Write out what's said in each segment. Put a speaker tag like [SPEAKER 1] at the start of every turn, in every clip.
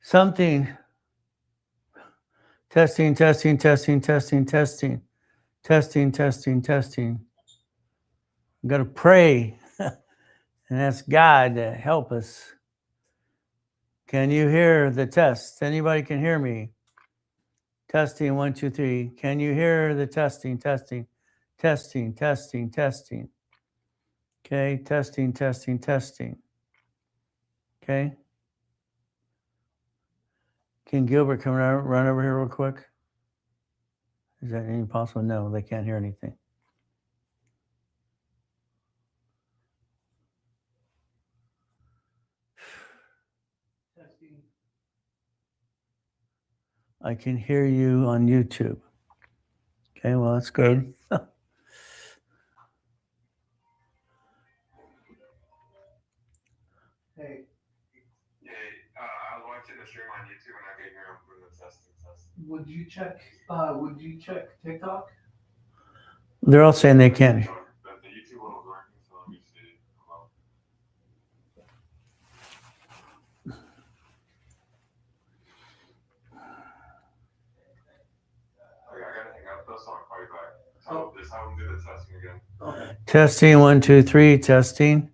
[SPEAKER 1] Something. Testing, testing, testing, testing, testing, testing, testing, testing. I'm going to pray and ask God to help us. Can you hear the test? Anybody can hear me? Testing, 1, 2, 3. Can you hear the testing, testing, testing, testing, testing? Okay, testing, testing, testing. Okay. Can Gilbert come run over here real quick? Is that any possible? No, they can't hear anything. I can hear you on YouTube. Okay, well, that's good.
[SPEAKER 2] Hey. Yeah, I was watching the stream on YouTube and I could hear him through the testing. Would you check TikTok?
[SPEAKER 1] They're all saying they can't.
[SPEAKER 2] The YouTube one was working, so let me see. Hello. Okay, I gotta hang up though, so I'll call you back. So just have them do the testing again. Okay.
[SPEAKER 1] Testing, 1, 2, 3, testing.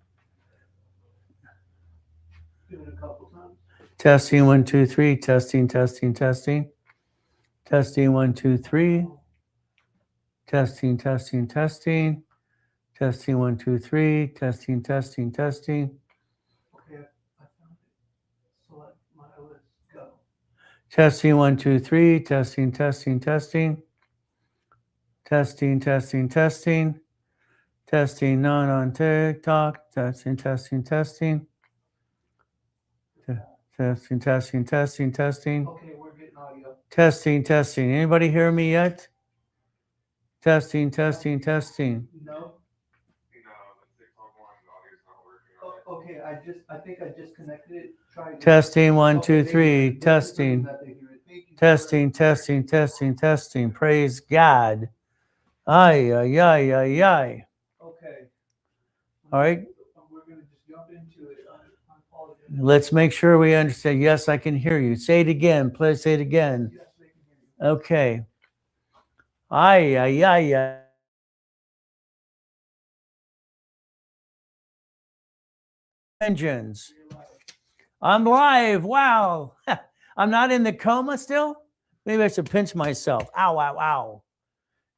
[SPEAKER 2] Do it a couple times.
[SPEAKER 1] Testing, 1, 2, 3, testing, testing, testing. Testing, 1, 2, 3. Testing, testing, testing. Testing, 1, 2, 3. Testing, testing, testing.
[SPEAKER 2] Okay, I found it. Select my list. Go.
[SPEAKER 1] Testing, 1, 2, 3. Testing, testing, testing. Testing, testing, testing. Testing, not on TikTok. Testing, testing, testing. Testing, testing, testing, testing.
[SPEAKER 2] Okay, we're getting audio.
[SPEAKER 1] Testing, testing. Anybody hear me yet? Testing, testing, testing.
[SPEAKER 2] No. The TikTok one, the audio's not working. Okay, I think I just connected it. Try
[SPEAKER 1] testing, 1, 2, 3. Testing. Testing, testing, testing, testing. Praise God. Ay, ay, ay, ay, ay.
[SPEAKER 2] Okay.
[SPEAKER 1] All right.
[SPEAKER 2] We're going to just jump into it. I apologize.
[SPEAKER 1] Let's make sure we understand. Yes, I can hear you. Say it again. Please say it again.
[SPEAKER 2] Yes, they can hear you.
[SPEAKER 1] Okay. Ay, ay, ay, ay. Engines. I'm live. Wow. I'm not in the coma still? Maybe I should pinch myself. Ow, ow, ow.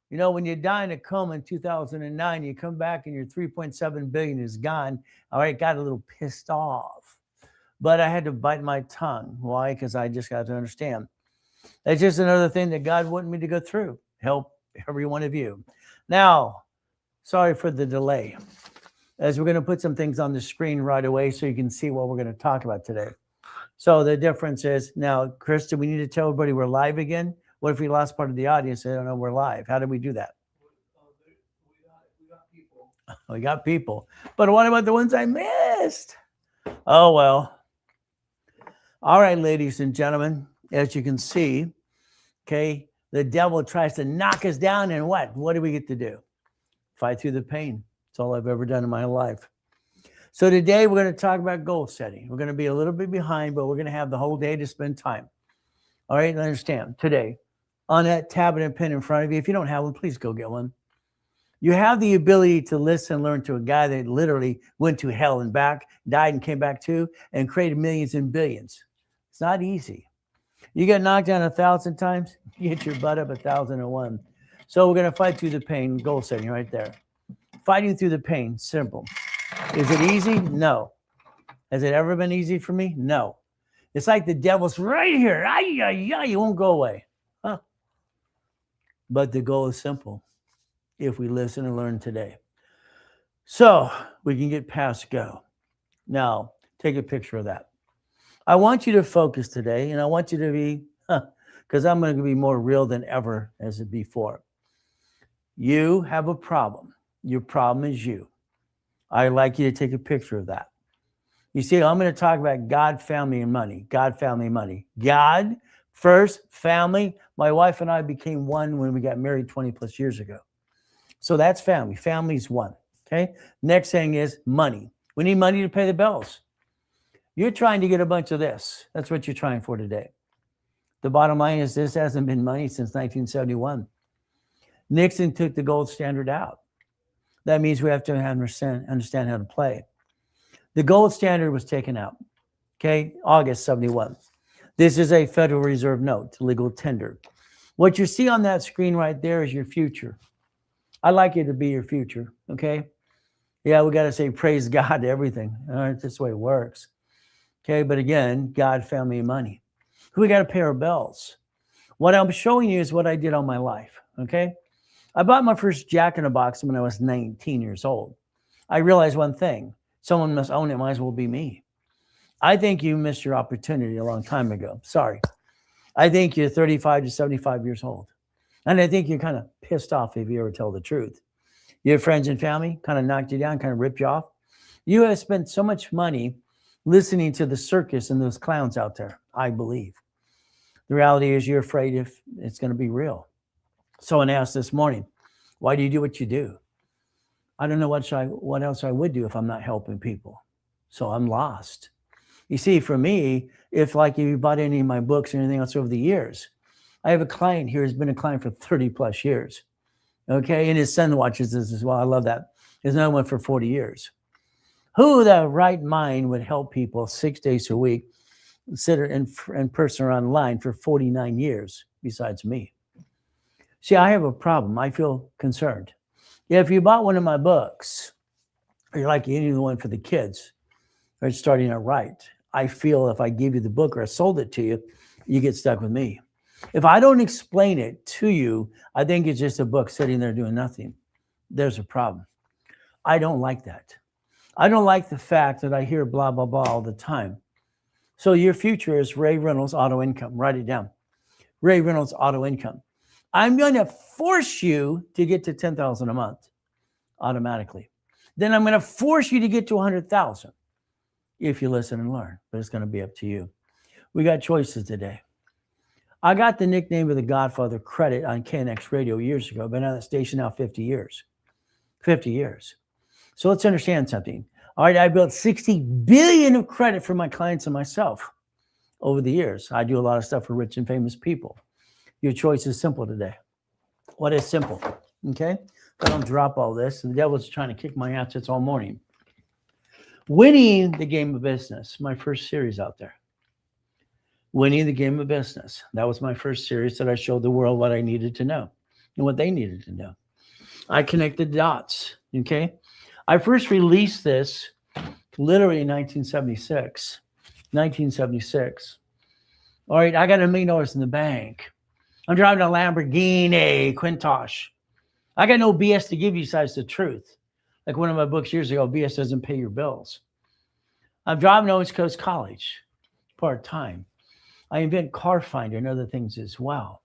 [SPEAKER 1] You know, when you die in a coma in 2009, you come back and your 3.7 billion is gone. All right, got a little pissed off. But I had to bite my tongue. Why? Because I just got to understand. That's just another thing that God wanted me to go through. Help every one of you. Now, sorry for the delay. As we're going to put some things on the screen right away so you can see what we're going to talk about today. So the difference is, now, Chris, do we need to tell everybody we're live again? What if we lost part of the audience? They don't know we're live. How do we do that?
[SPEAKER 2] We got people.
[SPEAKER 1] We got people. But what about the ones I missed? Oh, well. All right, ladies and gentlemen, as you can see, okay, the devil tries to knock us down, and what? What do we get to do? Fight through the pain. That's all I've ever done in my life. So today we're going to talk about goal setting. We're going to be a little bit behind, but we're going to have the whole day to spend time. All right, understand, today, on that tablet and pen in front of you, if you don't have one, please go get one. You have the ability to listen and learn to a guy that literally went to hell and back, died and came back too, and created millions and billions. It's not easy. You get knocked down 1,000 times, you get your butt up 1,001. So we're going to fight through the pain, goal setting right there. Fighting through the pain, simple. Is it easy? No. Has it ever been easy for me? No. It's like the devil's right here. Ay, ay, ay, you won't go away. Huh? But the goal is simple if we listen and learn today. So we can get past go. Now, take a picture of that. I want you to focus today, and I want you to be, because I'm going to be more real than ever as it before. You have a problem. Your problem is you. I'd like you to take a picture of that. You see, I'm going to talk about God, family, and money. God, family, money. God, first, family. My wife and I became one when we got married 20 plus years ago. So that's family. Family's one. Okay. Next thing is money. We need money to pay the bills. You're trying to get a bunch of this. That's what you're trying for today. The bottom line is this hasn't been money since 1971. Nixon took the gold standard out. That means we have to understand how to play. The gold standard was taken out, okay, August 71. This is a Federal Reserve note, legal tender. What you see on that screen right there is your future. I'd like it to be your future, okay? Yeah, we got to say praise God to everything. All right, that's the way it works. Okay, but again, God, family, and money. We got to pay our bills. What I'm showing you is what I did all my life, okay? I bought my first Jack in the Box when I was 19 years old. I realized one thing. Someone must own it, might as well be me. I think you missed your opportunity a long time ago. Sorry. I think you're 35 to 75 years old. And I think you're kind of pissed off if you ever tell the truth. Your friends and family kind of knocked you down, kind of ripped you off. You have spent so much money listening to the circus and those clowns out there, I believe. The reality is you're afraid if it's going to be real. Someone asked this morning, why do you do what you do? I don't know what else I would do if I'm not helping people. So I'm lost. You see, for me, if you bought any of my books or anything else over the years, I have a client here who's been a client for 30 plus years. Okay, and his son watches this as well. I love that. There's another one for 40 years. Who the right mind would help people 6 days a week, sit in person or online for 49 years besides me? See, I have a problem. I feel concerned. If you bought one of my books, or you're like any one for the kids, or starting out right, I feel if I give you the book or I sold it to you, you get stuck with me. If I don't explain it to you, I think it's just a book sitting there doing nothing. There's a problem. I don't like that. I don't like the fact that I hear blah, blah, blah all the time. So your future is Ray Reynolds Auto Income. Write it down. Ray Reynolds Auto Income. I'm going to force you to get to 10,000 a month automatically. Then I'm going to force you to get to 100,000 if you listen and learn. But it's going to be up to you. We got choices today. I got the nickname of the Godfather credit on KNX Radio years ago. I've been on that station now 50 years. 50 years. So let's understand something. All right, I built 60 billion of credit for my clients and myself over the years. I do a lot of stuff for rich and famous people. Your choice is simple today. What is simple? Okay? I don't drop all this. The devil's trying to kick my assets all morning. Winning the game of business, my first series out there. Winning the game of business. That was my first series that I showed the world what I needed to know and what they needed to know. I connected dots, okay? I first released this literally in 1976. 1976. All right, I got $1 million in the bank. I'm driving a Lamborghini Countach. I got no BS to give you besides the truth. Like one of my books years ago, BS doesn't pay your bills. I'm driving to Owens Coast College part-time. I invent Car Finder and other things as well.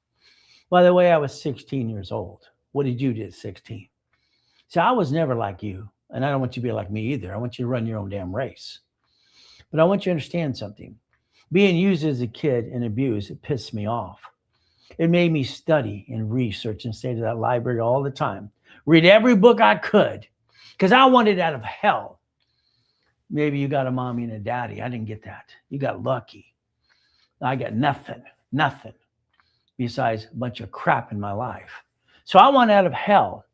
[SPEAKER 1] By the way, I was 16 years old. What did you do at 16? So I was never like you, and I don't want you to be like me either. I want you to run your own damn race. But I want you to understand something. Being used as a kid and abused, it pissed me off. It made me study and research and stay to that library all the time. Read every book I could because I wanted out of hell. Maybe you got a mommy and a daddy. I didn't get that. You got lucky. I got nothing besides a bunch of crap in my life. So I want out of hell.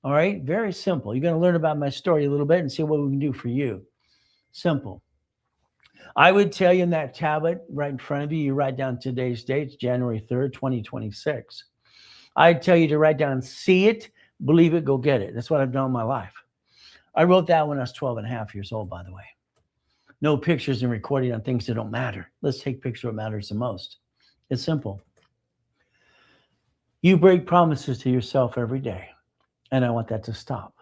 [SPEAKER 1] All right, very simple. You're going to learn about my story a little bit and see what we can do for you. Simple. I would tell you in that tablet right in front of you, you write down today's date, January 3rd, 2026. I'd tell you to write down, see it, believe it, go get it. That's what I've done in my life. I wrote that when I was 12 and a half years old, by the way. No pictures and recording on things that don't matter. Let's take picture what matters the most. It's simple. You break promises to yourself every day, and I want that to stop.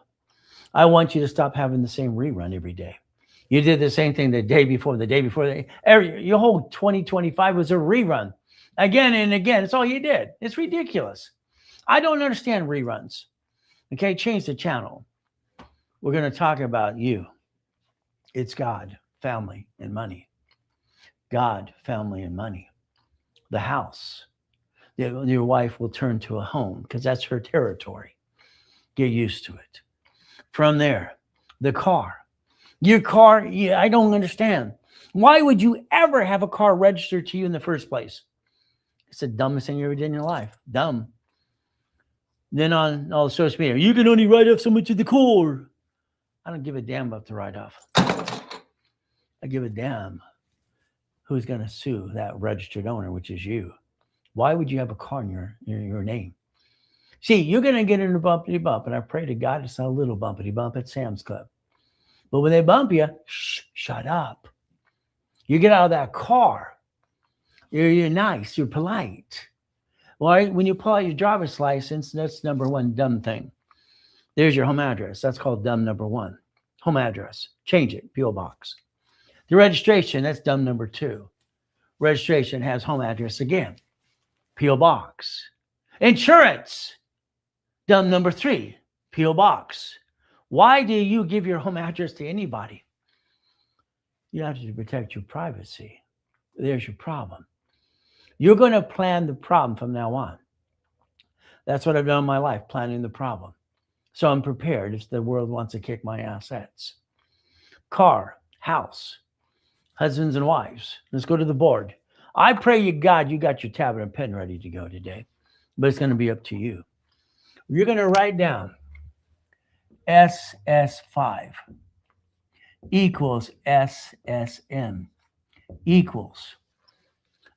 [SPEAKER 1] I want you to stop having the same rerun every day. You did the same thing the day before. Your whole 2025 was a rerun. Again and again. It's all you did. It's ridiculous. I don't understand reruns. Okay, change the channel. We're going to talk about you. It's God, family, and money. God, family, and money. The house. Your wife will turn to a home because that's her territory. Get used to it. From there, the car. Your car, I don't understand. Why would you ever have a car registered to you in the first place? It's the dumbest thing you ever did in your life. Dumb. Then on all the social media, you can only write off so much of the core. I don't give a damn about the write-off. I give a damn who's going to sue that registered owner, which is you. Why would you have a car in your name? See, you're going to get in a bumpity bump, and I pray to God it's not a little bumpity bump at Sam's Club. But when they bump you, shut up. You get out of that car. You're nice. You're polite. Well, when you pull out your driver's license, that's number one dumb thing. There's your home address. That's called dumb number one. Home address. Change it. P.O. Box. The registration, that's dumb number two. Registration has home address again. P.O. Box. Insurance. Dumb number three. P.O. Box. Why do you give your home address to anybody? You have to protect your privacy. There's your problem. You're going to plan the problem from now on. That's what I've done in my life, planning the problem. So I'm prepared if the world wants to kick my assets. Car, house, husbands and wives. Let's go to the board. I pray you, God, you got your tablet and pen ready to go today. But it's going to be up to you. You're going to write down SS5 equals SSM equals.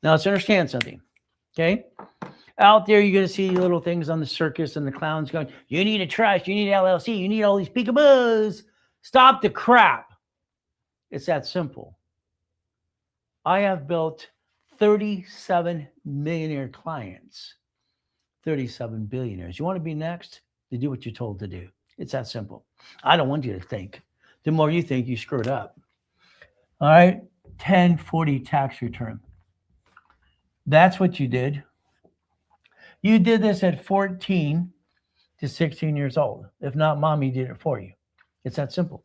[SPEAKER 1] Now let's understand something, okay? Out there, you're going to see little things on the circus and the clowns going, you need a trust, you need LLC, you need all these peekaboos. Stop the crap. It's that simple. I have built 37 millionaire clients, 37 billionaires. You want to be next? You do what you're told to do. It's that simple. I don't want you to think. The more you think, you screwed up. All right, 1040 tax return. That's what you did. You did this at 14 to 16 years old. If not, mommy did it for you. It's that simple.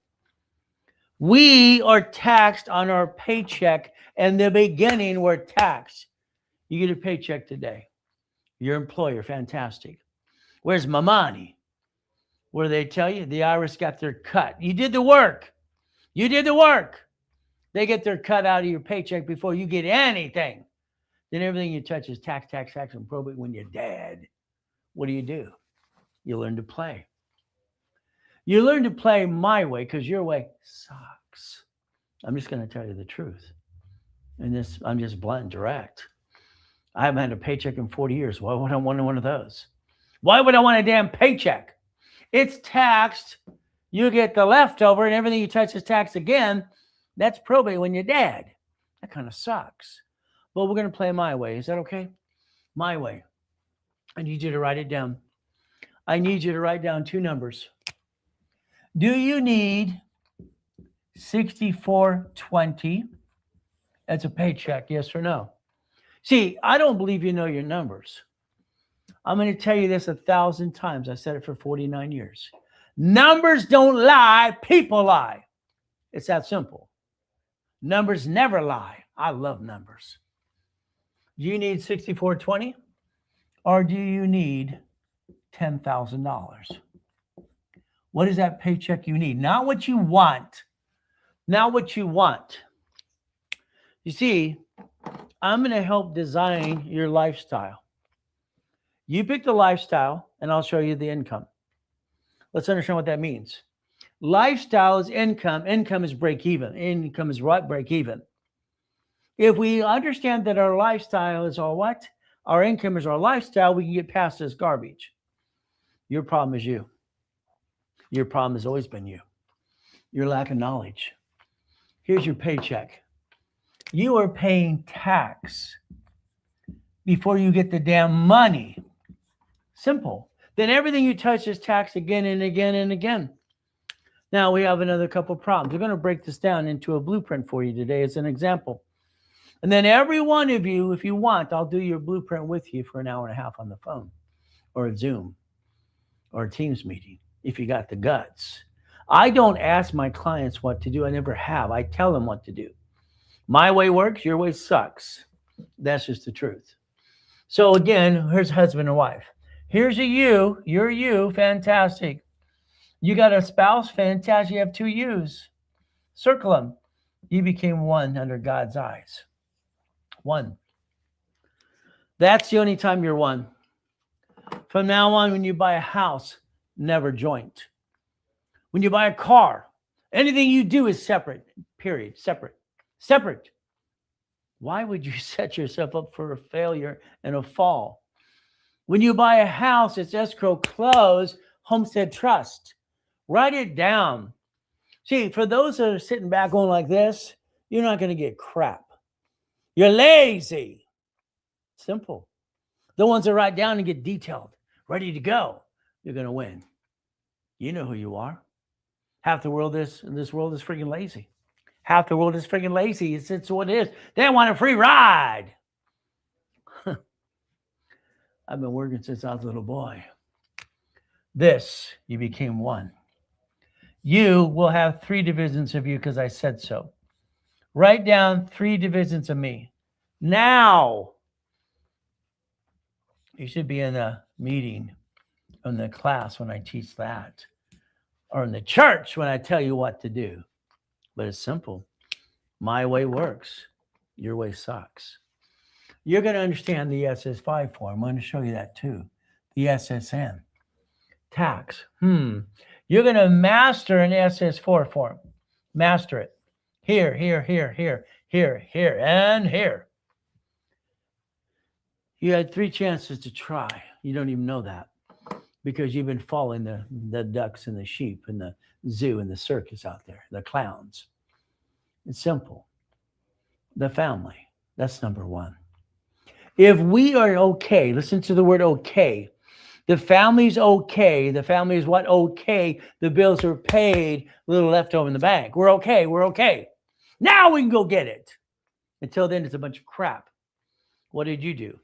[SPEAKER 1] We are taxed on our paycheck. In the beginning, we're taxed. You get a paycheck today. Your employer, fantastic. Where's my money? What do they tell you? The IRS got their cut. You did the work. You did the work. They get their cut out of your paycheck before you get anything. Then everything you touch is tax, and probate when you're dead. What do? You learn to play. You learn to play my way because your way sucks. I'm just going to tell you the truth. And this, I'm just blunt and direct. I haven't had a paycheck in 40 years. Why would I want one of those? Why would I want a damn paycheck? It's taxed. You get the leftover and everything you touch is taxed again. That's probate when you're dead. That kind of sucks. But we're going to play my way. Is that okay? My way. I need you to write it down. I need you to write down two numbers. Do you need 6420 as a paycheck? Yes or no? See, I don't believe you know your numbers. I'm going to tell you this 1,000 times. I said it for 49 years. Numbers don't lie. People lie. It's that simple. Numbers never lie. I love numbers. Do you need 6420 or do you need $10,000? What is that paycheck you need? Not what you want. Not what you want. You see, I'm going to help design your lifestyle. You pick the lifestyle and I'll show you the income. Let's understand what that means. Lifestyle is income. Income is break even. Income is what? Break even. If we understand that our lifestyle is our what? Our income is our lifestyle, we can get past this garbage. Your problem is you. Your problem has always been you. Your lack of knowledge. Here's your paycheck. You are paying tax before you get the damn money. Simple. Then everything you touch is taxed again and again and again. Now we have another couple problems. We're going to break this down into a blueprint for you today as an example. And then every one of you, if you want, I'll do your blueprint with you for an hour and a half on the phone or a Zoom or a Teams meeting if you got the guts. I don't ask my clients what to do. I never have. I tell them what to do. My way works. Your way sucks. That's just the truth. So again, here's husband and wife. Here's a you. You're you. Fantastic. You got a spouse? Fantastic. You have two yous. Circle them. You became one under God's eyes. One. That's the only time you're one. From now on, when you buy a house, never joint. When you buy a car, anything you do is separate, period. Separate. Separate. Why would you set yourself up for a failure and a fall? When you buy a house, it's escrow, close, homestead trust. Write it down. See, for those that are sitting back going like this, you're not going to get crap. You're lazy. Simple. The ones that write down and get detailed, ready to go, you're going to win. You know who you are. Half the world in this world is freaking lazy. Half the world is freaking lazy. It's what it is. They want a free ride. I've been working since I was a little boy. This, you became one. You will have 3 divisions of you because I said so. Write down 3 divisions of me. Now, you should be in a meeting, in the class when I teach that, or in the church when I tell you what to do. But it's simple. My way works. Your way sucks. You're going to understand the SS5 form. I'm going to show you that too. The SSN. Tax. You're going to master an SS4 form. Master it. Here, here, here, here, here, here, and here. You had 3 chances to try. You don't even know that because you've been following the ducks and the sheep and the zoo and the circus out there, the clowns. It's simple. The family. That's number 1. If we are okay, listen to the word okay. The family's okay. The family is what? Okay. The bills are paid. A little left over in the bank. We're okay. We're okay. Now we can go get it. Until then, it's a bunch of crap. What did you do?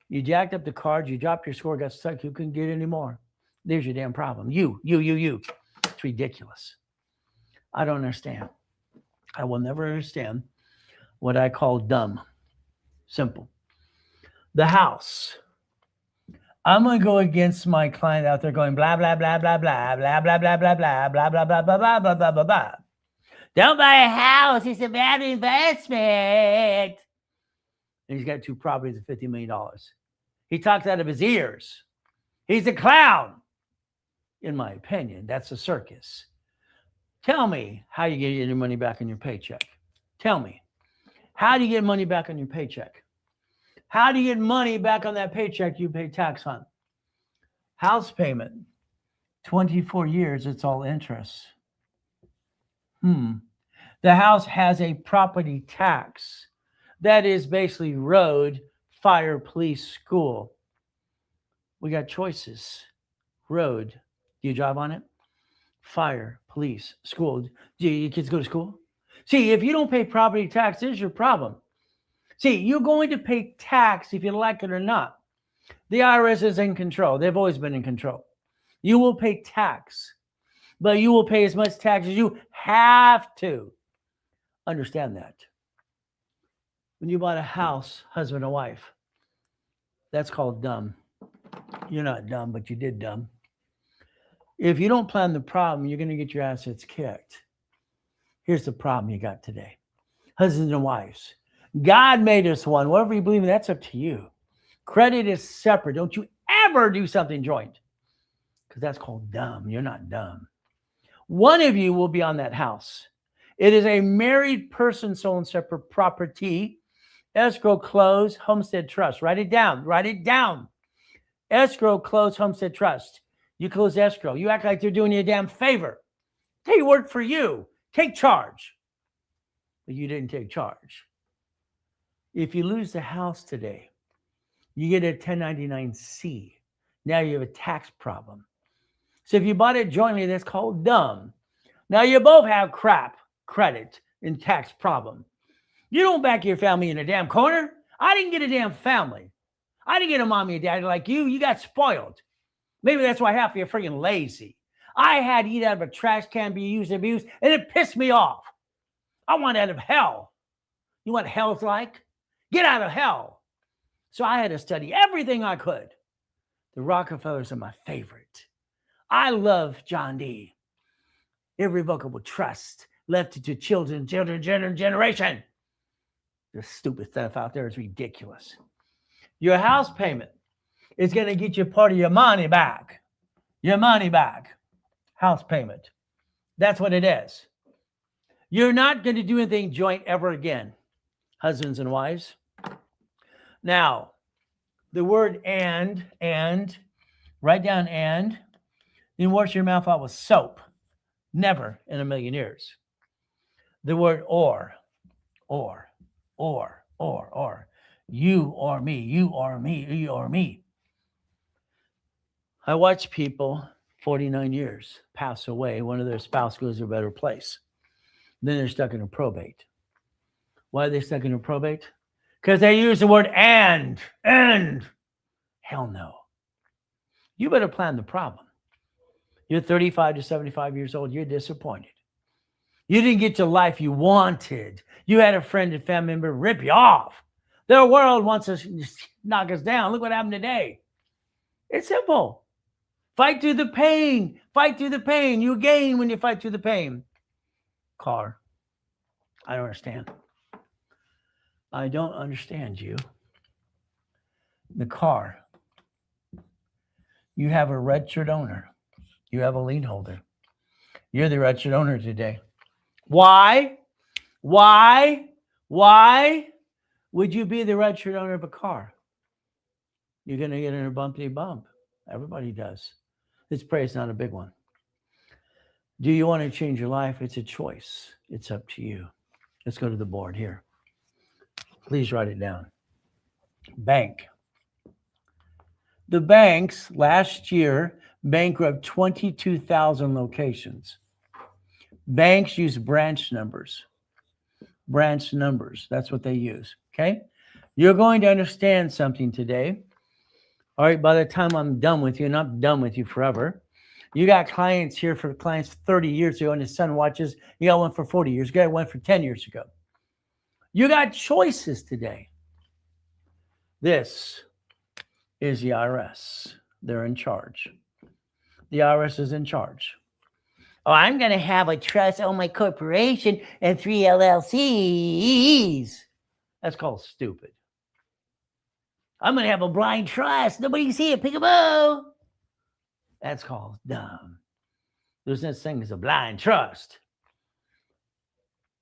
[SPEAKER 1] You jacked up the cards. You dropped your score, got stuck. You couldn't get any more. There's your damn problem. You. It's ridiculous. I don't understand. I will never understand what I call dumb. Simple. The house. I'm going to go against my client out there going blah, blah, blah, blah, blah, blah, blah, blah, blah, blah, blah, blah, blah, blah, blah, blah, blah, blah, blah. Don't buy a house. It's a bad investment. And he's got 2 properties of $50 million. He talks out of his ears. He's a clown. In my opinion, that's a circus. Tell me how you get your money back on your paycheck. Tell me. How do you get money back on your paycheck? How do you get money back on that paycheck you pay tax on? House payment. 24 years, it's all interest. The house has a property tax. That is basically road, fire, police, school. We got choices. Road. Do you drive on it? Fire, police, school. Do your kids go to school? See, if you don't pay property tax, there's your problem. See, you're going to pay tax if you like it or not. The IRS is in control. They've always been in control. You will pay tax, but you will pay as much tax as you have to. Understand that. When you bought a house, husband and wife, that's called dumb. You're not dumb, but you did dumb. If you don't plan the problem, you're going to get your assets kicked. Here's the problem you got today. Husbands and wives. God made us one. Whatever you believe in, that's up to you. Credit is separate. Don't you ever do something joint. Because that's called dumb. You're not dumb. One of you will be on that house. It is a married person, sole and separate property. Escrow, close, homestead trust. Write it down. Write it down. Escrow, close, homestead trust. You close escrow. You act like they're doing you a damn favor. They work for you. Take charge. But you didn't take charge. If you lose the house today, you get a 1099-C. Now you have a tax problem. So if you bought it jointly, that's called dumb. Now you both have crap, credit, and tax problem. You don't back your family in a damn corner. I didn't get a damn family. I didn't get a mommy and daddy like you. You got spoiled. Maybe that's why half of you are freaking lazy. I had to eat out of a trash can, be used and abused, and it pissed me off. I want out of hell. You know what hell's like? Get out of hell. So I had to study everything I could. The Rockefellers are my favorite. I love John D. Irrevocable trust, left it to children, generation. The stupid stuff out there is ridiculous. Your house payment is going to get you part of your money back. Your money back. House payment. That's what it is. You're not going to do anything joint ever again, husbands and wives. Now, the word and, write down and, then wash your mouth out with soap. Never in a million years. The word or. You or me, you or me, you or me. I watch people 49 years pass away. One of their spouse goes to a better place. Then they're stuck in a probate. Why are they stuck in a probate? Because they use the word and. Hell no. You better plan the problem. You're 35 to 75 years old. You're disappointed. You didn't get the life you wanted. You had a friend and family member rip you off. The world wants to knock us down. Look what happened today. It's simple. Fight through the pain. Fight through the pain. You gain when you fight through the pain. Car. I don't understand. I don't understand you. The car. You have a registered owner. You have a lien holder. You're the registered owner today. Why would you be the registered owner of a car? You're going to get in a bumpity bump. Everybody does. Let's pray it's not a big one. Do you want to change your life? It's a choice. It's up to you. Let's go to the board here. Please write it down. Bank. The banks last year bankrupt 22,000 locations. Banks use branch numbers. Branch numbers. That's what they use. Okay? You're going to understand something today. All right, by the time I'm done with you, and I'm done with you forever. You got clients here for clients 30 years ago, and his son watches. You got one for 40 years. You got one for 10 years ago. You got choices today. This is the IRS. They're in charge. The IRS is in charge. Oh, I'm going to have a trust on my corporation and 3 LLCs. That's called stupid. I'm going to have a blind trust. Nobody can see it. Peekaboo. That's called dumb. There's no such thing as a blind trust.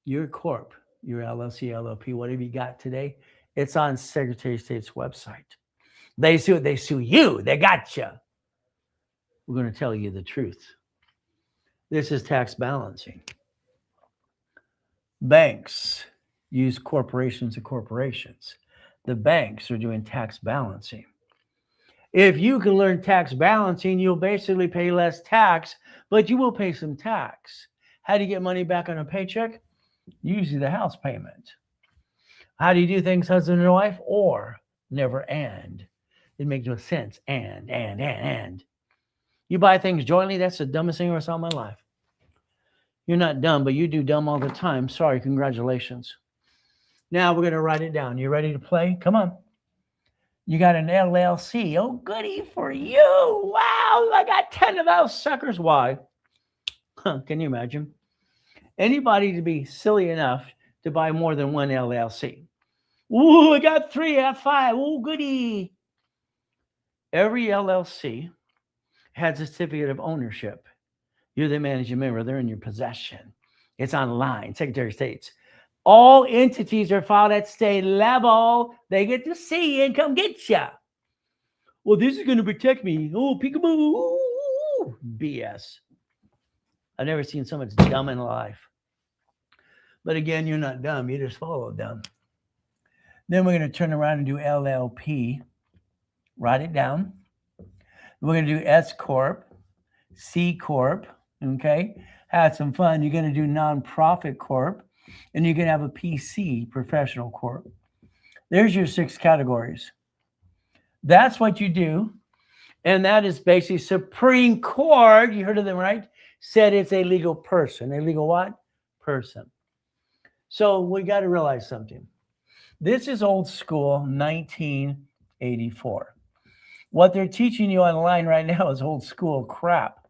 [SPEAKER 1] Your corp, your LLC, LLP, whatever you got today, it's on Secretary of State's website. They sue you. They got you. We're going to tell you the truth. This is tax balancing. Banks use corporations and corporations. The banks are doing tax balancing. If you can learn tax balancing, you'll basically pay less tax, but you will pay some tax. How do you get money back on a paycheck? Usually the house payment. How do you do things, husband and wife? Or never and. It makes no sense. And. You buy things jointly, that's the dumbest thing I ever saw in my life. You're not dumb, but you do dumb all the time. Sorry, congratulations. Now we're going to write it down. You ready to play? Come on. You got an LLC. Oh, goody for you. Wow, I got 10 of those suckers. Why? Can you imagine? Anybody to be silly enough to buy more than one LLC? Ooh, I got 3, I got 5. Ooh, goody. Every LLC has a certificate of ownership. You're the managing member. They're in your possession. It's online, Secretary of State's. All entities are filed at state level. They get to see you and come get you. Well, this is going to protect me. Oh, peekaboo. Ooh, BS. I've never seen so much dumb in life. But again, you're not dumb. You just follow dumb. Then we're going to turn around and do LLP. Write it down. We're going to do S Corp, C Corp. Okay? Have some fun. You're going to do Nonprofit Corp. And you can have a PC, Professional Corp. There's your 6 categories. That's what you do. And that is basically Supreme Court, you heard of them, right? Said it's a legal person. A legal what? Person. So we got to realize something. This is old school, 1984. What they're teaching you online right now is old school crap.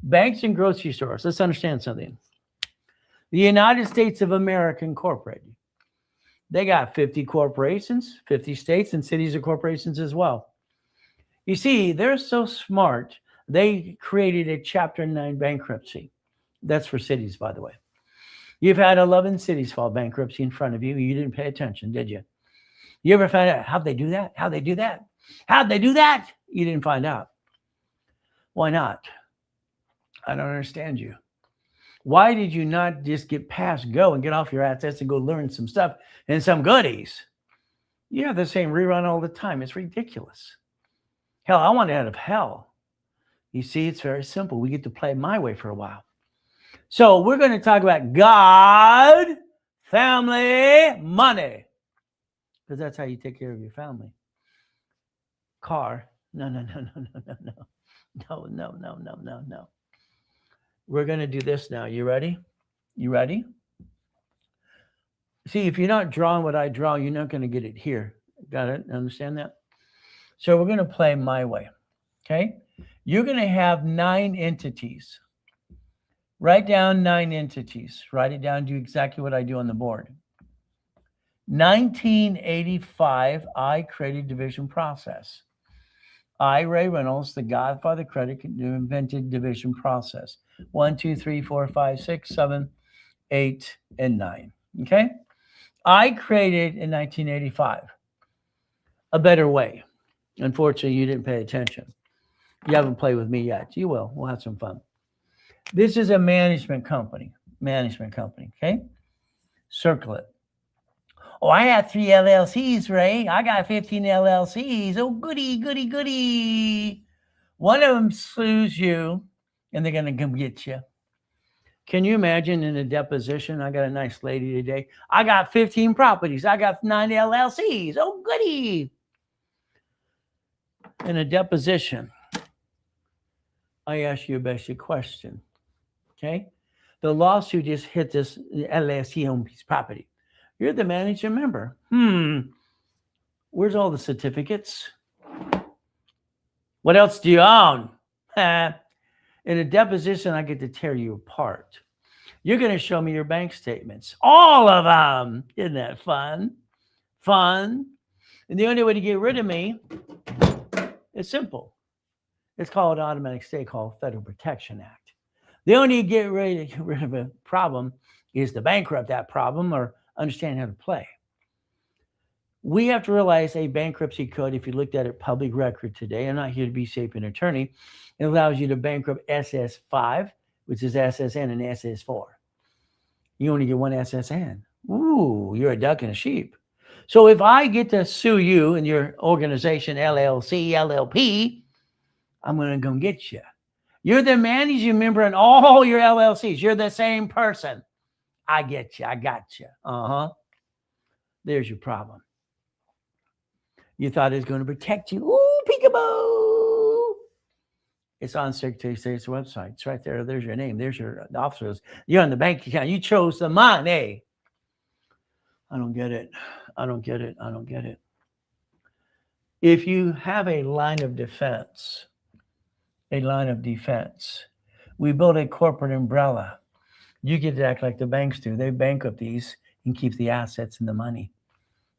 [SPEAKER 1] Banks and grocery stores. Let's understand something. The United States of America Incorporated. They got 50 corporations, 50 states, and cities and corporations as well. You see, they're so smart, they created a Chapter 9 bankruptcy. That's for cities, by the way. You've had 11 cities file bankruptcy in front of you. You didn't pay attention, did you? You ever find out how'd they do that? How'd they do that? How'd they do that? You didn't find out. Why not? I don't understand you. Why did you not just get past go and get off your assets and go learn some stuff and some goodies? You have the same rerun all the time. It's ridiculous. Hell, I want out of hell. You see, it's very simple. We get to play my way for a while. So we're going to talk about God, family, money. Because that's how you take care of your family. Car. No. No. We're going to do this now. You ready? You ready? See, if you're not drawing what I draw, you're not going to get it here. Got it? Understand that? So we're going to play my way. Okay? You're going to have 9 entities. Write down 9 entities. Write it down. Do exactly what I do on the board. 1985, I created division process. I, Ray Reynolds, the godfather credit, invented division process. 1, 2, 3, 4, 5, 6, 7, 8, and 9. Okay? I created in 1985 a better way. Unfortunately, you didn't pay attention. You haven't played with me yet. You will. We'll have some fun. This is a management company. Okay? Circle it. Oh, I have 3 LLCs, Ray. I got 15 LLCs. Oh, goody. One of them sues you, and they're going to come get you. Can you imagine in a deposition? I got a nice lady today. I got 15 properties. I got 9 LLCs. Oh, goody. In a deposition, I ask you a basic question. Okay? The lawsuit just hit this LLC on piece of property. You're the managing member. Where's all the certificates? What else do you own? In a deposition, I get to tear you apart. You're going to show me your bank statements. All of them. Isn't that fun? And the only way to get rid of me is simple. It's called automatic stay, called Federal Protection Act. The only way to get rid of a problem is to bankrupt that problem or understand how to play. We have to realize a bankruptcy code, if you looked at it public record today, I'm not here to be shape an attorney, it allows you to bankrupt SS5, which is SSN, and SS4. You only get one SSN. Ooh, you're a duck and a sheep. So if I get to sue you and your organization, LLC, LLP, I'm going to come get you. You're the managing member in all your LLCs. You're the same person. I get you. I got you. There's your problem. You thought it was going to protect you. Ooh, peekaboo. It's on Secretary of State's website. It's right there. There's your name. There's your officers. You're on the bank account. You chose the money. I don't get it. If you have a line of defense, we build a corporate umbrella. You get to act like the banks do. They bankrupt these and keep the assets and the money.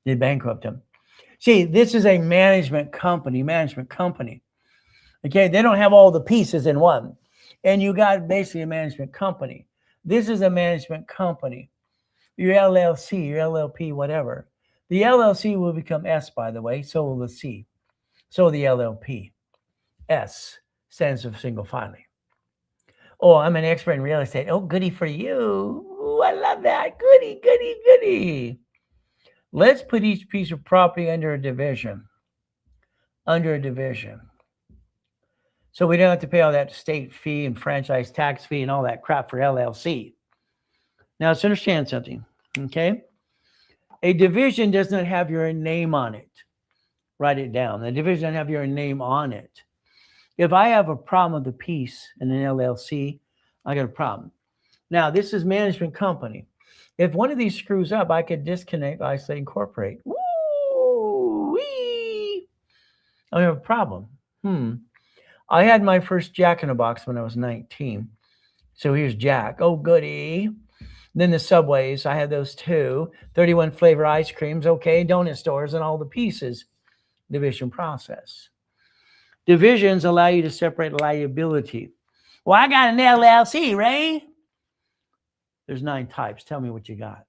[SPEAKER 1] They bankrupt them. See, this is a management company. Okay, they don't have all the pieces in one. And you got basically a management company. This is a management company. Your LLC, your LLP, whatever. The LLC will become S, by the way. So will the C. So will the LLP. S stands for single filing. Oh, I'm an expert in real estate. Oh, goody for you. Ooh, I love that. Goody. Let's put each piece of property under a division. So we don't have to pay all that state fee and franchise tax fee and all that crap for LLC. Now, let's understand something, okay? A division does not have your name on it. Write it down. The division doesn't have your name on it. If I have a problem with a piece in an LLC, I got a problem. Now, this is management company. If one of these screws up, I could disconnect, isolate, incorporate. Woo-wee! I have a problem. I had my first Jack in a Box when I was 19. So here's Jack. Oh, goody. Then the Subways, I had those too. 31 flavor ice creams, okay, donut stores and all the pieces. Division process. Divisions allow you to separate liability. Well, I got an LLC, Ray. There's 9 types. Tell me what you got.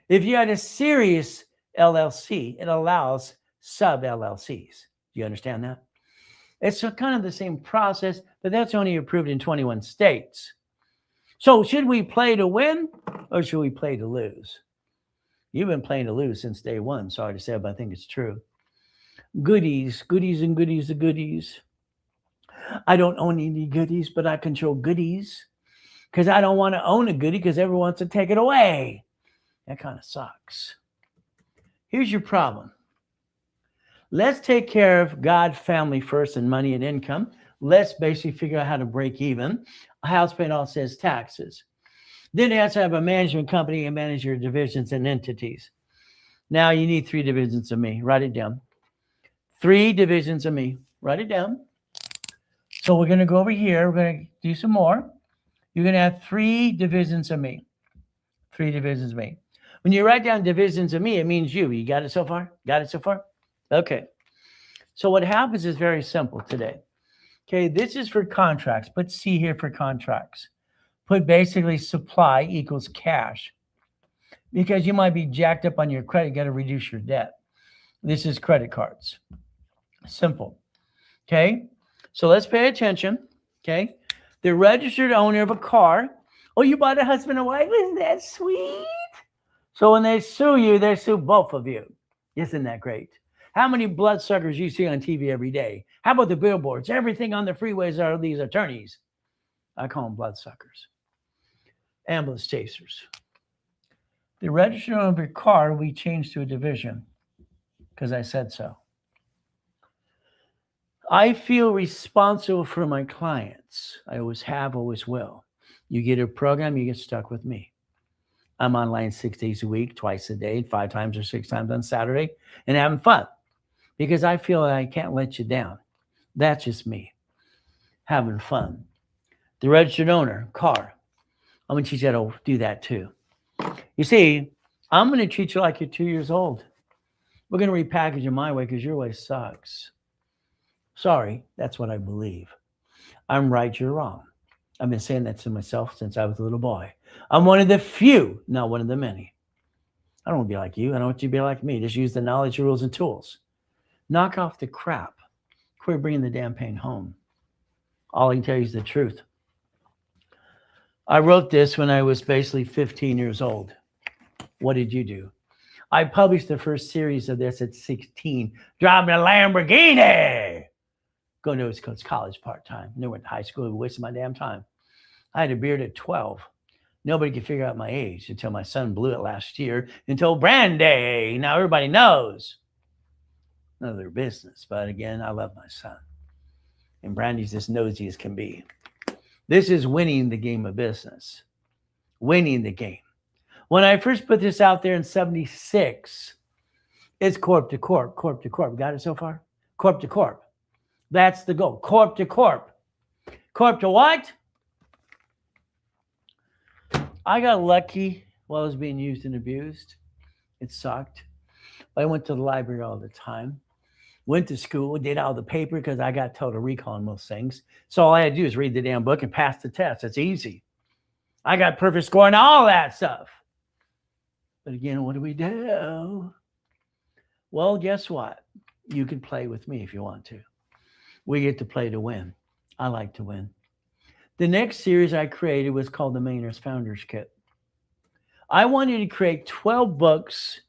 [SPEAKER 1] If you had a serious LLC, it allows sub LLCs. Do you understand that? It's kind of the same process, but that's only approved in 21 states. So should we play to win or should we play to lose? You've been playing to lose since day one. Sorry to say, but I think it's true. Goodies, goodies and goodies, the goodies. I don't own any goodies, but I control goodies because I don't want to own a goodie because everyone wants to take it away. That kind of sucks. Here's your problem. Let's take care of God, family first, and money and income. Let's basically figure out how to break even. House paying all says taxes. Then you have to have a management company and manage your divisions and entities. Now you need 3 divisions of me. Write it down. 3 divisions of me. Write it down. So we're going to go over here. We're going to do some more. You're going to have 3 divisions of me. 3 divisions of me. When you write down divisions of me, it means you. You got it so far? Got it so far? Okay. So what happens is very simple today. Okay, this is for contracts. Put C here for contracts. Put basically supply equals cash. Because you might be jacked up on your credit, you got to reduce your debt. This is credit cards. Simple. Okay, so let's pay attention. Okay, the registered owner of a car. Oh, you bought a husband and wife? Isn't that sweet? So when they sue you, they sue both of you. Isn't that great? How many bloodsuckers you see on TV every day? How about the billboards? Everything on the freeways are these attorneys. I call them bloodsuckers. Ambulance chasers. The registered owner of your car, we changed to a division because I said so. I feel responsible for my clients. I always have, always will. You get a program, you get stuck with me. I'm online 6 days a week, twice a day, 5 times or 6 times on Saturday, and having fun because I feel that I can't let you down. That's just me, having fun. The registered owner, car. I'm going to teach you how to do that too. You see, I'm going to treat you like you're 2 years old. We're going to repackage it my way because your way sucks. Sorry, that's what I believe. I'm right, you're wrong. I've been saying that to myself since I was a little boy. I'm one of the few, not one of the many. I don't want to be like you. I don't want you to be like me. Just use the knowledge, rules, and tools. Knock off the crap. Quit bringing the damn pain home. All I can tell you is the truth. I wrote this when I was basically 15 years old. What did you do? I published the first series of this at 16. Driving a Lamborghini. Going to East Coast College part-time. Never went to high school. Wasted my damn time. I had a beard at 12. Nobody could figure out my age until my son blew it last year until Brandy. Now everybody knows. None of their business. But again, I love my son. And Brandy's as nosy as can be. This is winning the game of business. Winning the game. When I first put this out there in 76, it's corp to corp, corp to corp. Got it so far? Corp to corp. That's the goal. Corp to corp. Corp to what? I got lucky while it was being used and abused. It sucked. But I went to the library all the time. Went to school, did all the paper because I got told to recall on most things. So all I had to do is read the damn book and pass the test. It's easy. I got perfect score and all that stuff. But again, what do we do? Well, guess what? You can play with me if you want to. We get to play to win. I like to win. The next series I created was called the Millionaires Founders Kit. I wanted to create 12 books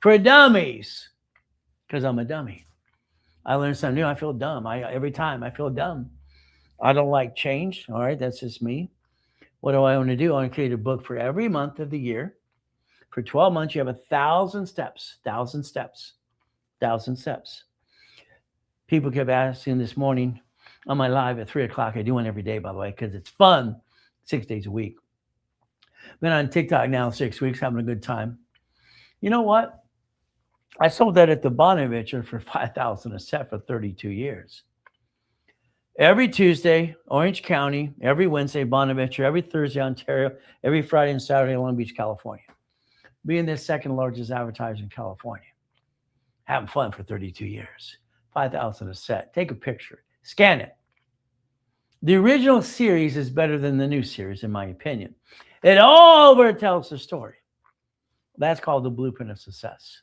[SPEAKER 1] for dummies because I'm a dummy. I learned something new. I feel dumb. Every time I feel dumb. I don't like change. All right, that's just me. What do I want to do? I want to create a book for every month of the year. For 12 months, you have 1,000 steps. 1,000 steps. 1,000 steps. People kept asking this morning on my live at 3 o'clock. I do one every day, by the way, because it's fun. 6 days a week. Been on TikTok now 6 weeks, having a good time. You know what? I sold that at the Bonaventure for $5,000 a set for 32 years. Every Tuesday, Orange County. Every Wednesday, Bonaventure. Every Thursday, Ontario. Every Friday and Saturday, Long Beach, California. Being the second largest advertiser in California. Having fun for 32 years. 5,000 a set. Take a picture. Scan it. The original series is better than the new series, in my opinion. It over tells the story. That's called the blueprint of success.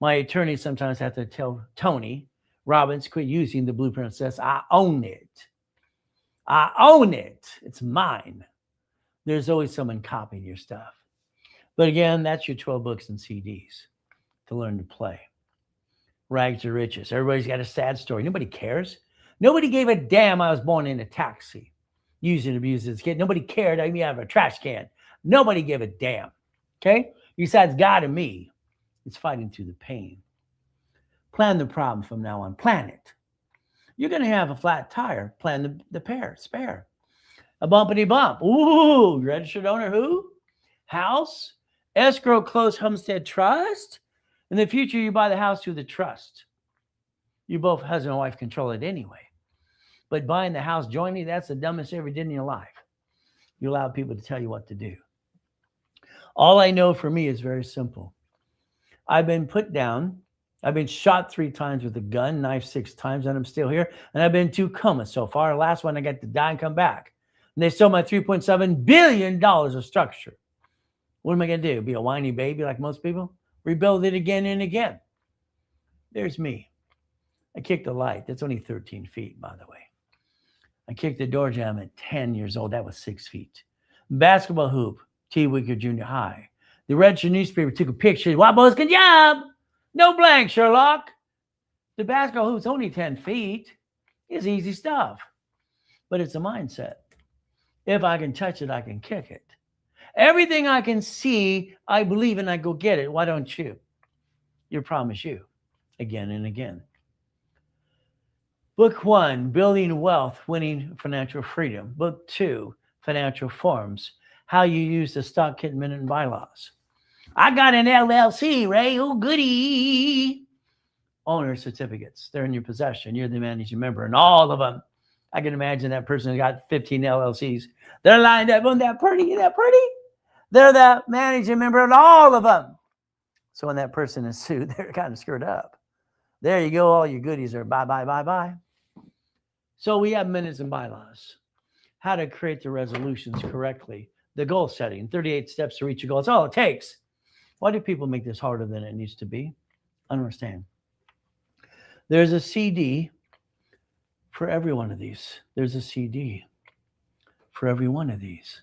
[SPEAKER 1] My attorney sometimes have to tell Tony Robbins, quit using the blueprint of success. I own it. I own it. It's mine. There's always someone copying your stuff. But again, that's your 12 books and CDs to learn to play. Rags to riches. Everybody's got a sad story. Nobody cares. Nobody gave a damn I was born in a taxi, used and abused as a kid. Nobody cared I me out of a trash can. Nobody gave a damn. Okay? Besides God and me, it's fighting through the pain. Plan the problem from now on. Plan it. You're going to have a flat tire. Plan the spare. A bumpity bump. Ooh, registered owner who? House, escrow, closed homestead trust. In the future, you buy the house through the trust. You both, husband and wife, control it anyway. But buying the house jointly, that's the dumbest you ever did in your life. You allow people to tell you what to do. All I know for me is very simple. I've been put down. I've been shot 3 times with a gun, knife 6 times, and I'm still here. And I've been 2 comas so far. Last one, I got to die and come back. And they stole my $3.7 billion of structure. What am I going to do? Be a whiny baby like most people? Rebuild it again and again. There's me. I kicked a light. That's only 13 feet, by the way. I kicked the door jam at 10 years old. That was 6 feet. Basketball hoop, T. Wicker Junior High. The Register newspaper took a picture. What boys good job? No blank, Sherlock. The basketball hoop's only 10 feet. It's easy stuff. But it's a mindset. If I can touch it, I can kick it. Everything I can see, I believe, and I go get it. Why don't you? Your problem is you. Again and again. Book 1, Building Wealth, Winning Financial Freedom. Book 2, Financial Forms, How You Use the Stock Kit Minute and Bylaws. I got an LLC, Ray. Oh, goody. Owner certificates. They're in your possession. You're the managing member in all of them. I can imagine that person who got 15 LLCs. They're lined up. Isn't that pretty? Isn't that pretty? They're the managing member in all of them. So when that person is sued, they're kind of screwed up. There you go. All your goodies are bye, bye, bye, bye. So we have minutes and bylaws. How to create the resolutions correctly. The goal setting. 38 steps to reach your goal. That's all it takes. Why do people make this harder than it needs to be? I don't understand. There's a CD for every one of these. There's a CD for every one of these.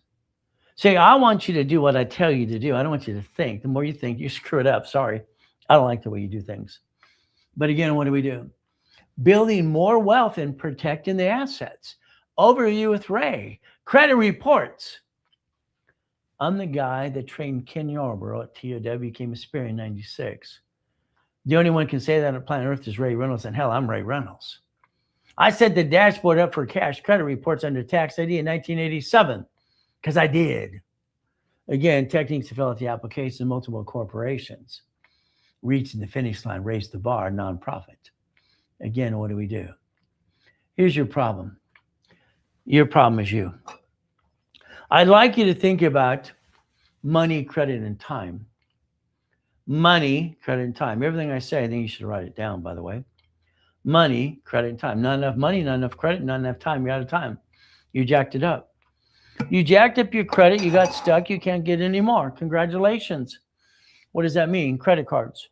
[SPEAKER 1] Say, I want you to do what I tell you to do. I don't want you to think. The more you think, you screw it up. Sorry. I don't like the way you do things. But again, what do we do? Building more wealth and protecting the assets. Overview with Ray. Credit reports. I'm the guy that trained Ken Yarborough at TOW, became a Spear in 96. The only one can say that on planet Earth is Ray Reynolds, and hell, I'm Ray Reynolds. I set the dashboard up for cash credit reports under tax ID in 1987, because I did. Again, techniques to fill out the application, multiple corporations. Reaching the finish line, raise the bar, nonprofit. Again, what do we do? Here's your problem. Your problem is you. I'd like you to think about money, credit, and time. Money, credit, and time. Everything I say, I think you should write it down, by the way. Money, credit, and time. Not enough money, not enough credit, not enough time. You're out of time. You jacked it up. You jacked up your credit. You got stuck. You can't get any more. Congratulations. What does that mean? Credit cards.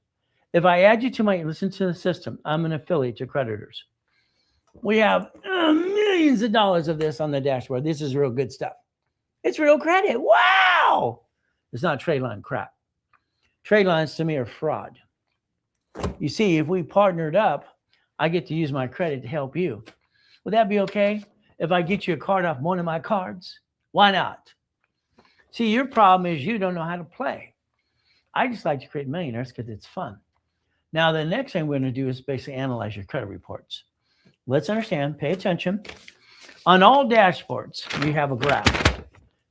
[SPEAKER 1] If I add you to listen to the system, I'm an affiliate to creditors. We have millions of dollars of this on the dashboard. This is real good stuff. It's real credit. Wow. It's not trade line crap. Trade lines to me are fraud. You see, if we partnered up, I get to use my credit to help you. Would that be okay if I get you a card off one of my cards? Why not? See, your problem is you don't know how to play. I just like to create millionaires because it's fun. Now, the next thing we're going to do is basically analyze your credit reports. Let's understand, pay attention. On all dashboards, you have a graph.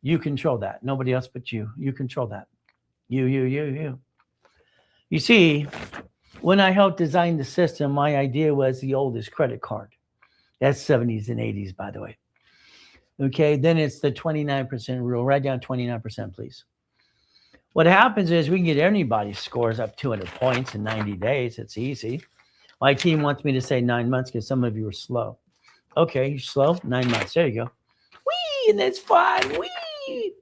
[SPEAKER 1] You control that. Nobody else but you. You control that. You. You see, when I helped design the system, my idea was the oldest credit card. That's 70s and 80s, by the way. Okay, then it's the 29% rule. Write down 29%, please. What happens is we can get anybody's scores up 200 points in 90 days. It's easy. My team wants me to say 9 months because some of you are slow. Okay, you're slow? 9 months. There you go. Whee! And that's fine. Whee!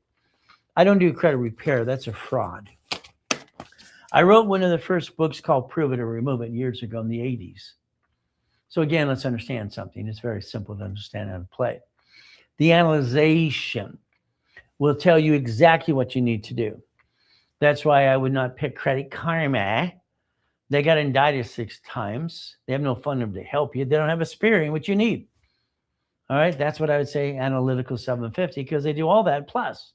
[SPEAKER 1] I don't do credit repair. That's a fraud. I wrote one of the first books called Prove It or Remove It years ago in the 80s. So again, let's understand something. It's very simple to understand how to play. The analyzation will tell you exactly what you need to do. That's why I would not pick Credit Karma. They got indicted 6 times. They have no funding to help you. They don't have a spearing, which you need. All right, that's what I would say Analytical 750 because they do all that plus.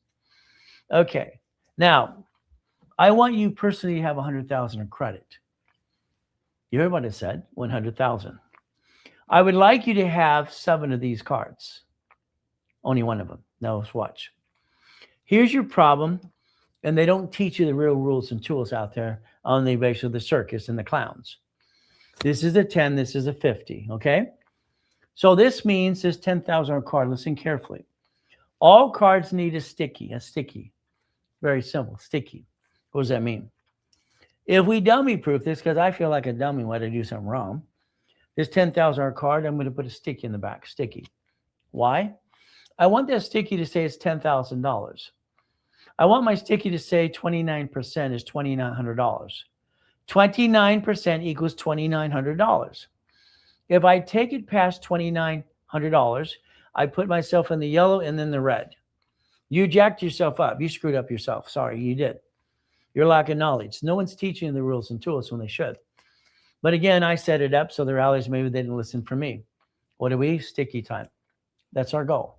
[SPEAKER 1] Okay, now I want you personally to have 100,000 of credit. You heard what I said, 100,000. I would like you to have 7 of these cards. Only one of them. Now let's watch. Here's your problem, and they don't teach you the real rules and tools out there on the basis of the circus and the clowns. This is a 10, this is a 50, okay? So this means this 10,000 card, listen carefully. All cards need a sticky. Very simple, sticky. What does that mean? If we dummy proof this, because I feel like a dummy when I do something wrong, this 10,000 card, I'm going to put a sticky in the back, sticky. Why? I want that sticky to say it's $10,000. I want my sticky to say 29% is $2,900. 29% equals $2,900. If I take it past $2,900, I put myself in the yellow and then the red. You jacked yourself up. You screwed up yourself. Sorry, you did. You're lacking knowledge. No one's teaching you the rules and tools when they should. But again, I set it up so the rallies, maybe they didn't listen for me. What do we? Sticky time. That's our goal.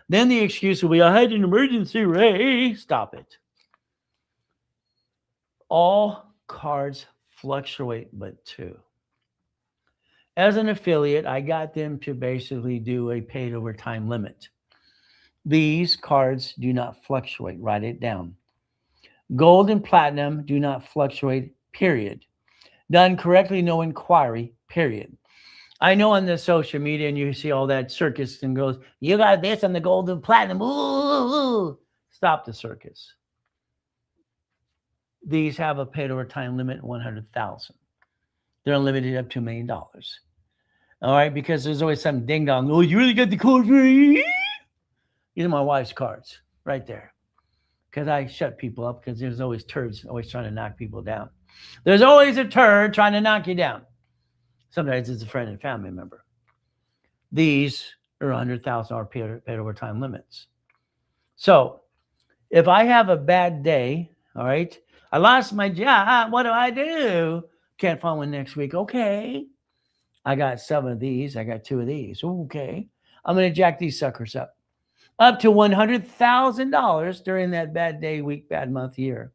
[SPEAKER 1] Then the excuse will be, I had an emergency, Ray. Stop it. All cards fluctuate but 2. As an affiliate, I got them to basically do a paid over time limit. These cards do not fluctuate. Write it down. Gold and platinum do not fluctuate, period. Done correctly, no inquiry, period. I know on the social media and you see all that circus and goes, you got this on the gold and platinum. Ooh. Stop the circus. These have a paid over time limit, 100,000. They're unlimited up to $1 million. All right, because there's always some ding dong. Oh, you really got the code for me? These are my wife's cards right there. Because I shut people up because there's always turds always trying to knock people down. There's always a turd trying to knock you down. Sometimes it's a friend and family member. These are $100,000 paid over time limits. So if I have a bad day, all right, I lost my job. What do? Can't find one next week. Okay. I got 7 of these. I got 2 of these. Okay. I'm going to jack these suckers up to $100,000 during that bad day, week, bad month, year.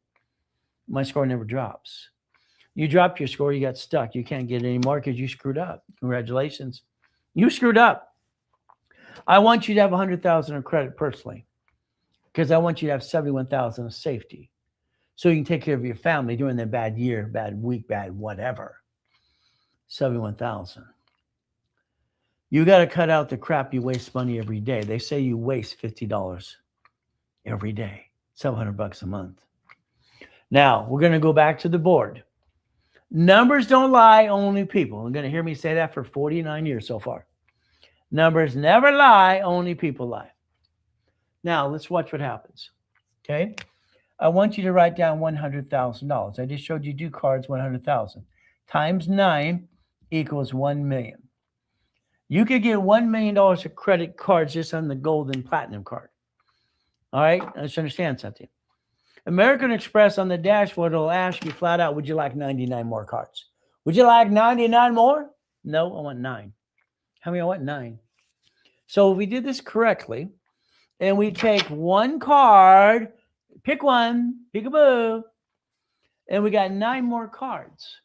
[SPEAKER 1] My score never drops. You dropped your score, you got stuck. You can't get any more because you screwed up. Congratulations. You screwed up. I want you to have 100,000 of credit personally because I want you to have 71,000 of safety so you can take care of your family during that bad year, bad week, bad whatever. 71,000. You got to cut out the crap you waste money every day. They say you waste $50 every day, $700 a month. Now, we're going to go back to the board. Numbers don't lie, only people. You're going to hear me say that for 49 years so far. Numbers never lie, only people lie. Now, let's watch what happens. Okay? I want you to write down $100,000. I just showed you do cards 100,000. Times 9 equals 1 million. You could get $1 million of credit cards just on the gold and platinum card. All right? Let's understand something. American Express on the dashboard will ask you flat out, would you like 99 more cards? Would you like 99 more? No, I want 9. How many? I want 9. So if we did this correctly, and we take one card, pick one, peekaboo, and we got 9 more cards.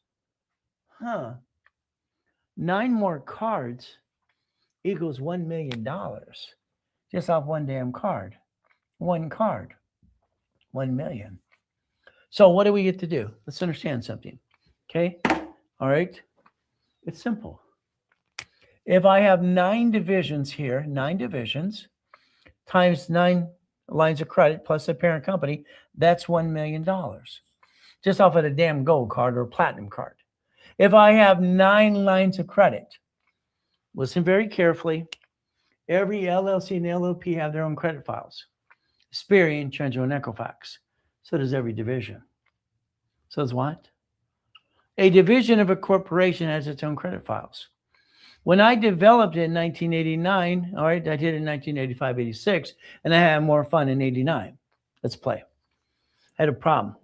[SPEAKER 1] 9 more cards equals $1 million just off one damn card. One card. 1 million. So what do we get to do? Let's understand something. Okay? All right? It's simple. If I have 9 divisions here, 9 divisions, times 9 lines of credit plus the parent company, that's $1 million. Just off of a damn gold card or a platinum card. If I have 9 lines of credit, listen very carefully. Every LLC and LLP have their own credit files. Experian, Trendro, and Equifax. So does every division. So does what? A division of a corporation has its own credit files. When I developed it in 1989, all right, I did it in 1985, 86, and I had more fun in 89. Let's play. I had a problem.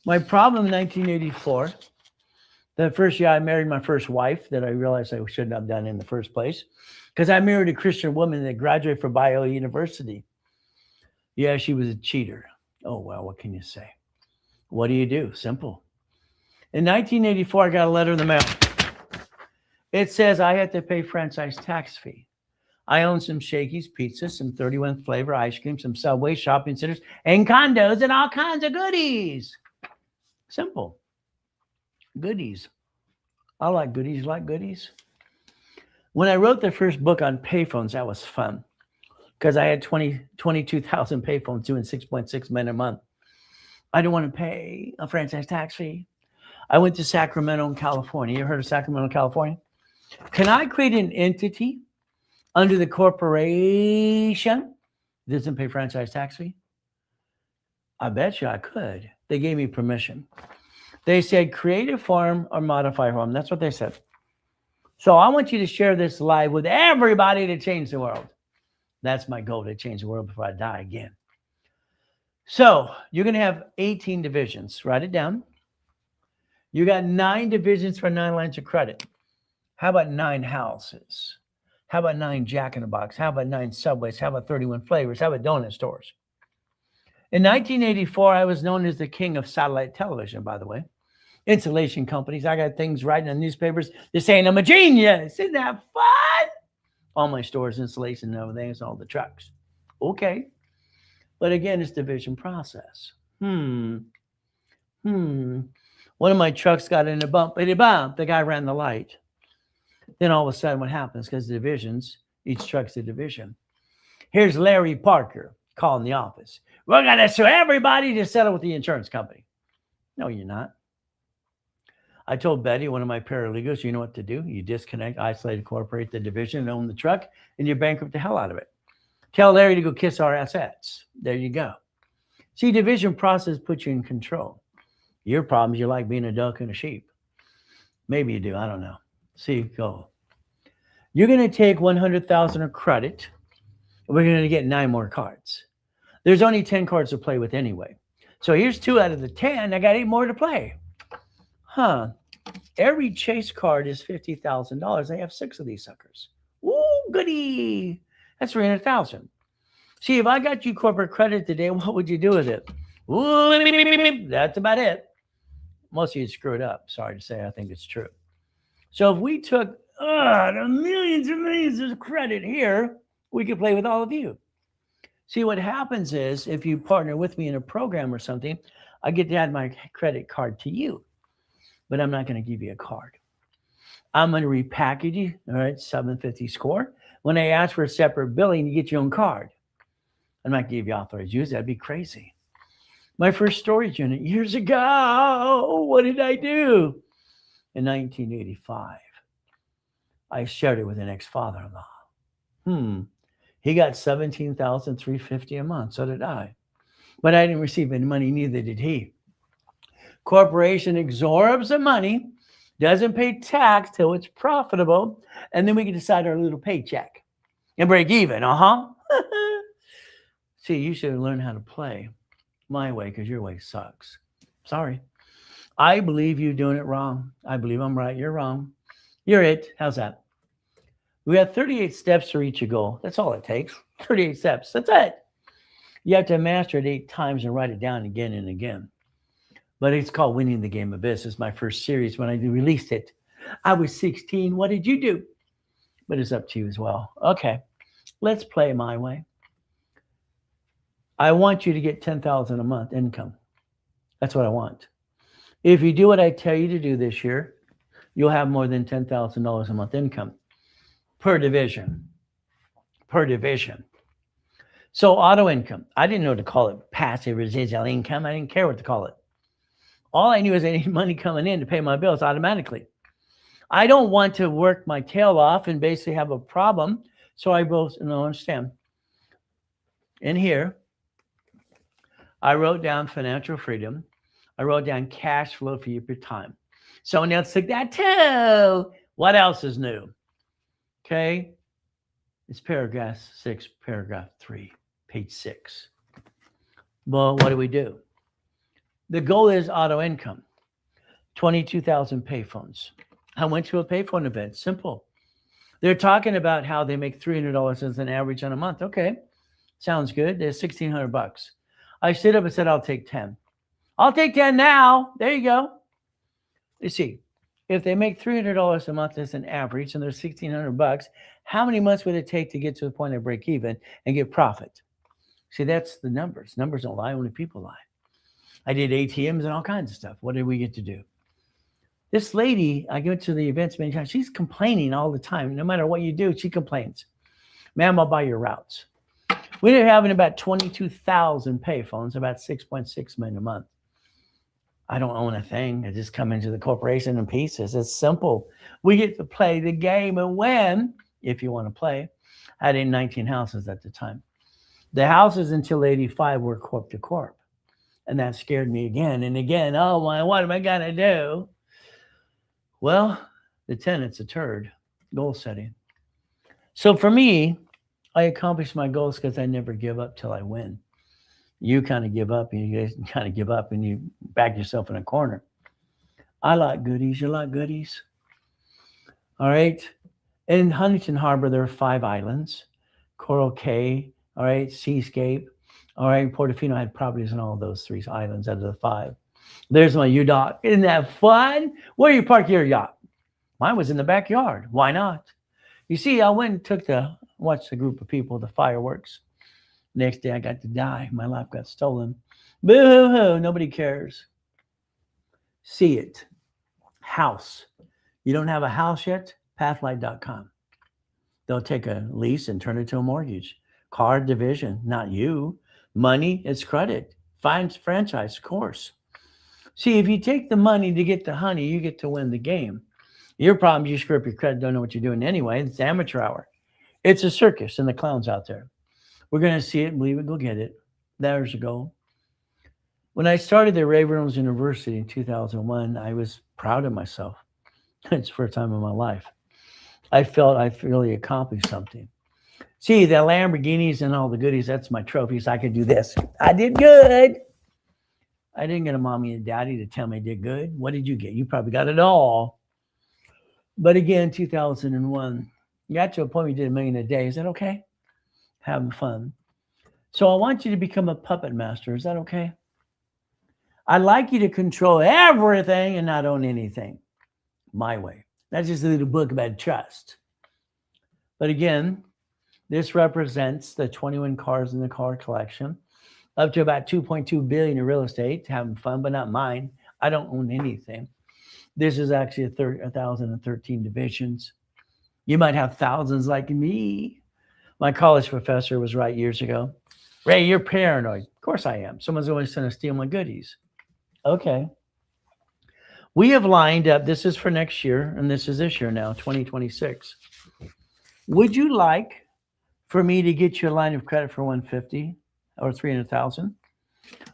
[SPEAKER 1] My problem in 1984, the first year I married my first wife that I realized I shouldn't have done in the first place, because I married a Christian woman that graduated from Bio University. Yeah, she was a cheater. Oh, well, what can you say? What do you do? Simple. In 1984, I got a letter in the mail. It says I had to pay franchise tax fee. I own some Shakey's pizzas, some 31 flavor ice cream, some Subway shopping centers, and condos, and all kinds of goodies. Simple. Goodies. I like goodies. You like goodies? When I wrote the first book on payphones, that was fun because I had 22,000 payphones doing $6.6 million a month. I didn't want to pay a franchise tax fee. I went to Sacramento, California. You ever heard of Sacramento, California? Can I create an entity under the corporation that doesn't pay franchise tax fee? I bet you I could. They gave me permission. They said create a form or modify a form. That's what they said. So I want you to share this live with everybody to change the world. That's my goal, to change the world before I die again. So you're going to have 18 divisions. Write it down. You got 9 divisions for 9 lines of credit. How about 9 houses? How about 9 Jack in the Box? How about 9 Subways? How about 31 flavors? How about donut stores? In 1984, I was known as the king of satellite television, by the way. Insulation companies. I got things writing in newspapers. They're saying I'm a genius. Isn't that fun? All my stores, insulation and everything. It's all the trucks. Okay. But again, it's division process. One of my trucks got in a bump. The guy ran the light. Then all of a sudden what happens, because the divisions, each truck's a division. Here's Larry Parker calling the office. We're going to sue everybody to settle with the insurance company. No, you're not. I told Betty, one of my paralegals, you know what to do. You disconnect, isolate, incorporate the division, own the truck, and you bankrupt the hell out of it. Tell Larry to go kiss our assets. There you go. See, division process puts you in control. Your problem is you like being a duck and a sheep. Maybe you do. I don't know. See, go. You're going to take 100,000 of credit. We're going to get 9 more cards. There's only 10 cards to play with anyway. So here's 2 out of the 10. I got 8 more to play. Every chase card is $50,000. I have 6 of these suckers. Ooh, goody. That's 300,000. See, if I got you corporate credit today, what would you do with it? Ooh, that's about it. Most of you screw it up. Sorry to say, I think it's true. So if we took the millions and millions of credit here, we could play with all of you. See, what happens is if you partner with me in a program or something, I get to add my credit card to you. But I'm not going to give you a card. I'm going to repackage you, all right, 750 score. When I ask for a separate billing, you get your own card. I'm not going to give you authorized use. That'd be crazy. My first storage unit years ago, what did I do? In 1985, I shared it with an ex-father-in-law. He got $17,350 a month. So did I. But I didn't receive any money, neither did he. Corporation absorbs the money, doesn't pay tax till it's profitable, and then we can decide our little paycheck and break even. See, you should learn how to play my way because your way sucks. Sorry. I believe you're doing it wrong. I believe I'm right. You're wrong. You're it. How's that? We have 38 steps to reach a goal. That's all it takes. 38 steps. That's it. You have to master it 8 times and write it down again and again. But it's called Winning the Game of Business. My first series when I released it. I was 16. What did you do? But it's up to you as well. Okay. Let's play my way. I want you to get $10,000 a month income. That's what I want. If you do what I tell you to do this year, you'll have more than $10,000 a month income. per division. Per division. So auto income. I didn't know what to call it. Passive residual income. I didn't care what to call it. All I knew is I needed money coming in to pay my bills automatically. I don't want to work my tail off and basically have a problem. So I both understand. In here, I wrote down financial freedom. I wrote down cash flow for your time. Someone else took that too. What else is new? Okay. It's paragraph 6, paragraph 3, page 6. Well, what do? The goal is auto income. 22,000 payphones. I went to a payphone event. Simple. They're talking about how they make $300 as an average on a month. Okay. Sounds good. There's $1,600. I stood up and said, I'll take 10. I'll take 10 now. There you go. You see, if they make $300 a month as an average and there's $1,600, how many months would it take to get to the point of break even and get profit? See, that's the numbers. Numbers don't lie, only people lie. I did ATMs and all kinds of stuff. What did we get to do? This lady, I go to the events many times, she's complaining all the time. No matter what you do, she complains. Ma'am, I'll buy your routes. We're having about 22,000 payphones, about 6.6 million a month. I don't own a thing. I just come into the corporation in pieces. It's simple. We get to play the game and win, if you want to play. I had 19 houses at the time. The houses until 85 were corp to corp. And that scared me again and again. Oh, my, what am I going to do? Well, the tenant's a turd. Goal setting. So for me, I accomplish my goals because I never give up till I win. You kind of give up and you guys kind of give up and you back yourself in a corner. I like goodies. You like goodies? All right. In Huntington Harbor, there are 5 islands. Coral Cay, all right, Seascape. All right, Portofino had properties on all those 3 islands out of the 5. There's my yacht. Isn't that fun? Where you park your yacht? Mine was in the backyard. Why not? You see, I went and watched a group of people, the fireworks. Next day, I got to die. My life got stolen. Boo-hoo-hoo. Nobody cares. See it. House. You don't have a house yet? Pathlight.com. They'll take a lease and turn it to a mortgage. Car division, not you. Money, it's credit. Find franchise, of course. See, if you take the money to get the honey, you get to win the game. Your problem is you screw up your credit, don't know what you're doing anyway. It's amateur hour. It's a circus and the clowns out there. We're going to see it, believe it, go get it. There's the goal. When I started at Ray Reynolds University in 2001, I was proud of myself. It's the first time in my life. I felt I really accomplished something. See, the Lamborghinis and all the goodies, that's my trophies. I could do this. I did good. I didn't get a mommy and daddy to tell me I did good. What did you get? You probably got it all. But again, 2001, you got to a point where you did $1 million a day. Is that okay? Having fun. So I want you to become a puppet master. Is that okay? I'd like you to control everything and not own anything. My way. That's just a little book about trust. But again, this represents the 21 cars in the car collection, up to about 2.2 billion in real estate, having fun, but not mine. I don't own anything. This is actually 1,013 divisions. You might have thousands like me. My college professor was right years ago. Ray, you're paranoid. Of course I am. Someone's always trying to steal my goodies. Okay. We have lined up, this is for next year, and this is this year now, 2026. Would you like for me to get you a line of credit for 150 or 300,000?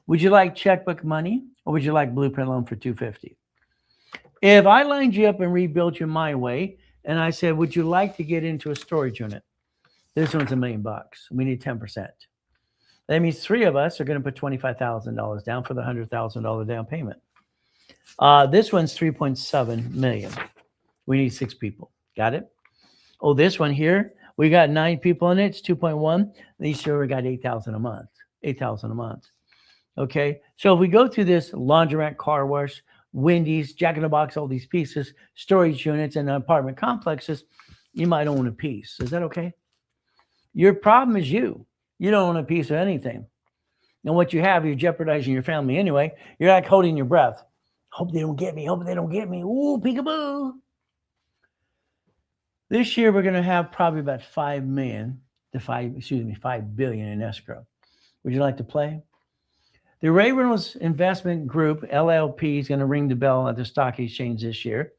[SPEAKER 1] Would you like checkbook money, or would you like blueprint loan for 250? If I lined you up and rebuilt you my way, and I said, would you like to get into a storage unit? This one's $1 million. We need 10%. That means 3 of us are going to put $25,000 down for the $100,000 down payment. This one's 3.7 million. We need 6 people. Got it? Oh, this one here, we got 9 people in it. It's 2.1. These year we got 8,000 a month. 8,000 a month. Okay. So if we go through this laundromat, car wash, Wendy's, Jack in the Box, all these pieces, storage units, and apartment complexes, you might own a piece. Is that okay? Your problem is you. You don't own a piece of anything. And what you have, you're jeopardizing your family anyway. You're like holding your breath. Hope they don't get me. Hope they don't get me. Ooh, peekaboo. This year, we're going to have probably about 5 billion in escrow. Would you like to play? The Ray Reynolds Investment Group, LLP, is going to ring the bell at the stock exchange this year.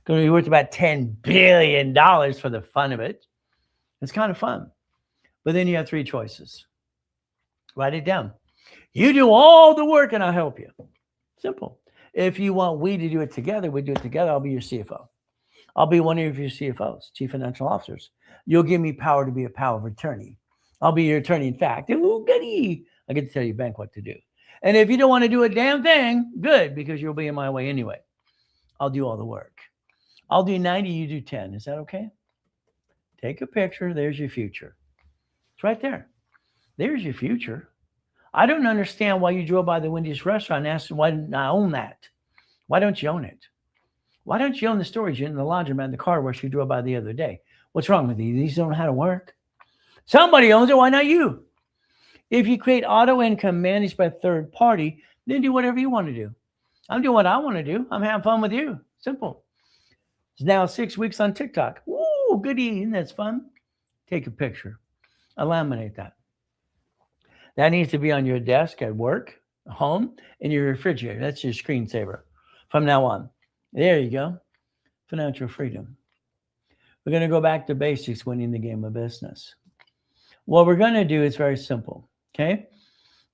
[SPEAKER 1] Going to be worth about $10 billion for the fun of it. It's kind of fun. But then you have 3 choices. Write it down. You do all the work and I'll help you. Simple. If you want we to do it together, we do it together. I'll be your CFO. I'll be one of your CFOs, chief financial officers. You'll give me power to be a power of attorney. I'll be your attorney in fact. Ooh, goody. I get to tell your bank what to do. And if you don't want to do a damn thing, good, because you'll be in my way anyway. I'll do all the work. I'll do 90, you do 10. Is that okay? Take a picture. There's your future. It's right there. There's your future. I don't understand why you drove by the Wendy's restaurant and asked why didn't I own that? Why don't you own it? Why don't you own the storage unit, the laundromat, the car wash you drove by the other day? What's wrong with you? These don't know how to work. Somebody owns it. Why not you? If you create auto income managed by a third party, then do whatever you want to do. I'm doing what I want to do. I'm having fun with you. Simple. It's now 6 weeks on TikTok. Ooh, goody. Isn't that fun? Take a picture. Laminate that. That needs to be on your desk at work, home, in your refrigerator. That's your screensaver from now on. There you go. Financial freedom. We're going to go back to basics, winning the game of business. What we're going to do is very simple. Okay.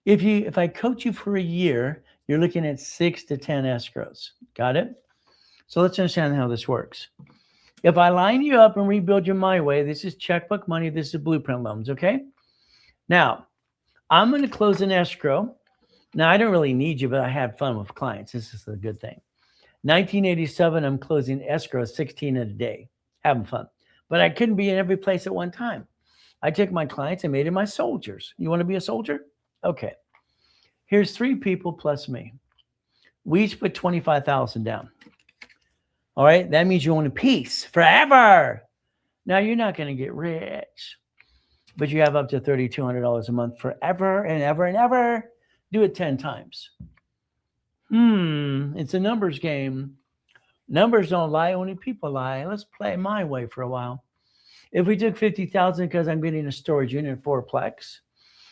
[SPEAKER 1] If I coach you for a year, you're looking at 6 to 10 escrows. Got it? So let's understand how this works. If I line you up and rebuild you my way, this is checkbook money. This is blueprint loans. Okay. Now, I'm going to close an escrow. Now, I don't really need you, but I had fun with clients. This is a good thing. 1987, I'm closing escrow 16 a day. Having fun. But I couldn't be in every place at one time. I took my clients and made them my soldiers. You want to be a soldier? Okay. Here's 3 people plus me. We each put $25,000 down. All right. That means you own a piece forever. Now, you're not going to get rich, but you have up to $3,200 a month forever and ever and ever. Do it 10 times. It's a numbers game. Numbers don't lie, only people lie. Let's play my way for a while. If we took 50,000 because I'm getting a storage unit, 4-plex,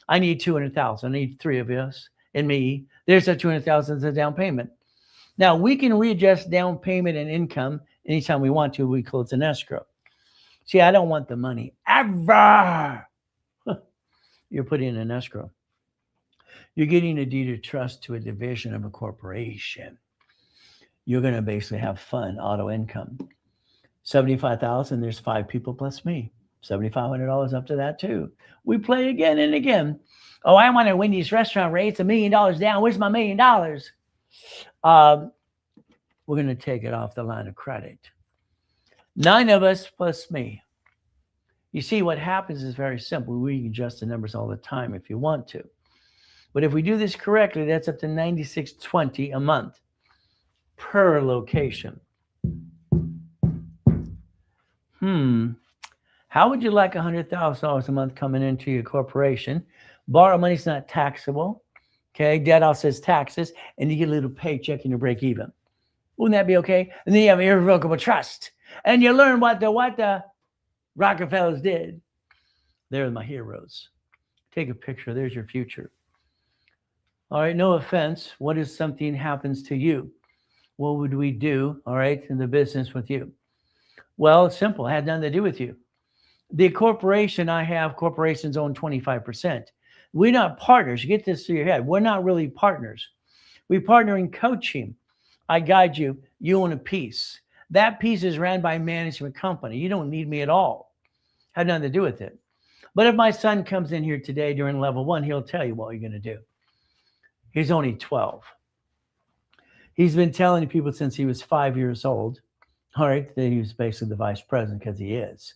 [SPEAKER 1] I need 200,000. I need 3 of us and me. There's that 200,000 as a down payment. Now we can readjust down payment and income anytime we want to. We close an escrow. See, I don't want the money ever. You're putting in an escrow. You're getting a deed of trust to a division of a corporation. You're going to basically have fun, auto income. 75,000, there's 5 people plus me. $7,500 up to that too. We play again and again. Oh, I want a Wendy's restaurant rate. It's $1 million down. Where's my $1 million? We're going to take it off the line of credit. 9 of us plus me. You see, what happens is very simple. We can adjust the numbers all the time if you want to. But if we do this correctly, that's up to $96.20 a month per location. How would you like $100,000 a month coming into your corporation? Borrow money's not taxable. Okay, debt also says taxes, and you get a little paycheck and you break even. Wouldn't that be okay? And then you have irrevocable trust, and you learn what the Rockefellers did. They're my heroes. Take a picture. There's your future. All right, no offense. What if something happens to you? What would we do, all right, in the business with you? Well, it's simple. It had nothing to do with you. The corporation I have, corporations own 25%. We're not partners. You get this through your head. We're not really partners. We partner in coaching. I guide you. You own a piece. That piece is ran by a management company. You don't need me at all. Had nothing to do with it. But if my son comes in here today during level 1, he'll tell you what you're going to do. He's only 12. He's been telling people since he was 5 years old, all right, that he was basically the vice president because he is.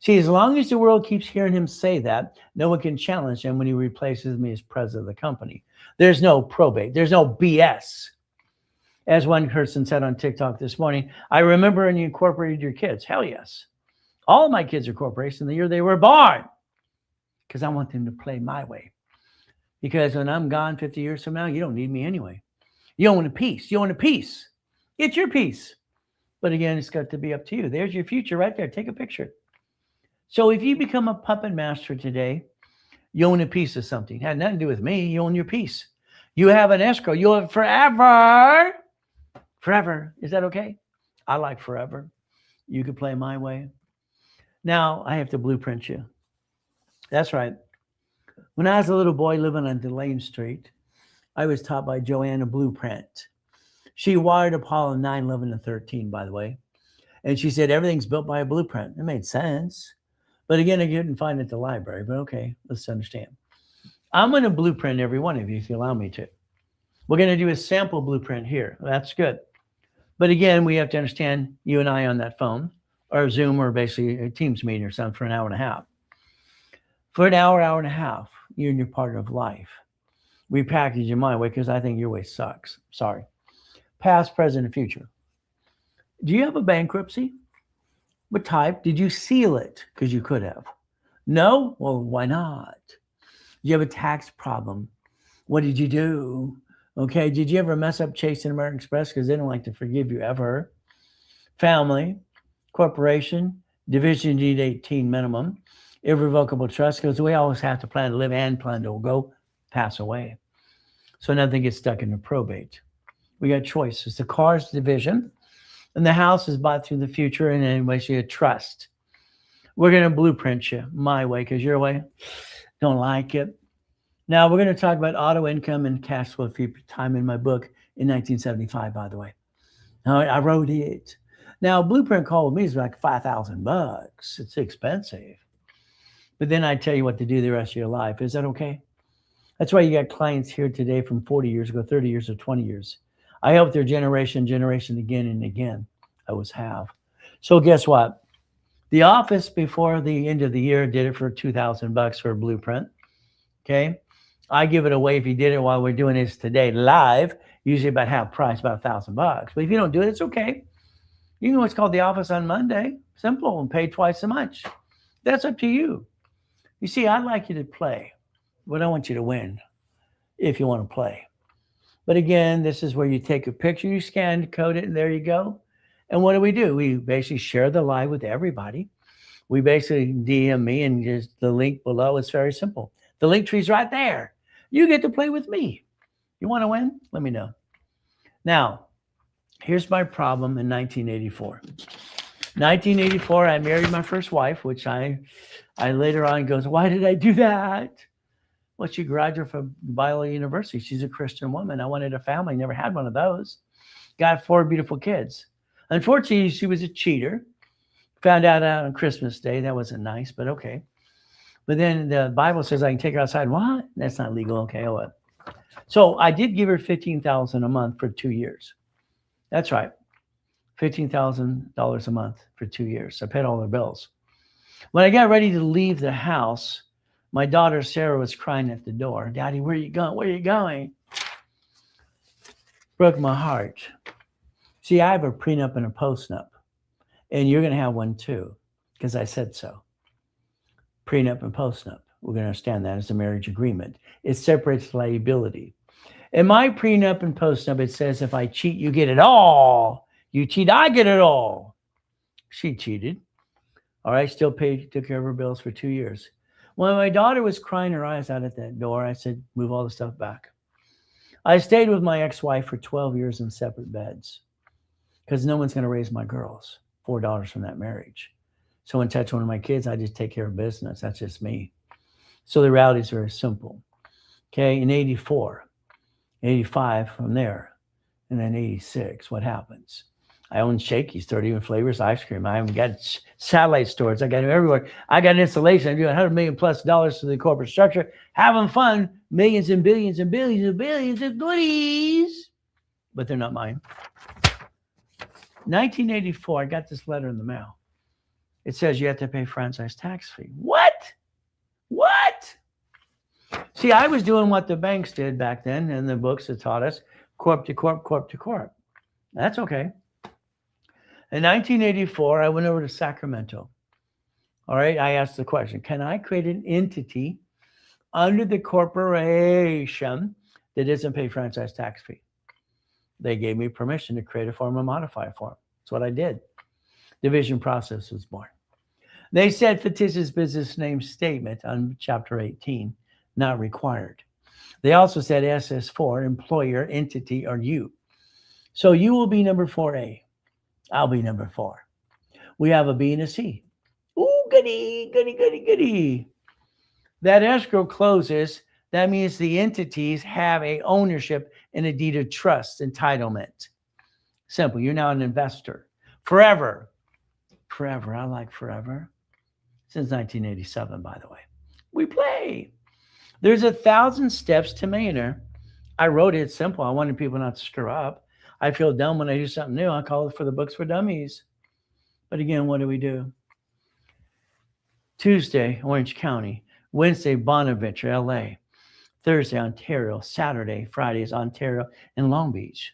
[SPEAKER 1] See, as long as the world keeps hearing him say that, no one can challenge him when he replaces me as president of the company. There's no probate. There's no BS. As one person said on TikTok this morning, I remember when you incorporated your kids. Hell yes. All of my kids are corporations the year they were born because I want them to play my way. Because when I'm gone 50 years from now, you don't need me anyway. You own a piece. You own a piece. It's your piece. But again, it's got to be up to you. There's your future right there. Take a picture. So if you become a puppet master today, you own a piece of something. It had nothing to do with me. You own your piece. You have an escrow. You'll have forever. Forever. Is that okay? I like forever. You could play my way. Now I have to blueprint you. That's right. When I was a little boy living on Delane Street, I was taught by Joanna Blueprint. She wired Apollo 9, 11, and 13, by the way. And she said everything's built by a blueprint. It made sense. But again, I couldn't find it at the library. But okay, let's understand. I'm going to blueprint every one of you if you allow me to. We're going to do a sample blueprint here. That's good. But again, we have to understand you and I on that phone or Zoom or basically a Teams meeting or something for an hour and a half. For an hour, hour and a half, you and your partner of life. Repackage your my way because I think your way sucks. Sorry. Past, present, and future. Do you have a bankruptcy? What type? Did you seal it? Because you could have. No? Well, why not? Do you have a tax problem? What did you do? Okay, did you ever mess up Chase and American Express because they don't like to forgive you ever? Family, corporation, Division D 18 minimum, irrevocable trust, because we always have to plan to live and plan to go pass away. So nothing gets stuck in the probate. We got choices. The car's division, and the house is bought through the future, and anyway, so you trust. We're going to blueprint you my way, because your way, don't like it. Now, we're going to talk about auto income and cash flow for time in my book in 1975, by the way. Now, I wrote it. Now, blueprint call with me is like $5,000. It's expensive. But then I tell you what to do the rest of your life. Is that okay? That's why you got clients here today from 40 years ago, 30 years, or 20 years. I help their generation again and again. I always have. So guess what? The office before the end of the year did it for $2,000 for a blueprint. Okay. I give it away if you did it while we're doing this today live, usually about half price, about $1,000. But if you don't do it, it's okay. You know what's called the office on Monday. Simple, and pay twice as much. That's up to you. You see, I'd like you to play, but I want you to win if you want to play. But again, this is where you take a picture, you scan, code it, and there you go. And what do? We basically share the live with everybody. We basically DM me and just the link below. It's very simple. The link tree's right there. You get to play with me. You want to win? Let me know. Now, here's my problem in 1984. 1984, I married my first wife, which I later on goes, why did I do that? Well, she graduated from Biola University. She's a Christian woman. I wanted a family. Never had one of those. Got 4 beautiful kids. Unfortunately, she was a cheater. Found out on Christmas Day. That wasn't nice, but okay. But then the Bible says I can take her outside. What? That's not legal. Okay, oh what? So I did give her $15,000 a month for 2 years. That's right. $15,000 a month for 2 years. I paid all her bills. When I got ready to leave the house, my daughter Sarah was crying at the door. Daddy, where are you going? Where are you going? Broke my heart. See, I have a prenup and a postnup, and you're going to have one too, because I said so. Prenup and postnup. We're going to understand that as a marriage agreement. It separates liability. In my prenup and postnup, it says if I cheat, you get it all. You cheat, I get it all. She cheated. All right, still paid, took care of her bills for 2 years. When my daughter was crying her eyes out at that door, I said, move all the stuff back. I stayed with my ex-wife for 12 years in separate beds because no one's going to raise my girls. $4 from that marriage. Someone touch one of my kids, I just take care of business. That's just me. So the reality is very simple. Okay, in 84, 85 from there, and then 86, what happens? I own Shakey's, 30 flavors ice cream. I've got satellite stores. I got them everywhere. I got an installation. I'm doing $100 million plus to the corporate structure, having fun, millions and billions and billions and billions of goodies, but they're not mine. 1984, I got this letter in the mail. It says you have to pay franchise tax fee. What? What? See, I was doing what the banks did back then, and the books that taught us corp to corp, corp to corp. That's okay. In 1984, I went over to Sacramento. All right, I asked the question, can I create an entity under the corporation that doesn't pay franchise tax fee? They gave me permission to create a form and modify a form. That's what I did. Division process was born. They said fictitious business name statement on chapter 18, not required. They also said SS4, employer, entity, or you. So you will be number 4A. I'll be number 4. We have a B and a C. Ooh, goody, goody, goody, goody. That escrow closes. That means the entities have a ownership and a deed of trust entitlement. Simple. You're now an investor. Forever. Forever. I like forever. Since 1987, by the way. We play. There's 1,000 steps to millionaire. I wrote it simple. I wanted people not to screw up. I feel dumb when I do something new. I call it for the books for dummies. But again, what do? Tuesday, Orange County. Wednesday, Bonaventure, LA. Thursday, Ontario. Saturday, Fridays, Ontario and Long Beach.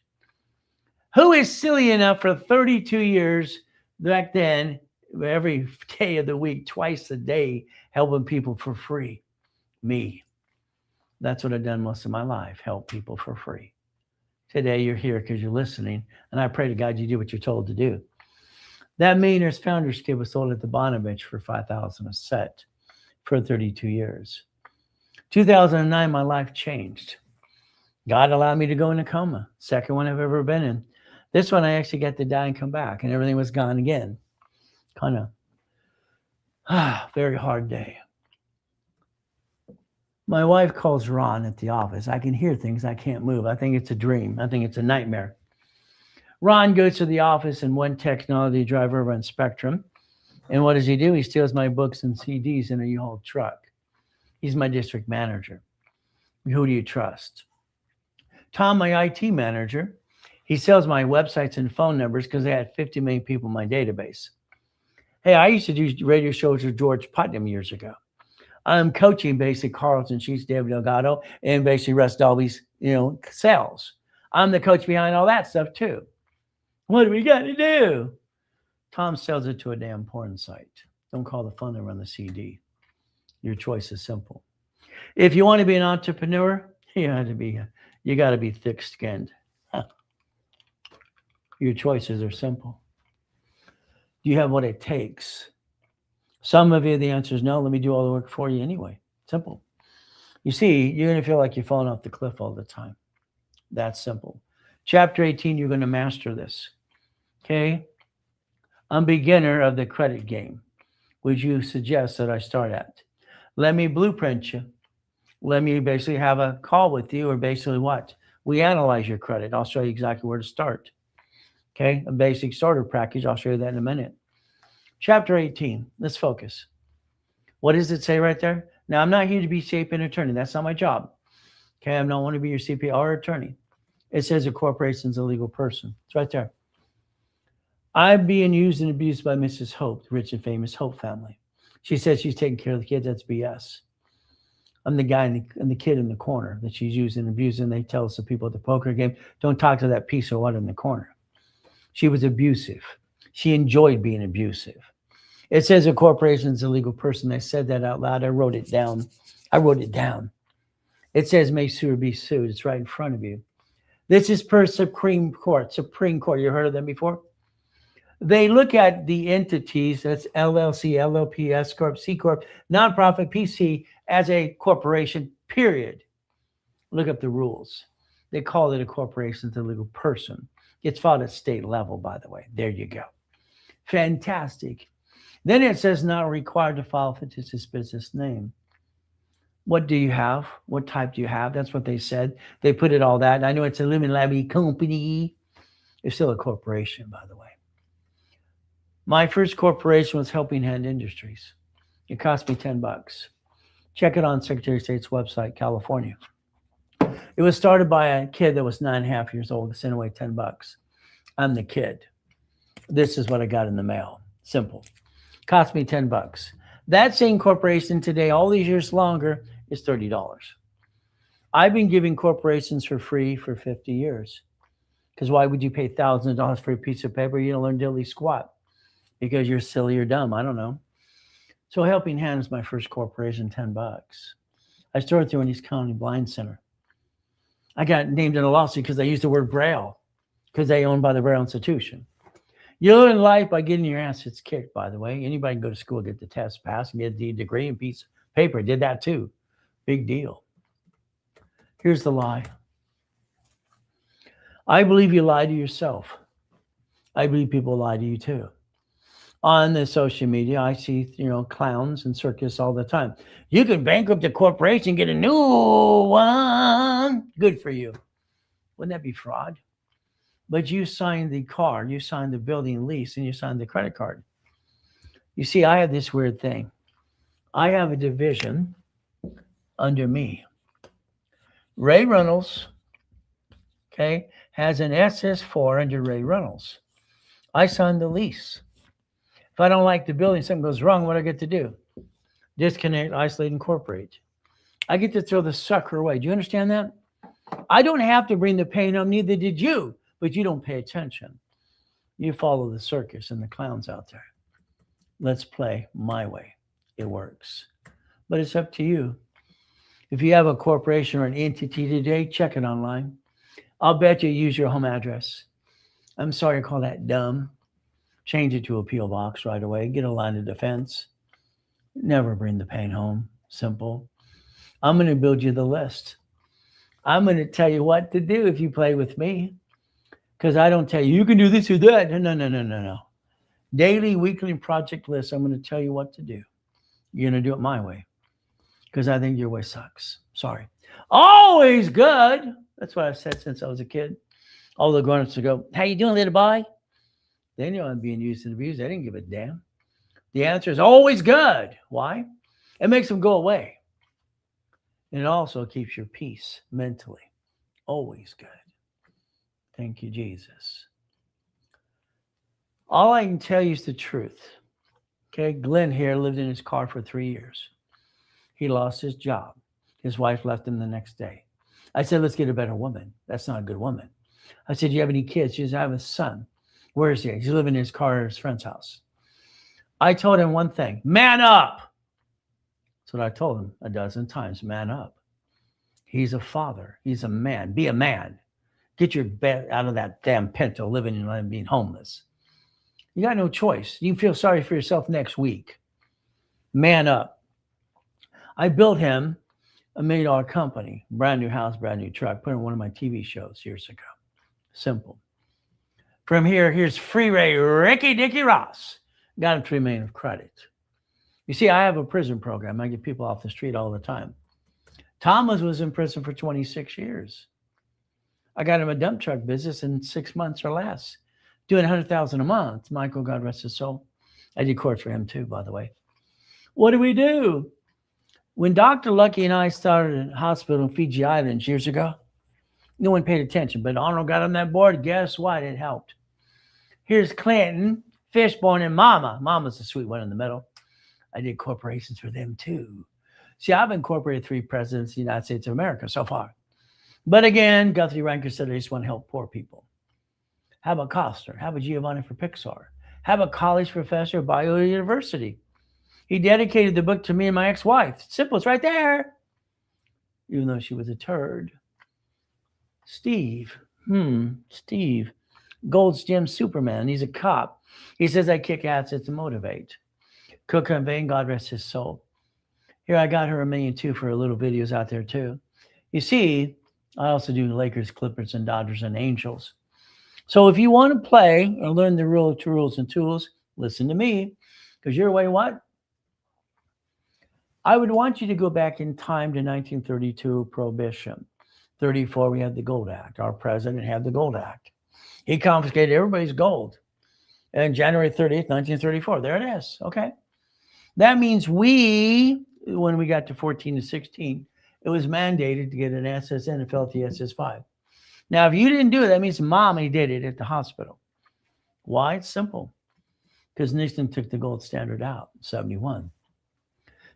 [SPEAKER 1] Who is silly enough for 32 years back then, every day of the week, twice a day, helping people for free? Me. That's what I've done most of my life, help people for free. Today, you're here because you're listening, and I pray to God you do what you're told to do. That Millionaire's Founders Kit was sold at the Bonaventure for $5,000 a set for 32 years. 2009, my life changed. God allowed me to go in a coma. Second one I've ever been in. This one, I actually got to die and come back, and everything was gone again. Kind of very hard day. My wife calls Ron at the office. I can hear things. I can't move. I think it's a dream. I think it's a nightmare. Ron goes to the office and one technology driver over on Spectrum. And what does he do? He steals my books and CDs in a U-Haul truck. He's my district manager. Who do you trust? Tom, my IT manager, he sells my websites and phone numbers because I had 50 million people in my database. Hey, I used to do radio shows with George Putnam years ago. I'm coaching basically Carlton Sheets, David Delgado, and basically Russ Dalby's, sales. I'm the coach behind all that stuff too. What do we got to do? Tom sells it to a damn porn site. Don't call the phone number on the CD. Your choice is simple. If you want to be an entrepreneur, you got to be thick-skinned. Your choices are simple. Do you have what it takes? Some of you, the answer is no. Let me do all the work for you anyway. Simple. You see, you're going to feel like you're falling off the cliff all the time. That's simple. Chapter 18, you're going to master this. Okay? I'm beginner of the credit game. Would you suggest that I start at? Let me blueprint you. Let me basically have a call with you, or basically what? We analyze your credit. I'll show you exactly where to start. Okay? A basic starter package. I'll show you that in a minute. Chapter 18. Let's focus. What does it say right there? Now, I'm not here to be CPA attorney. That's not my job. Okay? I don't want to be your CPA or attorney. It says a corporation is a legal person. It's right there. I'm being used and abused by Mrs. Hope, the rich and famous Hope family. She says she's taking care of the kids. That's BS. I'm the guy and the kid in the corner that she's using and abusing. They tell us the people at the poker game, don't talk to that piece of what in the corner. She was abusive. She enjoyed being abusive. It says a corporation is a legal person. I said that out loud. I wrote it down. It says may sue or be sued. It's right in front of you. This is per Supreme Court. Supreme Court. You heard of them before? They look at the entities, that's LLC, LLP, S Corp, C Corp, nonprofit, PC, as a corporation, period. Look up the rules. They call it a corporation. It's a legal person. It's filed at state level, by the way. There you go. Fantastic. Then it says not required to file fictitious business name. What do you have? What type do you have? That's what they said. They put it all that. I know it's a limited liability company. It's still a corporation, by the way. My first corporation was Helping Hand Industries. It cost me $10. Check it on Secretary of State's website, California. It was started by a kid that was 9.5 years old to send away $10. I'm the kid. This is what I got in the mail. Simple. Cost me $10. That same corporation today, all these years longer, is $30. I've been giving corporations for free for 50 years. Because why would you pay thousands of dollars for a piece of paper? You don't learn diddly squat. Because you're silly or dumb. I don't know. So Helping Hand is my first corporation, $10. I started through an East County Blind Center. I got named in a lawsuit because I used the word Braille, because they owned by the Braille Institution. You learn life by getting your assets kicked, by the way. Anybody can go to school, get the test passed, and get the degree and piece of paper. Did that too. Big deal. Here's the lie. I believe you lie to yourself. I believe people lie to you too. On the social media, I see, clowns and circus all the time. You can bankrupt a corporation, get a new one. Good for you. Wouldn't that be fraud? But you signed the card, you signed the building lease, and you signed the credit card. You see, I have this weird thing. I have a division under me. Ray Reynolds, okay, has an SS4 under Ray Reynolds. I signed the lease. If I don't like the building, something goes wrong, what do I get to do? Disconnect, isolate, incorporate. I get to throw the sucker away. Do you understand that? I don't have to bring the pain up, neither did you, but you don't pay attention. You follow the circus and the clowns out there. Let's play my way. It works. But it's up to you. If you have a corporation or an entity today, check it online. I'll bet you use your home address. I'm sorry to call that dumb. Change it to a P.O. box right away. Get a line of defense. Never bring the pain home. Simple. I'm going to build you the list. I'm going to tell you what to do if you play with me. Because I don't tell you, you can do this or that. No. Daily, weekly, project list. I'm going to tell you what to do. You're going to do it my way. Because I think your way sucks. Sorry. Always good. That's what I've said since I was a kid. All the grown-ups would go, how you doing, little boy? They knew I'm being used and abused. They didn't give a damn. The answer is always good. Why? It makes them go away. And it also keeps your peace mentally. Always good. Thank you, Jesus. All I can tell you is the truth. Okay, Glenn here lived in his car for 3 years. He lost his job. His wife left him the next day. I said, let's get a better woman. That's not a good woman. I said, do you have any kids? She said, I have a son. Where is he? He's living in his car at his friend's house. I told him one thing, man up. That's what I told him a dozen times, man up. He's a father. He's a man. Be a man. Get your bed out of that damn pinto living and being homeless. You got no choice. You feel sorry for yourself next week. Man up. I built him a $1 million company, brand new house, brand new truck, put in one of my TV shows years ago. Simple. From here, here's Free Ray Ricky Dicky Ross. Got him $3 million of credit. You see, I have a prison program. I get people off the street all the time. Thomas was in prison for 26 years. I got him a dump truck business in 6 months or less, doing $100,000 a month. Michael, God rest his soul. I did court for him too, by the way. What do we do? When Dr. Lucky and I started a hospital in Fiji Islands years ago, no one paid attention, but Arnold got on that board. Guess what? It helped. Here's Clinton, Fishbone, and Mama. Mama's the sweet one in the middle. I did corporations for them too. See, I've incorporated 3 presidents of the United States of America so far. But again, Guthrie Ranker said, I just want to help poor people. How about Costner? How about Giovanni for Pixar? How about college professor at Bio University? He dedicated the book to me and my ex-wife. Simple, it's right there. Even though she was a turd. Steve. Gold's Gym Superman. He's a cop. He says I kick ass to motivate. Cook and Vane, God rest his soul. Here, I got her $1 million too for her little videos out there too. You see, I also do Lakers, Clippers, and Dodgers, and Angels. So if you want to play and learn the rules and tools, listen to me. Because your way, what? I would want you to go back in time to 1932, Prohibition. 34, we had the Gold Act. Our president had the Gold Act. He confiscated everybody's gold. And January 30th, 1934, there it is. Okay. That means when we got to 14 to 16, it was mandated to get an SSN and FLT SS5. Now, if you didn't do it, that means mommy did it at the hospital. Why? It's simple. Because Nixon took the gold standard out in 71.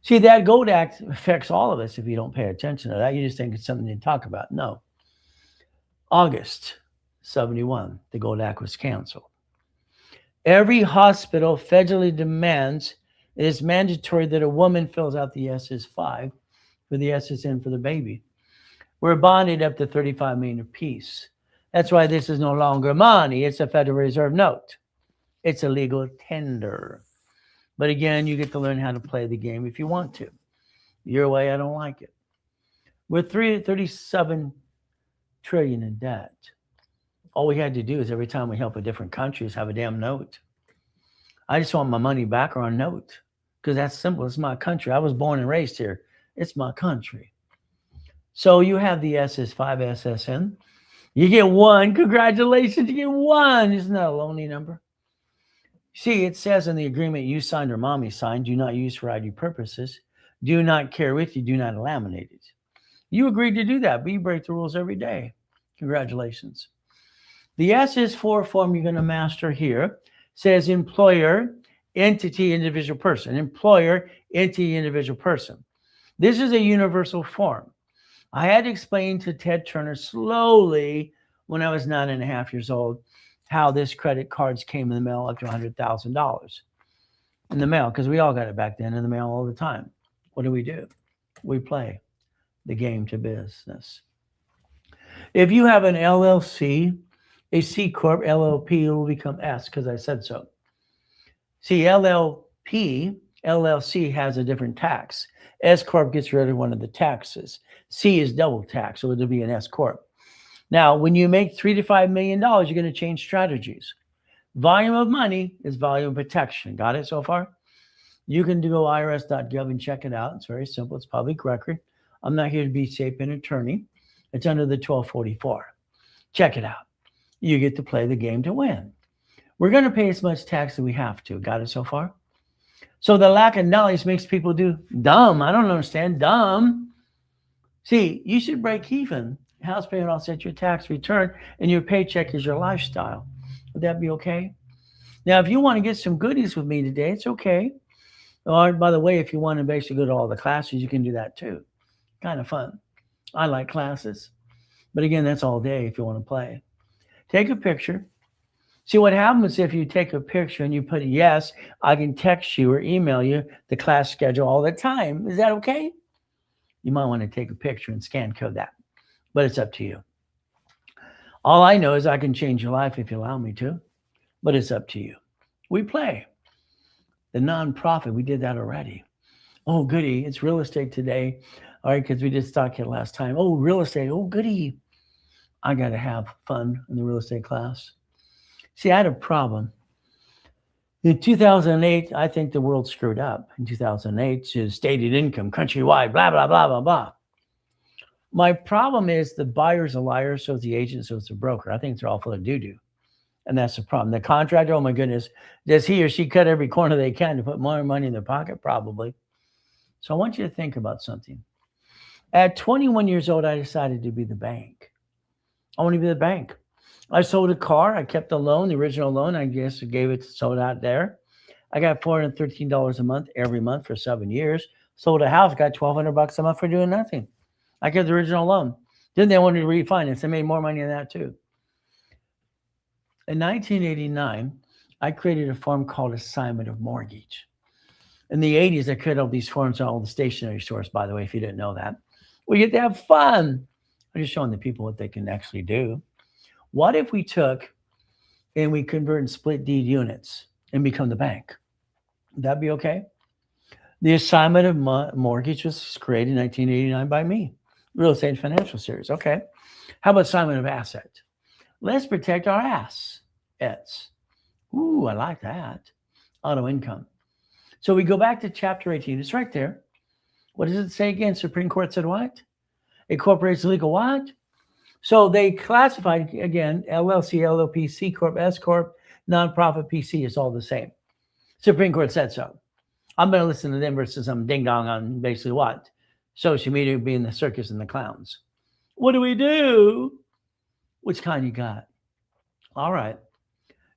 [SPEAKER 1] See, that Gold Act affects all of us if you don't pay attention to that. You just think it's something to talk about. No. August 71, the Gold Act was canceled. Every hospital federally demands it is mandatory that a woman fills out the SS5 for the SSN for the baby. We're bonded up to $35 million apiece. That's why this is no longer money. It's a Federal Reserve note. It's a legal tender. But again, you get to learn how to play the game if you want to. Your way, I don't like it. We're 37 trillion in debt. All we had to do is every time we help a different country is have a damn note. I just want my money back or a note because that's simple. It's my country. I was born and raised here. It's my country. So you have the SS5 SSN. You get one. Congratulations. You get one. Isn't that a lonely number? See, it says in the agreement you signed or mommy signed, do not use for ID purposes. Do not carry with you. Do not laminate it. You agreed to do that, but you break the rules every day. Congratulations. The SS4 form you're going to master here says employer, entity, individual person. Employer, entity, individual person. This is a universal form. I had to explain to Ted Turner slowly when I was 9.5 years old how this credit cards came in the mail up to $100,000 in the mail, because we all got it back then in the mail all the time. What do? We play the game to business. If you have an LLC, a C Corp, LLP will become S because I said so. See, LLC has a different tax. S Corp gets rid of one of the taxes. C is double tax, so it'll be an S Corp. Now, when you make $3 to $5 million, you're going to change strategies. Volume of money is volume protection. Got it so far? You can go irs.gov and check it out. It's very simple. It's public record. I'm not here to be an attorney. It's under the 1244. Check it out. You get to play the game to win. We're going to pay as much tax as we have to. Got it so far? So the lack of knowledge makes people do dumb. I don't understand. Dumb. See, you should break even. House payment offsets your tax return, and your paycheck is your lifestyle. Would that be okay? Now, if you want to get some goodies with me today, it's okay. Or, by the way, if you want to basically go to all the classes, you can do that too. Kind of fun. I like classes. But again, that's all day if you want to play. Take a picture. See, what happens if you take a picture and you put yes, I can text you or email you the class schedule all the time. Is that okay? You might want to take a picture and scan code that. But it's up to you. All I know is I can change your life if you allow me to. But it's up to you. We play. The nonprofit, we did that already. Oh, goody. It's real estate today. All right, because we did stock here last time. Oh, real estate. Oh, goody. I got to have fun in the real estate class. See, I had a problem. In 2008, I think the world screwed up. In 2008, to stated income, countrywide, blah, blah, blah, blah, blah. My problem is the buyer's a liar, so is the agent, so is the broker. I think they're all full of doo-doo. And that's the problem. The contractor, oh my goodness, does he or she cut every corner they can to put more money in their pocket? Probably. So I want you to think about something. At 21 years old, I decided to be the bank. I want to be the bank. I sold a car. I kept the loan, the original loan. I guess I gave it, sold out there. I got $413 a month every month for 7 years. Sold a house, got $1,200 a month for doing nothing. I kept the original loan. Then they wanted to refinance. I made more money than that too. In 1989, I created a form called assignment of mortgage. In the 80s, I created all these forms at all the stationery stores, by the way, if you didn't know that. We get to have fun. I'm just showing the people what they can actually do. What if we took and we convert and split deed units and become the bank? Would that be okay? The assignment of mortgage was created in 1989 by me. Real Estate and Financial Series. Okay. How about assignment of asset? Let's protect our assets. Ooh, I like that. Auto income. So we go back to chapter 18. It's right there. What does it say again? Supreme Court said what? It incorporates legal what? So they classified, again, LLC, LLP, C Corp, S Corp, nonprofit, PC is all the same. Supreme Court said so. I'm going to listen to them versus some ding dong on basically what? Social media being the circus and the clowns. What do we do? Which kind you got? All right.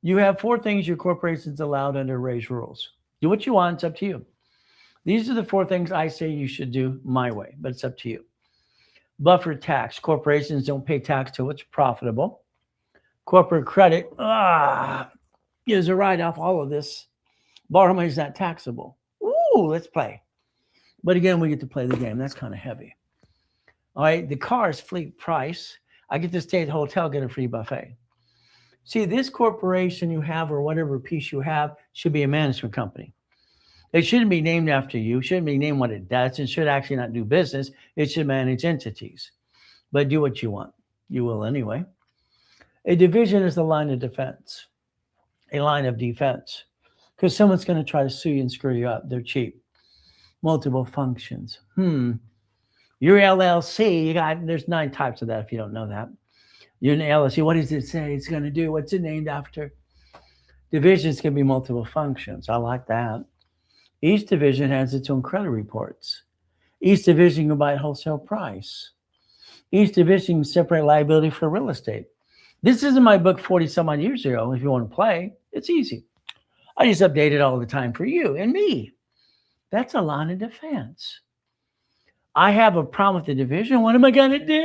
[SPEAKER 1] You have 4 things your corporation's allowed under raised rules. Do what you want. It's up to you. These are the 4 things I say you should do my way, but it's up to you. Buffer tax. Corporations don't pay tax till it's profitable. Corporate credit is a write-off. All of this. Borrow money is not taxable. Ooh, let's play. But again, we get to play the game. That's kind of heavy. All right. The car is fleet price. I get to stay at the hotel, get a free buffet. See, this corporation you have or whatever piece you have should be a management company. It shouldn't be named after you. It shouldn't be named what it does. It should actually not do business. It should manage entities. But do what you want. You will anyway. A division is the line of defense, a line of defense. Because someone's going to try to sue you and screw you up. They're cheap. Multiple functions. Your LLC, there's 9 types of that if you don't know that. You're an LLC. What does it say it's going to do? What's it named after? Divisions can be multiple functions. I like that. Each division has its own credit reports. Each division can buy at wholesale price. Each division can separate liability for real estate. This is in my book 40 some odd years ago. If you want to play, it's easy. I just update it all the time for you and me. That's a line of defense. I have a problem with the division. What am I going to do?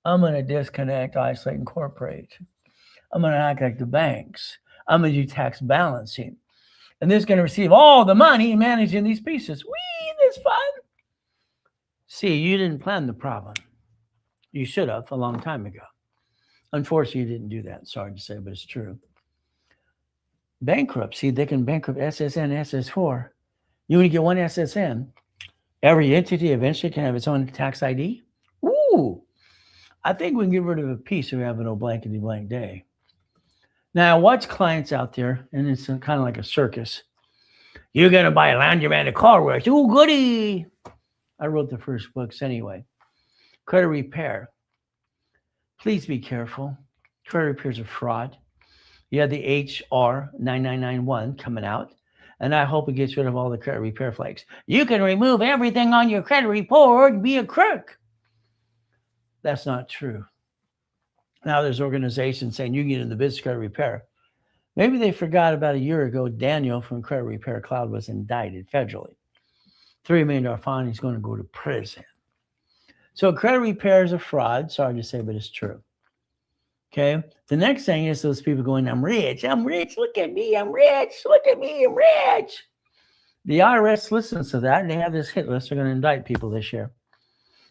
[SPEAKER 1] I'm going to disconnect, isolate, incorporate. I'm going to act like the banks. I'm going to do tax balancing. And this is going to receive all the money managing these pieces. Whee, that's fun. See, you didn't plan the problem. You should have a long time ago. Unfortunately, you didn't do that. Sorry to say, but it's true. Bankruptcy, they can bankrupt SSN, SS4. You only get one SSN. Every entity eventually can have its own tax ID. Ooh, I think we can get rid of a piece if we have no blankety blank day. Now, I watch clients out there, and it's kind of like a circus. You're going to buy a laundromat, a car wash. Ooh, goody. I wrote the first books anyway. Credit repair. Please be careful. Credit repair is a fraud. You have the HR 9991 coming out, and I hope it gets rid of all the credit repair flakes. You can remove everything on your credit report, be a crook. That's not true. Now there's organizations saying you can get in the business credit repair. Maybe they forgot about a year ago, Daniel from Credit Repair Cloud was indicted federally. $3 million fine, he's going to go to prison. So credit repair is a fraud. Sorry to say, but it's true. Okay. The next thing is those people going, I'm rich. Look at me. I'm rich. Look at me. I'm rich. The IRS listens to that, and they have this hit list. They're going to indict people this year.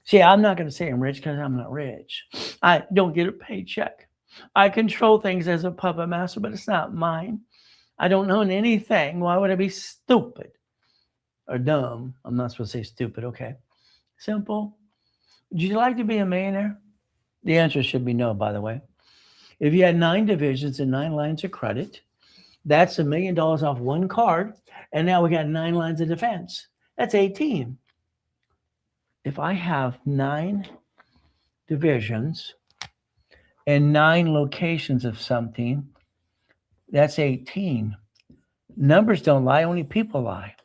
[SPEAKER 1] See, I'm not going to say I'm rich because I'm not rich. I don't get a paycheck. I control things as a puppet master, but it's not mine. I don't own anything. Why would I be stupid or dumb? I'm not supposed to say stupid. Okay. Simple. Would you like to be a millionaire? The answer should be no, by the way. If you had 9 divisions and 9 lines of credit, that's $1 million off one card. And now we got 9 lines of defense. That's 18. If I have 9 divisions and 9 locations of something, that's 18. Numbers don't lie, only people lie.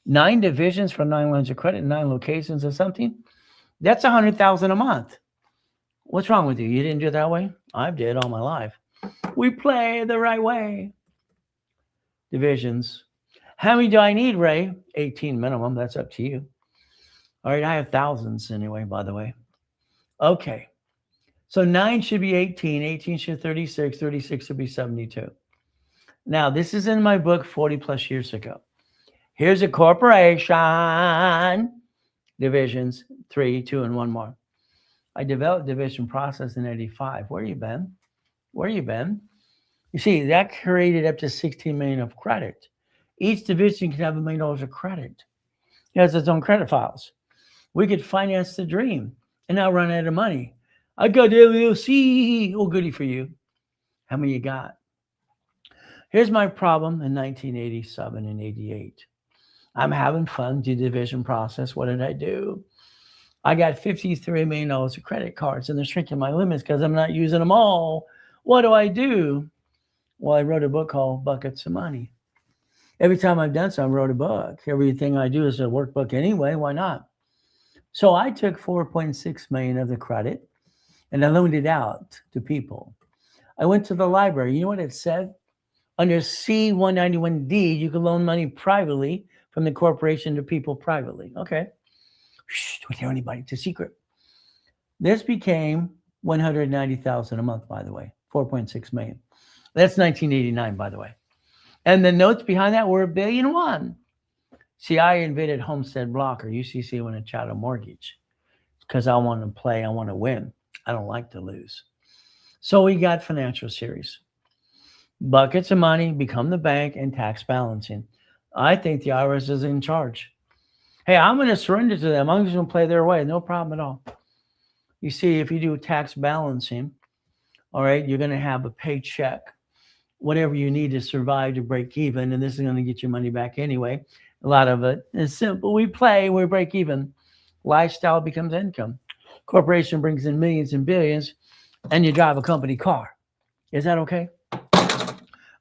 [SPEAKER 1] 9 divisions for 9 lines of credit, 9 locations of something, that's $100,000 a month. What's wrong with you? You didn't do it that way? I did all my life. We play the right way. Divisions. How many do I need, Ray? 18 minimum. That's up to you. All right, I have thousands anyway, by the way. Okay. So 9 should be 18. 18 should be 36. 36 should be 72. Now, this is in my book 40 plus years ago. Here's a corporation. Divisions, 3, 2, and 1 more. I developed division process in 85. Where you been? You see, that created up to 16 million of credit. Each division can have $1 million of credit. It has its own credit files. We could finance the dream and now run out of money. I got LLC. Oh, goody for you. How many you got? Here's my problem in 1987 and 88. I'm having fun, do the division process. What did I do? I got $53 million of credit cards, and they're shrinking my limits because I'm not using them all. What do? Well, I wrote a book called Buckets of Money. Every time I've done so, I wrote a book. Everything I do is a workbook anyway. Why not? So I took 4.6 million of the credit, and I loaned it out to people. I went to the library. You know what it said? Under C-191D, you can loan money privately from the corporation to people privately. Okay. Shh, don't tell anybody. It's a secret. This became $190,000 a month, by the way. 4.6 million. That's 1989, by the way. And the notes behind that were $1.1 billion. See, I invented Homestead Block, or UCC, when a chattel mortgage. because I want to play. I want to win. I don't like to lose. So we got financial series. Buckets of money, become the bank, and tax balancing. I think the IRS is in charge. Hey, I'm going to surrender to them. I'm just going to play their way. No problem at all. You see, if you do tax balancing, all right, you're going to have a paycheck, whatever you need to survive to break even. And this is going to get your money back anyway. A lot of it is simple. We play, we break even. Lifestyle becomes income. Corporation brings in millions and billions, and you drive a company car. Is that okay?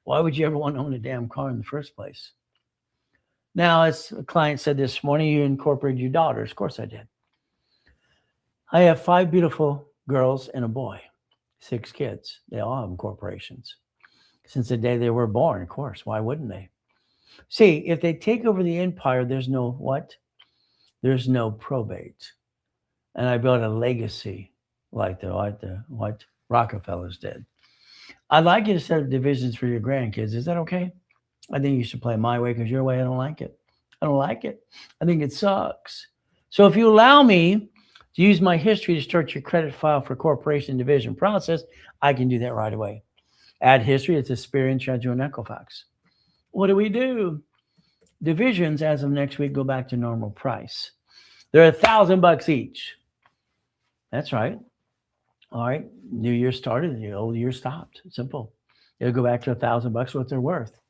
[SPEAKER 1] Why would you ever want to own a damn car in the first place? Now, as a client said this morning, you incorporated your daughters. Of course I did. I have 5 beautiful girls and a boy, 6 kids. They all have corporations. Since the day they were born, of course. Why wouldn't they? See, if they take over the empire, there's no what? There's no probate. And I built a legacy like what Rockefellers did. I'd like you to set up divisions for your grandkids. Is that okay? I think you should play my way because your way, I don't like it. I don't like it. I think it sucks. So if you allow me to use my history to start your credit file for corporation division process, I can do that right away. Add history, it's Experian, Treasury, and Equifax. What do? Divisions as of next week go back to normal price. They're $1,000 each. That's right. All right. New year started, the old year stopped. Simple. It'll go back to $1,000 what they're worth.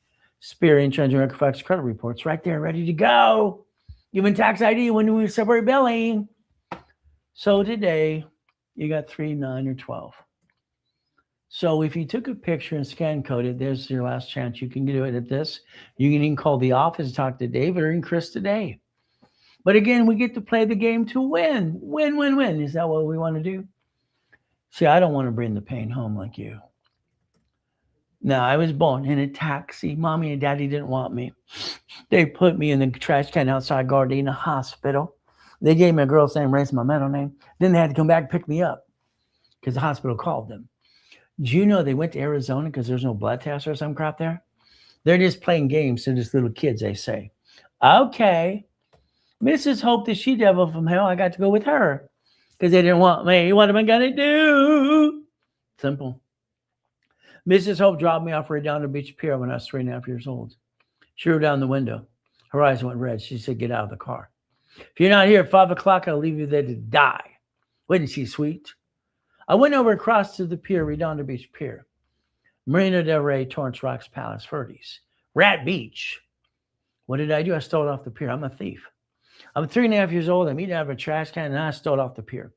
[SPEAKER 1] Experian, Treasury, and Equifax credit reports right there, ready to go. Even tax ID when we separate billing. So today, you got 3, 9, or 12. So if you took a picture and scan coded, there's your last chance. You can do it at this. You can even call the office, talk to David or even Chris today. But again, we get to play the game to win. Win, win, win. Is that what we want to do? See, I don't want to bring the pain home like you. Now, I was born in a taxi. Mommy and Daddy didn't want me. They put me in the trash can outside Gardena Hospital. They gave me a girl's name, raised my middle name. Then they had to come back and pick me up because the hospital called them. Do you know they went to Arizona because there's no blood test or some crap there? They're just playing games to just little kids, they say. Okay. Mrs. Hope, the she-devil from hell, I got to go with her because they didn't want me. What am I going to do? Simple. Mrs. Hope dropped me off right down to Beach Pier when I was 3.5 years old. She rolled down the window. Her eyes went red. She said, get out of the car. If you're not here at 5 o'clock, I'll leave you there to die. Wasn't she sweet? I went over across to the pier, Redondo Beach Pier. Marina del Rey, Torrance Rocks, Palace, Verdes. Rat Beach. What did I do? I stole it off the pier. I'm a thief. I'm 3.5 years old. I'm eating out of a trash can, and I stole it off the pier.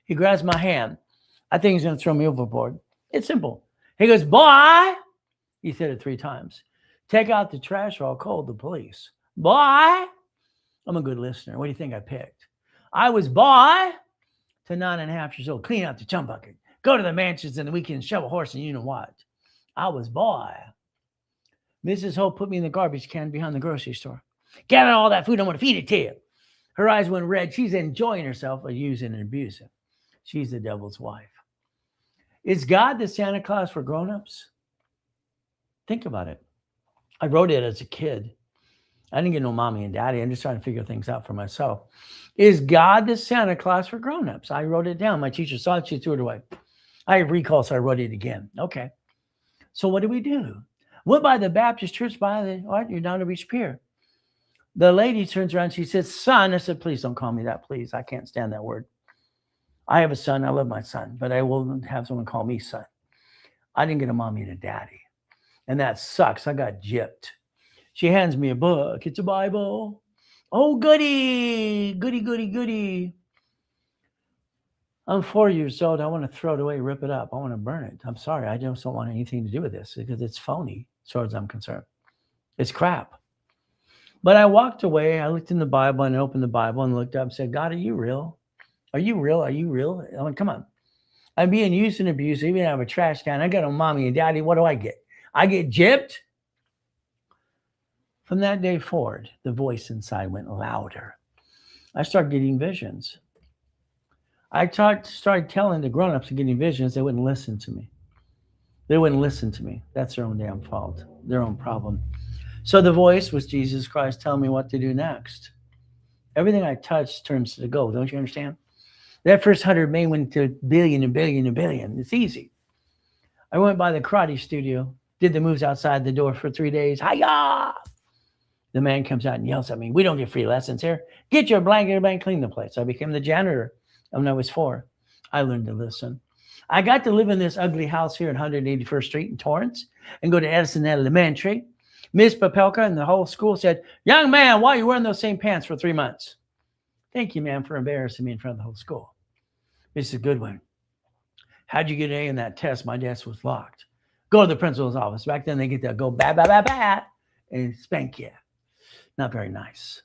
[SPEAKER 1] He grabs my hand. I think he's going to throw me overboard. It's simple. He goes, boy. He said it 3 times. Take out the trash or I'll call the police. Boy. I'm a good listener. What do you think I picked? I was boy to 9.5 years old. Clean out the chum bucket. Go to the mansions in the weekend, shove a horse, and you know what? I was boy. Mrs. Hope put me in the garbage can behind the grocery store. Gather all that food. I want to feed it to you. Her eyes went red. She's enjoying herself by using and abusing. She's the devil's wife. Is God the Santa Claus for grown-ups? Think about it. I wrote it as a kid. I didn't get no mommy and daddy. I'm just trying to figure things out for myself. Is God the Santa Claus for grown-ups? I wrote it down. My teacher saw it. She threw it away. I have recall, so I wrote it again. Okay. So what do? Went by the Baptist church by the Redondo Beach Pier. The lady turns around. She says, son. I said, please don't call me that, please. I can't stand that word. I have a son. I love my son, but I will have someone call me son. I didn't get a mommy and a daddy. And that sucks. I got gypped. She hands me a book. It's a Bible. Oh, goody. Goody, goody, goody. I'm 4 years old. I want to throw it away, rip it up. I want to burn it. I'm sorry. I just don't want anything to do with this because it's phony as far as I'm concerned. It's crap. But I walked away. I looked in the Bible and opened the Bible and looked up and said, God, are you real? Are you real? Are you real? I mean, come on. I'm being used and abused. Even out of a trash can. I got a mommy and daddy. What do I get? I get gypped. From that day forward, the voice inside went louder. I started getting visions. I started telling the grown-ups and getting visions. They wouldn't listen to me. They wouldn't listen to me. That's their own damn fault, their own problem. So the voice was Jesus Christ telling me what to do next. Everything I touched turns to gold. Don't you understand? That first 100 million went to billion and billion and billion. It's easy. I went by the karate studio, did the moves outside the door for 3 days. Hi-ya! The man comes out and yells at me, "We don't get free lessons here. Get your blanket and clean the place." I became the janitor when I was 4. I learned to listen. I got to live in this ugly house here at 181st Street in Torrance and go to Edison Elementary. Miss Papelka and the whole school said, "Young man, why are you wearing those same pants for 3 months?" "Thank you, ma'am, for embarrassing me in front of the whole school." "Mrs. Goodwin, how'd you get an A in that test? My desk was locked." "Go to the principal's office." Back then they get to go bat, bat, bat, bat, and spank you. Not very nice.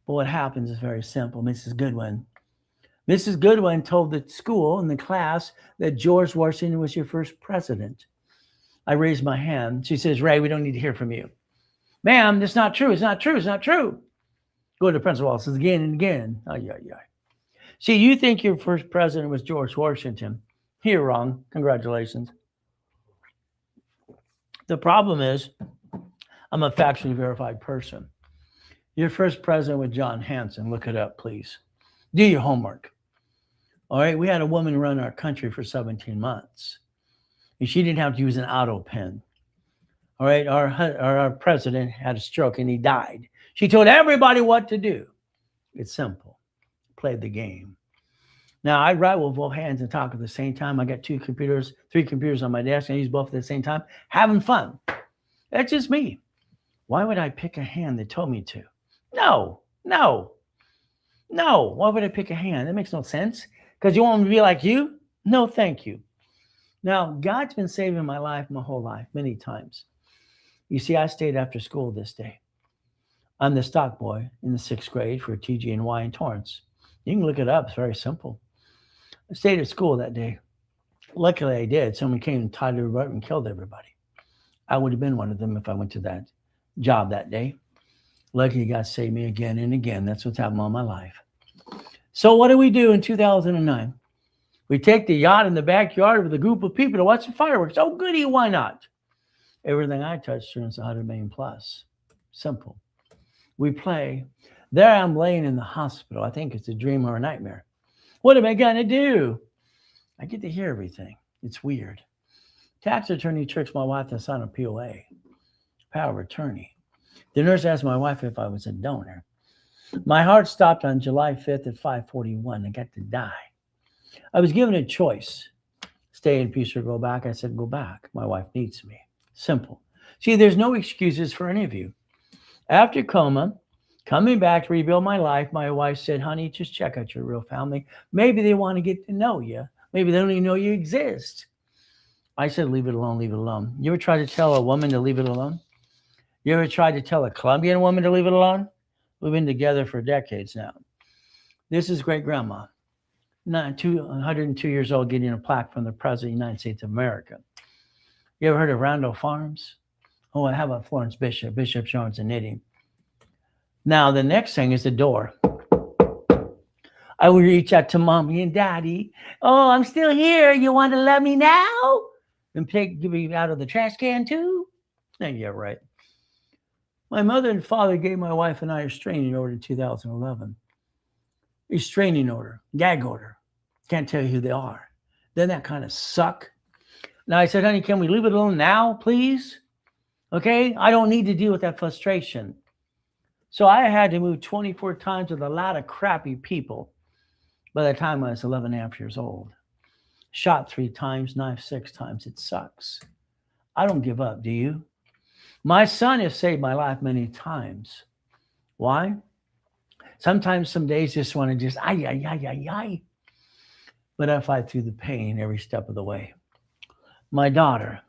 [SPEAKER 1] But what happens is very simple. Mrs. Goodwin told the school and the class that George Washington was your first president. I raised my hand. She says, "Ray, we don't need to hear from you." "Ma'am, that's not true. It's not true. It's not true." Go to the principal's office again and again. Ay, ay, ay. See, you think your first president was George Washington. You're wrong. Congratulations. The problem is, I'm a factually verified person. Your first president was John Hanson. Look it up, please. Do your homework. All right, we had a woman run our country for 17 months. And she didn't have to use an auto pen. All right, our president had a stroke and he died. She told everybody what to do. It's simple. Play the game. Now, I write with both hands and talk at the same time. I got 3 computers on my desk, and I use both at the same time, having fun. That's just me. Why would I pick a hand that told me to? No. Why would I pick a hand? That makes no sense. Because you want me to be like you? No, thank you. Now, God's been saving my life my whole life, many times. You see, I stayed after school this day. I'm the stock boy in the 6th grade for TG&Y in Torrance. You can look it up. It's very simple. I stayed at school that day. Luckily, I did. Someone came and tied everybody up and killed everybody. I would have been one of them if I went to that job that day. Luckily, God saved me again and again. That's what's happened all my life. So what do we do in 2009? We take the yacht in the backyard with a group of people to watch the fireworks. Oh, goody, why not? Everything I touch turns 100 million plus. Simple. We play. There I'm laying in the hospital. I think it's a dream or a nightmare. What am I going to do? I get to hear everything. It's weird. Tax attorney tricks my wife to sign a POA, power of attorney. The nurse asked my wife if I was a donor. My heart stopped on July 5th at 5:41. I got to die. I was given a choice. Stay in peace or go back. I said, go back. My wife needs me. Simple. See, there's no excuses for any of you. After coma, coming back to rebuild my life, my wife said, honey, just check out your real family. Maybe they want to get to know you. Maybe they don't even know you exist. I said, leave it alone, leave it alone. You ever try to tell a woman to leave it alone? You ever tried to tell a Colombian woman to leave it alone? We've been together for decades now. This is great-grandma, 102 years old, getting a plaque from the President of the United States of America. You ever heard of Randall Farms? Oh, how about Florence Bishop? Bishop Jones and knitting. Now, the next thing is the door. I would reach out to mommy and daddy. Oh, I'm still here. You want to let me now? And give me out of the trash can too? Yeah, right. My mother and father gave my wife and I a restraining order in 2011. Restraining order, gag order. Can't tell you who they are. Doesn't that kind of suck? Now I said, honey, can we leave it alone now, please? Okay, I don't need to deal with that frustration. So I had to move 24 times with a lot of crappy people by the time I was 11 and a half years old. Shot 3 times, knifed 6 times. It sucks. I don't give up, do you? My son has saved my life many times. Why? Sometimes some days just want to just, ay. But I fight through the pain every step of the way. My daughter,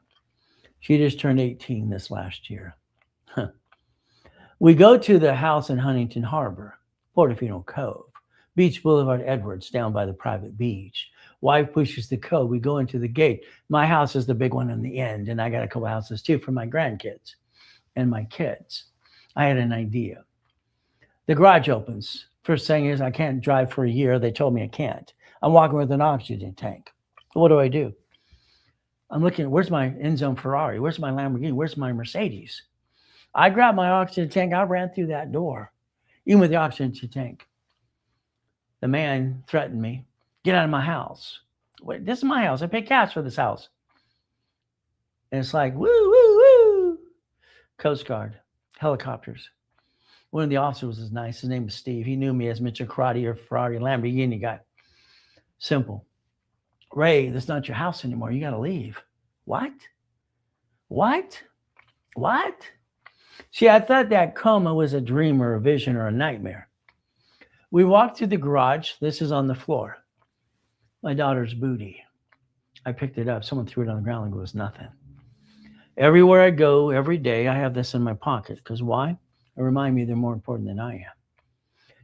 [SPEAKER 1] she just turned 18 this last year. We go to the house in Huntington Harbor, Portofino Cove, Beach Boulevard, Edwards, down by the private beach. Wife pushes the code. We go into the gate. My house is the big one on the end, and I got a couple houses too for my grandkids and my kids. I had an idea. The garage opens. First thing is I can't drive for a year. They told me I can't. I'm walking with an oxygen tank. What do? I'm looking, where's my Enzo Ferrari? Where's my Lamborghini? Where's my Mercedes? I grabbed my oxygen tank. I ran through that door, even with the oxygen tank. The man threatened me. Get out of my house. Wait, this is my house. I pay cash for this house. And it's like, woo, woo, woo. Coast Guard, helicopters. One of the officers was nice. His name was Steve. He knew me as Mr. Karate or Ferrari Lamborghini guy. Simple. Ray, that's not your house anymore. You got to leave. What? What? What? See, I thought that coma was a dream or a vision or a nightmare. We walked through the garage. This is on the floor. My daughter's booty. I picked it up. Someone threw it on the ground and goes, nothing. Everywhere I go, every day, I have this in my pocket. Because why? It reminds me they're more important than I am.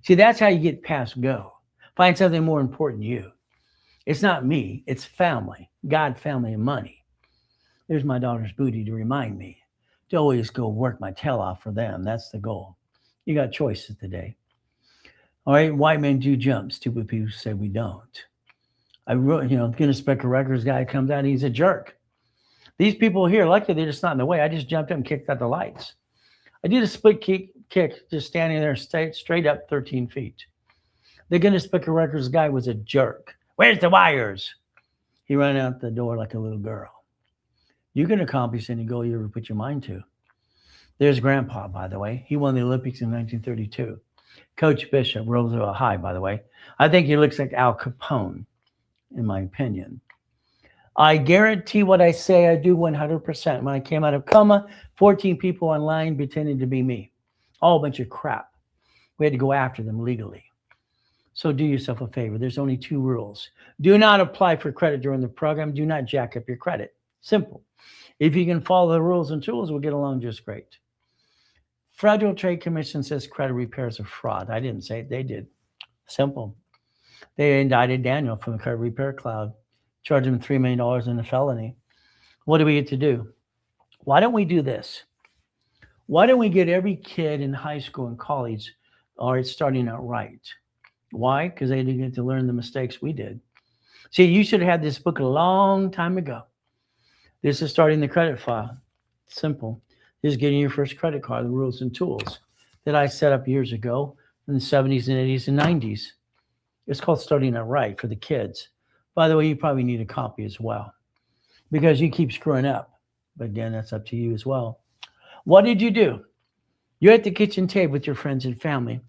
[SPEAKER 1] See, that's how you get past go. Find something more important than you. It's not me. It's family. God, family, and money. There's my daughter's booty to remind me to always go work my tail off for them. That's the goal. You got choices today. All right, white men do jump. Stupid people say we don't. I wrote, Guinness Book of Records guy comes out, he's a jerk. These people here, luckily they're just not in the way. I just jumped up and kicked out the lights. I did a split kick, just standing there straight up 13 feet. The Guinness Book of Records guy was a jerk. Where's the wires? He ran out the door like a little girl. You can accomplish any goal you ever put your mind to. There's Grandpa, by the way. He won the Olympics in 1932. Coach Bishop, Roseville High, by the way. I think he looks like Al Capone, in my opinion. I guarantee what I say I do 100%. When I came out of coma, 14 people online pretending to be me. All a bunch of crap. We had to go after them legally. So do yourself a favor. There's only 2 rules. Do not apply for credit during the program. Do not jack up your credit. Simple. If you can follow the rules and tools, we'll get along just great. Federal Trade Commission says credit repair is a fraud. I didn't say it. They did. Simple. They indicted Daniel from the credit repair cloud, charged him $3 million in a felony. What do we get to do? Why don't we do this? Why don't we get every kid in high school and college starting out right? Why? Because they didn't get to learn the mistakes we did. See, you should have had this book a long time ago. This is starting the credit file. Simple. This is getting your first credit card, the rules and tools that I set up years ago in the 70s and 80s and 90s. It's called Starting Out Right for the kids. By the way, you probably need a copy as well because you keep screwing up. But again, that's up to you as well. What did you do? You're at the kitchen table with your friends and family.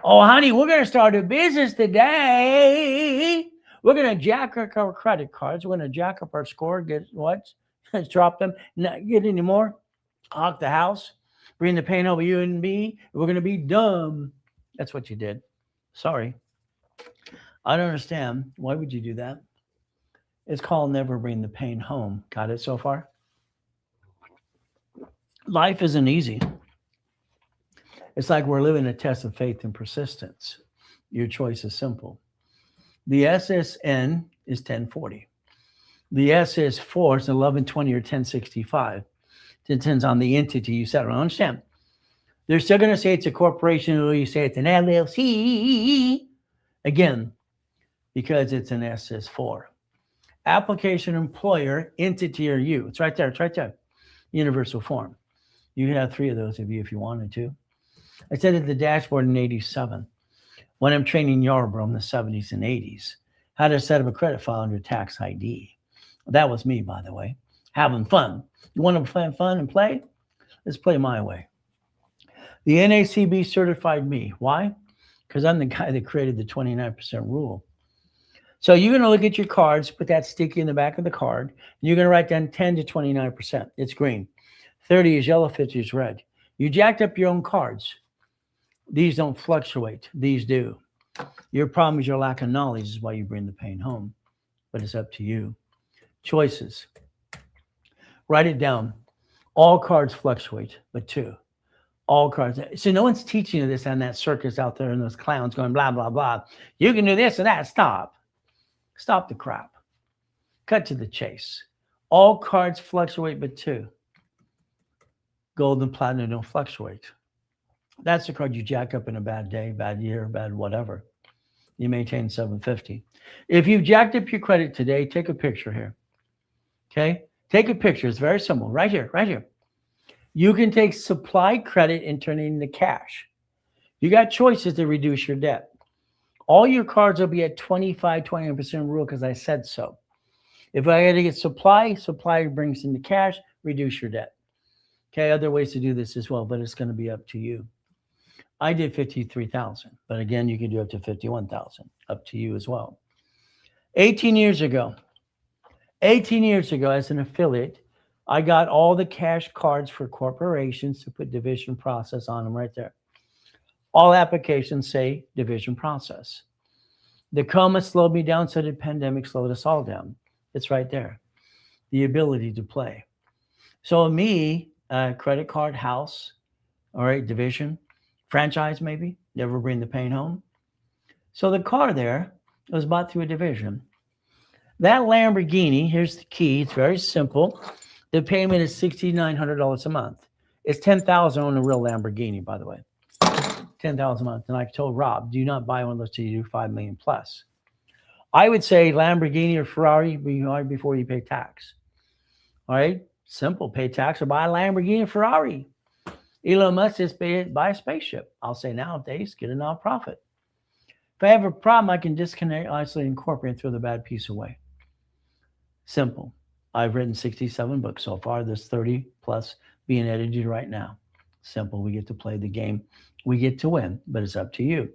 [SPEAKER 1] Oh, honey, we're going to start a business today. We're going to jack up our credit cards. We're going to jack up our score. Get what? Drop them. Not get any more. Hawk the house. Bring the pain over you and me. We're going to be dumb. That's what you did. Sorry. I don't understand. Why would you do that? It's called never bring the pain home. Got it so far? Life isn't easy. It's like we're living a test of faith and persistence. Your choice is simple. The SSN is 1040. The SS4 is 1120 or 1065. It depends on the entity you settle on. Understand? They're still going to say it's a corporation, or you say it's an LLC. Again, because it's an SS4. Application, employer, entity, or you. It's right there. It's right there. Universal form. You can have 3 of those if you wanted to. I said at the dashboard in 87, when I'm training Yarborough in the 70s and 80s, how to set up a credit file under tax ID. That was me, by the way. Having fun. You want to have fun and play? Let's play my way. The NACB certified me. Why? Because I'm the guy that created the 29% rule. So you're going to look at your cards, put that sticky in the back of the card, and you're going to write down 10 to 29%. It's green. 30 is yellow, 50 is red. You jacked up your own cards. These don't fluctuate. These do. Your problem is your lack of knowledge is why you bring the pain home. But it's up to you. Choices. Write it down. All cards fluctuate, but 2. All cards. So no one's teaching you this on that circus out there and those clowns going blah, blah, blah. You can do this and that. Stop. Stop the crap. Cut to the chase. All cards fluctuate, but 2. Gold and platinum don't fluctuate. That's the card you jack up in a bad day, bad year, bad whatever. You maintain 750. If you've jacked up your credit today, take a picture here. Okay? Take a picture. It's very simple. Right here, right here. You can take supply credit and turn it into cash. You got choices to reduce your debt. All your cards will be at 25-20% rule because I said so. If I had to get supply brings in the cash, reduce your debt. Okay, other ways to do this as well, but it's going to be up to you. I did 53,000, but again, you can do up to 51,000, up to you as well. 18 years ago, as an affiliate, I got all the cash cards for corporations to put division process on them right there. All applications say division process. The coma slowed me down, so did pandemic slowed us all down. It's right there. The ability to play. So me, credit card, house, all right, division, franchise maybe, never bring the pain home. So the car there was bought through a division. That Lamborghini, here's the key. It's very simple. The payment is $6,900 a month. It's $10,000 on a real Lamborghini, by the way. $10,000 a month. And I told Rob, do not buy one of those till you do $5 million plus. I would say Lamborghini or Ferrari before you pay tax. All right, simple. Pay tax or buy a Lamborghini or Ferrari. Elon Musk just buy a spaceship. I'll say nowadays, get a nonprofit. If I have a problem, I can disconnect, isolate, incorporate, and throw the bad piece away. Simple. I've written 67 books so far. There's 30 plus being edited right now. Simple. We get to play the game. We get to win, but it's up to you.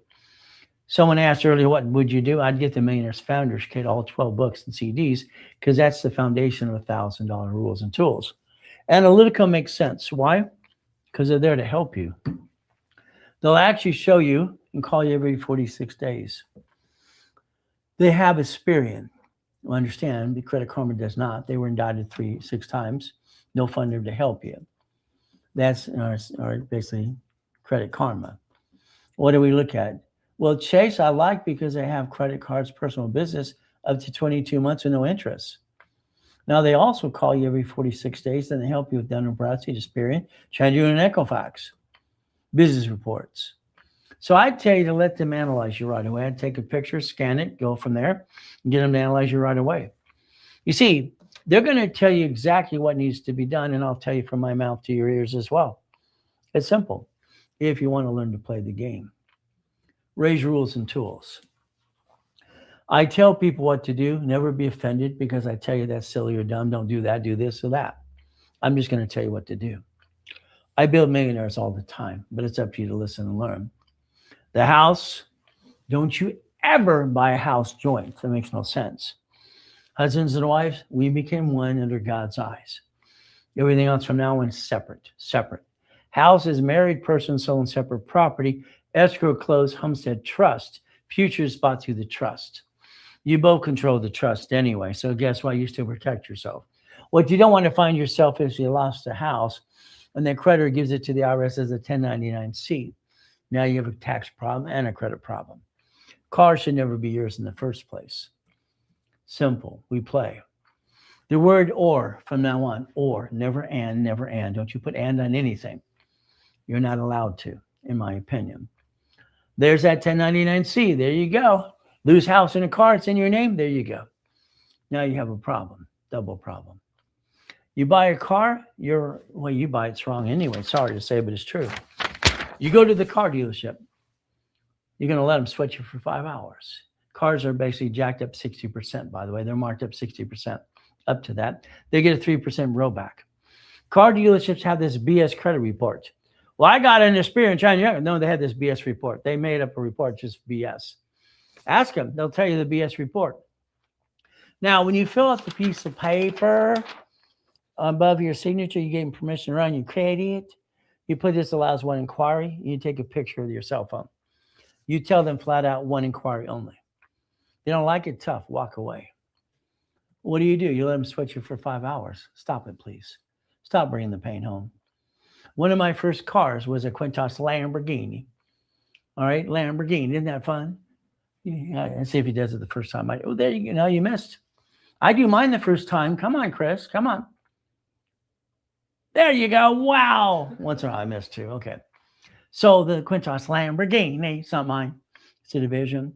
[SPEAKER 1] Someone asked earlier, what would you do? I'd get the Millionaires Founders Kit, all 12 books and CDs, because that's the foundation of $1,000 rules and tools. Analytical makes sense. Why? Because they're there to help you. They'll actually show you and call you every 46 days. They have Experian. You understand, the Credit Karma does not. They were indicted 6 times. No funder to help you. That's basically Credit Karma. What do we look at? Well, Chase, I like because they have credit cards, personal business, up to 22 months with no interest. Now, they also call you every 46 days, and they help you with Dun & Bradstreet, Experian, try to do an Equifax, business reports. So I'd tell you to let them analyze you right away. I'd take a picture, scan it, go from there, and get them to analyze you right away. You see, they're going to tell you exactly what needs to be done, and I'll tell you from my mouth to your ears as well. It's simple if you want to learn to play the game. Raise rules and tools. I tell people what to do. Never be offended because I tell you that's silly or dumb. Don't do that. Do this or that. I'm just going to tell you what to do. I build millionaires all the time, but it's up to you to listen and learn. The house, don't you ever buy a house joint. That makes no sense. Husbands and wives, we became one under God's eyes. Everything else from now on is separate. House is married person, sold in separate property. Escrow, closed, homestead, trust. Future is bought through the trust. You both control the trust anyway, so guess what? You still protect yourself. What you don't want to find yourself is you lost a house and the creditor gives it to the IRS as a 1099-C. Now you have a tax problem and a credit problem. Car should never be yours in the first place. Simple. We play. The word or from now on, or, never and, never and. Don't you put and on anything. You're not allowed to, in my opinion. There's that 1099-C. There you go. Lose house and a car, it's in your name. There you go. Now you have a problem, double problem. You buy a car, you buy it's wrong anyway. Sorry to say, but it's true. You go to the car dealership. You're going to let them sweat you for 5 hours. Cars are basically jacked up 60%, by the way. They're marked up 60%. Up to that, they get a 3% rollback. Car dealerships have this BS credit report. Well, I got an experience. No, they had this BS report. They made up a report, just BS. Ask them. They'll tell you the BS report. Now, when you fill out the piece of paper above your signature, you gave them permission to run, you create it. You put this allows one inquiry. You take a picture of your cell phone. You tell them flat out one inquiry only. They don't like it, tough, walk away. What do? You let them sweat you for 5 hours. Stop it, please. Stop bringing the pain home. One of my first cars was a Quintos Lamborghini. All right, Lamborghini. Isn't that fun? Yeah, let's see if he does it the first time. There you go. No, you missed. I do mine the first time. Come on, Chris. Come on. There you go. Wow. Once in a while, I missed too. Okay. So the Quintos Lamborghini, it's not mine. It's a division.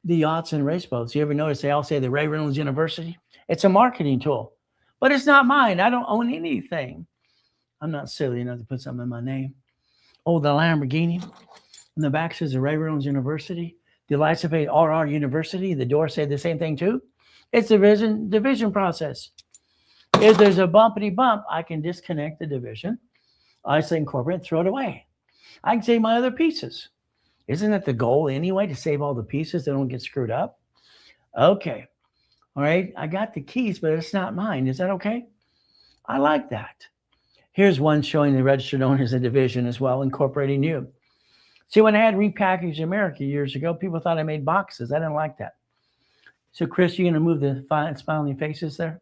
[SPEAKER 1] The yachts and race boats. You ever notice they all say the Ray Reynolds University? It's a marketing tool, but it's not mine. I don't own anything. I'm not silly enough to put something in my name. Oh, the Lamborghini. In the back says the Ray Reynolds University. The lights of RR University, the doors say the same thing too. It's a division process. If there's a bumpity bump, I can disconnect the division, isolate, incorporate, throw it away. I can save my other pieces. Isn't that the goal anyway, to save all the pieces that don't get screwed up? Okay. All right. I got the keys, but it's not mine. Is that okay? I like that. Here's one showing the registered owner as a division as well, incorporating you. See, when I had Repackaged America years ago, people thought I made boxes. I didn't like that. So, Chris, you going to move the smiling faces there?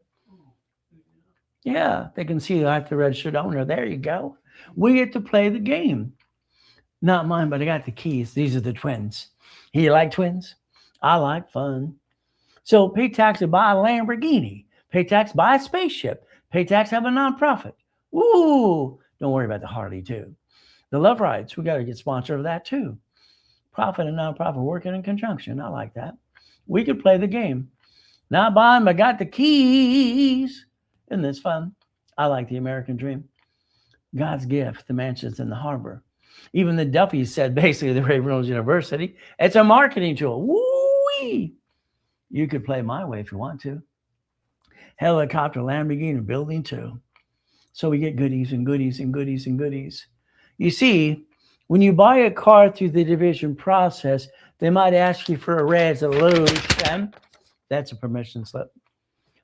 [SPEAKER 1] Yeah, they can see I have the registered owner. There you go. We get to play the game. Not mine, but I got the keys. These are the twins. You like twins? I like fun. So pay tax to buy a Lamborghini. Pay tax buy a spaceship. Pay tax have a nonprofit. Ooh, don't worry about the Harley too. The Love Rides, we got to get sponsored of that too. Profit and nonprofit working in conjunction. I like that. We could play the game. Not buying, but got the keys. Isn't this fun? I like the American dream. God's gift, the mansions in the harbor. Even the Duffys said basically the Raven Rose University, it's a marketing tool. Woo-wee! You could play my way if you want to. Helicopter, Lamborghini, building too. So we get goodies and goodies and goodies and goodies. You see, when you buy a car through the division process, they might ask you for a resolution. That's a permission slip.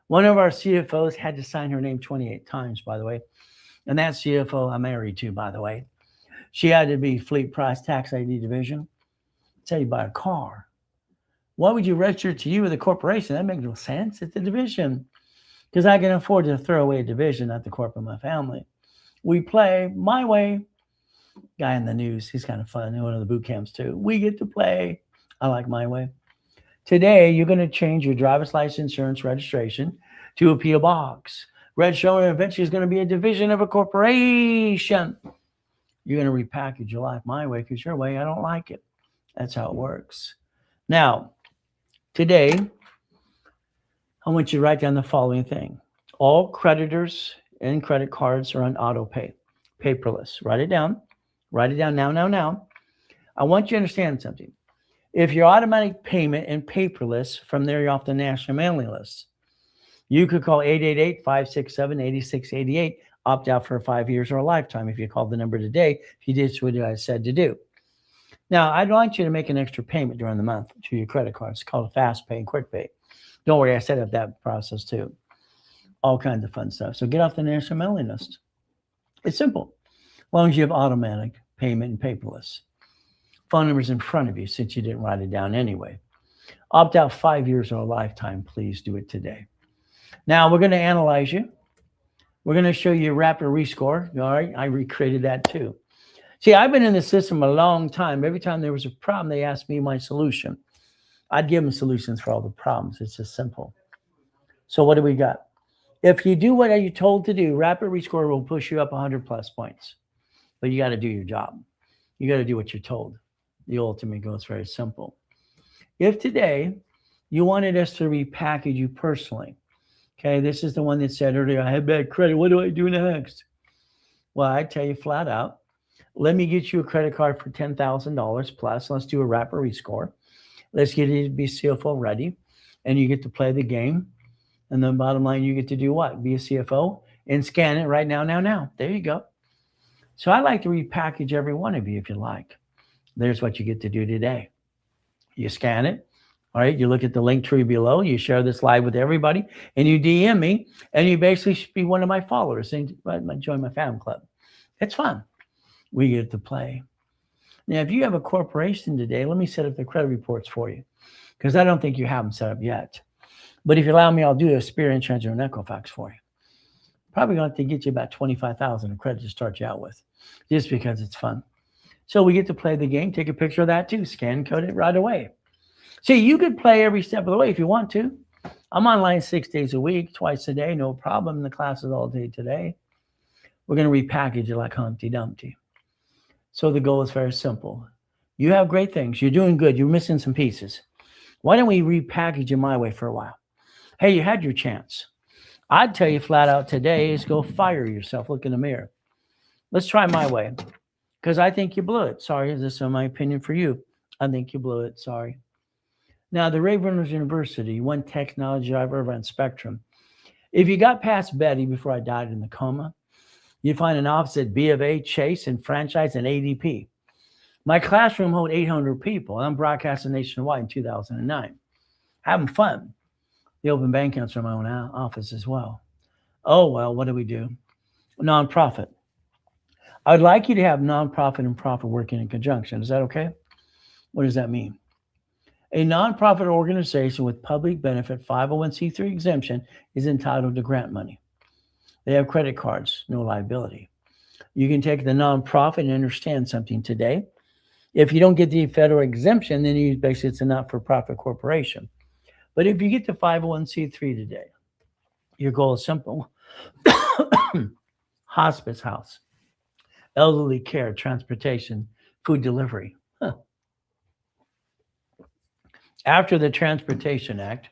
[SPEAKER 1] One of our CFOs had to sign her name 28 times, by the way. And that CFO I'm married to, by the way. She had to be fleet price tax ID division. That's how you buy a car. Why would you register to you with a corporation? That makes no sense. It's a division. Because I can afford to throw away a division, not the corporate of my family. We play my way. Guy in the news, he's kind of fun. One of the boot camps too. We get to play. I like my way. Today, you're going to change your driver's license insurance registration to a P.O. box. Red Show eventually is going to be a division of a corporation. You're going to repackage your life my way because your way, I don't like it. That's how it works. Now, today, I want you to write down the following thing. All creditors and credit cards are on auto pay, paperless. Write it down. Write it down now. I want you to understand something. If your automatic payment and paperless, from there you're off the national mailing list. You could call 888-567-8688, opt out for 5 years or a lifetime if you called the number today, if you did what I said to do. Now, I'd like you to make an extra payment during the month to your credit card. It's called a fast pay and quick pay. Don't worry, I set up that process too. All kinds of fun stuff. So get off the national mailing list. It's simple, as long as you have automatic payment and paperless. Phone number's in front of you since you didn't write it down anyway. Opt out 5 years or a lifetime. Please do it today. Now we're going to analyze you. We're going to show you rapid rescore. All right, I recreated that too. See, I've been in the system a long time. Every time there was a problem, they asked me my solution. I'd give them solutions for all the problems. It's just simple. So what do we got? If you do what you're told to do, rapid rescore will push you up 100 plus points. But you got to do your job. You got to do what you're told. The ultimate goal is very simple. If today you wanted us to repackage you personally, okay, this is the one that said earlier, I have bad credit. What do I do next? Well, I tell you flat out, let me get you a credit card for $10,000 plus. Let's do a rapid rescore. Let's get it to be CFO ready. And you get to play the game. And the bottom line, you get to do what? Be a CFO and scan it right now. There you go. So I'd like to repackage every one of you if you like. There's what you get to do today. You scan it. All right. You look at the link tree below. You share this live with everybody. And you DM me. And you basically should be one of my followers and join my fan club. It's fun. We get to play. Now, if you have a corporation today, let me set up the credit reports for you. Because I don't think you have them set up yet. But if you allow me, I'll do a Spirit Insurance or an Equifax for you. Probably going to have to get you about $25,000 of credit to start you out with. Just because it's fun. So we get to play the game. Take a picture of that too. Scan, code it right away. See, you could play every step of the way if you want to. I'm online 6 days a week, twice a day, no problem. The classes all day today. We're going to repackage it like Humpty Dumpty. So the goal is very simple. You have great things. You're doing good. You're missing some pieces. Why don't we repackage it my way for a while? Hey, you had your chance. I'd tell you flat out today is go fire yourself. Look in the mirror. Let's try my way. Because I think you blew it. Sorry, this is my opinion for you. I think you blew it. Sorry. Now, the Ray Reynolds University, one technology driver over on Spectrum. If you got past Betty before I died in the coma, you find an office at B of A, Chase, and Franchise, and ADP. My classroom held 800 people, and I'm broadcasting nationwide in 2009. Having fun. The open bank accounts are my own office as well. Oh, well, what do we do? Nonprofit. I'd like you to have nonprofit and profit working in conjunction. Is that okay? What does that mean? A nonprofit organization with public benefit 501c3 exemption is entitled to grant money. They have credit cards, no liability. You can take the nonprofit and understand something today. If you don't get the federal exemption, then you basically it's a not-for-profit corporation. But if you get the 501c3 today, your goal is simple. Hospice house, elderly care, transportation, food delivery. After the Transportation Act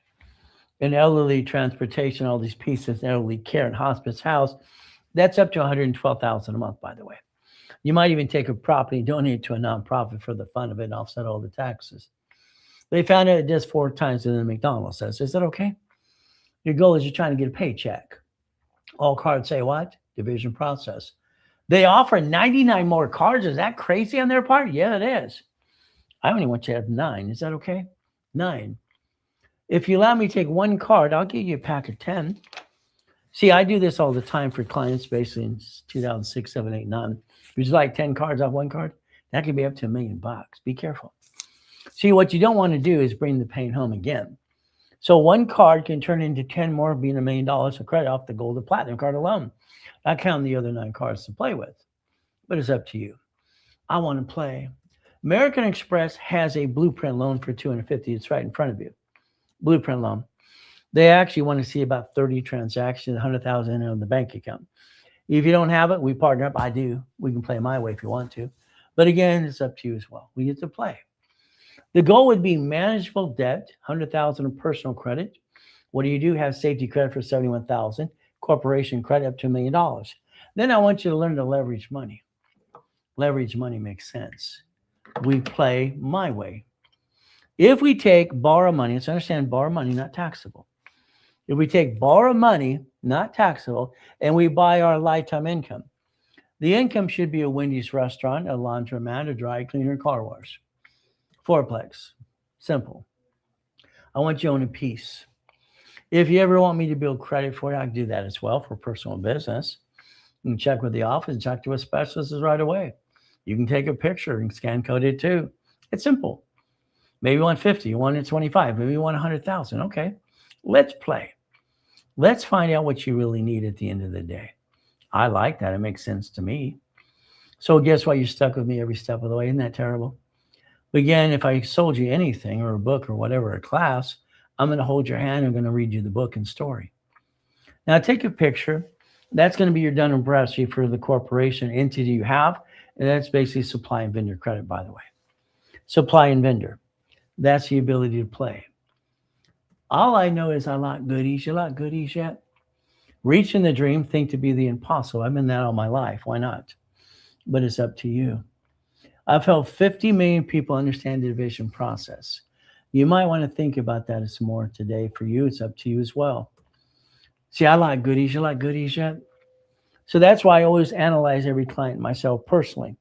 [SPEAKER 1] and elderly transportation, all these pieces, elderly care and hospice house, that's up to $112,000 a month, by the way. You might even take a property and donate it to a nonprofit for the fun of it and offset all the taxes. They found out it does 4 times than McDonald's says. Is that okay? Your goal is you're trying to get a paycheck. All cards say what? Division process. They offer 99 more cards. Is that crazy on their part? Yeah, it is. I only want you to have 9. Is that okay? 9. If you allow me to take 1 card, I'll give you a pack of 10. See, I do this all the time for clients, basically in 2006, 7, 8, 9. Would you like 10 cards off 1 card? That could be up to $1 million. Be careful. See, what you don't want to do is bring the pain home again. So 1 card can turn into 10 more, being $1 million of credit off the gold or platinum card alone. Not counting the other 9 cards to play with. But it's up to you. I want to play. American Express has a blueprint loan for $250. It's right in front of you. Blueprint loan. They actually want to see about 30 transactions, $100,000 in the bank account. If you don't have it, we partner up. I do. We can play my way if you want to. But again, it's up to you as well. We get to play. The goal would be manageable debt, $100,000 of personal credit. What do? Have safety credit for $71,000, corporation credit up to $1 million. Then I want you to learn to leverage money. Leverage money makes sense. We play my way. If we take borrow money, let's understand borrow money, not taxable. If we take borrow money, not taxable, and we buy our lifetime income, the income should be a Wendy's restaurant, a laundromat, a dry cleaner, car wash. 4plex. Simple. I want you to own a piece. If you ever want me to build credit for you, I can do that as well for personal business. You can check with the office, check to a specialist right away. You can take a picture and scan code it too. It's simple. Maybe you want 50, you want 25, maybe you want 100,000. Okay, let's play. Let's find out what you really need at the end of the day. I like that. It makes sense to me. So guess what? You're stuck with me every step of the way. Isn't that terrible? But again, if I sold you anything or a book or whatever, a class, I'm going to hold your hand. I'm going to read you the book and story. Now take a picture. That's going to be your Dun & Bradstreet for the corporation entity you have. And that's basically supply and vendor credit, by the way. Supply and vendor. That's the ability to play. All I know is I like goodies. You like goodies yet? Reach in the dream, think to be the impossible. I've been that all my life. Why not? But it's up to you. I've helped 50 million people understand the division process. You might want to think about that some more today. For you, it's up to you as well. See, I like goodies. You like goodies yet? So that's why I always analyze every client myself personally.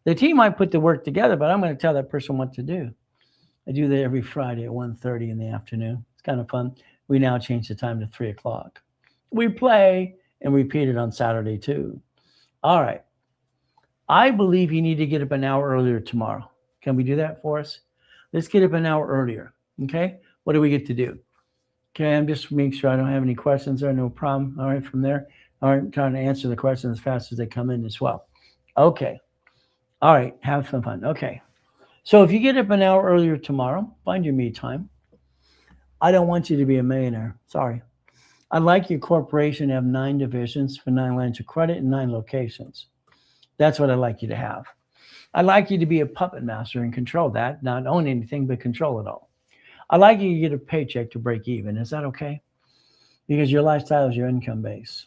[SPEAKER 1] The team might put the work together, but I'm going to tell that person what to do. I do that every Friday at 1:30 in the afternoon. It's kind of fun. We now change the time to 3 o'clock. We play and repeat it on Saturday too. All right. I believe you need to get up an hour earlier tomorrow. Can we do that for us? Let's get up an hour earlier. Okay. What do we get to do? Okay. I'm just making sure I don't have any questions there. No problem. All right. From there. All right. I'm trying to answer the questions as fast as they come in as well. Okay. All right. Have some fun. Okay. So if you get up an hour earlier tomorrow, find your me time. I don't want you to be a millionaire. Sorry. I'd like your corporation to have 9 divisions for 9 lines of credit and 9 locations. That's what I'd like you to have. I'd like you to be a puppet master and control that, not own anything, but control it all. I'd like you to get a paycheck to break even. Is that okay? Because your lifestyle is your income base.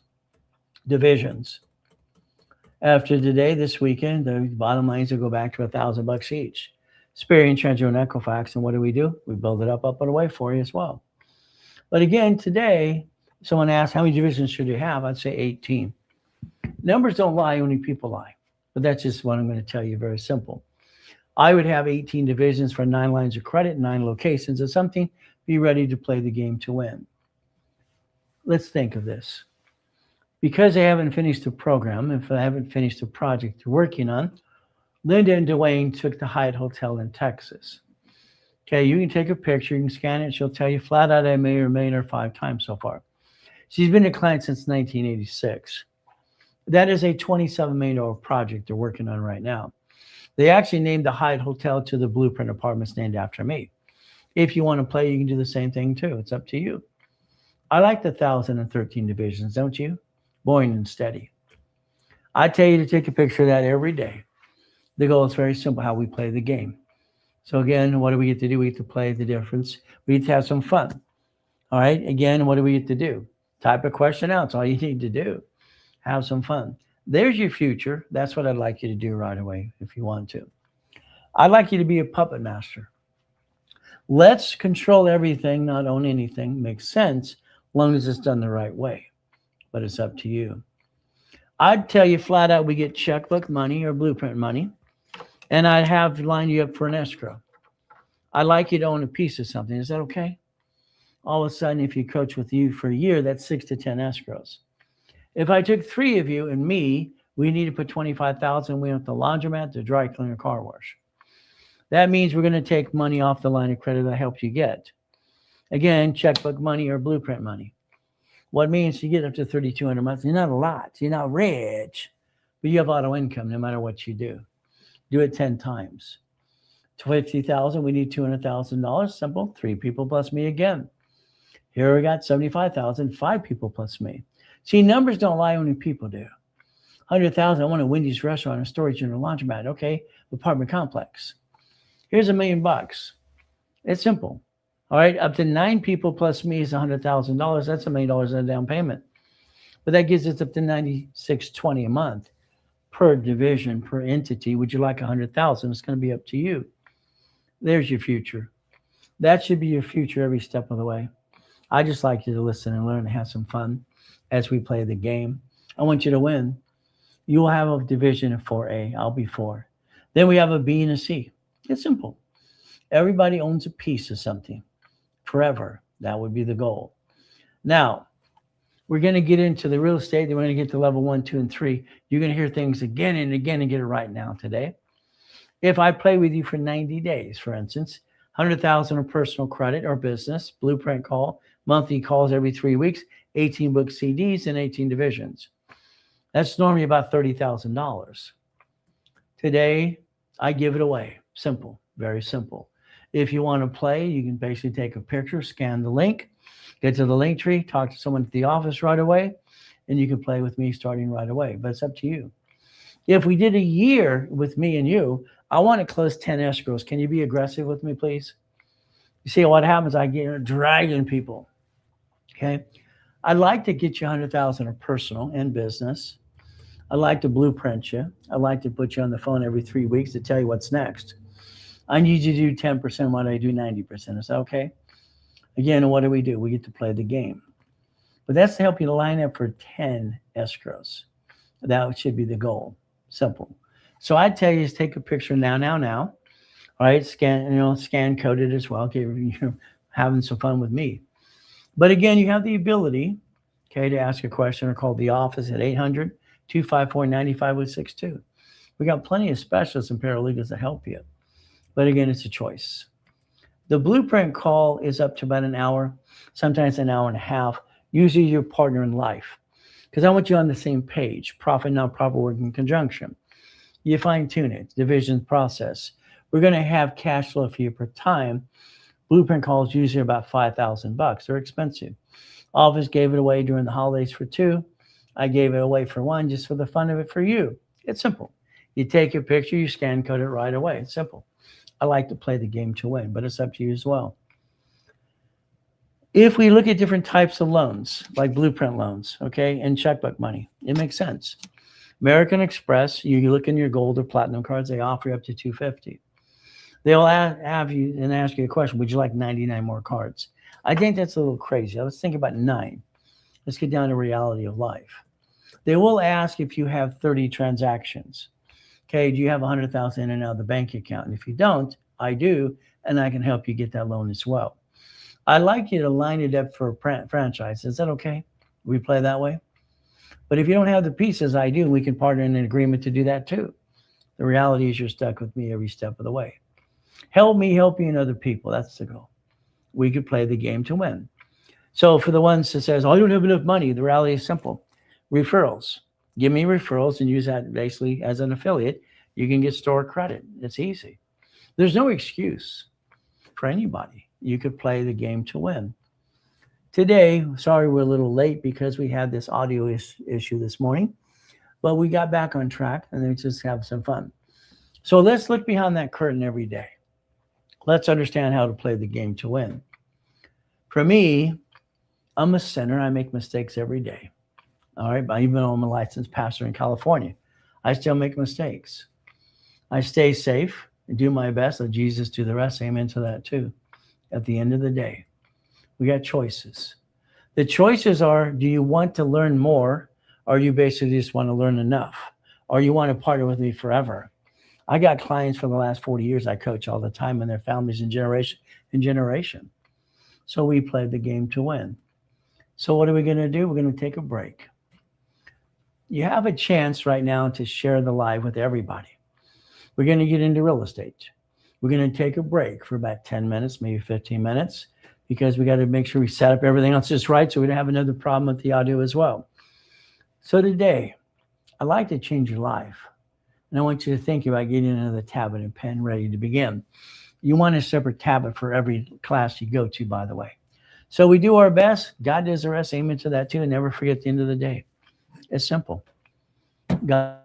[SPEAKER 1] Divisions. After today, this weekend, the bottom lines will go back to $1,000 each. Experian, Treasury, and Equifax. And what do? We build it up and away for you as well. But again, today, someone asked, how many divisions should you have? I'd say 18. Numbers don't lie, only people lie. But that's just what I'm going to tell you, very simple. I would have 18 divisions for 9 lines of credit, 9 locations of something. Be ready to play the game to win. Let's think of this. Because they haven't finished the program, if they haven't finished the project they're working on, Linda and Dwayne took the Hyatt Hotel in Texas. Okay, you can take a picture, you can scan it, she'll tell you flat out I made her millionaire 5 times so far. She's been a client since 1986. That is a $27 million project they're working on right now. They actually named the Hyatt Hotel to the Blueprint Apartments named after me. If you want to play, you can do the same thing too. It's up to you. I like the 1,013 divisions, don't you? Boring and steady. I tell you to take a picture of that every day. The goal is very simple, how we play the game. So again, what do we get to do? We get to play the difference. We get to have some fun. All right, again, what do we get to do? Type a question out. It's all you need to do. Have some fun. There's your future. That's what I'd like you to do right away if you want to. I'd like you to be a puppet master. Let's control everything, not own anything. Makes sense, as long as it's done the right way. But it's up to you. I'd tell you flat out, we get checkbook money or blueprint money, and I'd have line you up for an escrow. I'd like you to own a piece of something. Is that okay? All of a sudden, if you coach with you for a year, that's 6 to 10 escrows. If I took 3 of you and me, we need to put $25,000. We want the laundromat, the dry cleaner, car wash. That means we're going to take money off the line of credit that helped you get. Again, checkbook money or blueprint money. What means you get up to $3,200 a month. You're not a lot. You're not rich, but you have auto income no matter what you do. Do it 10 times. $50,000, we need $200,000. Simple. 3 people plus me again. Here we got $75,000, 5 people plus me. See, numbers don't lie, only people do. $100,000, I want a Wendy's restaurant, a storage unit, a laundromat. Okay, apartment complex. Here's $1 million. It's simple. All right, up to 9 people plus me is $100,000. That's $1 million in a down payment. But that gives us up to $96.20 a month per division, per entity. Would you like $100,000? It's going to be up to you. There's your future. That should be your future every step of the way. I just like you to listen and learn and have some fun as we play the game. I want you to win. You will have a division of 4A. I'll be 4. Then we have a B and a C. It's simple. Everybody owns a piece of something forever. That would be the goal. Now, we're going to get into the real estate. Then we're going to get to level 1, 2, and 3. You're going to hear things again and again and get it right now today. If I play with you for 90 days, for instance, $100,000 of personal credit or business, blueprint call, monthly calls every 3 weeks, 18 book CDs, and 18 divisions. That's normally about $30,000. Today, I give it away. Simple, very simple. If you want to play, you can basically take a picture, scan the link, get to the link tree, talk to someone at the office right away, and you can play with me starting right away. But it's up to you. If we did a year with me and you, I want to close 10 escrows. Can you be aggressive with me, please? You see what happens? I get dragging people. Okay. I'd like to get you $100,000 of personal and business. I'd like to blueprint you. I'd like to put you on the phone every 3 weeks to tell you what's next. I need you to do 10% what I do 90%. Is that okay? Again, what do? We get to play the game. But that's to help you to line up for 10 escrows. That should be the goal. Simple. So I'd tell you is take a picture now. All right, scan code it as well. Okay, you're having some fun with me. But again, you have the ability, okay, to ask a question or call the office at 800-254-9562. We got plenty of specialists and paralegals to help you. But again, it's a choice. The blueprint call is up to about an hour, sometimes an hour and a half, usually your partner in life. Because I want you on the same page, profit, non-profit, working in conjunction. You fine tune it, division process. We're going to have cash flow for you per time. Blueprint calls usually about $5,000. They're expensive. Office gave it away during the holidays for 2. I gave it away for 1 just for the fun of it for you. It's simple. You take your picture, you scan code it right away. It's simple. I like to play the game to win, but it's up to you as well. If we look at different types of loans, like blueprint loans, okay, and checkbook money, it makes sense. American Express, you look in your gold or platinum cards, they offer you up to $250. They'll have you and ask you a question. Would you like 99 more cards? I think that's a little crazy. Let's think about 9. Let's get down to reality of life. They will ask if you have 30 transactions. Okay, do you have 100,000 in and out of the bank account? And if you don't, I do, and I can help you get that loan as well. I'd like you to line it up for a franchise. Is that okay? We play that way? But if you don't have the pieces, I do. We can partner in an agreement to do that too. The reality is you're stuck with me every step of the way. Help me help you and other people. That's the goal. We could play the game to win. So for the ones that says, oh, I don't have enough money, the reality is simple. Referrals. Give me referrals and use that basically as an affiliate. You can get store credit. It's easy. There's no excuse for anybody. You could play the game to win. Today, sorry we're a little late because we had this audio issue this morning, but we got back on track and then just have some fun. So let's look behind that curtain every day. Let's understand how to play the game to win. For me, I'm a sinner. I make mistakes every day. All right. Even though I'm a licensed pastor in California, I still make mistakes. I stay safe and do my best. Let Jesus do the rest. Amen to that too. At the end of the day, we got choices. The choices are, do you want to learn more, or you basically just want to learn enough, or you want to partner with me forever? I got clients for the last 40 years I coach all the time and their families in generation. So we played the game to win. So what are we going to do? We're going to take a break. You have a chance right now to share the live with everybody. We're going to get into real estate. We're going to take a break for about 10 minutes, maybe 15 minutes, because we got to make sure we set up everything else just right so we don't have another problem with the audio as well. So today, I'd like to change your life. And I want you to think about getting another tablet and pen ready to begin. You want a separate tablet for every class you go to, by the way. So we do our best. God does the rest. Amen to that too. And never forget, at the end of the day, it's simple. God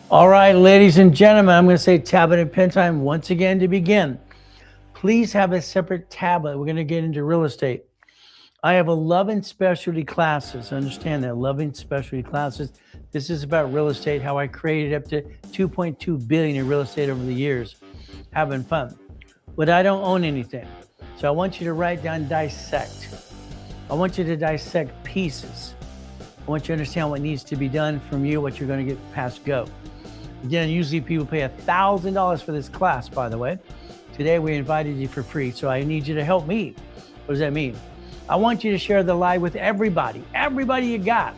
[SPEAKER 1] All right, ladies and gentlemen, I'm going to say tablet and pen time once again to begin. Please have a separate tablet. We're going to get into real estate. I have 11 specialty classes. Understand that, 11 specialty classes. This is about real estate, how I created up to 2.2 billion in real estate over the years, having fun. But I don't own anything. So I want you to write down dissect. I want you to dissect pieces. I want you to understand what needs to be done from you, what you're going to get past go. Again, usually people pay $1,000 for this class, by the way. Today we invited you for free, so I need you to help me. What does that mean? I want you to share the live with everybody you got.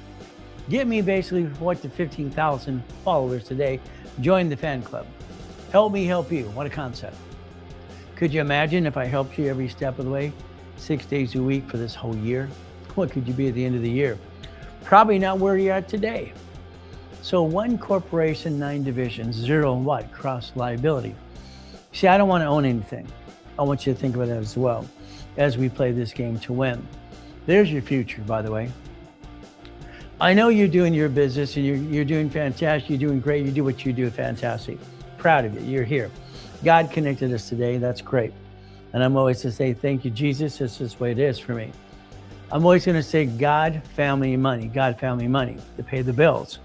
[SPEAKER 1] Get me basically what to 15,000 followers today. Join the fan club. Help me help you. What a concept. Could you imagine if I helped you every step of the way, 6 days a week for this whole year? What could you be at the end of the year? Probably not where you're at today. So 1 corporation, 9 divisions, 0 and what? Cross-liability. See, I don't want to own anything. I want you to think about that as well as we play this game to win. There's your future, by the way. I know you're doing your business and you're doing fantastic. You're doing great. You do what you do fantastic. Proud of you. You're here. God connected us today. That's great. And I'm always to say, thank you, Jesus. This is the way it is for me. I'm always going to say God, family, money. God, family, money to pay the bills.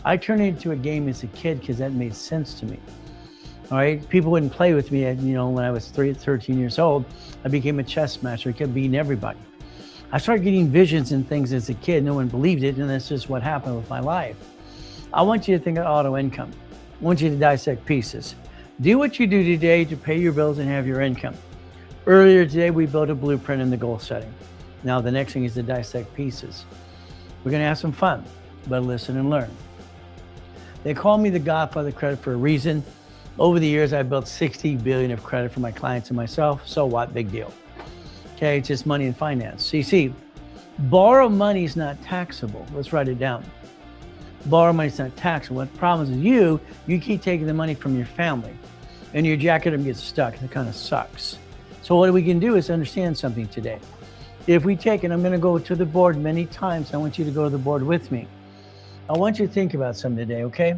[SPEAKER 1] I turned it into a game as a kid because that made sense to me. All right, people wouldn't play with me. When I was 13 years old, I became a chess master. I kept beating everybody. I started getting visions and things as a kid. No one believed it, and that's just what happened with my life. I want you to think of auto income. I want you to dissect pieces. Do what you do today to pay your bills and have your income. Earlier today, we built a blueprint in the goal setting. Now the next thing is to dissect pieces. We're going to have some fun, but listen and learn. They call me the Godfather of credit for a reason. Over the years, I've built 60 billion of credit for my clients and myself. So what? Big deal. Okay, it's just money and finance. See, borrow money is not taxable. Let's write it down. Borrow money is not taxable. What the problem is you keep taking the money from your family and your jacket gets stuck. It kind of sucks. So what we can do is understand something today. If we take, and I'm going to go to the board many times, I want you to go to the board with me. I want you to think about something today, okay?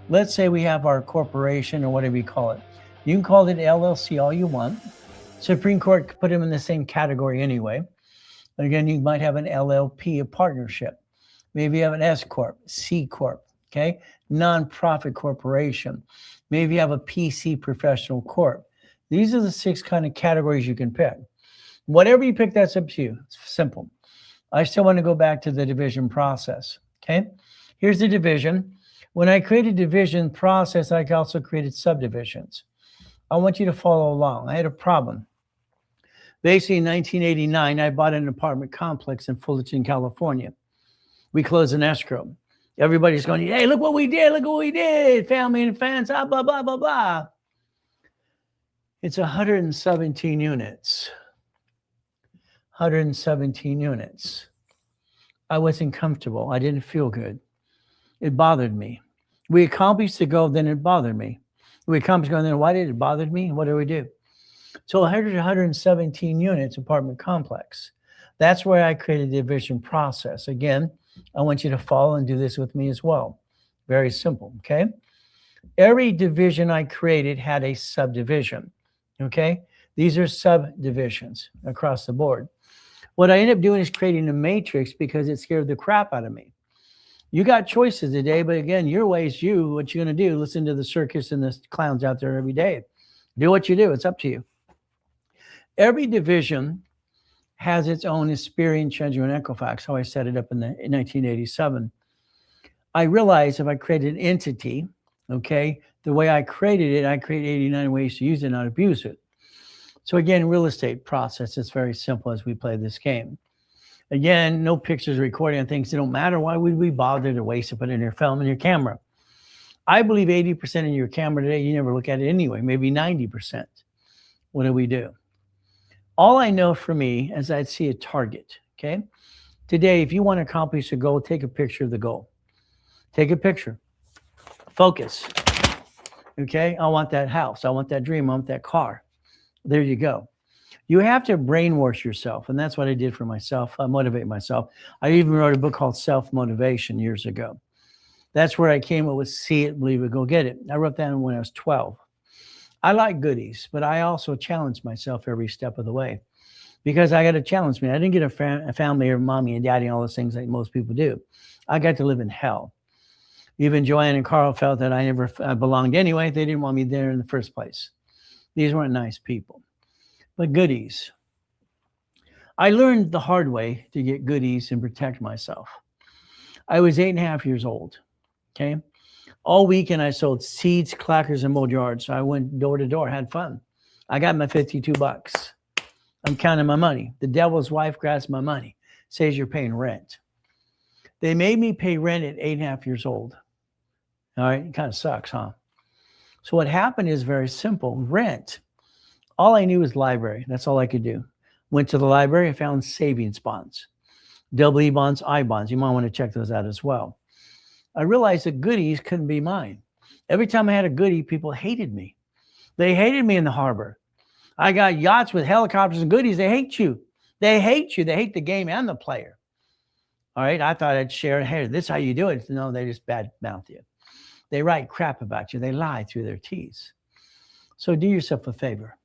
[SPEAKER 1] Let's say we have our corporation or whatever you call it. You can call it LLC all you want. Supreme Court could put them in the same category anyway. But again, you might have an LLP, a partnership. Maybe you have an S Corp, C Corp, okay? Nonprofit corporation. Maybe you have a PC professional corp. These are the 6 kind of categories you can pick. Whatever you pick, that's up to you. It's simple. I still want to go back to the division process, okay? Here's the division. When I created division process, I also created subdivisions. I want you to follow along. I had a problem. Basically, in 1989, I bought an apartment complex in Fullerton, California. We closed an escrow. Everybody's going, hey, look what we did. Look what we did. Family and fans, blah, blah, blah, blah, blah. It's 117 units. 117 units. I wasn't comfortable. I didn't feel good. It bothered me. We accomplished the goal, then it bothered me. We accomplished the goal, then why did it bother me? What do we do? So 117 units apartment complex. That's where I created the division process. Again, I want you to follow and do this with me as well. Very simple, okay? Every division I created had a subdivision, okay? These are subdivisions across the board. What I ended up doing is creating a matrix because it scared the crap out of me. You got choices today, but again, your way is you. What you're going to do, listen to the circus and the clowns out there every day. Do what you do. It's up to you. Every division has its own experience, Chandra, and Equifax, how I set it up in 1987. I realized if I created an entity, okay, the way I created it, I created 89 ways to use it, not abuse it. So again, real estate process, it's very simple as we play this game. Again, no pictures recording on things that don't matter. Why would we bother to waste to put in your film and your camera? I believe 80% in your camera today, you never look at it anyway, maybe 90%. What do we do? All I know for me is I'd see a target, okay? Today, if you want to accomplish a goal, take a picture of the goal. Take a picture. Focus, okay? I want that house. I want that dream. I want that car. There you go. You have to brainwash yourself, and that's what I did for myself. I motivate myself. I even wrote a book called Self-Motivation years ago. That's where I came up with see it, believe it, go get it. I wrote that when I was 12. I like goodies, but I also challenge myself every step of the way because I got to challenge me. I didn't get a family or mommy and daddy and all those things like most people do. I got to live in hell. Even Joanne and Carl felt that I never belonged anyway. They didn't want me there in the first place. These weren't nice people. But goodies. I learned the hard way to get goodies and protect myself. I was 8.5 years old. Okay. All weekend I sold seeds, clackers, and mowed yards. So I went door to door, had fun. I got my $52. I'm counting my money. The devil's wife grabs my money, says you're paying rent. They made me pay rent at 8.5 years old. All right, it kind of sucks, huh? So what happened is very simple. Rent. All I knew was library. That's all I could do. Went to the library, I found savings bonds, double E bonds, I bonds. You might want to check those out as well. I realized that goodies couldn't be mine. Every time I had a goodie, people hated me. They hated me in the harbor. I got yachts with helicopters and goodies. They hate you. They hate you. They hate the game and the player. All right. I thought I'd share, hey, this is how you do it. No, they just bad mouth you. They write crap about you. They lie through their teeth. So do yourself a favor.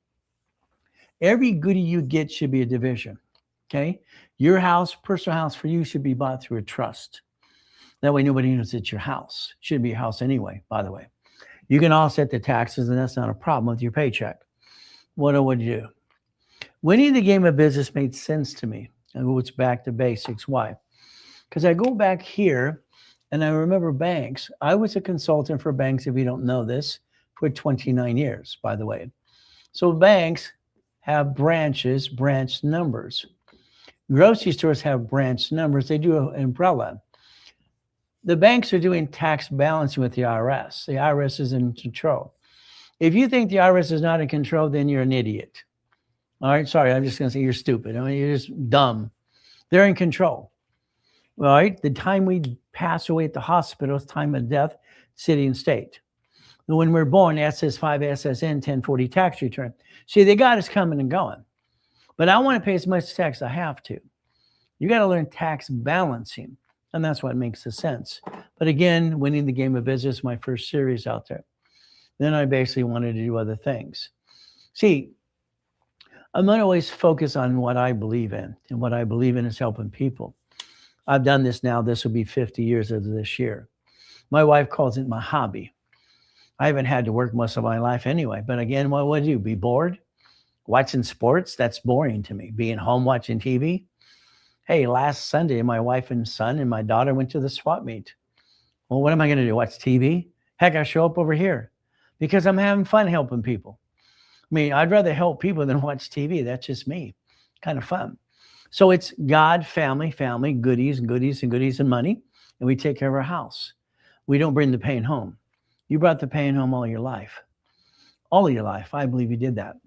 [SPEAKER 1] Every goodie you get should be a division. Okay. Your house, personal house for you should be bought through a trust. That way nobody knows it's your house. It should be your house anyway, by the way. You can offset the taxes and that's not a problem with your paycheck. What I would do? Winning the game of business made sense to me. And it's back to basics. Why? Because I go back here and I remember banks. I was a consultant for banks, if you don't know this, for 29 years, by the way. So banks have branches, branch numbers. Grocery stores have branch numbers. They do an umbrella. The banks are doing tax balancing with the IRS. The IRS is in control. If you think the IRS is not in control, then you're an idiot. All right, sorry, I'm just going to say you're stupid. I mean, you're just dumb. They're in control. All right, the time we pass away at the hospital is time of death, city and state. And when we're born, SS5, SSN, 1040 tax return. See, they got us coming and going. But I want to pay as much tax as I have to. You got to learn tax balancing, and that's what makes the sense. But again, winning the game of business, my first series out there. Then I basically wanted to do other things. See, I'm not always focused on what I believe in, and what I believe in is helping people. I've done this now. This will be 50 years of this year. My wife calls it my hobby. I haven't had to work most of my life anyway. But again, what would you be bored? Watching sports? That's boring to me. Being home watching TV? Hey, last Sunday, my wife and son and my daughter went to the swap meet. Well, what am I going to do? Watch TV? Heck, I show up over here because I'm having fun helping people. I mean, I'd rather help people than watch TV. That's just me. Kind of fun. So it's God, family, goodies, and money. And we take care of our house. We don't bring the pain home. You brought the pain home all your life. All of your life. I believe you did that.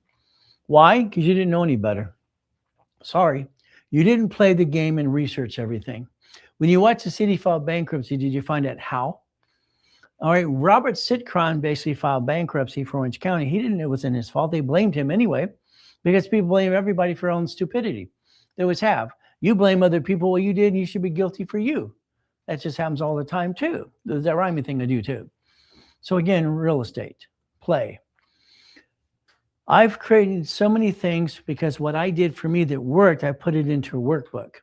[SPEAKER 1] Why? Because you didn't know any better. Sorry. You didn't play the game and research everything. When you watch the city file bankruptcy, did you find out how? All right, Robert Sitcron basically filed bankruptcy for Orange County. He didn't know it wasn't his fault. They blamed him anyway because people blame everybody for their own stupidity. They always have. You blame other people what you did, and you should be guilty for you. That just happens all the time, too. There's that rhyming thing to do, too. So again, real estate, play. I've created so many things because what I did for me that worked, I put it into a workbook.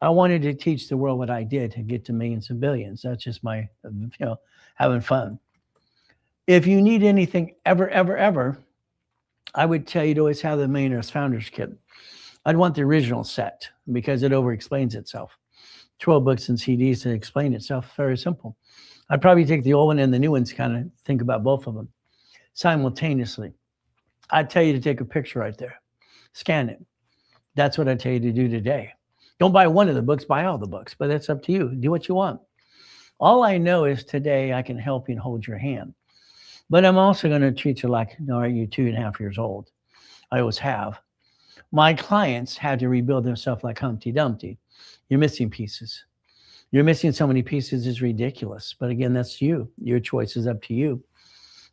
[SPEAKER 1] I wanted to teach the world what I did to get to millions and billions. That's just my, having fun. If you need anything ever, I would tell you to always have the Millionaire's Founders Kit. I'd want the original set because it over-explains itself. 12 books and CDs to explain itself. Very simple. I'd probably take the old one and the new ones to kind of think about both of them simultaneously. I'd tell you to take a picture right there. Scan it. That's what I tell you to do today. Don't buy one of the books, buy all the books, but that's up to you. Do what you want. All I know is today I can help you and hold your hand. But I'm also going to treat you like, all right, you're 2.5 years old. I always have. My clients had to rebuild themselves like Humpty Dumpty. You're missing pieces. You're missing so many pieces, it's ridiculous. But again, that's you. Your choice is up to you.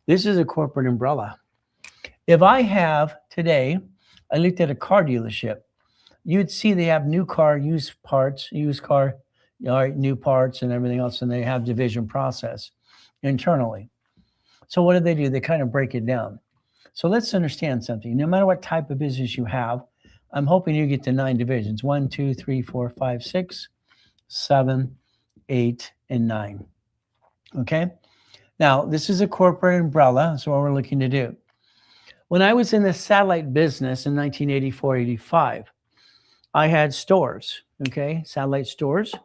[SPEAKER 1] This is a corporate umbrella. If I have today, I looked at a car dealership, you'd see they have new car, used parts, used car, all right, new parts and everything else, and they have division process internally. So what do? They kind of break it down. So let's understand something. No matter what type of business you have, I'm hoping you get to 9 divisions: 1, 2, 3, 4, 5, 6, 7, 8, and 9. Okay. Now, this is a corporate umbrella. That's what we're looking to do. When I was in the satellite business in 1984, 85, I had stores, okay, satellite stores.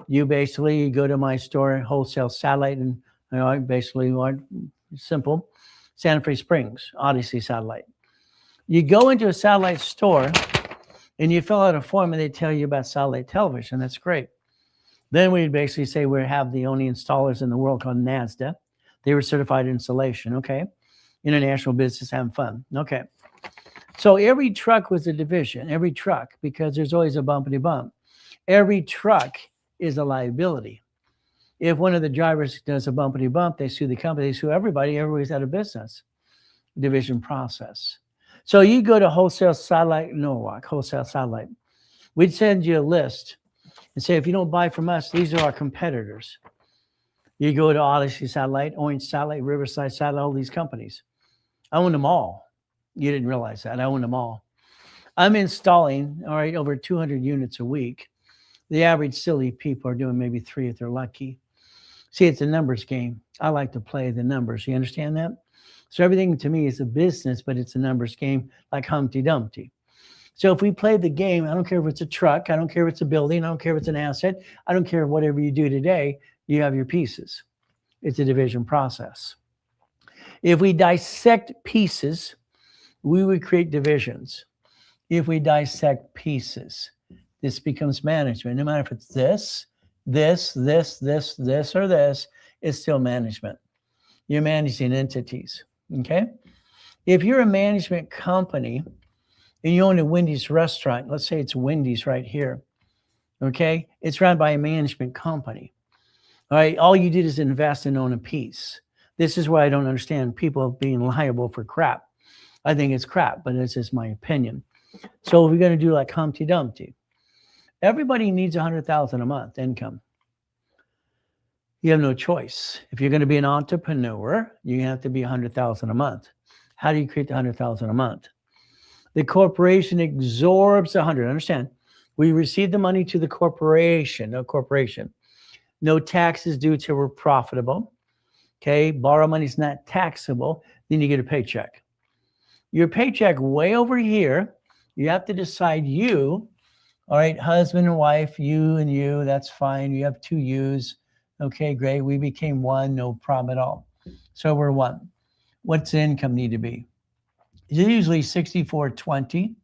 [SPEAKER 1] You basically go to my store, wholesale satellite, and I basically want simple, Santa Fe Springs, Odyssey Satellite. You go into a satellite store and you fill out a form and they tell you about satellite television. That's great. Then we basically say we have the only installers in the world called NASDA. They were certified installation, okay? International business, having fun, okay. So every truck was a division, every truck, because there's always a bumpity bump. Every truck is a liability. If one of the drivers does a bumpity bump, they sue the company, they sue everybody, everybody's out of business. Division process. So you go to wholesale satellite, Norwalk, wholesale satellite. We'd send you a list and say, if you don't buy from us, these are our competitors. You go to Odyssey Satellite, Orange Satellite, Riverside Satellite, all these companies. I own them all. You didn't realize that. I own them all. I'm installing, all right, over 200 units a week. The average silly people are doing maybe 3 if they're lucky. See, it's a numbers game. I like to play the numbers. You understand that? So everything to me is a business, but it's a numbers game like Humpty Dumpty. So if we play the game, I don't care if it's a truck, I don't care if it's a building, I don't care if it's an asset, I don't care whatever you do today, you have your pieces. It's a division process. If we dissect pieces, we would create divisions. If we dissect pieces, this becomes management. No matter if it's this, or this, it's still management. You're managing entities, okay? If you're a management company and you own a Wendy's restaurant, let's say it's Wendy's right here, okay? It's run by a management company, all right? All you did is invest and own a piece. This is why I don't understand people being liable for crap. I think it's crap, but it's just my opinion. So we're going to do like Humpty Dumpty. Everybody needs $100,000 a month income. You have no choice. If you're going to be an entrepreneur, you have to be $100,000 a month. How do you create the $100,000 a month? The corporation absorbs 100. Understand? We receive the money to the corporation. No corporation. No taxes due till we're profitable. Okay, borrow money is not taxable. Then you get a paycheck. Your paycheck way over here. You have to decide you. All right, husband and wife, you and you. That's fine. You have 2 U's. Okay, great. We became one, no problem at all. So we're one. What's the income need to be? It's usually 64-20.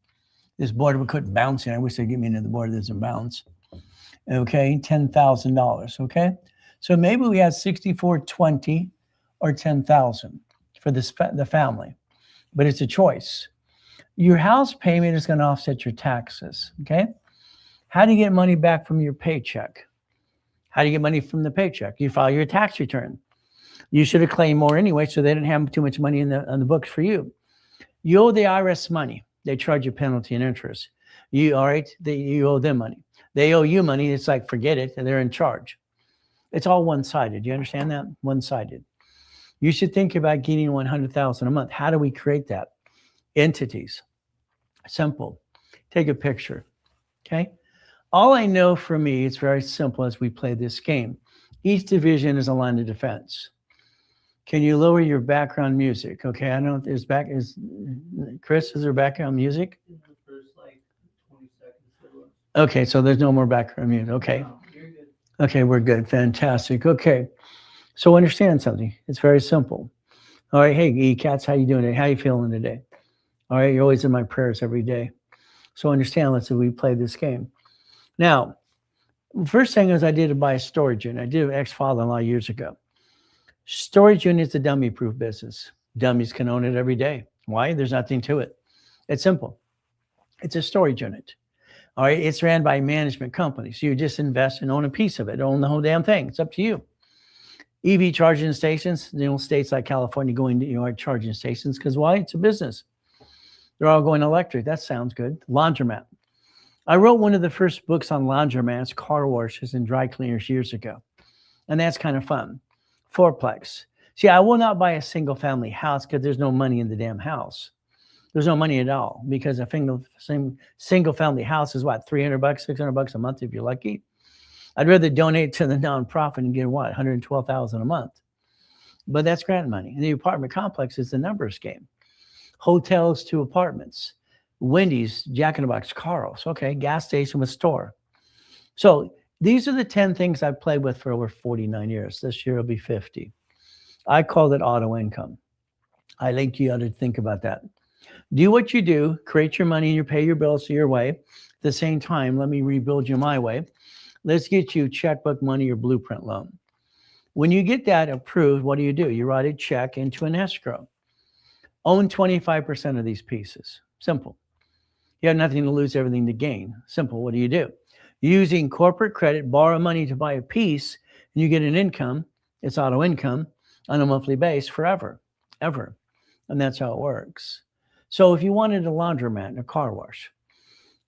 [SPEAKER 1] This board would quit bouncing. I wish they'd get me into the board that doesn't bounce. Okay, $10,000. Okay, so maybe we have 64-20 or 10,000 for this the family, but it's a choice. Your house payment is going to offset your taxes. Okay, how do you get money back from your paycheck? How do you get money from the paycheck? You file your tax return. You should have claimed more anyway, so they didn't have too much money on the books for you. You owe the IRS money. They charge you penalty and interest. You owe them money. They owe you money. It's like, forget it, and they're in charge. It's all one-sided. You understand that? One-sided. You should think about getting $100,000 a month. How do we create that? Entities. Simple. Take a picture. Okay. All I know for me, it's very simple as we play this game. Each division is a line of defense. Can you lower your background music? Okay, I don't know. Chris, is there background music?
[SPEAKER 2] There's like 20 seconds.
[SPEAKER 1] Okay, so there's no more background music. Okay.
[SPEAKER 2] No, you're good.
[SPEAKER 1] Okay, we're good. Fantastic. Okay. So understand something. It's very simple. All right. Hey, E-Cats, how you doing today? How you feeling today? All right. You're always in my prayers every day. So understand, let's say we play this game. Now, first thing is I did buy a storage unit. I did an ex-father-in-law years ago. Storage unit is a dummy-proof business. Dummies can own it every day. Why? There's nothing to it. It's simple. It's a storage unit. All right. It's ran by management companies. So you just invest and own a piece of it. Own the whole damn thing. It's up to you. EV charging stations, states like California going to charging stations because why? It's a business. They're all going electric. That sounds good. Laundromat. I wrote one of the first books on laundromats, car washes, and dry cleaners years ago. And that's kind of fun. Fourplex. See, I will not buy a single family house because there's no money in the damn house. There's no money at all because a single family house is what, $300, $600 a month if you're lucky. I'd rather donate to the nonprofit and get what, $112,000 a month. But that's grant money. And the apartment complex is the numbers game. Hotels to apartments. Wendy's, Jack in the Box, Carl's. Okay, gas station with store. So these are the 10 things I've played with for over 49 years. This year will be 50. I called it auto income. I think you ought to think about that. Do what you do, create your money and you pay your bills your way. At the same time, let me rebuild you my way. Let's get you checkbook money or blueprint loan. When you get that approved, what do? You write a check into an escrow. Own 25% of these pieces. Simple. You have nothing to lose, everything to gain. Simple. What do? Using corporate credit, borrow money to buy a piece, and you get an income. It's auto income on a monthly base forever, ever. And that's how it works. So if you wanted a laundromat and a car wash,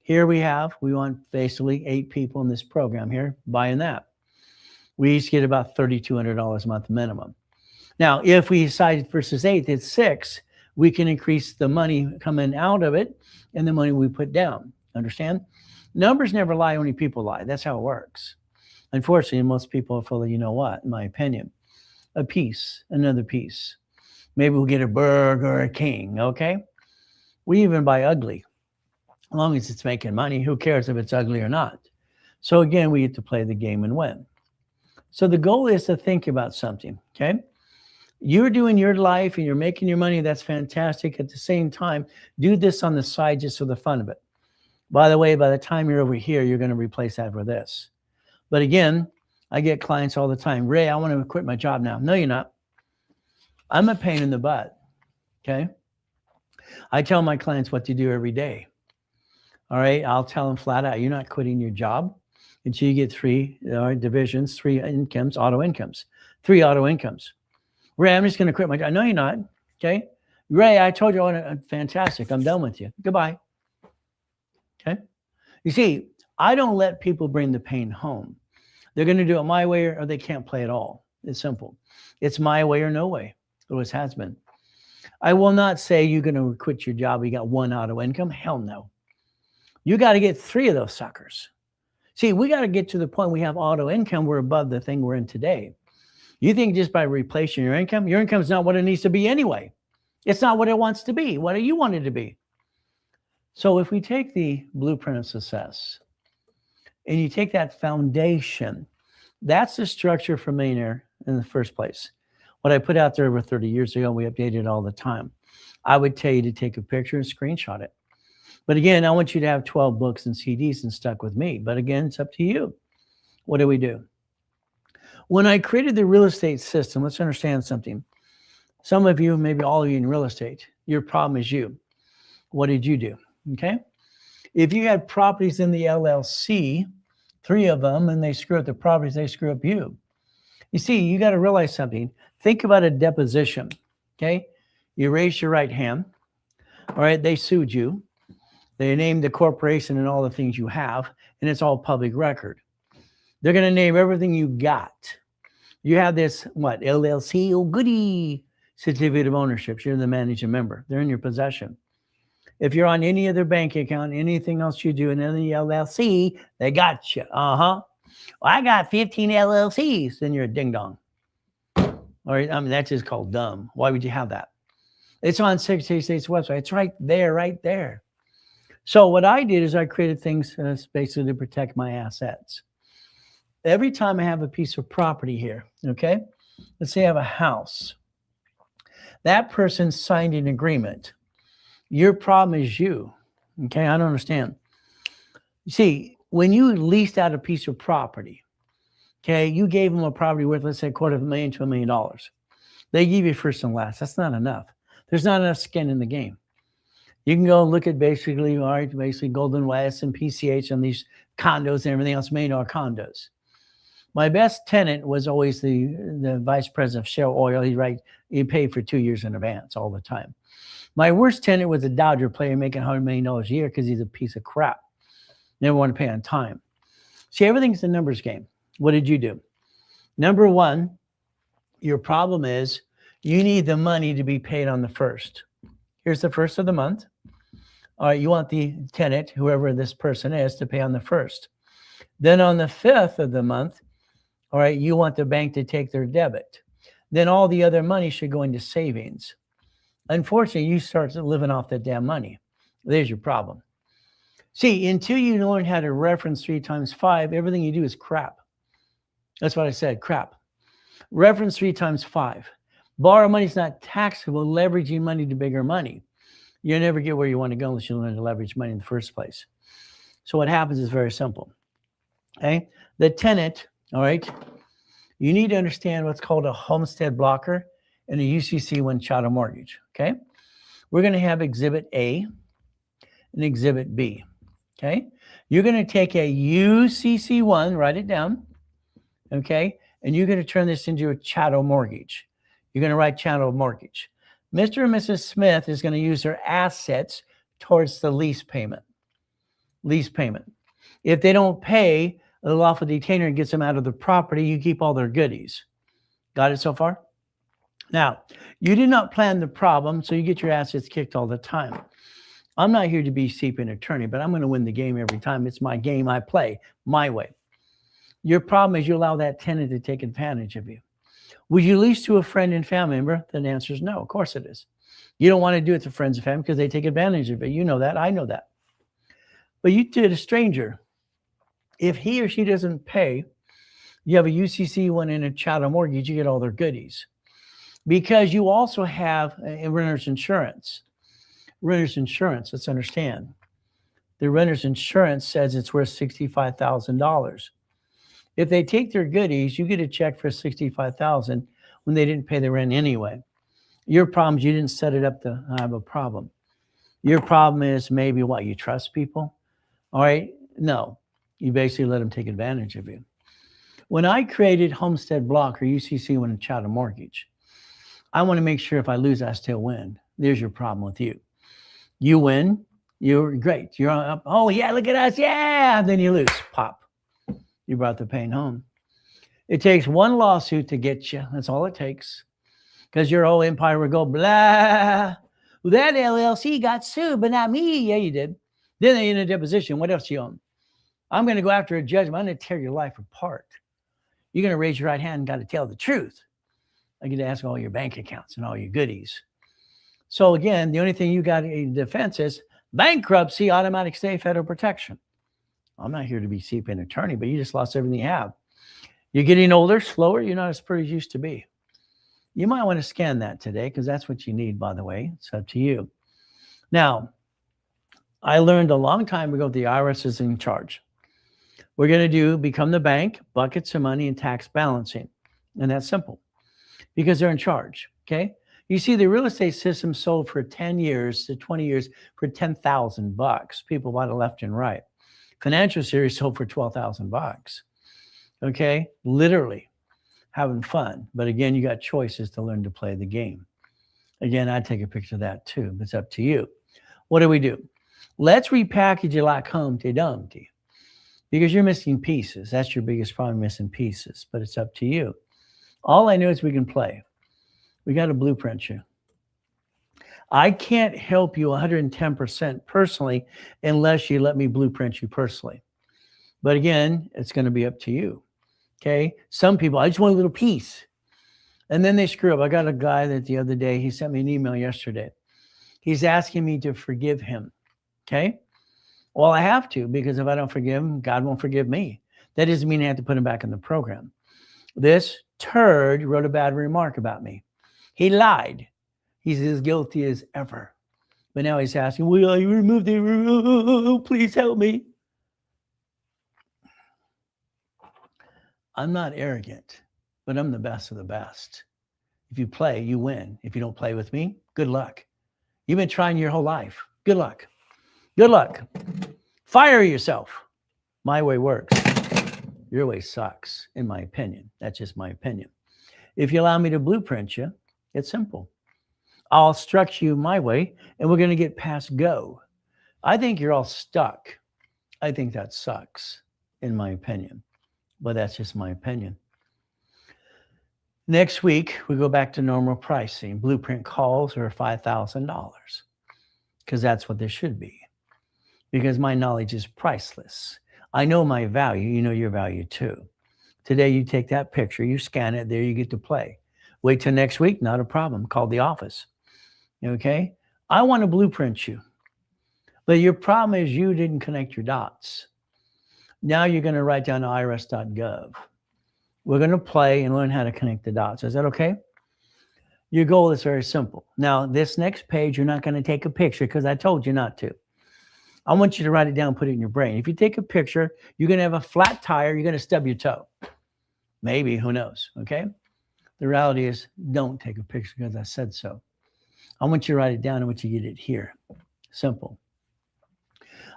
[SPEAKER 1] here we want basically 8 people in this program here buying that. We each get about $3,200 a month minimum. Now, if we decide versus 8, it's 6, we can increase the money coming out of it and the money we put down. Understand? Numbers never lie, only people lie. That's how it works. Unfortunately, most people are full of, you know what, in my opinion, a piece, another piece. Maybe we'll get a burger or a king, okay? We even buy ugly. As long as it's making money, who cares if it's ugly or not? So again, we get to play the game and win. So the goal is to think about something, okay? You're doing your life and you're making your money. That's fantastic. At the same time, do this on the side just for the fun of it. By the way, by the time you're over here, you're going to replace that with this. But again, I get clients all the time. Ray, I want to quit my job now. No, you're not. I'm a pain in the butt, okay? I tell my clients what to do every day. All right, I'll tell them flat out, you're not quitting your job until you get 3 divisions, 3 incomes, auto incomes, 3 auto incomes. Ray, I'm just going to quit my job. No, you're not. Okay. Ray, I told you, fantastic. I'm done with you. Goodbye. Okay. You see, I don't let people bring the pain home. They're going to do it my way or they can't play at all. It's simple. It's my way or no way. It always has been. I will not say you're going to quit your job. You got 1 auto income. Hell no. You got to get 3 of those suckers. See, we got to get to the point we have auto income. We're above the thing we're in today. You think just by replacing your income is not what it needs to be anyway. It's not what it wants to be. What do you want it to be? So if we take the blueprint of success and you take that foundation, that's the structure for millionaire in the first place. What I put out there over 30 years ago, we update it all the time. I would tell you to take a picture and screenshot it. But again, I want you to have 12 books and CDs and stuck with me. But again, it's up to you. What do? When I created the real estate system, let's understand something. Some of you, maybe all of you in real estate, your problem is you. What did you do? Okay. If you had properties in the LLC, 3 of them, and they screw up the properties, they screw up you. You see, you got to realize something. Think about a deposition. Okay. You raised your right hand. All right. They sued you. They named the corporation and all the things you have, and it's all public record. They're going to name everything you got. You have this, what, LLC, oh goody, certificate of ownership. You're the managing member. They're in your possession. If you're on any other bank account, anything else you do in any LLC, they got you. Well, I got 15 LLCs. Then you're a ding-dong. All right, I mean, that's just called dumb. Why would you have that? It's on Secretary of State's website. It's right there, right there. So what I did is I created things basically to protect my assets. Every time I have a piece of property here, okay, let's say I have a house. That person signed an agreement. Your problem is you, okay? I don't understand. You see, when you leased out a piece of property, okay, you gave them a property worth, let's say, $250,000 to $1 million. They give you first and last. That's not enough. There's not enough skin in the game. You can go and look at basically Golden West and PCH and these condos and everything else, $1 million condos. My best tenant was always the vice president of Shell Oil. He paid for 2 years in advance all the time. My worst tenant was a Dodger player making $100 million a year because he's a piece of crap. never want to pay on time. See, everything's a numbers game. What did you do? Number one, your problem is you need the money to be paid on the first. Here's the first of the month. All right, you want the tenant, whoever this person is, to pay on the first. Then on the 5th of the month, all right, you want the bank to take their debit. Then all the other money should go into savings. Unfortunately, you start living off that damn money. There's your problem. See, until you learn how to reference 3 times 5, everything you do is crap. That's what I said, crap. Reference 3 times 5. Borrow money is not taxable. Leveraging money to bigger money. You'll never get where you want to go unless you learn to leverage money in the first place. So what happens is very simple. Okay, the tenant, all right, you need to understand what's called a homestead blocker and a UCC1 chattel mortgage. Okay, we're going to have Exhibit A and Exhibit B. Okay, you're going to take a UCC1, write it down. Okay, and you're going to turn this into a chattel mortgage. You're going to write chattel mortgage. Mr. and Mrs. Smith is going to use their assets towards the lease payment. Lease payment. If they don't pay, the lawful detainer gets them out of the property. You keep all their goodies. Got it so far? Now, you did not plan the problem, so you get your assets kicked all the time. I'm not here to be seeping attorney, but I'm going to win the game every time. It's my game. I play my way. Your problem is you allow that tenant to take advantage of you. Would you lease to a friend and family member? Then the answer is no. Of course it is. You don't want to do it to friends and family because they take advantage of it. You know that. I know that. But you did a stranger. If he or she doesn't pay, you have a UCC1 and a chattel mortgage, you get all their goodies. Because you also have a renter's insurance. Renter's insurance, let's understand. The renter's insurance says it's worth $65,000. If they take their goodies, you get a check for $65,000 when they didn't pay the rent anyway. Your problem is you didn't set it up to have a problem. Your problem is maybe what, you trust people? All right, no. You basically let them take advantage of you. When I created Homestead Block or UCC when a chattel mortgage, I want to make sure if I lose, I still win. There's your problem with you. You win, you're great. You're up, oh yeah, look at us, yeah. Then you lose, pop. You brought the pain home. It takes one lawsuit to get you. That's all it takes. Because your whole empire would go, blah. Well, that LLC got sued, but not me. Yeah, you did. Then they in a deposition. What else you own? I'm going to go after a judgment. I'm going to tear your life apart. You're going to raise your right hand and got to tell the truth. I get to ask all your bank accounts and all your goodies. So again, the only thing you got in defense is bankruptcy, automatic stay, federal protection. I'm not here to be seeping attorney, but you just lost everything you have. You're getting older, slower. You're not as pretty as you used to be. You might want to scan that today because that's what you need, by the way. It's up to you. Now, I learned a long time ago the IRS is in charge. We're going to become the bank, buckets of money, and tax balancing. And that's simple because they're in charge, okay? You see, the real estate system sold for 10 years to 20 years for $10,000. People bought it left and right. Financial series sold for $12,000. Okay, literally having fun. But again, you got choices to learn to play the game. Again, I'd take a picture of that too, but it's up to you. What do? Let's repackage it like Humpty Dumpty because you're missing pieces. That's your biggest problem, missing pieces, but it's up to you. All I know is we can play. We got to blueprint you. I can't help you 110% personally unless you let me blueprint you personally. But again, it's going to be up to you. Okay. Some people, I just want a little piece. And then they screw up. I got a guy that the other day, he sent me an email yesterday. He's asking me to forgive him. Okay. Well, I have to, because if I don't forgive him, God won't forgive me. That doesn't mean I have to put him back in the program. This turd wrote a bad remark about me. He lied. He's as guilty as ever. But now he's asking, will I remove the, please help me. I'm not arrogant, but I'm the best of the best. If you play, you win. If you don't play with me, good luck. You've been trying your whole life. Good luck. Good luck. Fire yourself. My way works. Your way sucks, in my opinion. That's just my opinion. If you allow me to blueprint you, it's simple. I'll structure you my way, and we're going to get past go. I think you're all stuck. I think that sucks, in my opinion. But that's just my opinion. Next week, we go back to normal pricing. Blueprint calls are $5,000 because that's what they should be. Because my knowledge is priceless. I know my value. You know your value too. Today, you take that picture, you scan it, there you get to play. Wait till next week, not a problem. Call the office. Okay? I want to blueprint you. But your problem is you didn't connect your dots. Now you're going to write down to irs.gov. We're going to play and learn how to connect the dots. Is that okay? Your goal is very simple. Now, this next page, you're not going to take a picture because I told you not to. I want you to write it down and put it in your brain. If you take a picture, you're going to have a flat tire. You're going to stub your toe. Maybe, who knows? Okay? The reality is, don't take a picture because I said so. I want you to write it down and I want you to get it here. Simple.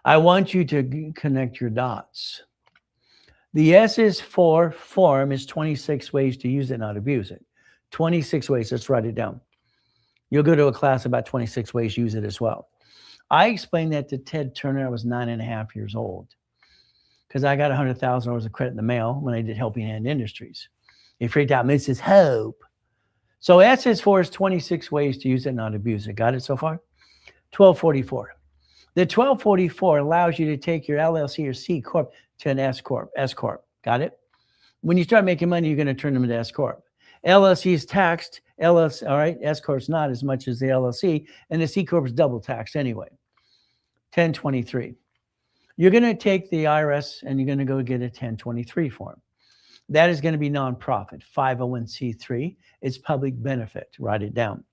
[SPEAKER 1] I want you to connect your dots. The S is for form is 26 ways to use it, not abuse it. 26 ways. Let's write it down. You'll go to a class about 26 ways to use it as well. I explained that to Ted Turner. I was 9.5 years old because I got $100,000 of credit in the mail when I did Helping Hand Industries. He freaked out. Mrs. Hope. So S is for is 26 ways to use it, not abuse it. Got it so far? 1244. The 1244 allows you to take your LLC or C Corp to an S Corp. S Corp. Got it? When you start making money, you're going to turn them into S Corp. LLC is taxed. LLC, all right? S Corp's not as much as the LLC, and the C Corp is double taxed anyway. 1023. You're going to take the IRS and you're going to go get a 1023 form. That is going to be nonprofit, 501c3. It's public benefit. Write it down.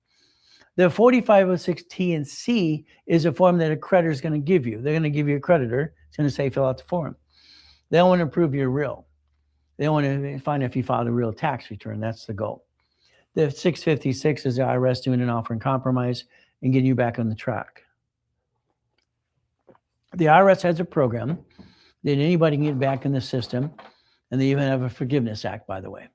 [SPEAKER 1] The 4506T and C is a form that a creditor is going to give you. They're going to give you a creditor. It's going to say fill out the form. They want to prove you're real. They want to find if you filed a real tax return. That's the goal. The 656 is the IRS doing an offer in compromise and getting you back on the track. The IRS has a program that anybody can get back in the system, and they even have a forgiveness act, by the way.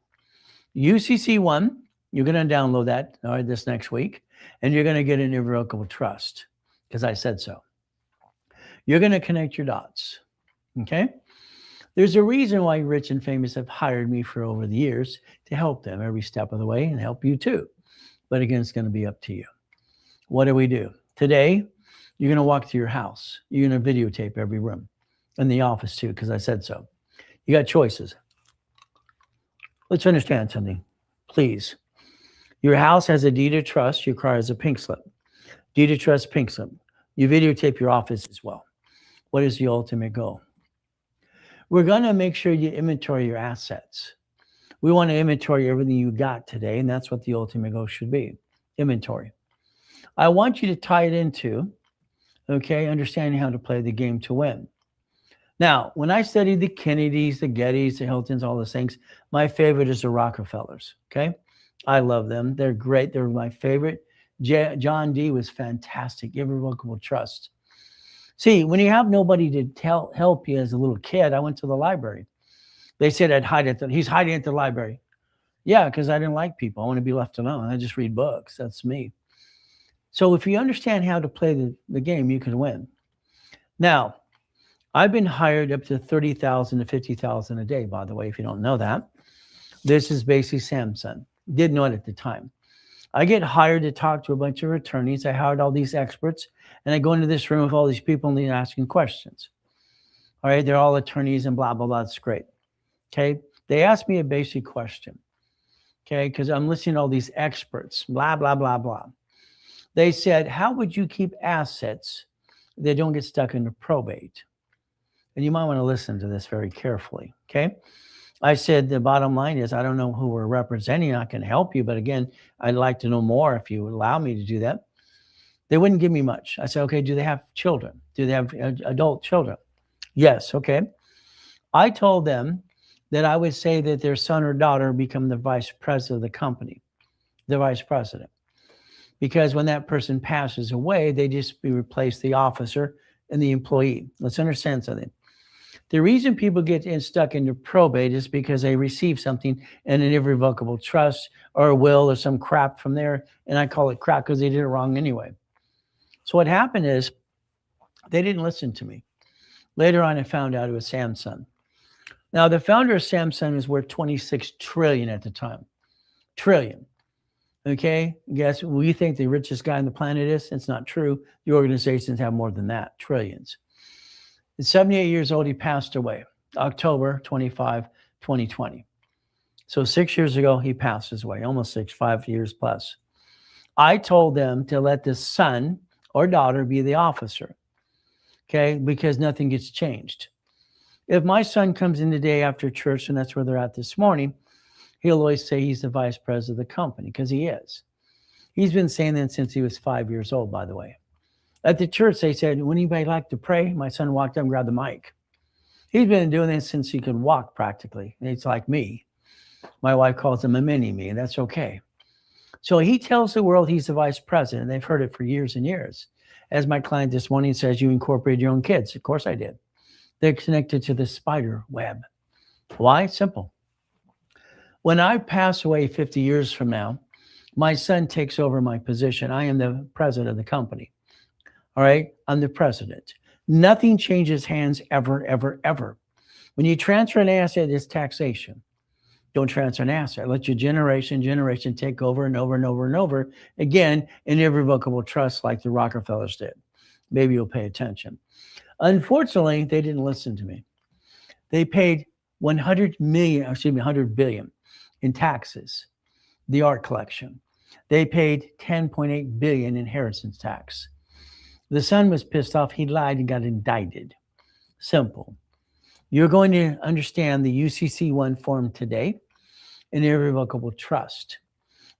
[SPEAKER 1] UCC1, you're going to download that this next week, and you're going to get an irrevocable trust because I said so. You're going to connect your dots, okay? There's a reason why rich and famous have hired me for over the years to help them every step of the way and help you too. But again, it's going to be up to you. What do we do? Today, you're going to walk to your house. You're going to videotape every room and the office too, because I said so. You got choices. Let's understand something, please. Your house has a deed of trust. Your car has a pink slip. Deed of trust, pink slip. You videotape your office as well. What is the ultimate goal? We're going to make sure you inventory your assets. We want to inventory everything you got today, and that's what the ultimate goal should be, inventory. I want you to tie it into, okay, understanding how to play the game to win. Now, when I studied the Kennedys, the Gettys, the Hiltons, all those things, my favorite is the Rockefellers, okay? I love them. They're great. They're my favorite. John D. was fantastic, irrevocable trust. See, when you have nobody to help you as a little kid, I went to the library. They said I'd hide at he's hiding at the library. Yeah, because I didn't like people. I want to be left alone. I just read books. That's me. So if you understand how to play the game, you can win. Now, I've been hired up to $30,000 to $50,000 a day, by the way, if you don't know that. This is basically Samsung. Didn't know it at the time. I get hired to talk to a bunch of attorneys. I hired all these experts, and I go into this room with all these people and they're asking questions. All right, they're all attorneys and blah, blah, blah. That's great. Okay, they asked me a basic question. Okay, because I'm listening to all these experts, blah, blah, blah, blah. They said, how would you keep assets that don't get stuck into probate? And you might want to listen to this very carefully, okay? I said, the bottom line is, I don't know who we're representing. I can help you, but again, I'd like to know more if you would allow me to do that. They wouldn't give me much. I said, okay, do they have children? Do they have adult children? Yes, okay. I told them that I would say that their son or daughter become the vice president of the company, the vice president. Because when that person passes away, they just replace the officer and the employee. Let's understand something. The reason people get stuck into probate is because they receive something in an irrevocable trust or a will or some crap from there. And I call it crap because they did it wrong anyway. So what happened is they didn't listen to me. Later on, I found out it was Samsung. Now, the founder of Samsung was worth 26 trillion at the time. Trillion. Okay, guess we think the richest guy on the planet is. It's not true. The organizations have more than that, trillions. At 78 years old, he passed away, October 25, 2020. So 6 years ago, he passes away, almost 5 years plus. I told them to let the son or daughter be the officer, okay, because nothing gets changed. If my son comes in today after church, and that's where they're at this morning, he'll always say he's the vice president of the company, because he is. He's been saying that since he was 5 years old, by the way. At the church, they said, would anybody like to pray? My son walked up and grabbed the mic. He's been doing this since he could walk practically. And it's like me. My wife calls him a mini-me, and that's okay. So he tells the world he's the vice president. They've heard it for years and years. As my client this morning says, you incorporated your own kids. Of course I did. They're connected to the spider web. Why? Simple. When I pass away 50 years from now, my son takes over my position. I am the president of the company. All right? I'm the president. Nothing changes hands ever, ever, ever. When you transfer an asset, it's taxation. Don't transfer an asset. Let your generation take over and over and over and over again in irrevocable trust like the Rockefellers did. Maybe you'll pay attention. Unfortunately, they didn't listen to me. They paid 100 billion in taxes, the art collection. They paid 10.8 billion inheritance tax. The son was pissed off. He lied and got indicted. Simple. You're going to understand the UCC1 form today, an irrevocable trust.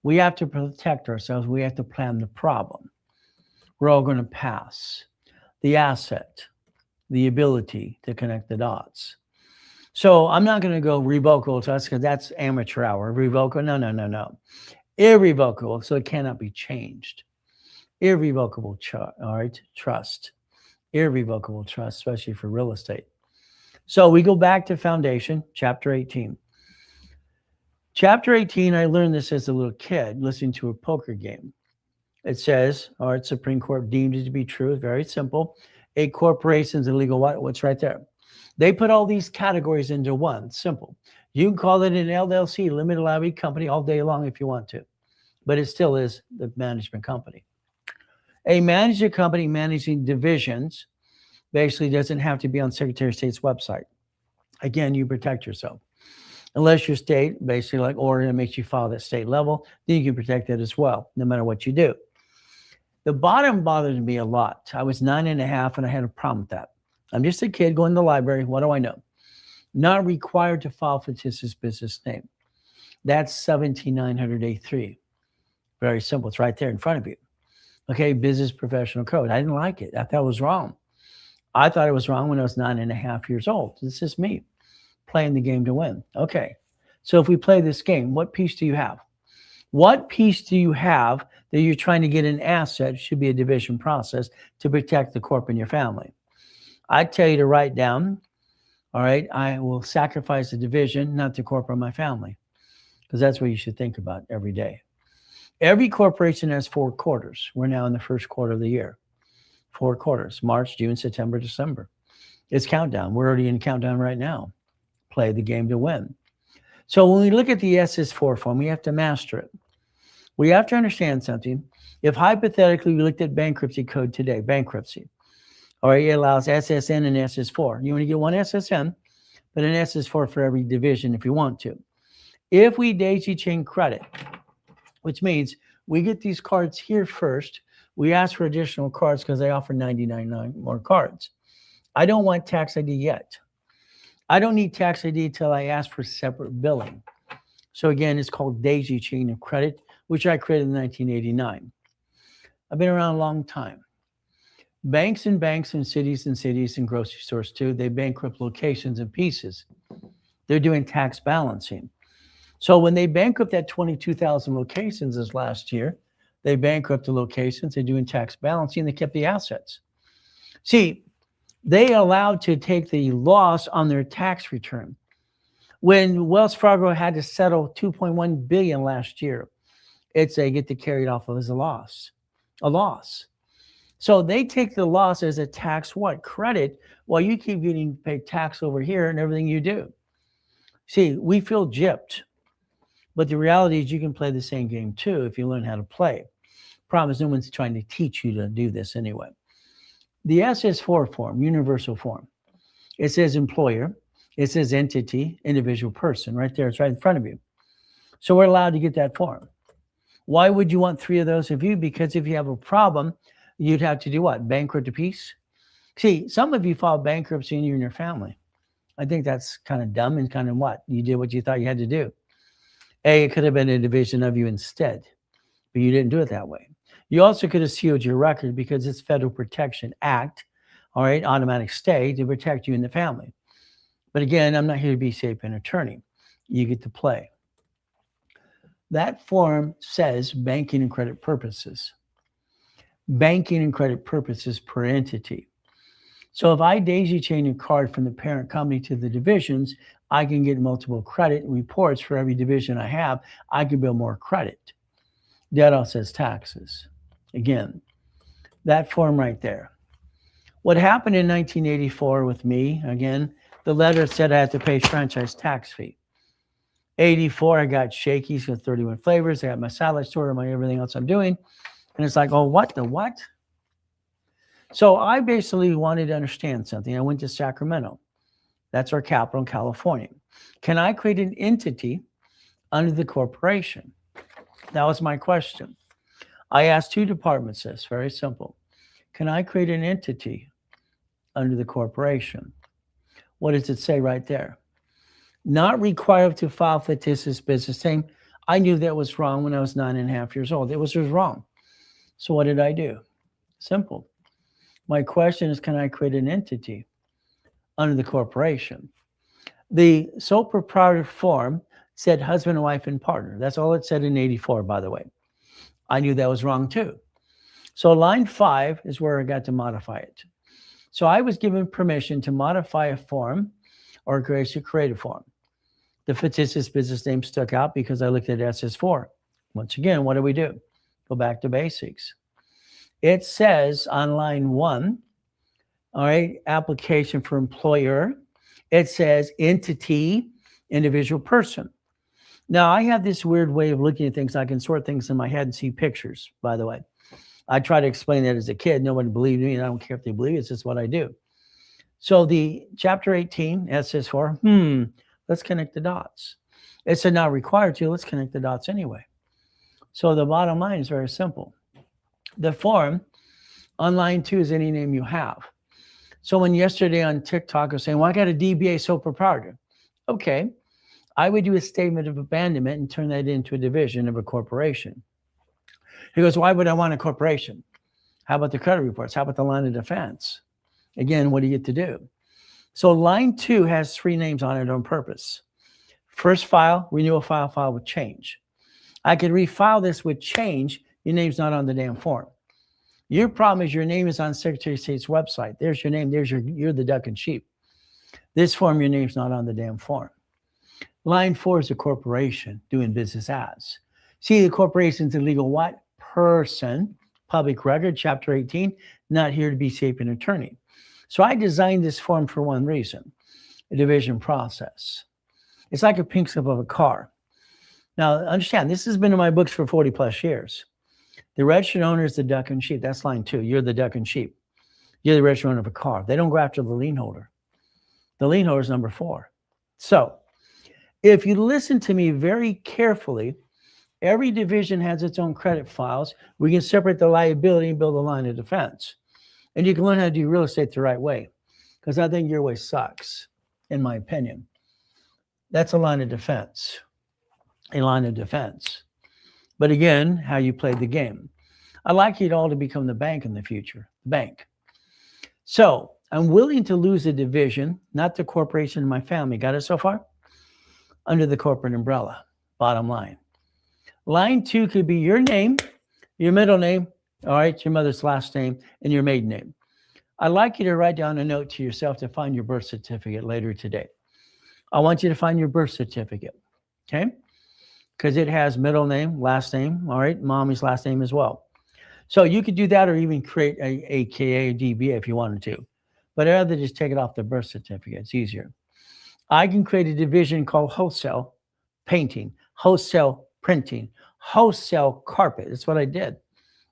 [SPEAKER 1] We have to protect ourselves. We have to plan the problem. We're all going to pass. The asset, the ability to connect the dots. So I'm not going to go revocable trust because that's amateur hour. Revocable, no. Irrevocable, so it cannot be changed. Irrevocable trust. Irrevocable trust, especially for real estate. So we go back to foundation, chapter 18. Chapter 18, I learned this as a little kid, listening to a poker game. It says, Supreme Court deemed it to be true. Very simple. A corporation is illegal. What's right there? They put all these categories into one. Simple. You can call it an LLC, limited liability company, all day long if you want to, but it still is the management company. A management company managing divisions basically doesn't have to be on Secretary of State's website. Again, you protect yourself. Unless your state, basically like Oregon, makes you file at state level, then you can protect it as well, no matter what you do. The bottom bothered me a lot. I was 9.5 and I had a problem with that. I'm just a kid going to the library. What do I know? Not required to file fictitious business name. That's 17900A3. Very simple. It's right there in front of you. Okay, business professional code. I didn't like it. I thought it was wrong. I thought it was wrong when I was 9.5 years old. This is me playing the game to win. Okay, so if we play this game, what piece do you have? What piece do you have that you're trying to get an asset? Should be a division process to protect the corp and your family. I tell you to write down, all right, I will sacrifice the division, not the corp or my family, because that's what you should think about every day. Every corporation has 4 quarters. We're now in the first quarter of the year. 4 quarters, March, June, September, December. It's countdown. We're already in countdown right now. Play the game to win. So when we look at the SS4 form, we have to master it. We have to understand something. If hypothetically we looked at bankruptcy code today, bankruptcy, or it allows SSN and SS4. You only get one SSN, but an SS4 for every division if you want to. If we daisy chain credit, which means we get these cards here first, we ask for additional cards because they offer 99 more cards. I don't want tax ID yet. I don't need tax ID until I ask for separate billing. So again, it's called daisy chain of credit, which I created in 1989. I've been around a long time. Banks and cities and grocery stores too, they bankrupt locations and pieces. They're doing tax balancing. So when they bankrupt that 22,000 locations this last year, they bankrupt the locations, they're doing tax balancing, they kept the assets. See, they allowed to take the loss on their tax return. When Wells Fargo had to settle $2.1 billion last year, they get to carry it off as a loss. So they take the loss as a tax what? Credit, while you keep getting paid tax over here and everything you do. See, we feel gypped, but the reality is you can play the same game too if you learn how to play. Problem is no one's trying to teach you to do this anyway. The SS4 form, universal form, it says employer, it says entity, individual person, right there. It's right in front of you. So we're allowed to get that form. Why would you want 3 of those of you? Because if you have a problem, you'd have to do what? Bankrupt a piece? See, some of you filed bankruptcy in you and your family. I think that's kind of dumb and kind of what? You did what you thought you had to do. It could have been a division of you instead, but you didn't do it that way. You also could have sealed your record because it's Federal Protection Act, all right, automatic stay to protect you and the family. But again, I'm not here to be safe an attorney. You get to play. That form says banking and credit purposes. Banking and credit purposes per entity. So if I daisy chain a card from the parent company to the divisions, I can get multiple credit reports for every division I have. I can build more credit. That all says taxes. Again, that form right there. What happened in 1984 with me, again, the letter said I had to pay franchise tax fee. 84, I got Shakey's with 31 flavors. I got my salad store and my everything else I'm doing. And it's like, oh, what the what? So I basically wanted to understand something. I went to Sacramento. That's our capital in California. Can I create an entity under the corporation? That was my question. I asked 2 departments this, very simple. Can I create an entity under the corporation? What does it say right there? Not required to file fictitious business name. I knew that was wrong when I was 9.5 years old. It was just wrong. So what did I do? Simple. My question is, can I create an entity under the corporation? The sole proprietor form said husband, wife, and partner. That's all it said in 84, by the way. I knew that was wrong too. So line 5 is where I got to modify it. So I was given permission to modify a form or create a form. The fictitious business name stuck out because I looked at SS4. Once again, what do? Go back to basics. It says on line 1, all right, application for employer. It says entity, individual person. Now, I have this weird way of looking at things. I can sort things in my head and see pictures, by the way. I tried to explain that as a kid. Nobody believed me, and I don't care if they believe it. It's just what I do. So the chapter 18, SS4, let's connect the dots. It said not required to. Let's connect the dots anyway. So the bottom line is very simple. The form on line 2 is any name you have. So when yesterday on TikTok I was saying, well, I got a DBA sole proprietor. Okay. I would do a statement of abandonment and turn that into a division of a corporation. He goes, why would I want a corporation? How about the credit reports? How about the line of defense? Again, what do you get to do? So line 2 has 3 names on it on purpose. First file, renewal file with change. I could refile this with change. Your name's not on the damn form. Your problem is your name is on Secretary of State's website. There's your name. You're the duck and sheep. This form, your name's not on the damn form. Line 4 is a corporation doing business as. See, the corporation's a legal what? Person. Public record, chapter 18, not here to be safe an attorney. So I designed this form for one reason, a division process. It's like a pink slip of a car. Now, understand, this has been in my books for 40 plus years. The registered owner is the duck and sheep. That's line 2. You're the duck and sheep. You're the registered owner of a car. They don't go after the lien holder. The lien holder is number 4. So if you listen to me very carefully, every division has its own credit files. We can separate the liability and build a line of defense. And you can learn how to do real estate the right way, because I think your way sucks, in my opinion. That's a line of defense. A line of defense. But again, how you play the game. I'd like you all to become the bank in the future. The bank. So I'm willing to lose a division, not the corporation in my family. Got it so far? Under the corporate umbrella. Bottom line. Line 2 could be your name, your middle name, all right, your mother's last name, and your maiden name. I'd like you to write down a note to yourself to find your birth certificate later today. I want you to find your birth certificate, okay? Because it has middle name, last name, all right, mommy's last name as well. So you could do that or even create a KA or DBA if you wanted to. But I'd rather just take it off the birth certificate. It's easier. I can create a division called wholesale painting, wholesale printing, wholesale carpet. That's what I did.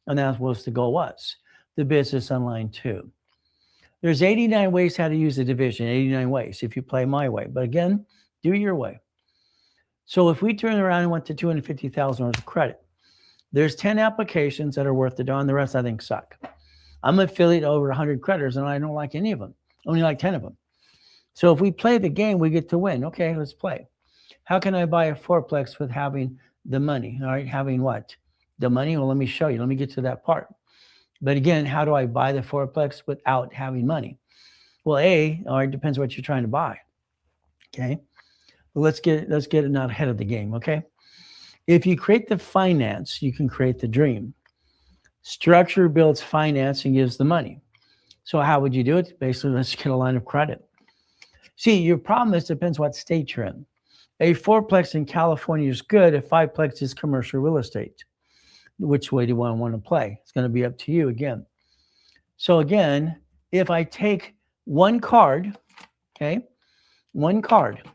[SPEAKER 1] And that's what the goal was. The business online too. There's 89 ways how to use a division, 89 ways if you play my way. But again, do your way. So if we turn around and went to $250,000 of credit, there's 10 applications that are worth the darn. The rest I think suck. I'm an affiliate over 100 creditors and I don't like any of them. Only like 10 of them. So if we play the game, we get to win. Okay, let's play. How can I buy a fourplex with having the money? All right, having what? The money? Well, let me show you. Let me get to that part. But again, how do I buy the fourplex without having money? Well, all right, depends what you're trying to buy. Okay. Well, let's get it not ahead of the game. Okay. If you create the finance, you can create the dream. Structure builds finance and gives the money. So how would you do it? Basically, let's get a line of credit. See, your problem is depends what state you're in. A fourplex in California is good. A fiveplex is commercial real estate. Which way do you want to play? It's going to be up to you again. So again, if I take one card, okay, one card,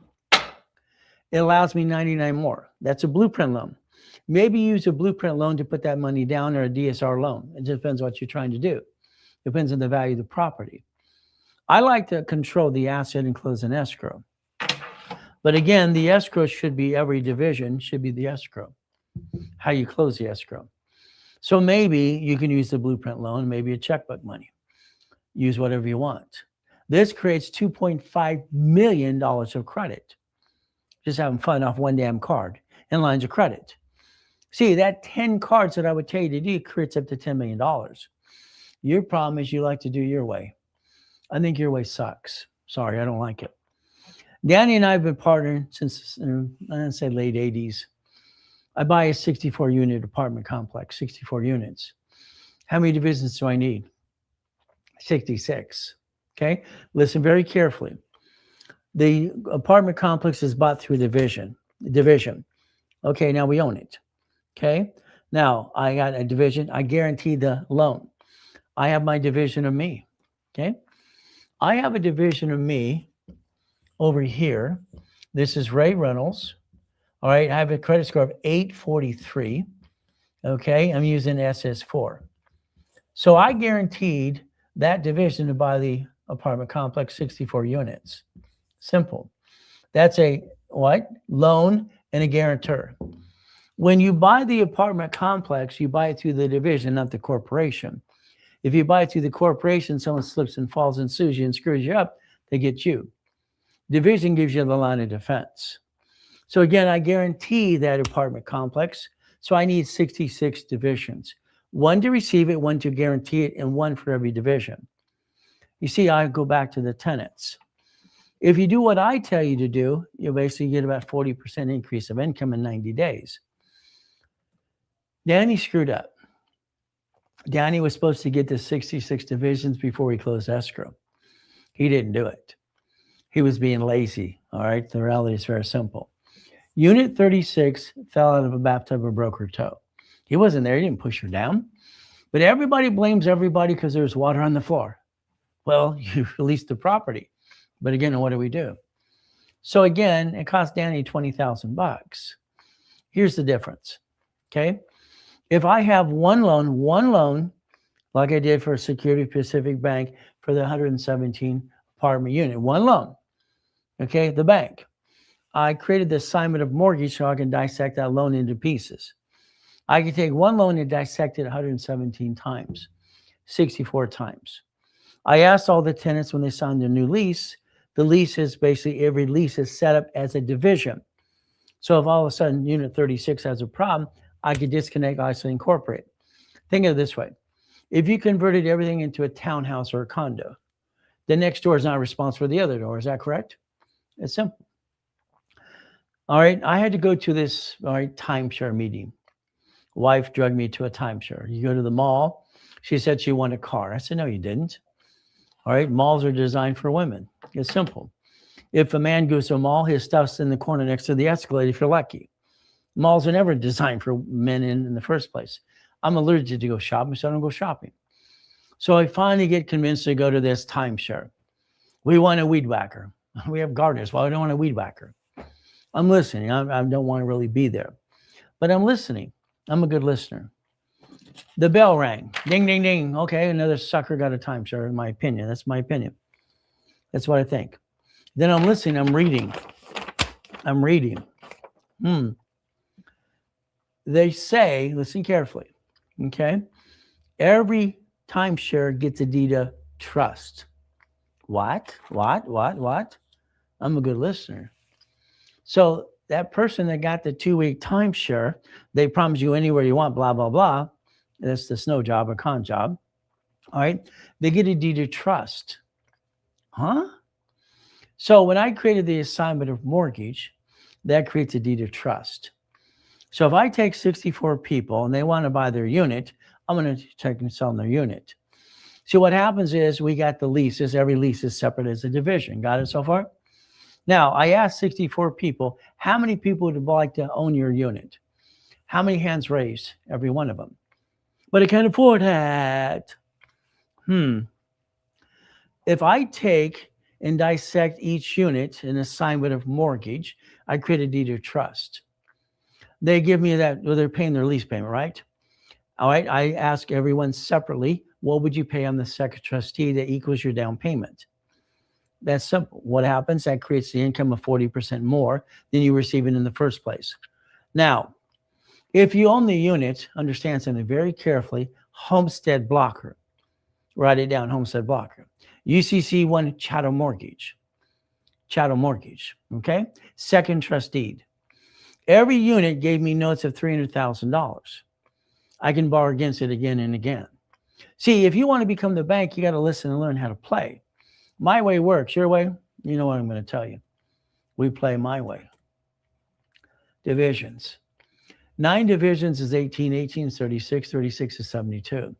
[SPEAKER 1] it allows me 99 more. That's a blueprint loan. Maybe use a blueprint loan to put that money down or a DSR loan. It depends what you're trying to do. Depends on the value of the property. I like to control the asset and close an escrow. But again, the escrow should be every division should be the escrow. How you close the escrow. So maybe you can use the blueprint loan, maybe a checkbook money. Use whatever you want. This creates $2.5 million of credit. Just having fun off one damn card and lines of credit. See, that 10 cards that I would tell you to do creates up to $10 million. Your problem is you like to do your way. I think your way sucks. Sorry, I don't like it. Danny and I have been partnering since, I'd say late 80s. I buy a 64-unit apartment complex, 64 units. How many divisions do I need? 66. Okay, listen very carefully. The apartment complex is bought through division. Okay, now we own it. Okay, now I got a division. I guarantee the loan. I have my division of me. Okay, I have a division of me over here. This is Ray Reynolds. All right, I have a credit score of 843. Okay, I'm using SS4. So I guaranteed that division to buy the apartment complex, 64 units. Simple. That's a what? Loan and a guarantor. When you buy the apartment complex, you buy it through the division, not the corporation. If you buy it through the corporation, someone slips and falls and sues you and screws you up, they get you. Division gives you the line of defense. So again, I guarantee that apartment complex. So I need 66 divisions. One to receive it, one to guarantee it, and one for every division. You see, I go back to the tenants. If you do what I tell you to do, you'll basically get about 40% increase of income in 90 days. Danny screwed up. Danny was supposed to get to 66 divisions before he closed escrow. He didn't do it. He was being lazy, all right? The reality is very simple. Unit 36 fell out of a bathtub or broke her toe. He wasn't there. He didn't push her down. But everybody blames everybody because there's water on the floor. Well, you released the property. But again, what do we do? So again, it cost Danny $20,000. Here's the difference, okay? If I have one loan, like I did for Security Pacific Bank for the 117 apartment unit, one loan, okay, the bank. I created the assignment of mortgage so I can dissect that loan into pieces. I can take one loan and dissect it 117 times, 64 times. I asked all the tenants when they signed their new lease, the lease is basically every lease is set up as a division. So if all of a sudden unit 36 has a problem, I could disconnect, isolate, incorporate. Think of it this way. If you converted everything into a townhouse or a condo, the next door is not responsible for the other door. Is that correct? It's simple. All right, I had to go to this timeshare meeting. Wife drugged me to a timeshare. You go to the mall. She said she wanted a car. I said, no, you didn't. All right, malls are designed for women. It's simple. If a man goes to a mall, his stuff's in the corner next to the escalator if you're lucky. Malls are never designed for men in the first place. I'm allergic to go shopping, so I don't go shopping. So I finally get convinced to go to this timeshare. We want a weed whacker. We have gardeners. Well, I don't want a weed whacker. I'm listening. I don't want to really be there, but I'm listening. I'm a good listener. The bell rang. Ding, ding, ding. Okay, another sucker got a timeshare, in my opinion. That's my opinion. That's what I think. Then I'm listening. I'm reading. They say, listen carefully, okay? Every timeshare gets a deed of trust. What? I'm a good listener. So that person that got the 2-week timeshare, they promise you anywhere you want, blah, blah, blah. That's the snow job or con job. All right. They get a deed of trust. Huh? So when I created the assignment of mortgage, that creates a deed of trust. So if I take 64 people and they want to buy their unit, I'm going to take and sell them their unit. So what happens is we got the leases. Every lease is separate as a division. Got it so far? Now, I asked 64 people, how many people would like to own your unit? How many hands raised? Every one of them. But I can't afford that. If I take and dissect each unit in assignment of mortgage, I create a deed of trust. They give me that, well, they're paying their lease payment, right? All right, I ask everyone separately, what would you pay on the second trustee that equals your down payment? That's simple. What happens? That creates the income of 40% more than you receive in the first place. Now, if you own the unit, understand something very carefully, homestead blocker. Write it down, homestead blocker. UCC 1 chattel mortgage, okay? Second trust deed. Every unit gave me notes of $300,000. I can borrow against it again and again. See, if you want to become the bank, you got to listen and learn how to play. My way works. Your way, you know what I'm going to tell you. We play my way. Divisions. 9 divisions is 18, 18 is 36, 36 is 72.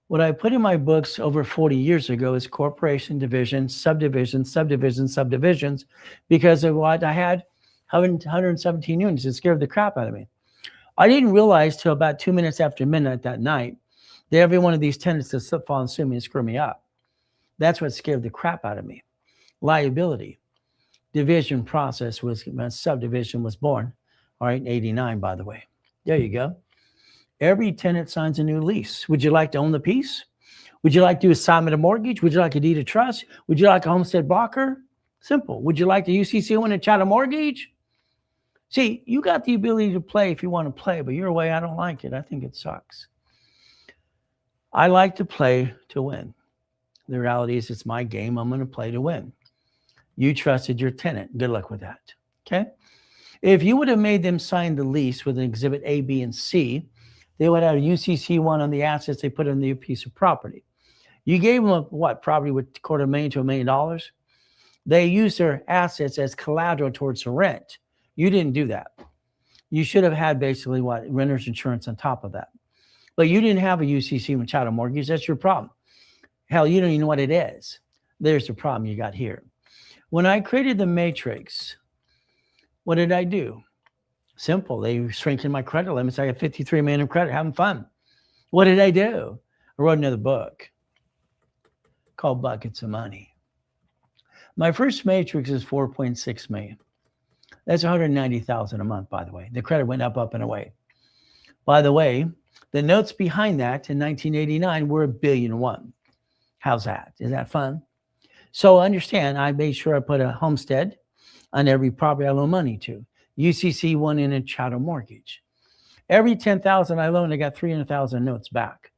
[SPEAKER 1] What I put in my books over 40 years ago is corporation, division, subdivisions, because of what I had 117 units. It scared the crap out of me. I didn't realize till about 2 minutes after midnight that night that every one of these tenants would slip, fall, and sue me and screw me up. That's what scared the crap out of me. Liability. Division process was, subdivision was born. All right, in 89, by the way. There you go. Every tenant signs a new lease. Would you like to own the piece? Would you like to do assignment of mortgage? Would you like a deed of trust? Would you like a homestead blocker? Simple. Would you like the UCC 1 and chattel mortgage? See, you got the ability to play if you want to play, but your way, I don't like it. I think it sucks. I like to play to win. The reality is it's my game. I'm going to play to win. You trusted your tenant. Good luck with that. Okay? If you would have made them sign the lease with an exhibit A, B, and C, they would have a UCC 1 on the assets they put on the piece of property. You gave them property with $250,000 to $1 million? They used their assets as collateral towards the rent. You didn't do that. You should have had basically renter's insurance on top of that. But you didn't have a UCC 1 chattel mortgage. That's your problem. Hell, you don't even know what it is. There's the problem you got here. When I created the matrix, what did I do? Simple. They shrinking my credit limits. I got $53 million in credit, having fun. What did I do? I wrote another book called Buckets of Money. My first matrix is 4.6 million. That's 190,000 a month, by the way. The credit went up and away. By the way, the notes behind that in 1989 were $1.1 billion. How's that? Is that fun? So understand, I made sure I put a homestead on every property I loan money to. UCC 1 in a chattel mortgage. Every 10,000 I loaned, I got 300,000 notes back.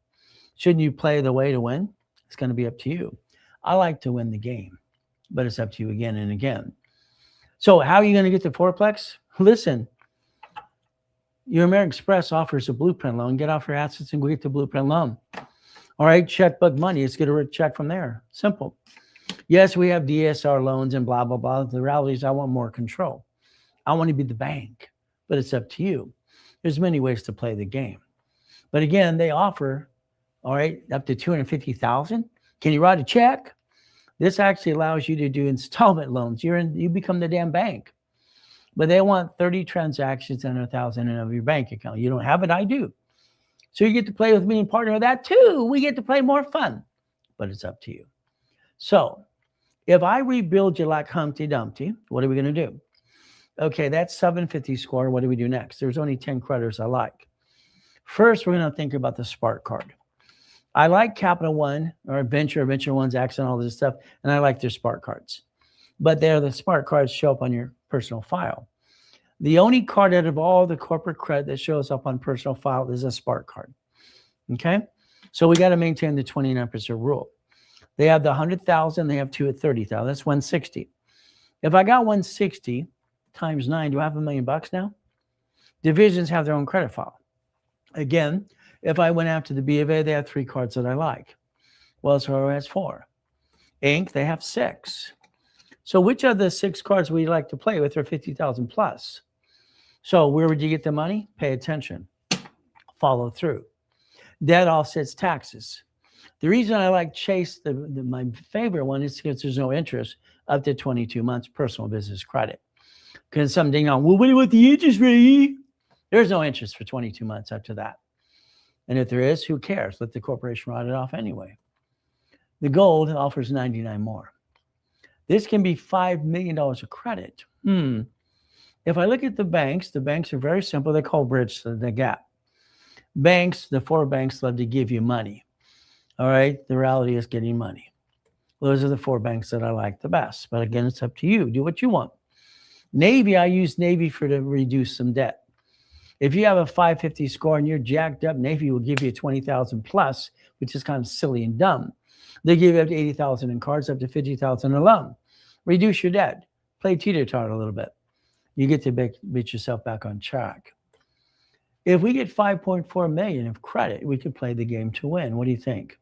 [SPEAKER 1] Shouldn't you play the way to win? It's going to be up to you. I like to win the game, but it's up to you again and again. So how are you going to get the fourplex? Listen, your American Express offers a blueprint loan. Get off your assets and go get the blueprint loan. All right, checkbook money. Let's get a check from there. Simple. Yes, we have DSR loans and blah, blah, blah. The reality is I want more control. I want to be the bank, but it's up to you. There's many ways to play the game. But again, they offer, all right, up to $250,000. Can you write a check? This actually allows you to do installment loans. You become the damn bank. But they want 30 transactions and $1,000 in your bank account. You don't have it, I do. So you get to play with me and partner with that too. We get to play more fun, but it's up to you. So if I rebuild you like Humpty Dumpty, what are we going to do? Okay, that's 750 score. What do we do next? There's only 10 creditors I like. First, we're going to think about the Spark card. I like Capital One or Adventure One's Accent, all this stuff, and I like their Spark cards. But they're the Spark cards show up on your personal file. The only card out of all the corporate credit that shows up on personal file is a Spark card. Okay? So we got to maintain the 29% rule. They have the 100,000, they have two at 30,000. That's 160. If I got 160 times 9, do I have $1 million now? Divisions have their own credit file. Again, if I went after the B of A, they have 3 cards that I like. Wells Fargo has 4. Inc., they have 6. So which of the 6 cards would you like to play with are 50,000 plus? So where would you get the money? Pay attention. Follow through. Debt offsets taxes. The reason I like Chase, my favorite one, is because there's no interest up to 22 months personal business credit. Because some ding on, well, what about the interest rate? There's no interest for 22 months up to that. And if there is, who cares? Let the corporation write it off anyway. The gold offers 99 more. This can be $5 million of credit. If I look at the banks are very simple. They're called bridge the gap. Banks, the 4 banks love to give you money. All right, the reality is getting money. Those are the 4 banks that I like the best. But again, it's up to you. Do what you want. Navy, I use Navy to reduce some debt. If you have a 550 score and you're jacked up, Navy will give you 20,000 plus, which is kind of silly and dumb. They give you up to 80,000 in cards, up to 50,000 in loan. Reduce your debt. Play teeter-totter a little bit. You get to beat yourself back on track. If we get 5.4 million of credit, we could play the game to win. What do you think?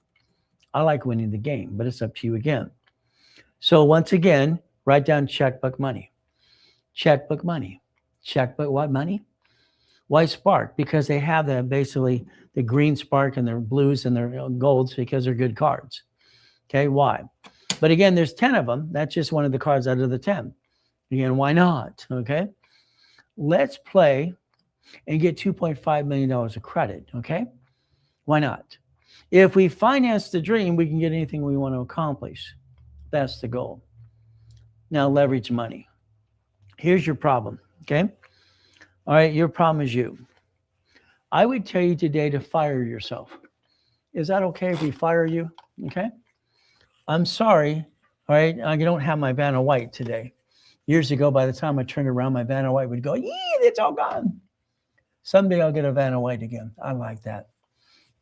[SPEAKER 1] I like winning the game, but it's up to you again. So once again, write down checkbook money. Checkbook money. Checkbook what money? Why Spark? Because they have basically the green Spark and their blues and their golds because they're good cards. Okay, why? But again, there's 10 of them. That's just one of the cards out of the 10. Again, why not? Okay, let's play and get $2.5 million of credit. Okay, why not? If we finance the dream, we can get anything we want to accomplish. That's the goal. Now, leverage money. Here's your problem. Okay. All right, your problem is you. I would tell you today to fire yourself. Is that okay if we fire you? Okay. I'm sorry. All right, I don't have my Vanna White today. Years ago, by the time I turned around, my Vanna White would go, yeah, it's all gone. Someday I'll get a Vanna White again. I like that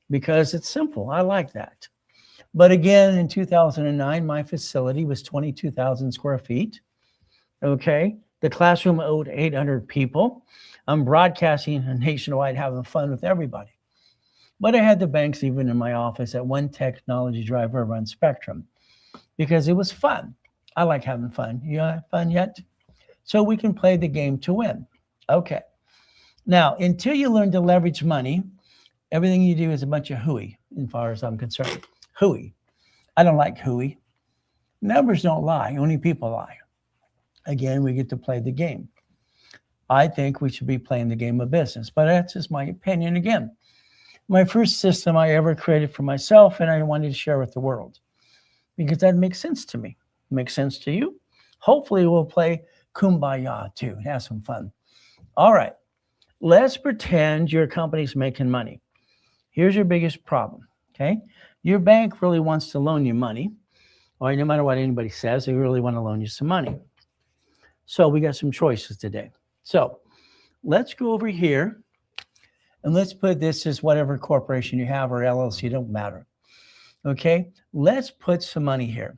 [SPEAKER 1] because it's simple. I like that. But again, in 2009, my facility was 22,000 square feet. Okay. The classroom owed 800 people. I'm broadcasting nationwide, having fun with everybody. But I had the banks even in my office at one technology drive over on Spectrum because it was fun. I like having fun. You have fun yet? So we can play the game to win. Okay. Now, until you learn to leverage money, everything you do is a bunch of hooey, as far as I'm concerned. Hooey. I don't like hooey. Numbers don't lie. Only people lie. Again, we get to play the game. I think we should be playing the game of business, but that's just my opinion again. My first system I ever created for myself, and I wanted to share with the world because that makes sense to me. Makes sense to you? Hopefully we'll play Kumbaya too, have some fun. All right, let's pretend your company's making money. Here's your biggest problem, okay? Your bank really wants to loan you money, or no matter what anybody says, they really want to loan you some money. So we got some choices today. So let's go over here and let's put this as whatever corporation you have or LLC, don't matter. Okay, let's put some money here.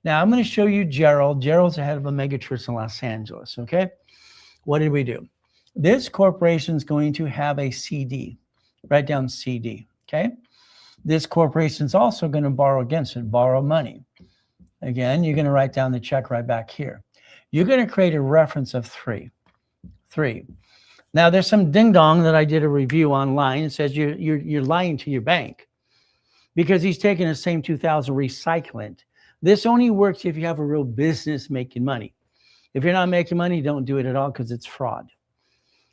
[SPEAKER 1] Now I'm going to show you Gerald. Gerald's the head of a mega church in Los Angeles. Okay, what did we do? This corporation is going to have a CD. Write down CD. Okay, this corporation is also going to borrow against it, borrow money. Again, you're going to write down the check right back here. You're going to create a reference of 3. Now, there's some ding-dong that I did a review online. It says you're lying to your bank because he's taking the same 2,000 recycling. This only works if you have a real business making money. If you're not making money, don't do it at all because it's fraud.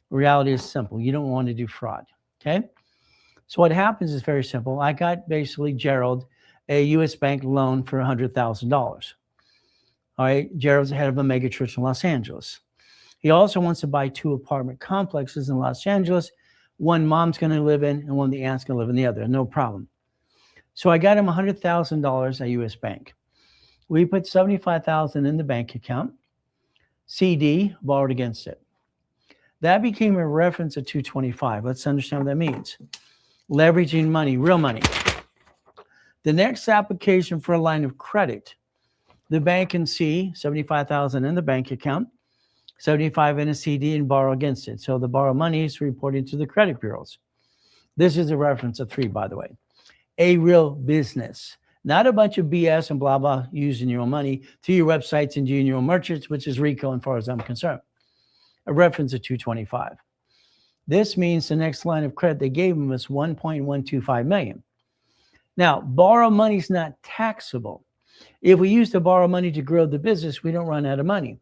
[SPEAKER 1] Reality is simple. You don't want to do fraud, okay? So what happens is very simple. I got basically Gerald a U.S. bank loan for $100,000. All right, Gerald's the head of a mega church in Los Angeles. He also wants to buy 2 apartment complexes in Los Angeles. One mom's going to live in and one the aunt's going to live in the other. No problem. So I got him $100,000 at U.S. Bank. We put $75,000 in the bank account. CD borrowed against it. That became a reference of 225. Let's understand what that means. Leveraging money, real money. The next application for a line of credit, the bank can see $75,000 in the bank account, 75 in a CD, and borrow against it. So the borrow money is reporting to the credit bureaus. This is a reference of 3, by the way. A real business, not a bunch of BS and blah, blah, using your own money to your websites and doing your own merchants, which is RICO as far as I'm concerned. A reference of 225. This means the next line of credit they gave him was $1.125 million. Now, borrow money is not taxable. If we use to borrow money to grow the business, we don't run out of money.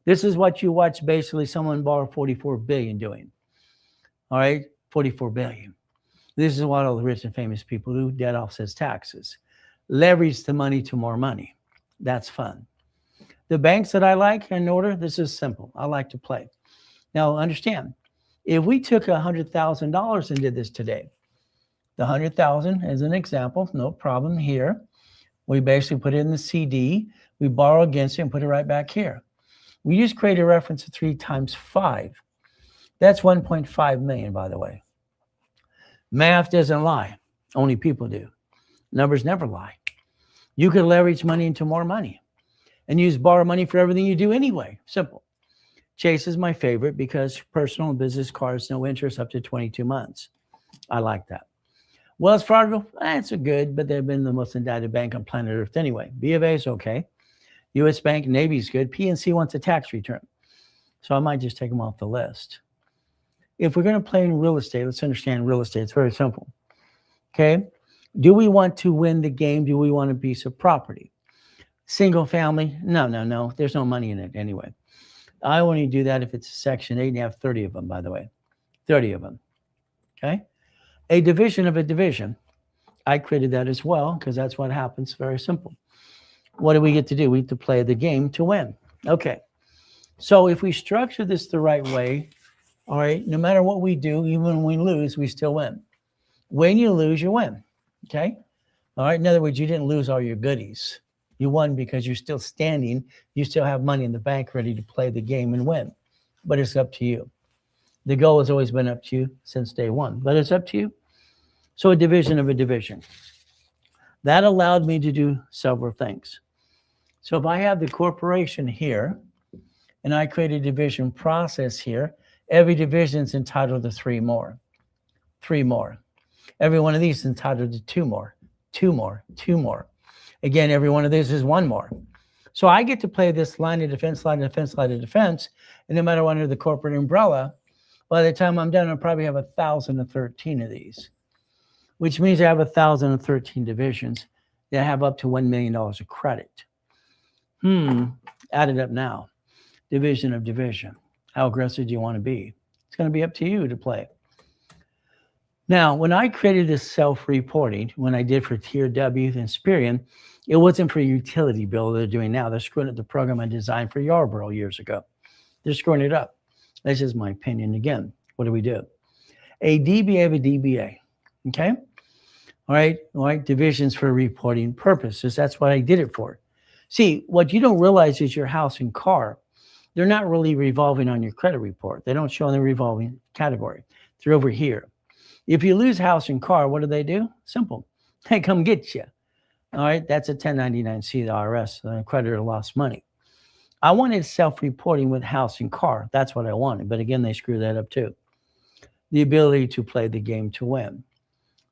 [SPEAKER 1] This is what you watch basically someone borrow $44 billion doing. All right, $44 billion. This is what all the rich and famous people do. Debt offsets taxes. Leverage the money to more money. That's fun. The banks that I like in order, this is simple. I like to play. Now, understand, if we took $100,000 and did this today, the $100,000 as an example, no problem here. We basically put it in the CD. We borrow against it and put it right back here. We just create a reference of 3 times 5. That's 1.5 million, by the way. Math doesn't lie. Only people do. Numbers never lie. You could leverage money into more money and use borrow money for everything you do anyway. Simple. Chase is my favorite because personal and business cards, no interest up to 22 months. I like that. Wells Fargo, it's a good, but they've been the most indicted bank on planet Earth anyway. B of A is okay. U.S. Bank, Navy's good. PNC wants a tax return. So I might just take them off the list. If we're going to play in real estate, let's understand real estate. It's very simple. Okay? Do we want to win the game? Do we want a piece of property? Single family? No. There's no money in it anyway. I only do that if it's Section 8 and you have 30 of them, by the way. 30 of them. Okay? A division of a division. I created that as well because that's what happens. Very simple. What do we get to do? We get to play the game to win. Okay. So if we structure this the right way, all right, no matter what we do, even when we lose, we still win. When you lose, you win. Okay? All right. In other words, you didn't lose all your goodies. You won because you're still standing. You still have money in the bank ready to play the game and win. But it's up to you. The goal has always been up to you since day one, but it's up to you. So a division of a division. That allowed me to do several things. So if I have the corporation here and I create a division process here, every division is entitled to 3 more. 3 more. Every one of these is entitled to 2 more, 2 more, 2 more. Again, every one of these is 1 more. So I get to play this line of defense, line of defense, line of defense. And no matter what under the corporate umbrella, by the time I'm done, I'll probably have 1,013 of these, which means I have 1,013 divisions that have up to $1 million of credit. Add it up now. Division of division. How aggressive do you want to be? It's going to be up to you to play. Now, when I created this self-reporting, when I did for Tier W and Sperian, it wasn't for a utility bill they're doing now. They're screwing up the program I designed for Yarborough years ago. They're screwing it up. That's just my opinion. Again, what do? A DBA of a DBA. Okay? All right. Divisions for reporting purposes. That's what I did it for. See, what you don't realize is your house and car, they're not really revolving on your credit report. They don't show in the revolving category. They're over here. If you lose house and car, what do? Simple. Hey, come get you. All right. That's a 1099-C, the IRS. The creditor lost money. I wanted self-reporting with house and car. That's what I wanted. But again, they screw that up too. The ability to play the game to win.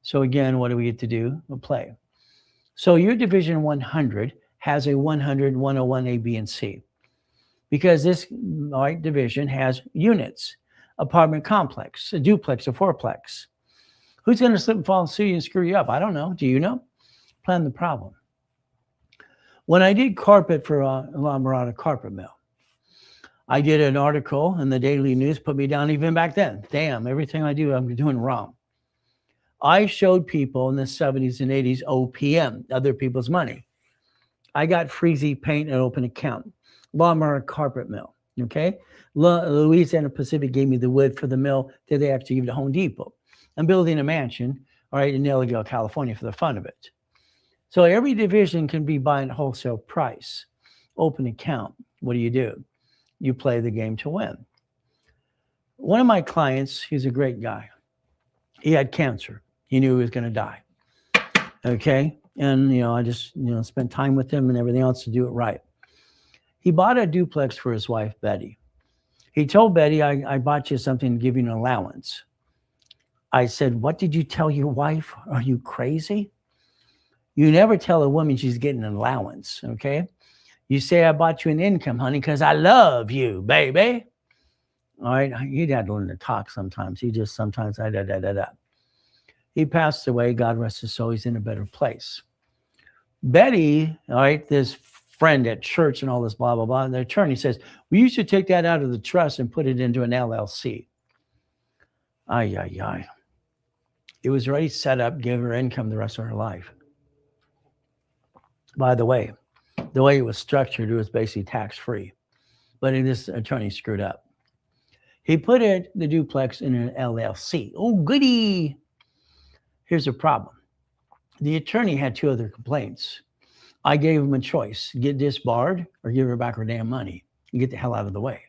[SPEAKER 1] So again, what do we get to do? We'll play. So your division 100 has a 100, 101, A, B, and C. Because this division has units, apartment complex, a duplex, a fourplex. Who's going to slip and fall and sue you and screw you up? I don't know. Do you know? Plan the problem. When I did carpet for La Mirada Carpet Mill, I did an article in the Daily News, put me down even back then. Damn, everything I do, I'm doing wrong. I showed people in the 70s and 80s OPM, other people's money. I got Freezy Paint and Open Account, Lawnmower Carpet Mill. Okay. Louisiana Pacific gave me the wood for the mill that they actually give to Home Depot. I'm building a mansion, all right, in Elligale, California for the fun of it. So every division can be buying at wholesale price. Open account. What do? You play the game to win. One of my clients, he's a great guy. He had cancer. He knew he was going to die. Okay. And, I just, spent time with him and everything else to do it right. He bought a duplex for his wife, Betty. He told Betty, I bought you something to give you an allowance. I said, what did you tell your wife? Are you crazy? You never tell a woman she's getting an allowance, okay? You say, I bought you an income, honey, because I love you, baby. All right, he'd had to learn to talk sometimes. He just sometimes, He passed away, God rest his soul, he's in a better place. Betty, all right, this friend at church and all this blah, blah, blah, and the attorney says, well, you should take that out of the trust and put it into an LLC. It was already set up, give her income the rest of her life. By the way it was structured, it was basically tax-free. But this attorney screwed up. He put the duplex in an LLC. Oh, goody. Here's the problem. The attorney had 2 other complaints. I gave him a choice, get disbarred or give her back her damn money and get the hell out of the way.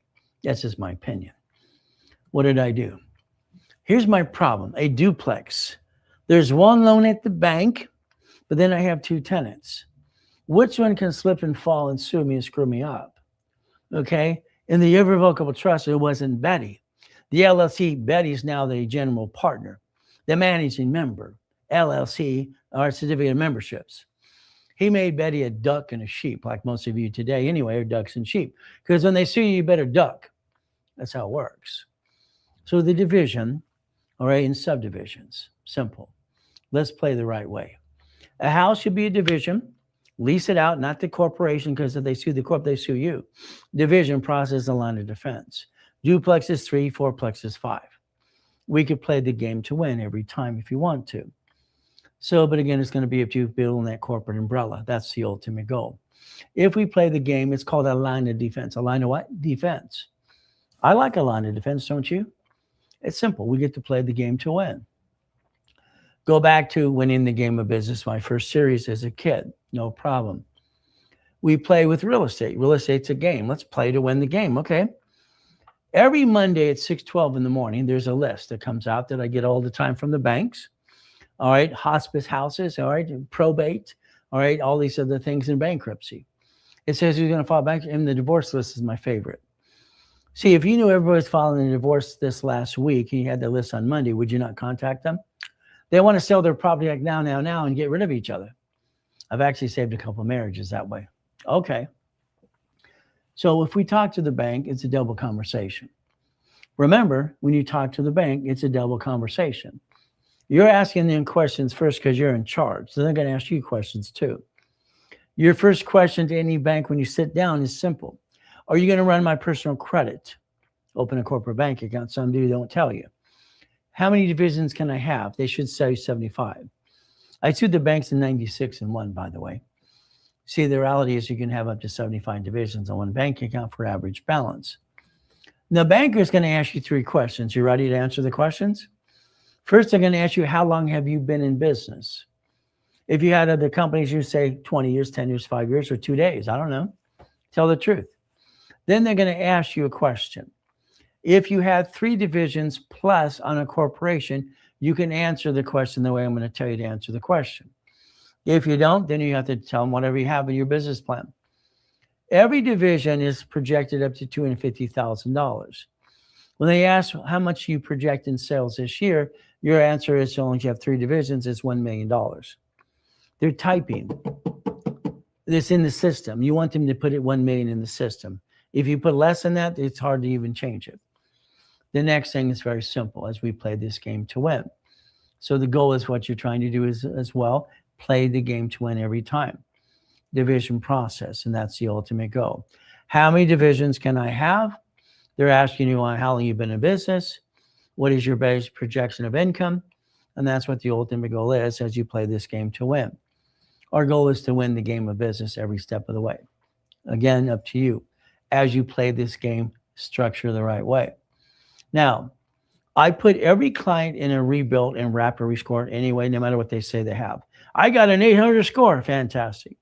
[SPEAKER 1] That's just my opinion. What did I do? Here's my problem, a duplex. There's one loan at the bank, but then I have 2 tenants. Which one can slip and fall and sue me and screw me up? Okay? In the irrevocable trust, it wasn't Betty. The LLC, Betty's now the general partner, the managing member, LLC, or certificate of memberships. He made Betty a duck and a sheep, like most of you today anyway, are ducks and sheep. Because when they sue you, you better duck. That's how it works. So the division, all right, in subdivisions, simple. Let's play the right way. A house should be a division. Lease it out, not the corporation, because if they sue the corp, they sue you. Division process, a line of defense. Duplex is 3, fourplex is 5. We could play the game to win every time if you want to. So, but again, it's going to be if you build on that corporate umbrella. That's the ultimate goal. If we play the game, it's called a line of defense. A line of what? Defense. I like a line of defense, don't you? It's simple. We get to play the game to win. Go back to winning the game of business, my first series as a kid. No problem. We play with real estate. Real estate's a game. Let's play to win the game. Okay. Every Monday at 6:12 in the morning, there's a list that comes out that I get all the time from the banks. All right. Hospice houses. All right. Probate. All right. All these other things in bankruptcy. It says who's going to file bankruptcy. And the divorce list is my favorite. See, if you knew everybody's filing a divorce this last week and you had the list on Monday, would you not contact them? They want to sell their property like now, and get rid of each other. I've actually saved a couple of marriages that way. Okay. So if we talk to the bank, it's a double conversation. Remember, when you talk to the bank, it's a double conversation. You're asking them questions first because you're in charge. So they're going to ask you questions too. Your first question to any bank when you sit down is simple. Are you going to run my personal credit? Open a corporate bank account. Some do, don't tell you. How many divisions can I have? They should say 75. I sued the banks in 96 and won, by the way. See, the reality is you can have up to 75 divisions on one bank account for average balance. The banker is going to ask you 3 questions. You ready to answer the questions? First, they're going to ask you, how long have you been in business? If you had other companies, you say 20 years, 10 years, 5 years, or 2 days. I don't know. Tell the truth. Then they're going to ask you a question. If you had 3 divisions plus on a corporation, you can answer the question the way I'm going to tell you to answer the question. If you don't, then you have to tell them whatever you have in your business plan. Every division is projected up to $250,000. When they ask how much you project in sales this year, your answer is, so long as you have 3 divisions, it's $1 million. They're typing. It's in the system. You want them to put it 1 million in the system. If you put less than that, it's hard to even change it. The next thing is very simple as we play this game to win. So the goal is what you're trying to do is as well, play the game to win every time. Division process, and that's the ultimate goal. How many divisions can I have? They're asking you on how long you've been in business. What is your base projection of income? And that's what the ultimate goal is as you play this game to win. Our goal is to win the game of business every step of the way. Again, up to you. As you play this game, structure the right way. Now, I put every client in a rebuilt and rapid rescore anyway, no matter what they say they have. I got an 800 score. Fantastic.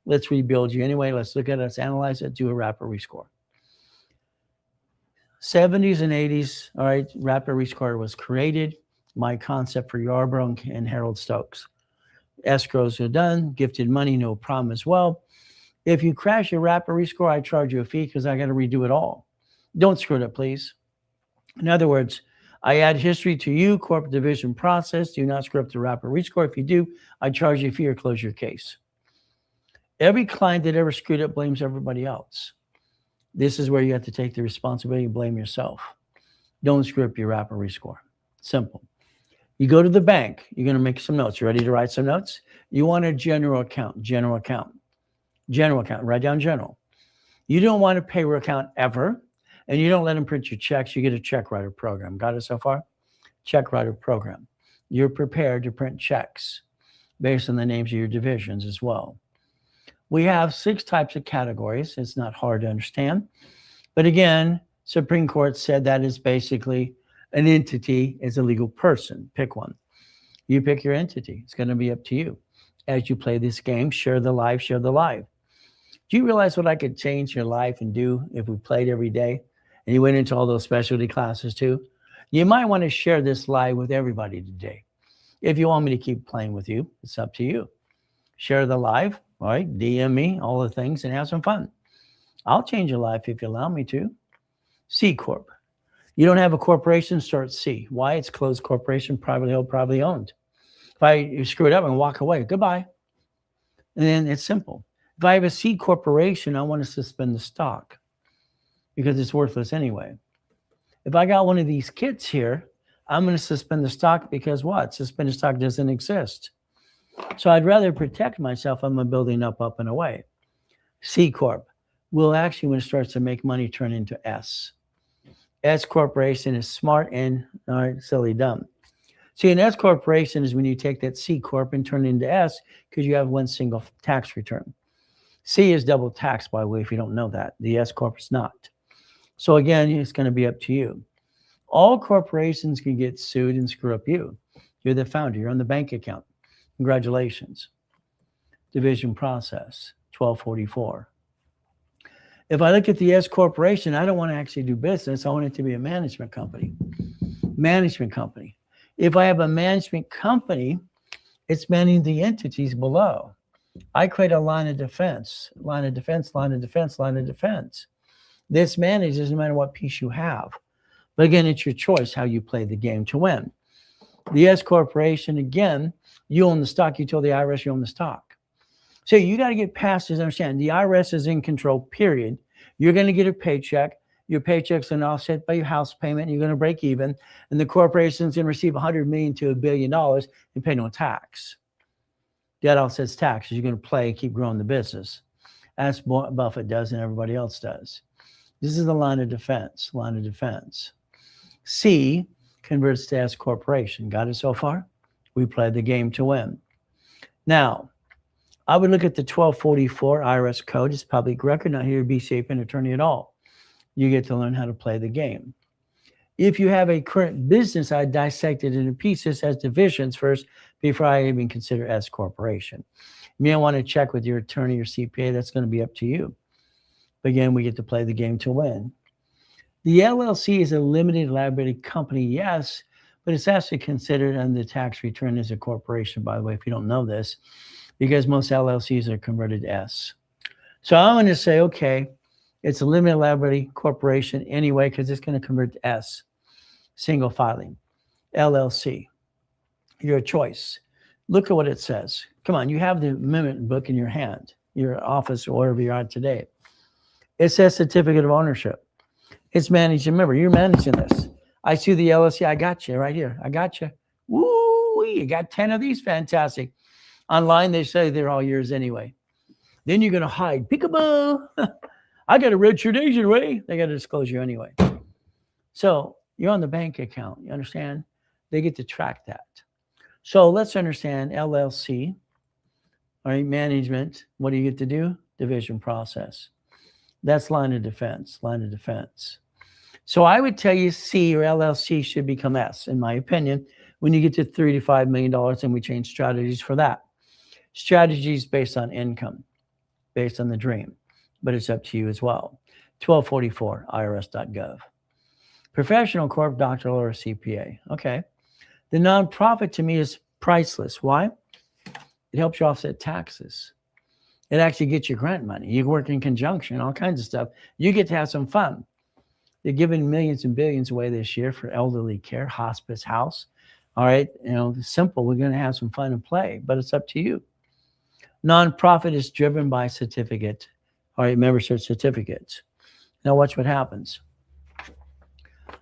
[SPEAKER 1] Let's rebuild you anyway. Let's look at it. Let's analyze it. Do a rapid rescore. 70s and 80s, all right, rapid rescore was created. My concept for Yarborough and Harold Stokes. Escrows are done. Gifted money, no problem as well. If you crash your rapid rescore, I charge you a fee because I got to redo it all. Don't screw it up, please. In other words, I add history to you, corporate division process. Do not screw up the rapid rescore. If you do, I charge you a fee or close your case. Every client that ever screwed up blames everybody else. This is where you have to take the responsibility and blame yourself. Don't screw up your rapid rescore. Simple. You go to the bank. You're going to make some notes. You ready to write some notes? You want a general account. General account. General account. Write down general. You don't want a payroll account ever. And you don't let them print your checks. You get a check writer program. Got it so far? Check writer program. You're prepared to print checks based on the names of your divisions as well. We have 6 types of categories. It's not hard to understand. But again, Supreme Court said that is basically an entity is a legal person. Pick one. You pick your entity. It's going to be up to you. As you play this game, share the live, share the live. Do you realize what I could change your life and do if we played every day? And you went into all those specialty classes too? You might want to share this live with everybody today. If you want me to keep playing with you, it's up to you. Share the live, all right? DM me, all the things, and have some fun. I'll change your life if you allow me to. C Corp. You don't have a corporation, start C. Why? It's closed corporation, privately held, privately owned. If I screw it up and walk away, goodbye. And then it's simple. If I have a C corporation, I want to suspend the stock because it's worthless anyway. If I got one of these kits here, I'm going to suspend the stock because what? Suspended stock doesn't exist. So I'd rather protect myself. I'm building up and away. C Corp will actually, when it starts to make money, turn into S. S corporation is smart and silly dumb. See, an S corporation is when you take that C Corp and turn it into S because you have one single tax return. C is double tax, by the way, if you don't know that. The S Corp is not. So again, it's going to be up to you. All corporations can get sued and screw up you. You're the founder. You're on the bank account. Congratulations. Division process, 1244. If I look at the S corporation, I don't want to actually do business. I want it to be a management company. Management company. If I have a management company, it's managing the entities below. I create a line of defense, line of defense, line of defense, line of defense. This manages no matter what piece you have. But again, it's your choice how you play the game to win. The S corporation, again, you own the stock. You told the IRS you own the stock. So you got to get past this. Understand, the IRS is in control, period. You're going to get a paycheck. Your paycheck's going to offset by your house payment. You're going to break even. And the corporation's going to receive $100 million to $1 billion and pay no tax. That offsets taxes. You're going to play and keep growing the business. That's what Buffett does and everybody else does. This is the line of defense, line of defense. C converts to S corporation. Got it so far? We played the game to win. Now, I would look at the 1244 IRS code. It's public record. Not here to be safe an attorney at all. You get to learn how to play the game. If you have a current business, I dissect it into pieces as divisions first before I even consider S corporation. You may want to check with your attorney or CPA. That's going to be up to you. But again, we get to play the game to win. The LLC is a limited liability company, yes, but it's actually considered on the tax return as a corporation, by the way, if you don't know this, because most LLCs are converted to S. So I'm going to say, okay, it's a limited liability corporation anyway, because it's going to convert to S. Single filing. LLC. Your choice. Look at what it says. Come on, you have the amendment book in your hand, your office, or wherever you're at today. It says certificate of ownership. It's managed. Remember, you're managing this. I see the LLC. I got you right here. I got you. Woo! You got 10 of these. Fantastic. Online, they say they're all yours anyway. Then you're going to hide. Peekaboo. I got a registered agent, Ray. They got to disclose you anyway. So you're on the bank account. You understand? They get to track that. So let's understand LLC, all right, management. What do you get to do? Division process. That's line of defense, line of defense. So I would tell you C or LLC should become S, in my opinion, when you get to $3 to $5 million, and we change strategies for that. Strategies based on income, based on the dream, but it's up to you as well. 1244 irs.gov. Professional corp, doctoral, or CPA. Okay. The nonprofit to me is priceless. Why? It helps you offset taxes. It actually gets you grant money. You work in conjunction, all kinds of stuff. You get to have some fun. They're giving millions and billions away this year for elderly care, hospice, house. All right, simple. We're going to have some fun and play, but it's up to you. Nonprofit is driven by certificate. All right, membership certificates. Now watch what happens.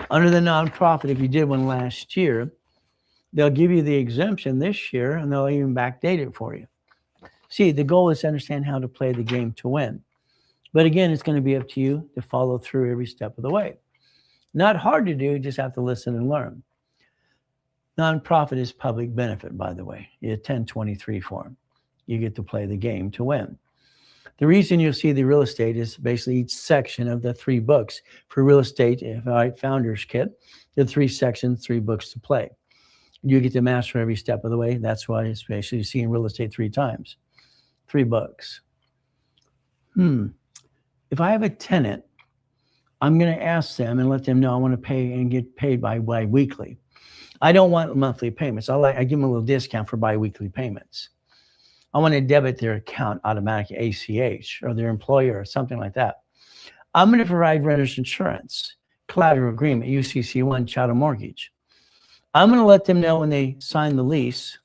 [SPEAKER 1] Under the nonprofit, if you did one last year, they'll give you the exemption this year, and they'll even backdate it for you. See, the goal is to understand how to play the game to win. But again, it's going to be up to you to follow through every step of the way. Not hard to do, just have to listen and learn. Nonprofit is public benefit, by the way. You 1023 form. You get to play the game to win. The reason you'll see the real estate is basically each section of the 3 books for real estate, founder's kit, the 3 sections, 3 books to play. You get to master every step of the way. That's why it's basically seeing real estate 3 times. 3 books. If I have a tenant, I'm going to ask them and let them know I want to pay and get paid bi-weekly. I don't want monthly payments. I give them a little discount for bi-weekly payments. I want to debit their account automatically, ACH, or their employer, or something like that. I'm going to provide renter's insurance, collateral agreement, UCC1, chattel mortgage. I'm going to let them know when they sign the lease,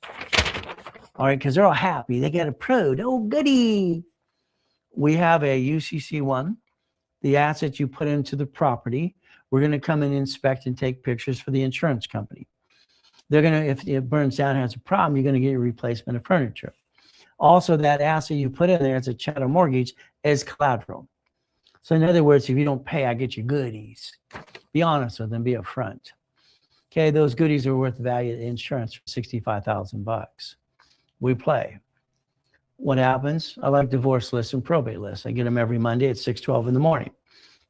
[SPEAKER 1] all right, because they're all happy. They get approved. Oh, goody. We have a UCC1, the assets you put into the property. We're going to come and inspect and take pictures for the insurance company. They're going to, if it burns down, has a problem, you're going to get a replacement of furniture. Also, that asset you put in there as a chattel mortgage is collateral. So in other words, if you don't pay, I get you goodies. Be honest with them, be upfront. Okay, those goodies are worth the value of the insurance for $65,000. We play. What happens? I like divorce lists and probate lists. I get them every Monday at 6:12 in the morning.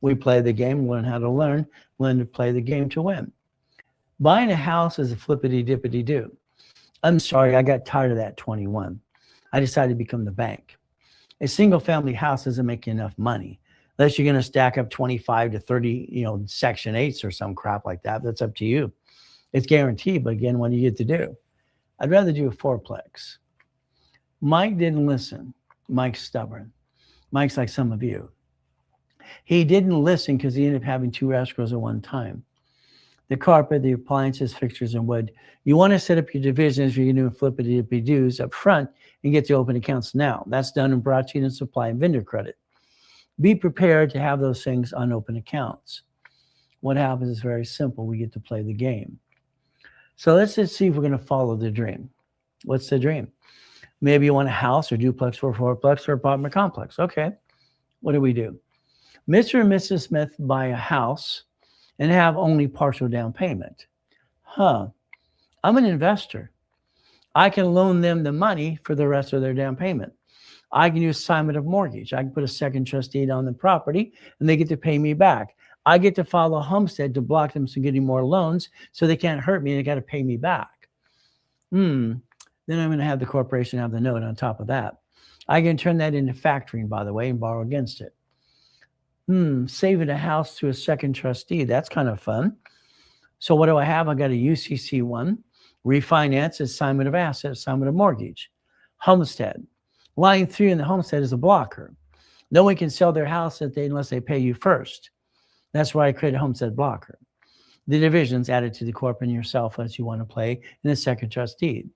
[SPEAKER 1] We play the game, learn how to learn to play the game to win. Buying a house is a flippity-dippity-do. I'm sorry, I got tired of that 21. I decided to become the bank. A single-family house doesn't make you enough money unless you're going to stack up 25 to 30, Section 8s or some crap like that. That's up to you. It's guaranteed, but again, what do you get to do? I'd rather do a 4-plex. Mike didn't listen. Mike's stubborn. Mike's like some of you. He didn't listen because he ended up having 2 escrows at one time. The carpet, the appliances, fixtures, and wood. You want to set up your divisions if you're doing flippity-dippity-doos up front and get the open accounts now. That's done and brought to you in supply and vendor credit. Be prepared to have those things on open accounts. What happens is very simple. We get to play the game. So let's just see if we're going to follow the dream. What's the dream? Maybe you want a house or duplex or 4-plex or apartment complex. Okay. What do? Mr. and Mrs. Smith buy a house and have only partial down payment. I'm an investor. I can loan them the money for the rest of their down payment. I can use assignment of mortgage. I can put a second trust deed on the property and they get to pay me back. I get to file a homestead to block them from getting more loans so they can't hurt me and they got to pay me back. Then I'm going to have the corporation have the note on top of that. I can turn that into factoring, by the way, and borrow against it. Saving a house to a second trustee. That's kind of fun. So what do I have? I got a UCC1, refinance, assignment of asset, assignment of mortgage, homestead. Line 3 in the homestead is a blocker. No one can sell their house unless they pay you first. That's why I created a homestead blocker. The divisions added to the corp and yourself as you want to play in a second trust deed.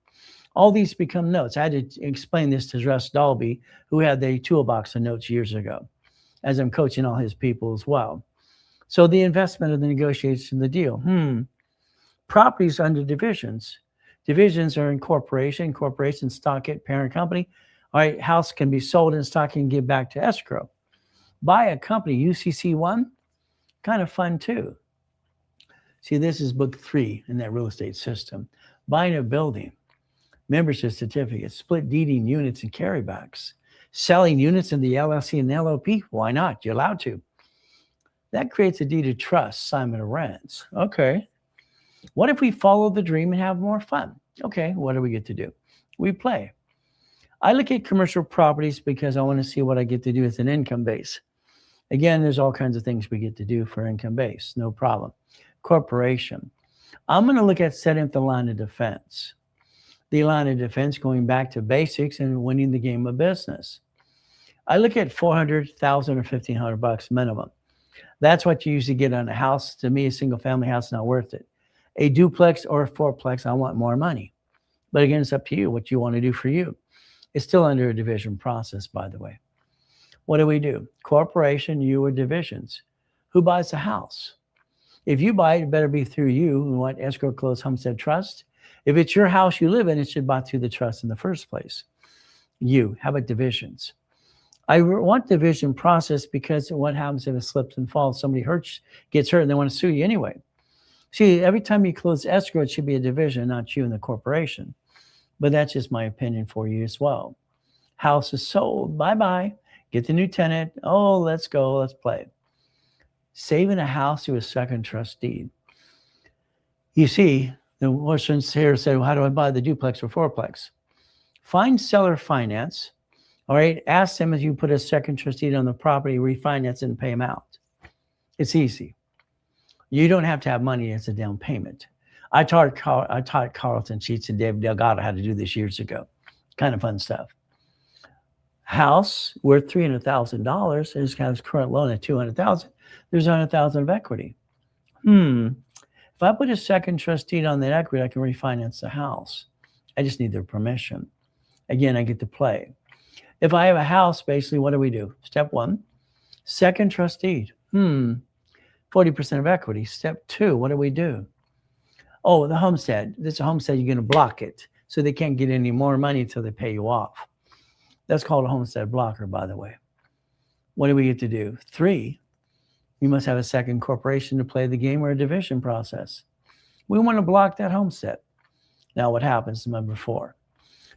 [SPEAKER 1] All these become notes. I had to explain this to Russ Dalby, who had the toolbox of notes years ago, as I'm coaching all his people as well. So the investment of the negotiation, the deal. Properties under divisions. Divisions are incorporation, stock it, parent company. All right, house can be sold in stock and give back to escrow. Buy a company, UCC1, kind of fun too. See, this is book 3 in that real estate system. Buying a building. membership certificates, split deeding units and carrybacks, selling units in the LLC and LLP. Why not? You're allowed to. That creates a deed of trust, assignment of rents. Okay. What if we follow the dream and have more fun? Okay. What do we get to do? We play. I look at commercial properties because I want to see what I get to do with an income base. Again, there's all kinds of things we get to do for income base. No problem. Corporation. I'm going to look at setting up the line of defense. The line of defense going back to basics and winning the game of business. I look at $400,000 or $1,500 minimum. That's what you usually get on a house. To me, a single family house is not worth it. A duplex or a fourplex, I want more money. But again, it's up to you what you want to do for you. It's still under a division process, by the way. What do we do? Corporation, you, or divisions. Who buys the house? If you buy it, it better be through you. We want escrow, closed homestead trust. If it's your house you live in, it should be bought through the trust in the first place. You. How about divisions? I want division process because what happens if it slips and falls? Somebody gets hurt, and they want to sue you anyway. See, every time you close escrow, it should be a division, not you and the corporation. But that's just my opinion for you as well. House is sold. Bye-bye. Get the new tenant. Oh, let's go. Let's play. Saving a house through a second trust deed. You see, the Western's here said, well, how do I buy the duplex or fourplex? Find seller finance. All right. Ask them if you put a second trust deed on the property, refinance it, and pay them out. It's easy. You don't have to have money as a down payment. I taught Carlton Sheets and Dave Delgado how to do this years ago. Kind of fun stuff. House worth $300,000 is kind of current loan at $200,000. There's $100,000 of equity. If I put a second trust deed on that equity, I can refinance the house. I just need their permission. Again, I get to play. If I have a house, basically, what do we do? Step one, second trust deed. 40% of equity. Step two, what do we do? Oh, the homestead. This is a homestead, you're going to block it. So they can't get any more money until they pay you off. That's called a homestead blocker, by the way. What do we get to do? 3, you must have a second corporation to play the game or a division process. We want to block that homestead. Now what happens? Number 4,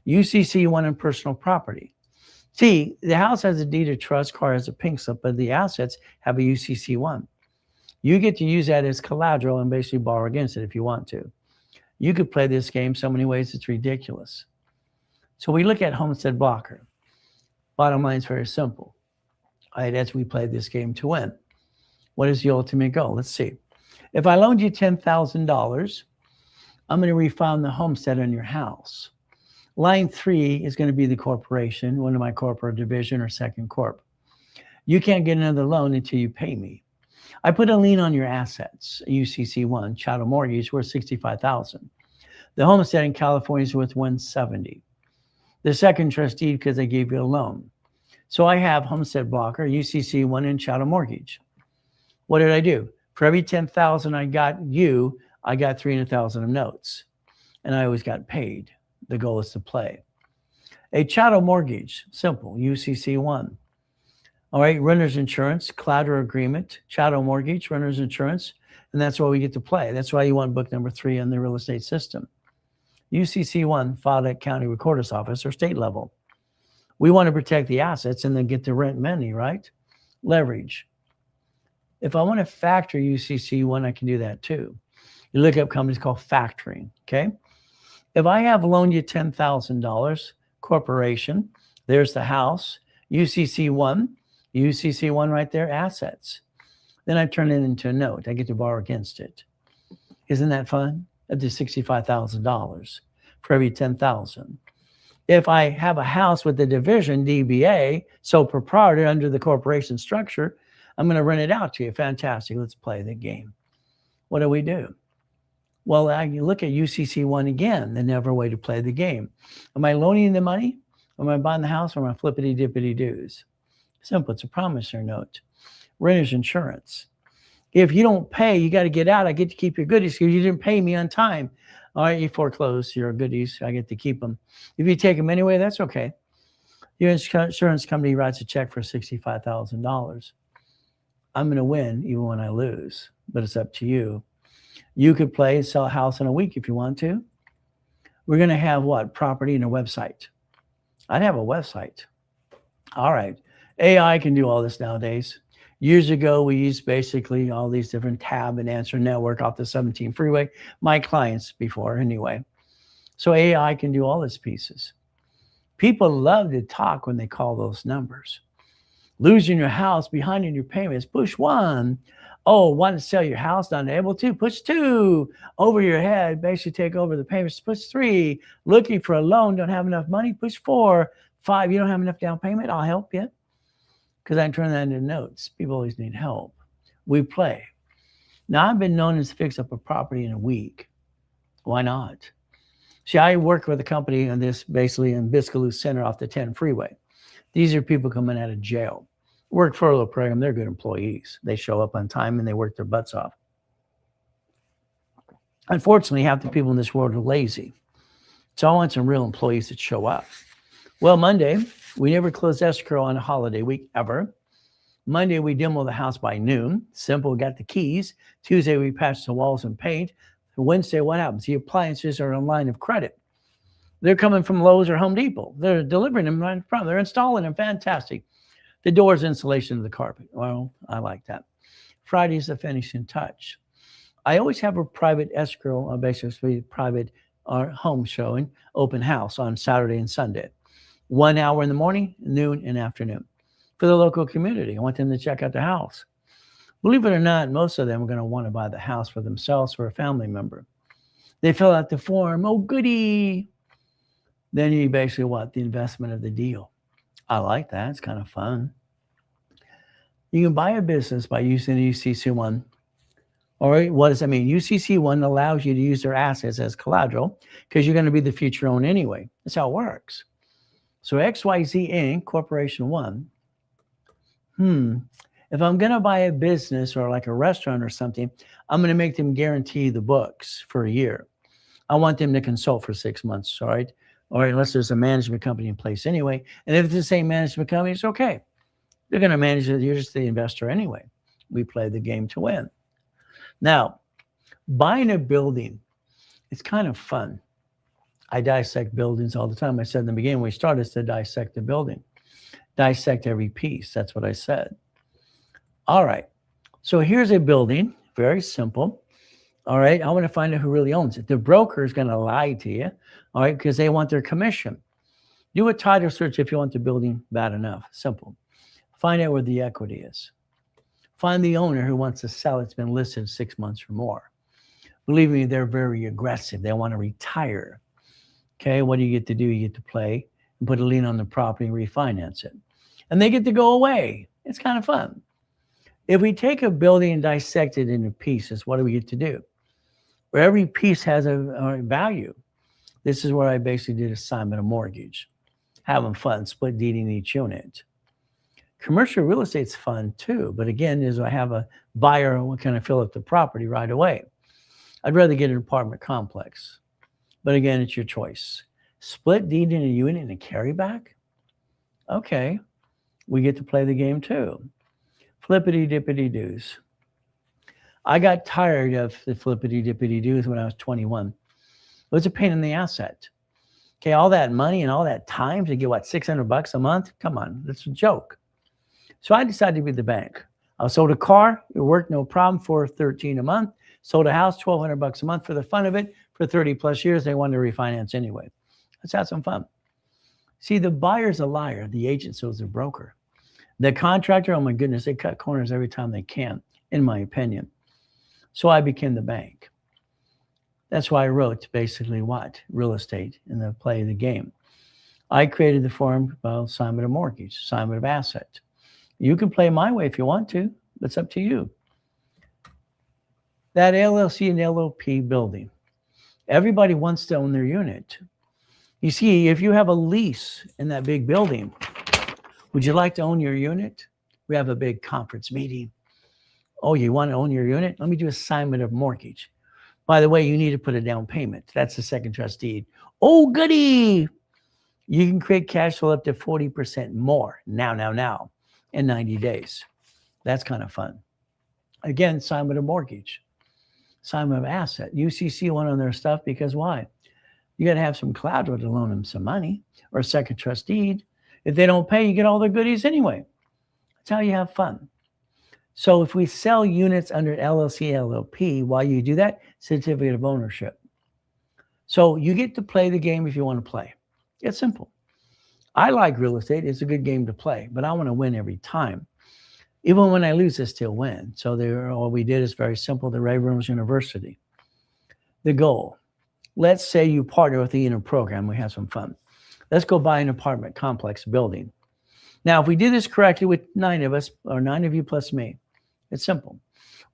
[SPEAKER 1] UCC 1 and personal property. See, the house has a deed of trust, car has a pink slip, but the assets have a UCC 1. You get to use that as collateral and basically borrow against it if you want to. You could play this game so many ways, it's ridiculous. So we look at homestead blocker. Bottom line is very simple. All right, as we play this game to win. What is the ultimate goal? Let's see. If I loaned you $10,000, I'm going to refund the homestead on your house. Line 3 is going to be the corporation, one of my corporate division or second corp. You can't get another loan until you pay me. I put a lien on your assets, UCC 1, chattel mortgage, worth $65,000. The homestead in California is worth $170,000. The second trust deed because I gave you a loan. So I have homestead blocker, UCC 1, and chattel mortgage. What did I do? For every $10,000 I got you, I got $300,000 of notes, and I always got paid. The goal is to play. A chattel mortgage, simple, UCC 1. All right, renter's insurance, collateral agreement, chattel mortgage, renter's insurance, and that's why we get to play. That's why you want book number 3 in the real estate system. UCC 1 filed at county recorder's office or state level. We want to protect the assets and then get the rent money, right? Leverage. If I want to factor UCC 1, I can do that too. You look up companies called factoring, okay? If I have loaned you $10,000, corporation, there's the house, UCC 1 right there, assets. Then I turn it into a note. I get to borrow against it. Isn't that fun? Up to $65,000 for every $10,000. If I have a house with a division, DBA, sole proprietor under the corporation structure, I'm going to rent it out to you. Fantastic. Let's play the game. What do we do? Well, I look at UCC 1 again, the never way to play the game. Am I loaning the money? Am I buying the house, or am I flippity dippity doos? Simple. It's a promissory note. Renter's insurance. If you don't pay, you got to get out. I get to keep your goodies because you didn't pay me on time. All right, you foreclose your goodies. I get to keep them. If you take them anyway, that's okay. Your insurance company writes a check for $65,000. I'm going to win even when I lose, but it's up to you. You could play and sell a house in a week if you want to. We're going to have what? Property and a website. I'd have a website. All right. AI can do all this nowadays. Years ago, we used basically all these different tab and answer network off the 17 freeway. My clients before, anyway. So AI can do all these pieces. People love to talk when they call those numbers. Losing your house, behind in your payments, push 1. Oh, want to sell your house, not able to, push 2. Over your head, basically take over the payments, push 3. Looking for a loan, don't have enough money, push 4. 5, you don't have enough down payment, I'll help you. Because I can turn that into notes. People always need help. We play. Now, I've been known to fix up a property in a week. Why not? See, I work with a company on this basically in Biscayne Center off the 10 freeway. These are people coming out of jail. Work furlough program, they're good employees. They show up on time and they work their butts off. Unfortunately, half the people in this world are lazy. So I want some real employees that show up. Well, Monday, we never close escrow on a holiday week ever. Monday, we demo the house by noon. Simple, got the keys. Tuesday, we patch the walls and paint. Wednesday, what happens? The appliances are on line of credit. They're coming from Lowe's or Home Depot. They're delivering them right from. They're installing them. Fantastic. The doors, insulation of the carpet. Well, I like that. Friday's the finishing touch. I always have a private escrow, basically private home showing, open house on Saturday and Sunday. 1 hour in the morning, noon, and afternoon. For the local community, I want them to check out the house. Believe it or not, most of them are going to want to buy the house for themselves or a family member. They fill out the form. Oh, goody. Then you basically want the investment of the deal. I like that. It's kind of fun. You can buy a business by using the UCC1. All right, what does that mean? UCC1 allows you to use their assets as collateral because you're going to be the future owner anyway. That's how it works. So XYZ Inc., Corporation 1. If I'm going to buy a business or like a restaurant or something, I'm going to make them guarantee the books for a year. I want them to consult for 6 months, all right? Or unless there's a management company in place anyway. And if it's the same management company, it's okay. They're going to manage it. You're just the investor anyway. We play the game to win. Now, buying a building, it's kind of fun. I dissect buildings all the time. I said in the beginning, when we started, to dissect the building. Dissect every piece. That's what I said. All right. So here's a building. Very simple. All right. I want to find out who really owns it. The broker is going to lie to you. All right. Because they want their commission. Do a title search if you want the building bad enough. Simple. Find out where the equity is. Find the owner who wants to sell. It's been listed 6 months or more. Believe me, they're very aggressive. They want to retire. Okay. What do you get to do? You get to play and put a lien on the property and refinance it. And they get to go away. It's kind of fun. If we take a building and dissect it into pieces, what do we get to do? Where every piece has a value. This is where I basically did assignment of mortgage. Having fun, split deeding each unit. Commercial real estate's fun too, but again, is I have a buyer who can I fill up the property right away. I'd rather get an apartment complex. But again, it's your choice. Split deed in a unit and a carryback? Okay. We get to play the game too. Flippity dippity doos. I got tired of the flippity dippity doos when I was 21. It was a pain in the asset. Okay, all that money and all that time to get what, $600 a month? Come on, that's a joke. So I decided to be the bank. I sold a car, it worked no problem for $13 a month. Sold a house, $1,200 a month for the fun of it. For 30 plus years, they wanted to refinance anyway. Let's have some fun. See, the buyer's a liar. The agent shows the broker. The contractor, oh my goodness, they cut corners every time they can, in my opinion. So I became the bank. That's why I wrote basically what? Real estate in the play of the game. I created the form of assignment of mortgage, assignment of asset. You can play my way if you want to. It's up to you. That LLC and LLP building. Everybody wants to own their unit. You see, if you have a lease in that big building, would you like to own your unit? We have a big conference meeting. Oh, you want to own your unit? Let me do assignment of mortgage. By the way, you need to put a down payment. That's the second trust deed. Oh, goody. You can create cash flow up to 40% more now in 90 days. That's kind of fun. Again, assignment of mortgage, assignment of asset. UCC went on their stuff because why? You got to have some collateral to loan them some money or a second trust deed. If they don't pay, you get all the goodies anyway. That's how you have fun. So if we sell units under LLC, LLP, while you do that, certificate of ownership. So you get to play the game if you want to play. It's simple. I like real estate. It's a good game to play, but I want to win every time. Even when I lose, I still win. So all we did is very simple. The Ray Rooms University. The goal. Let's say you partner with the inner program. We have some fun. Let's go buy an apartment complex building. Now, if we do this correctly with 9 of us, or 9 of you plus me, it's simple.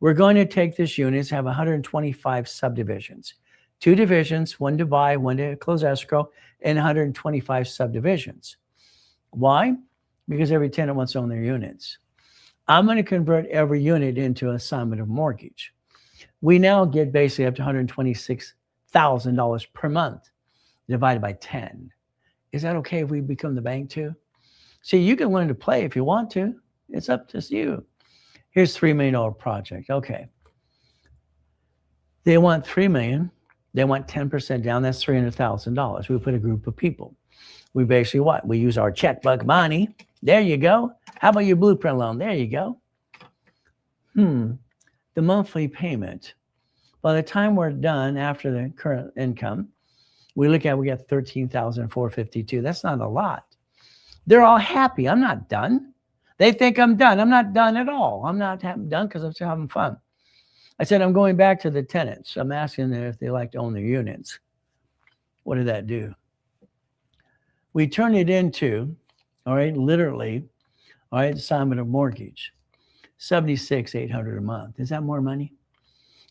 [SPEAKER 1] We're going to take this unit, have 125 subdivisions. 2 divisions, 1 to buy, 1 to close escrow, and 125 subdivisions. Why? Because every tenant wants to own their units. I'm going to convert every unit into an assignment of mortgage. We now get basically up to $126,000 per month divided by 10. Is that okay if we become the bank too? See, you can learn to play if you want to. It's up to you. Here's $3 million project. Okay. They want $3 million. They want 10% down. That's $300,000. We put a group of people. We basically what? We use our checkbook money. There you go. How about your blueprint loan? There you go. The monthly payment. By the time we're done after the current income, we look at, we got $13,452. That's not a lot. They're all happy. I'm not done. They think I'm done. I'm not done at all. I'm not done because I'm still having fun. I said, I'm going back to the tenants. I'm asking them if they like to own their units. What did that do? We turn it into, all right, literally, all right, assignment of mortgage, $76,800 a month. Is that more money?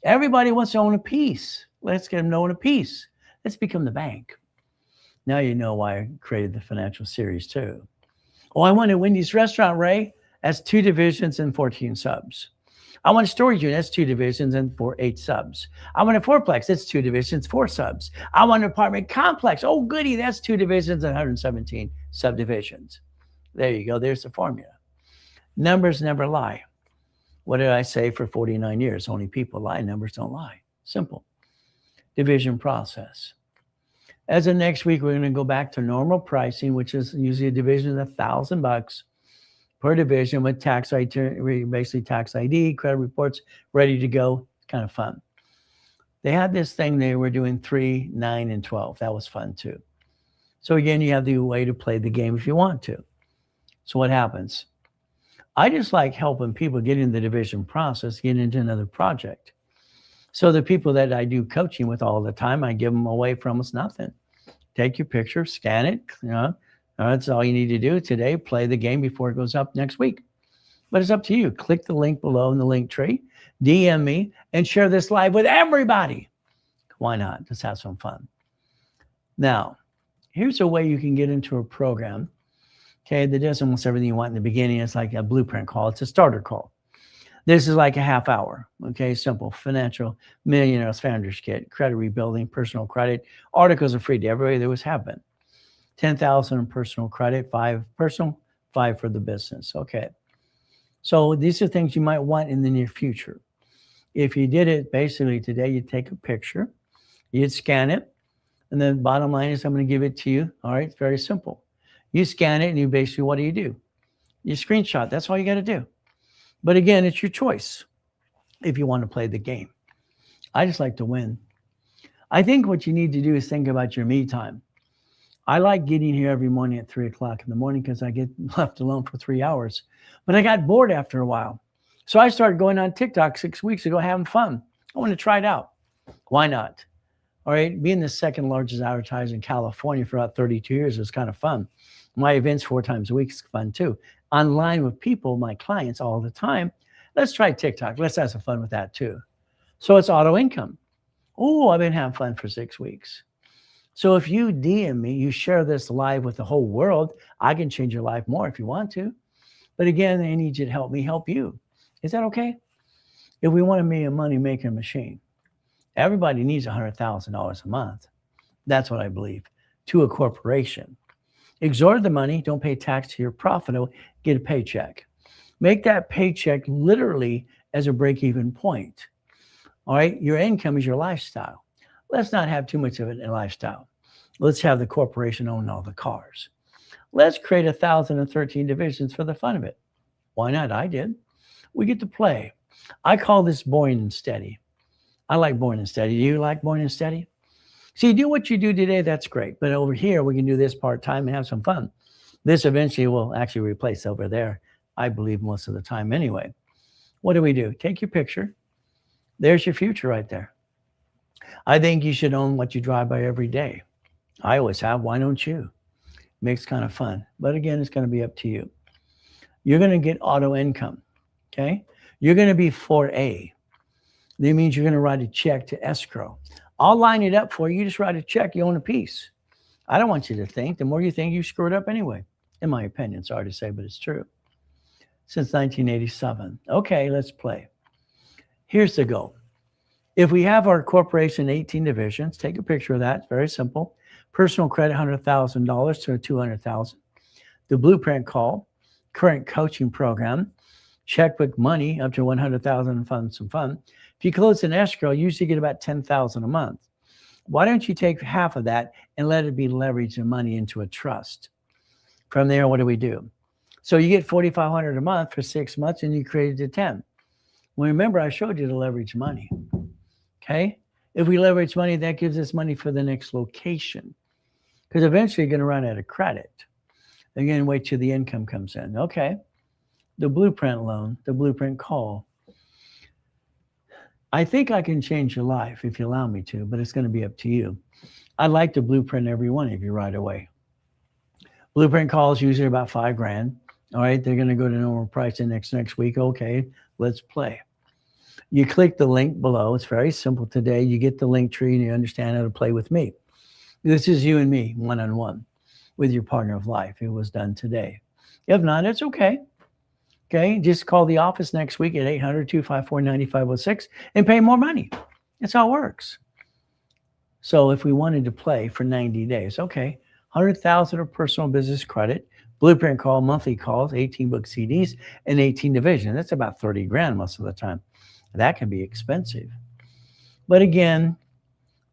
[SPEAKER 1] Everybody wants to own a piece. Let's get them to own a piece. Let's become the bank. Now you know why I created the financial series too. Oh, I want a Wendy's restaurant, Ray. That's 2 divisions and 14 subs. I want a storage unit. That's 2 divisions and 8 subs. I want a fourplex. That's 2 divisions, 4 subs. I want an apartment complex. Oh, goody. That's 2 divisions and 117 subdivisions. There you go. There's the formula. Numbers never lie. What did I say for 49 years? Only people lie. Numbers don't lie. Simple. Division process. As of next week, we're going to go back to normal pricing, which is usually a division of $1,000 per division with tax ID, basically tax ID, credit reports ready to go. It's kind of fun. They had this thing they were doing 3, 9, and 12. That was fun too. So again, you have the way to play the game if you want to. So what happens? I just like helping people get in the division process, get into another project. So the people that I do coaching with all the time, I give them away for almost nothing. Take your picture, scan it, that's all you need to do today. Play the game before it goes up next week. But it's up to you. Click the link below in the link tree, DM me, and share this live with everybody. Why not? Just have some fun. Now, here's a way you can get into a program, okay, that does almost everything you want in the beginning. It's like a blueprint call. It's a starter call. This is like a half hour, okay? Simple. Financial Millionaires Founders Kit, credit rebuilding, personal credit. Articles are free to everybody. There was have been. 10,000 in personal credit, 5 personal, 5 for the business. Okay. So these are things you might want in the near future. If you did it basically today, you'd take a picture, you'd scan it, and the bottom line is I'm going to give it to you. All right, it's very simple. You scan it and you basically, what do? You screenshot. That's all you got to do. But again, it's your choice if you want to play the game. I just like to win. I think what you need to do is think about your me time. I like getting here every morning at 3 o'clock in the morning because I get left alone for 3 hours. But I got bored after a while. So I started going on TikTok 6 weeks ago, having fun. I want to try it out. Why not? All right, being the second largest advertiser in California for about 32 years is kind of fun. My events 4 times a week is fun too. Online with people, my clients all the time. Let's try TikTok. Let's have some fun with that too. So it's auto income. Oh, I've been having fun for 6 weeks. So if you DM me, you share this live with the whole world, I can change your life more if you want to. But again, I need you to help me help you. Is that okay? If we want to be a money-making machine, everybody needs $100,000 a month. That's what I believe, to a corporation. Exhort the money, don't pay tax to your profit, get a paycheck. Make that paycheck literally as a break-even point. All right, your income is your lifestyle. Let's not have too much of it in lifestyle. Let's have the corporation own all the cars. Let's create 1,013 divisions for the fun of it. Why not? I did. We get to play. I call this boring and steady. I like boring and steady. Do you like boring and steady? So you do what you do today, that's great. But over here, we can do this part-time and have some fun. This eventually will actually replace over there, I believe, most of the time anyway. What do? Take your picture. There's your future right there. I think you should own what you drive by every day. I always have. Why don't you? Makes kind of fun. But again, it's going to be up to you. You're going to get auto income. Okay? You're going to be 4A. That means you're going to write a check to escrow. I'll line it up for you. You just write a check. You own a piece. I don't want you to think. The more you think, you screw it up anyway. In my opinion. Sorry to say, but it's true. Since 1987. Okay, let's play. Here's the goal. If we have our corporation 18 divisions, take a picture of that. It's very simple. Personal credit, $100,000 to $200,000. The blueprint call, current coaching program, checkbook money up to $100,000 and some fun. If you close an escrow, you usually get about $10,000 a month. Why don't you take half of that and let it be leveraged and money into a trust? From there, what do? So you get $4,500 a month for 6 months and you created to 10. Well, remember, I showed you to leverage money. Okay? If we leverage money, that gives us money for the next location. Because eventually you're going to run out of credit. Again, wait till the income comes in. Okay. The blueprint loan, the blueprint call. I think I can change your life if you allow me to, but it's going to be up to you. I'd like to blueprint every one of you right away. Blueprint calls usually about $5,000. All right, they're going to go to normal price the next week. Okay, let's play. You click the link below. It's very simple today. You get the link tree and you understand how to play with me. This is you and me, one-on-one, with your partner of life. It was done today. If not, it's okay. Okay, just call the office next week at 800-254-9506 and pay more money. That's how it works. So if we wanted to play for 90 days, okay, 100,000 of personal business credit, blueprint call, monthly calls, 18 book CDs, and 18 division. That's about $30,000 most of the time. That can be expensive. But again,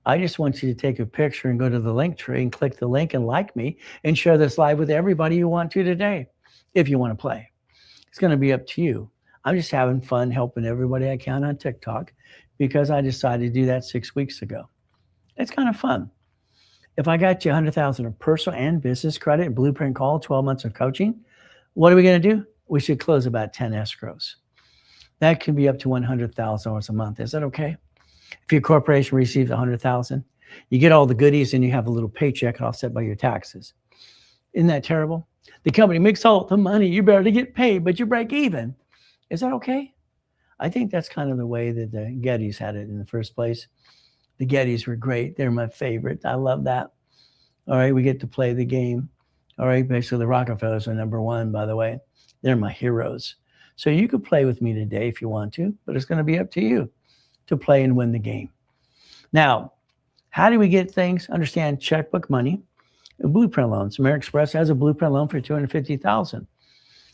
[SPEAKER 1] I just want you to take a picture and go to the link tree and click the link and like me and share this live with everybody you want to today, if you want to play. It's going to be up to you. I'm just having fun helping everybody I can on TikTok because I decided to do that 6 weeks ago. It's kind of fun. If I got you 100,000 of personal and business credit, blueprint call, 12 months of coaching, what are we going to do? We should close about 10 escrows. That can be up to $100,000 a month. Is that okay? If your corporation receives $100,000, you get all the goodies and you have a little paycheck offset by your taxes. Isn't that terrible? The company makes all the money. You barely get paid, but you break even. Is that okay? I think that's kind of the way that the Gettys had it in the first place. The Gettys were great. They're my favorite. I love that. All right, we get to play the game. All right, basically the Rockefellers are number one, by the way. They're my heroes. So you could play with me today if you want to, but it's going to be up to you to play and win the game. Now, how do we get things? Understand checkbook money, blueprint loans. American Express has a blueprint loan for $250,000.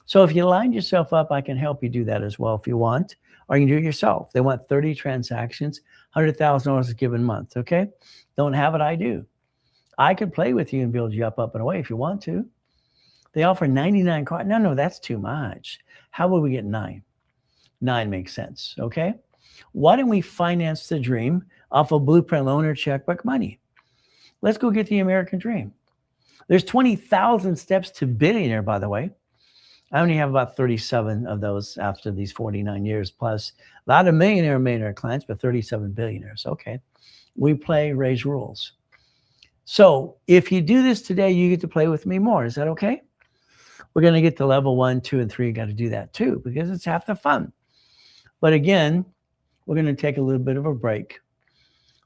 [SPEAKER 1] So if you line yourself up, I can help you do that as well if you want, or you can do it yourself. They want 30 transactions, $100,000 a given month. Okay, don't have it, I do. I could play with you and build you up and away if you want to. They offer 99 cards. No, that's too much. How will we get 9? 9 makes sense. Okay. Why don't we finance the dream off of blueprint loan or checkbook money? Let's go get the American dream. There's 20,000 steps to billionaire, by the way. I only have about 37 of those after these 49 years, plus a lot of millionaire clients, but 37 billionaires. Okay. We play, raise rules. So if you do this today, you get to play with me more. Is that okay? We're going to get to level 1, 2, and 3. You got to do that too, because it's half the fun. But again, we're going to take a little bit of a break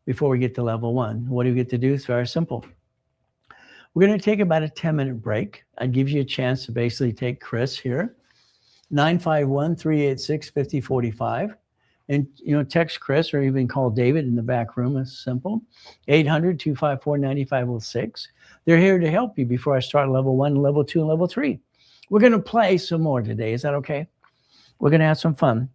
[SPEAKER 1] before we get to level 1. What do we get to do? It's very simple. We're going to take about a 10-minute break. I'd give you a chance to basically take Chris here, 951-386-5045. And, text Chris or even call David in the back room. It's simple, 800-254-9506. They're here to help you before I start level 1, level 2, and level 3. We're going to play some more today. Is that okay? We're going to have some fun.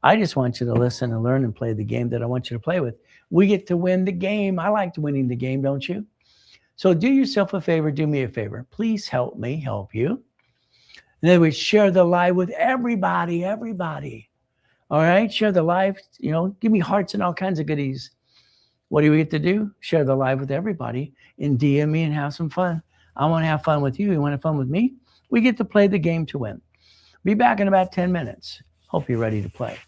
[SPEAKER 1] I just want you to listen and learn and play the game that I want you to play with. We get to win the game. I like winning the game, don't you? So do yourself a favor, do me a favor. Please help me help you. And then we share the live with everybody, everybody. All right, share the live, give me hearts and all kinds of goodies. What do we get to do? Share the live with everybody and DM me and have some fun. I want to have fun with you. You want to have fun with me? We get to play the game to win. Be back in about 10 minutes. Hope you're ready to play.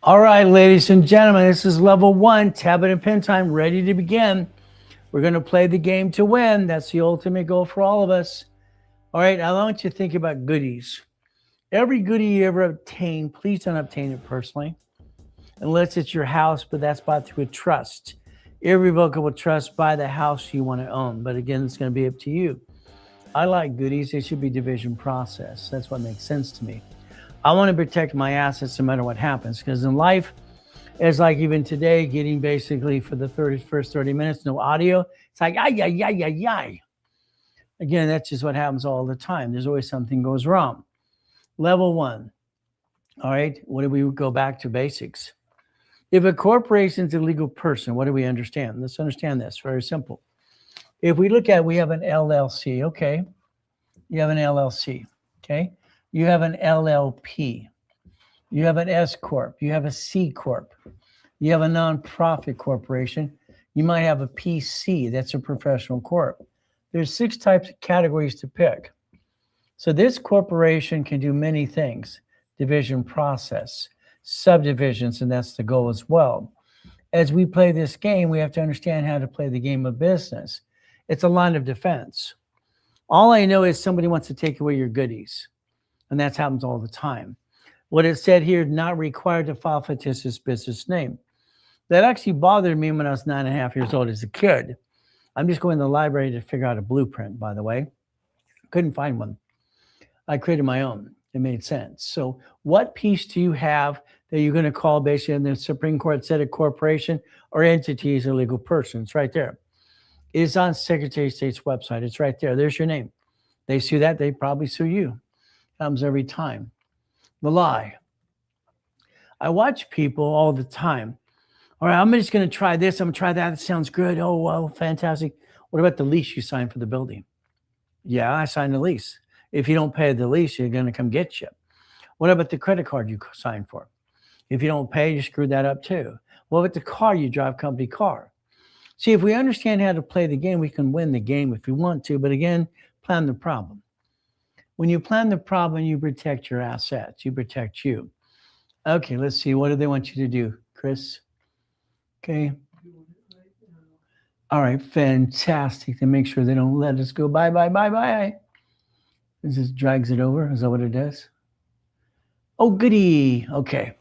[SPEAKER 1] All right, ladies and gentlemen, this is level 1, tablet and pen time, ready to begin. We're going to play the game to win. That's the ultimate goal for all of us. All right, I want you to think about goodies. Every goodie you ever obtain, please don't obtain it personally, unless it's your house, but that's bought through a trust. Irrevocable trust, buy the house you want to own. But again, it's going to be up to you. I like goodies. They should be division process. That's what makes sense to me. I want to protect my assets no matter what happens, because in life, it's like even today, getting basically for the first 30 minutes, no audio. It's like, ay, ay, ay, ay, ay. Again, that's just what happens all the time. There's always something goes wrong. Level 1. All right, what do we go back to basics? If a corporation is a legal person, what do we understand? Let's understand this. Very simple. If we look at, we have an LLC, okay? You have an LLC, okay? You have an LLP. You have an S Corp. You have a C Corp. You have a nonprofit corporation. You might have a PC. That's a professional corp. There's 6 types of categories to pick. So this corporation can do many things. Division process, subdivisions, and that's the goal as well. As we play this game, we have to understand how to play the game of business. It's a line of defense. All I know is somebody wants to take away your goodies. And that happens all the time. What it said here, not required to file fictitious business name. That actually bothered me when I was 9.5 years old as a kid. I'm just going to the library to figure out a blueprint, by the way. Couldn't find one. I created my own. It made sense. So what piece do you have that you're going to call basically, and the Supreme Court said a corporation or entity is a legal person? It's right there. It's on Secretary of State's website. It's right there. There's your name. They sue that, they probably sue you. Comes every time. The lie. I watch people all the time. All right, I'm just going to try this. I'm going to try that. That sounds good. Oh, well, fantastic. What about the lease you signed for the building? Yeah, I signed the lease. If you don't pay the lease, you're going to come get you. What about the credit card you signed for? If you don't pay, you screwed that up too. What about the car you drive, company car? See, if we understand how to play the game, we can win the game if we want to. But again, plan the problem. When you plan the problem, you protect your assets. You protect you. Okay, let's see. What do they want you to do, Chris? Okay. All right, fantastic. To make sure they don't let us go bye, bye, bye, bye. This just drags it over. Is that what it does? Oh, goody. Okay.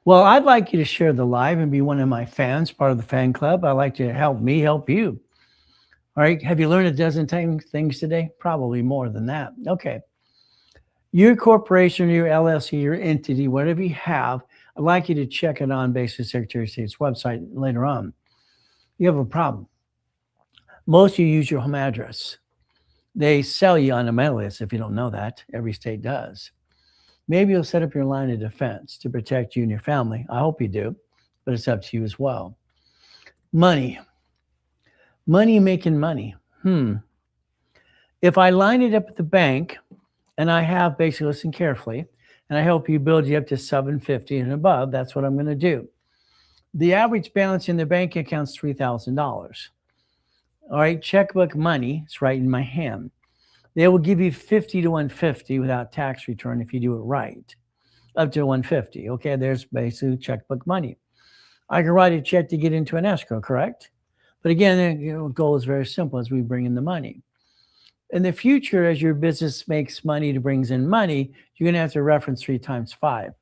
[SPEAKER 1] Well, I'd like you to share the live and be one of my fans, part of the fan club. I'd like to help me help you. All right. Have you learned a dozen things today? Probably more than that. Okay. Your corporation, your LLC, your entity, whatever you have, I'd like you to check it on basically Secretary of State's website later on. You have a problem. Most of you use your home address. They sell you on a mail list if you don't know that. Every state does. Maybe you'll set up your line of defense to protect you and your family. I hope you do, but it's up to you as well. Money. Money making money. If I line it up at the bank and I have basically, listen carefully, and I help you build you up to 750 and above, that's what I'm going to do. The average balance in the bank account is $3,000. All right, checkbook money, it's right in my hand. They will give you 50 to 150 without tax return if you do it right. Up to 150. Okay, there's basically checkbook money. I can write a check to get into an escrow, correct? But again, the goal is very simple as we bring in the money. In the future, as your business makes money, it brings in money, you're going to have to reference 3 times 5.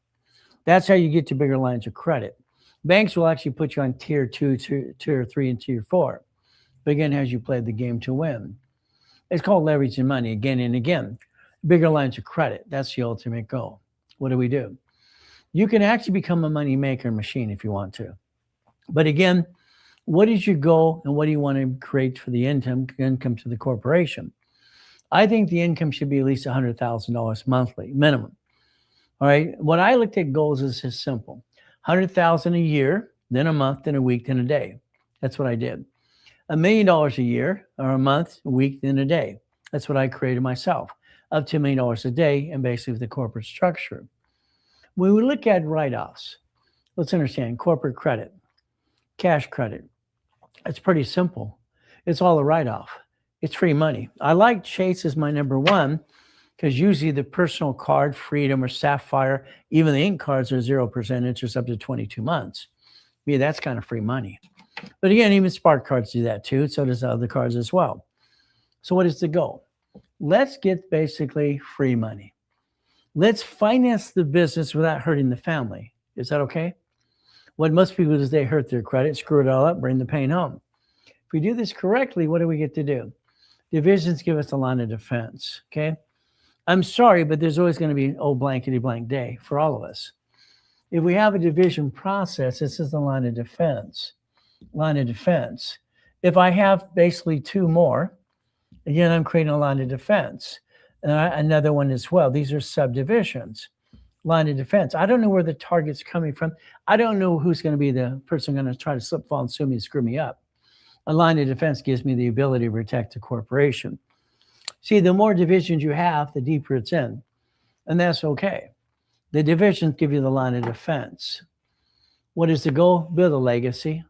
[SPEAKER 1] That's how you get to bigger lines of credit. Banks will actually put you on tier 2, tier 3, and tier 4. But again, as you play the game to win. It's called leveraging money again and again. Bigger lines of credit. That's the ultimate goal. What do? You can actually become a money maker machine if you want to. But again, what is your goal and what do you want to create for the income to the corporation? I think the income should be at least $100,000 monthly, minimum. All right. What I looked at goals is just simple. $100,000 a year, then a month, then a week, then a day. That's what I did. $1 million a year or a month, a week, then a day. That's what I created myself. Up to $1 million a day and basically the corporate structure. When we look at write-offs, let's understand corporate credit, cash credit. It's pretty simple. It's all a write-off. It's free money. I like Chase as my number one because usually the personal card, Freedom or Sapphire, even the Ink cards are 0% interest up to 22 months. Yeah, that's kind of free money. But again, even Spark cards do that too. So does other cards as well. So what is the goal? Let's get basically free money. Let's finance the business without hurting the family. Is that okay? What most people do is they hurt their credit, screw it all up, bring the pain home. If we do this correctly, what do we get to do? Divisions give us a line of defense, okay? I'm sorry, but there's always going to be an old blankety blank day for all of us. If we have a division process, this is the line of defense. Line of defense. If I have basically two more, again, I'm creating a line of defense. Another one as well. These are subdivisions. Line of defense. I don't know where the target's coming from. I don't know who's going to be the person going to try to slip, fall, and sue me and screw me up. A line of defense gives me the ability to protect the corporation. See, the more divisions you have, the deeper it's in. And that's okay. The divisions give you the line of defense. What is the goal? Build a legacy.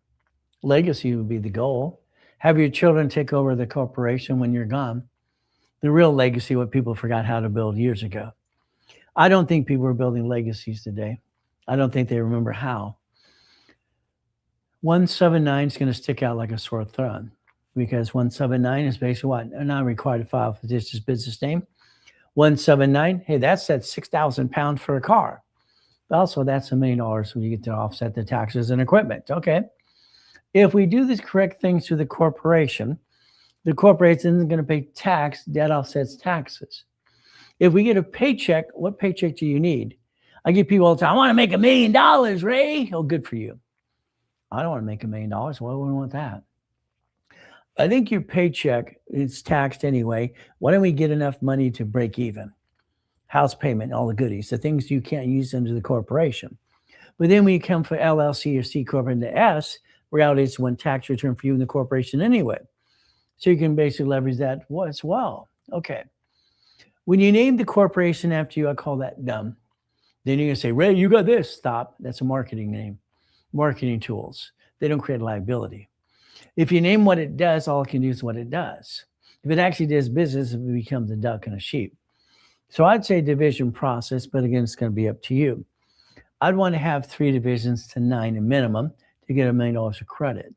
[SPEAKER 1] Legacy would be the goal. Have your children take over the corporation when you're gone. The real legacy, what people forgot how to build years ago. I don't think people are building legacies today. I don't think they remember how. 179 is going to stick out like a sore thumb because 179 is basically what? They're not required to file for this business name. 179, hey, that's at 6,000 pounds for a car. Also, that's $1 million when you get to offset the taxes and equipment. Okay. If we do these correct things to the corporation isn't going to pay tax, debt offsets taxes. If we get a paycheck, what paycheck do you need? I get people all the time, I want to make $1 million, Ray. Oh, good for you. I don't want to make $1 million. Why would I want that? I think your paycheck is taxed anyway. Why don't we get enough money to break even? House payment, all the goodies, the things you can't use under the corporation. But then when you come for LLC or C Corp into S, reality is one tax return for you in the corporation anyway. So you can basically leverage that as well. Okay. When you name the corporation after you, I call that dumb. Then you're going to say, Ray, you got this. Stop. That's a marketing name. Marketing tools. They don't create liability. If you name what it does, all it can do is what it does. If it actually does business, it becomes a duck and a sheep. So I'd say division process, but again, it's going to be up to you. I'd want to have 3 divisions to 9 a minimum to get $1 million of credit.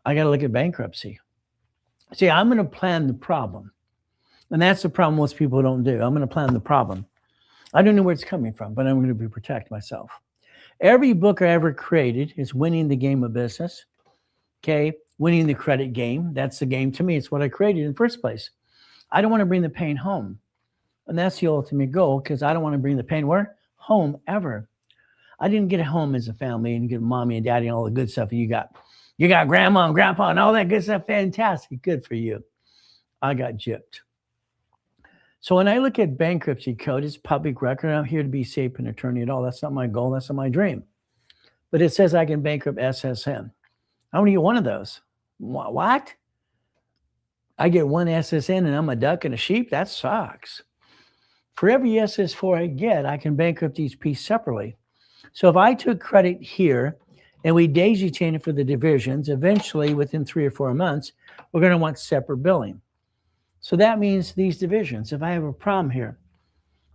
[SPEAKER 1] I got to look at bankruptcy. See, I'm going to plan the problem. And that's the problem most people don't do. I'm going to plan the problem. I don't know where it's coming from, but I'm going to protect myself. Every book I ever created is winning the game of business. Okay, winning the credit game. That's the game to me. It's what I created in the first place. I don't want to bring the pain home. And that's the ultimate goal because I don't want to bring the pain where? Home ever. I didn't get home as a family and get mommy and daddy and all the good stuff you got. You got grandma and grandpa and all that good stuff. Fantastic. Good for you. I got gypped. So when I look at bankruptcy code, it's public record. I'm here to be safe and attorney at all. That's not my goal. That's not my dream. But it says I can bankrupt SSN. I only get one of those. What? I get one SSN and I'm a duck and a sheep? That sucks. For every SS4 I get, I can bankrupt each piece separately. So if I took credit here and we daisy chain it for the divisions, eventually within 3 or 4 months, we're going to want separate billing. So that means these divisions, if I have a problem here,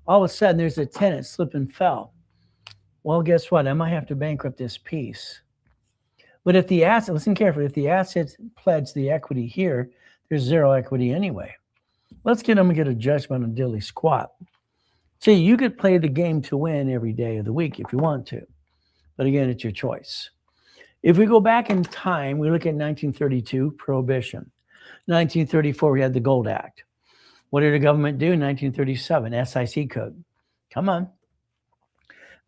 [SPEAKER 1] all of a sudden there's a tenant slip and fell. Well, guess what? I might have to bankrupt this piece. But if the asset, listen carefully, if the asset pledged the equity here, there's 0 equity anyway. Let's get them and get a judgment on dilly squat. See, you could play the game to win every day of the week if you want to. But again, it's your choice. If we go back in time, we look at 1932, Prohibition. 1934, we had the Gold Act. What did the government do in 1937? SIC code. Come on.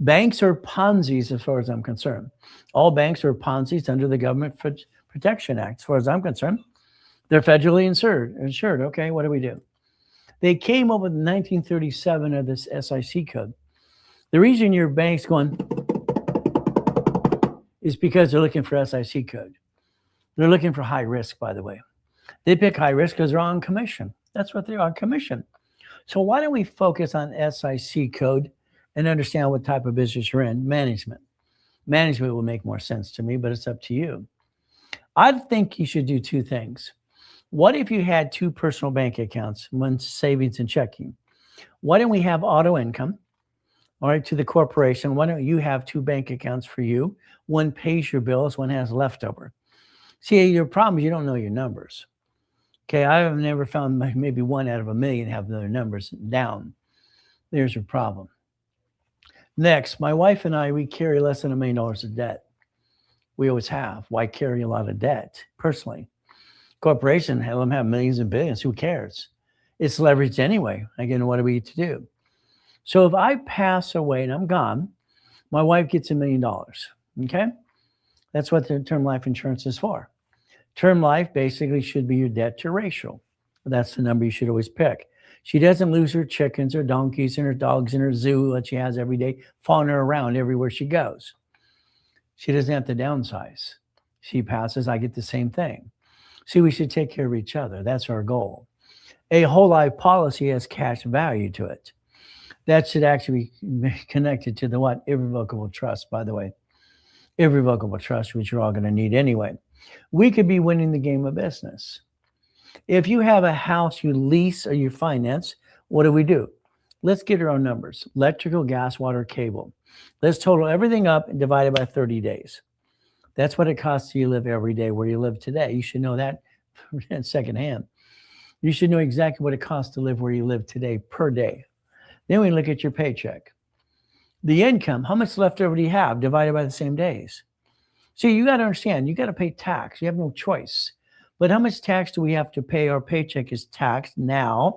[SPEAKER 1] Banks are Ponzi's as far as I'm concerned. All banks are Ponzi's under the Government Protection Act as far as I'm concerned. They're federally insured. Okay, what do we do? They came up with 1937 of this SIC code. The reason your bank's going is because they're looking for SIC code. They're looking for high risk, by the way. They pick high risk because they're on commission. That's what they're on commission. So why don't we focus on SIC code and understand what type of business you're in? Management. Management will make more sense to me, but it's up to you. I think you should do 2 things. What if you had two personal bank accounts, one savings and checking? Why don't we have auto income? All right, to the corporation. Why don't you have two bank accounts for you? One pays your bills, one has leftover. See, your problem is you don't know your numbers. Okay, I have never found maybe 1 out of a million have their numbers down. There's your problem. Next, my wife and I, we carry less than $1 million of debt. We always have. Why carry a lot of debt personally? Corporation, have them have millions and billions. Who cares? It's leveraged anyway. Again, what are we to do? So if I pass away and I'm gone, my wife gets $1 million. Okay? That's what the term life insurance is for. Term life basically should be your debt to ratio. That's the number you should always pick. She doesn't lose her chickens or donkeys and her dogs in her zoo that she has every day, following her around everywhere she goes. She doesn't have to downsize. She passes, I get the same thing. See, we should take care of each other. That's our goal. A whole life policy has cash value to it. That should actually be connected to the what? Irrevocable trust, by the way. Irrevocable trust, which you're all going to need anyway. We could be winning the game of business. If you have a house you lease or you finance, what do? Let's get our own numbers. Electrical, gas, water, cable. Let's total everything up and divide it by 30 days. That's what it costs you to live every day where you live today. You should know that secondhand. You should know exactly what it costs to live where you live today per day. Then we look at your paycheck. The income, how much left over do you have divided by the same days? See, you got to understand, you got to pay tax. You have no choice. But how much tax do we have to pay? Our paycheck is taxed now.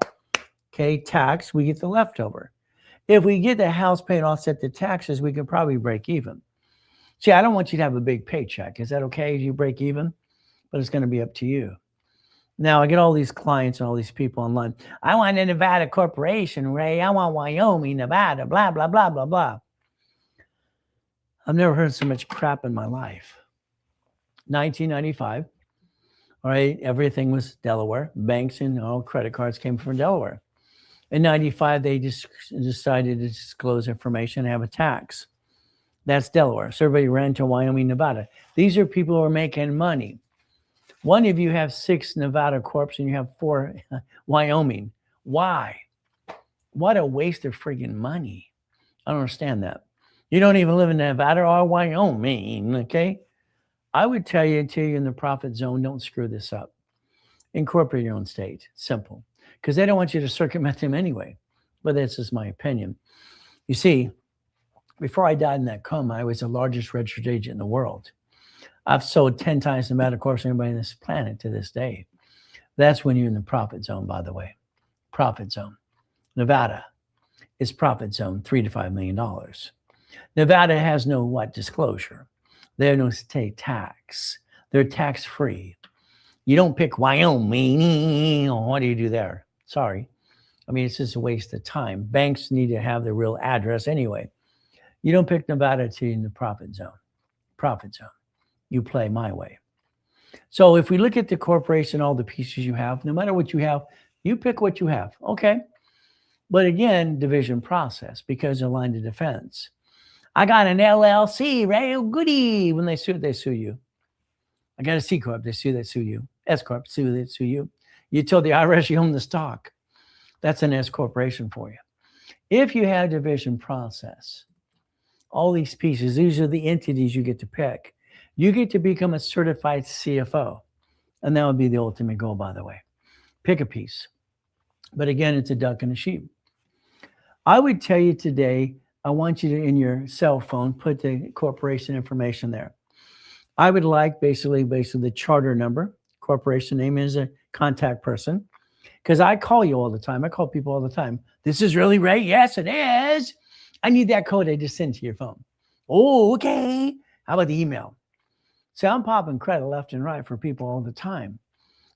[SPEAKER 1] Okay, tax, we get the leftover. If we get the house paid and offset the taxes, we can probably break even. See, I don't want you to have a big paycheck. Is that okay if you break even? But it's going to be up to you. Now, I get all these clients and all these people online. I want a Nevada corporation, Ray. I want Wyoming, Nevada, blah, blah, blah, blah, blah. I've never heard so much crap in my life. 1995, all right, everything was Delaware. Banks and all credit cards came from Delaware. In 95, they just decided to disclose information and have a tax. That's Delaware. So everybody ran to Wyoming, Nevada. These are people who are making money. One of you have 6 Nevada corps and you have 4 Wyoming. Why? What a waste of friggin' money. I don't understand that. You don't even live in Nevada or Wyoming, okay? I would tell you until you're in the profit zone, don't screw this up. Incorporate your own state. Simple. Because they don't want you to circumvent them anyway. But that's just my opinion. You see, before I died in that coma, I was the largest registered agent in the world. I've sold 10 times the amount of course anybody on this planet to this day. That's when you're in the profit zone, by the way. Profit zone. Nevada is profit zone, $3 to $5 million. Nevada has no what disclosure. They have no state tax. They're tax-free. You don't pick Wyoming. What do you do there? Sorry. I mean, it's just a waste of time. Banks need to have the real address anyway. You don't pick Nevada to in the profit zone. Profit zone. You play my way. So if we look at the corporation, all the pieces you have, no matter what you have, you pick what you have. Okay. But again, division process because they're line of defense. I got an LLC, right? Oh, goody. When they sue you. I got a C Corp, they sue you. S Corp, they sue you. You told the IRS you own the stock. That's an S corporation for you. If you have division process, all these pieces, these are the entities you get to pick. You get to become a certified CFO. And that would be the ultimate goal, by the way. Pick a piece. But again, it's a duck and a sheep. I would tell you today, I want you to, in your cell phone, put the corporation information there. I would like basically the charter number. Corporation name is a contact person. Because I call you all the time. I call people all the time. This is really Ray? Yes, it is. I need that code I just sent to your phone. Oh, okay. How about the email? See, I'm popping credit left and right for people all the time.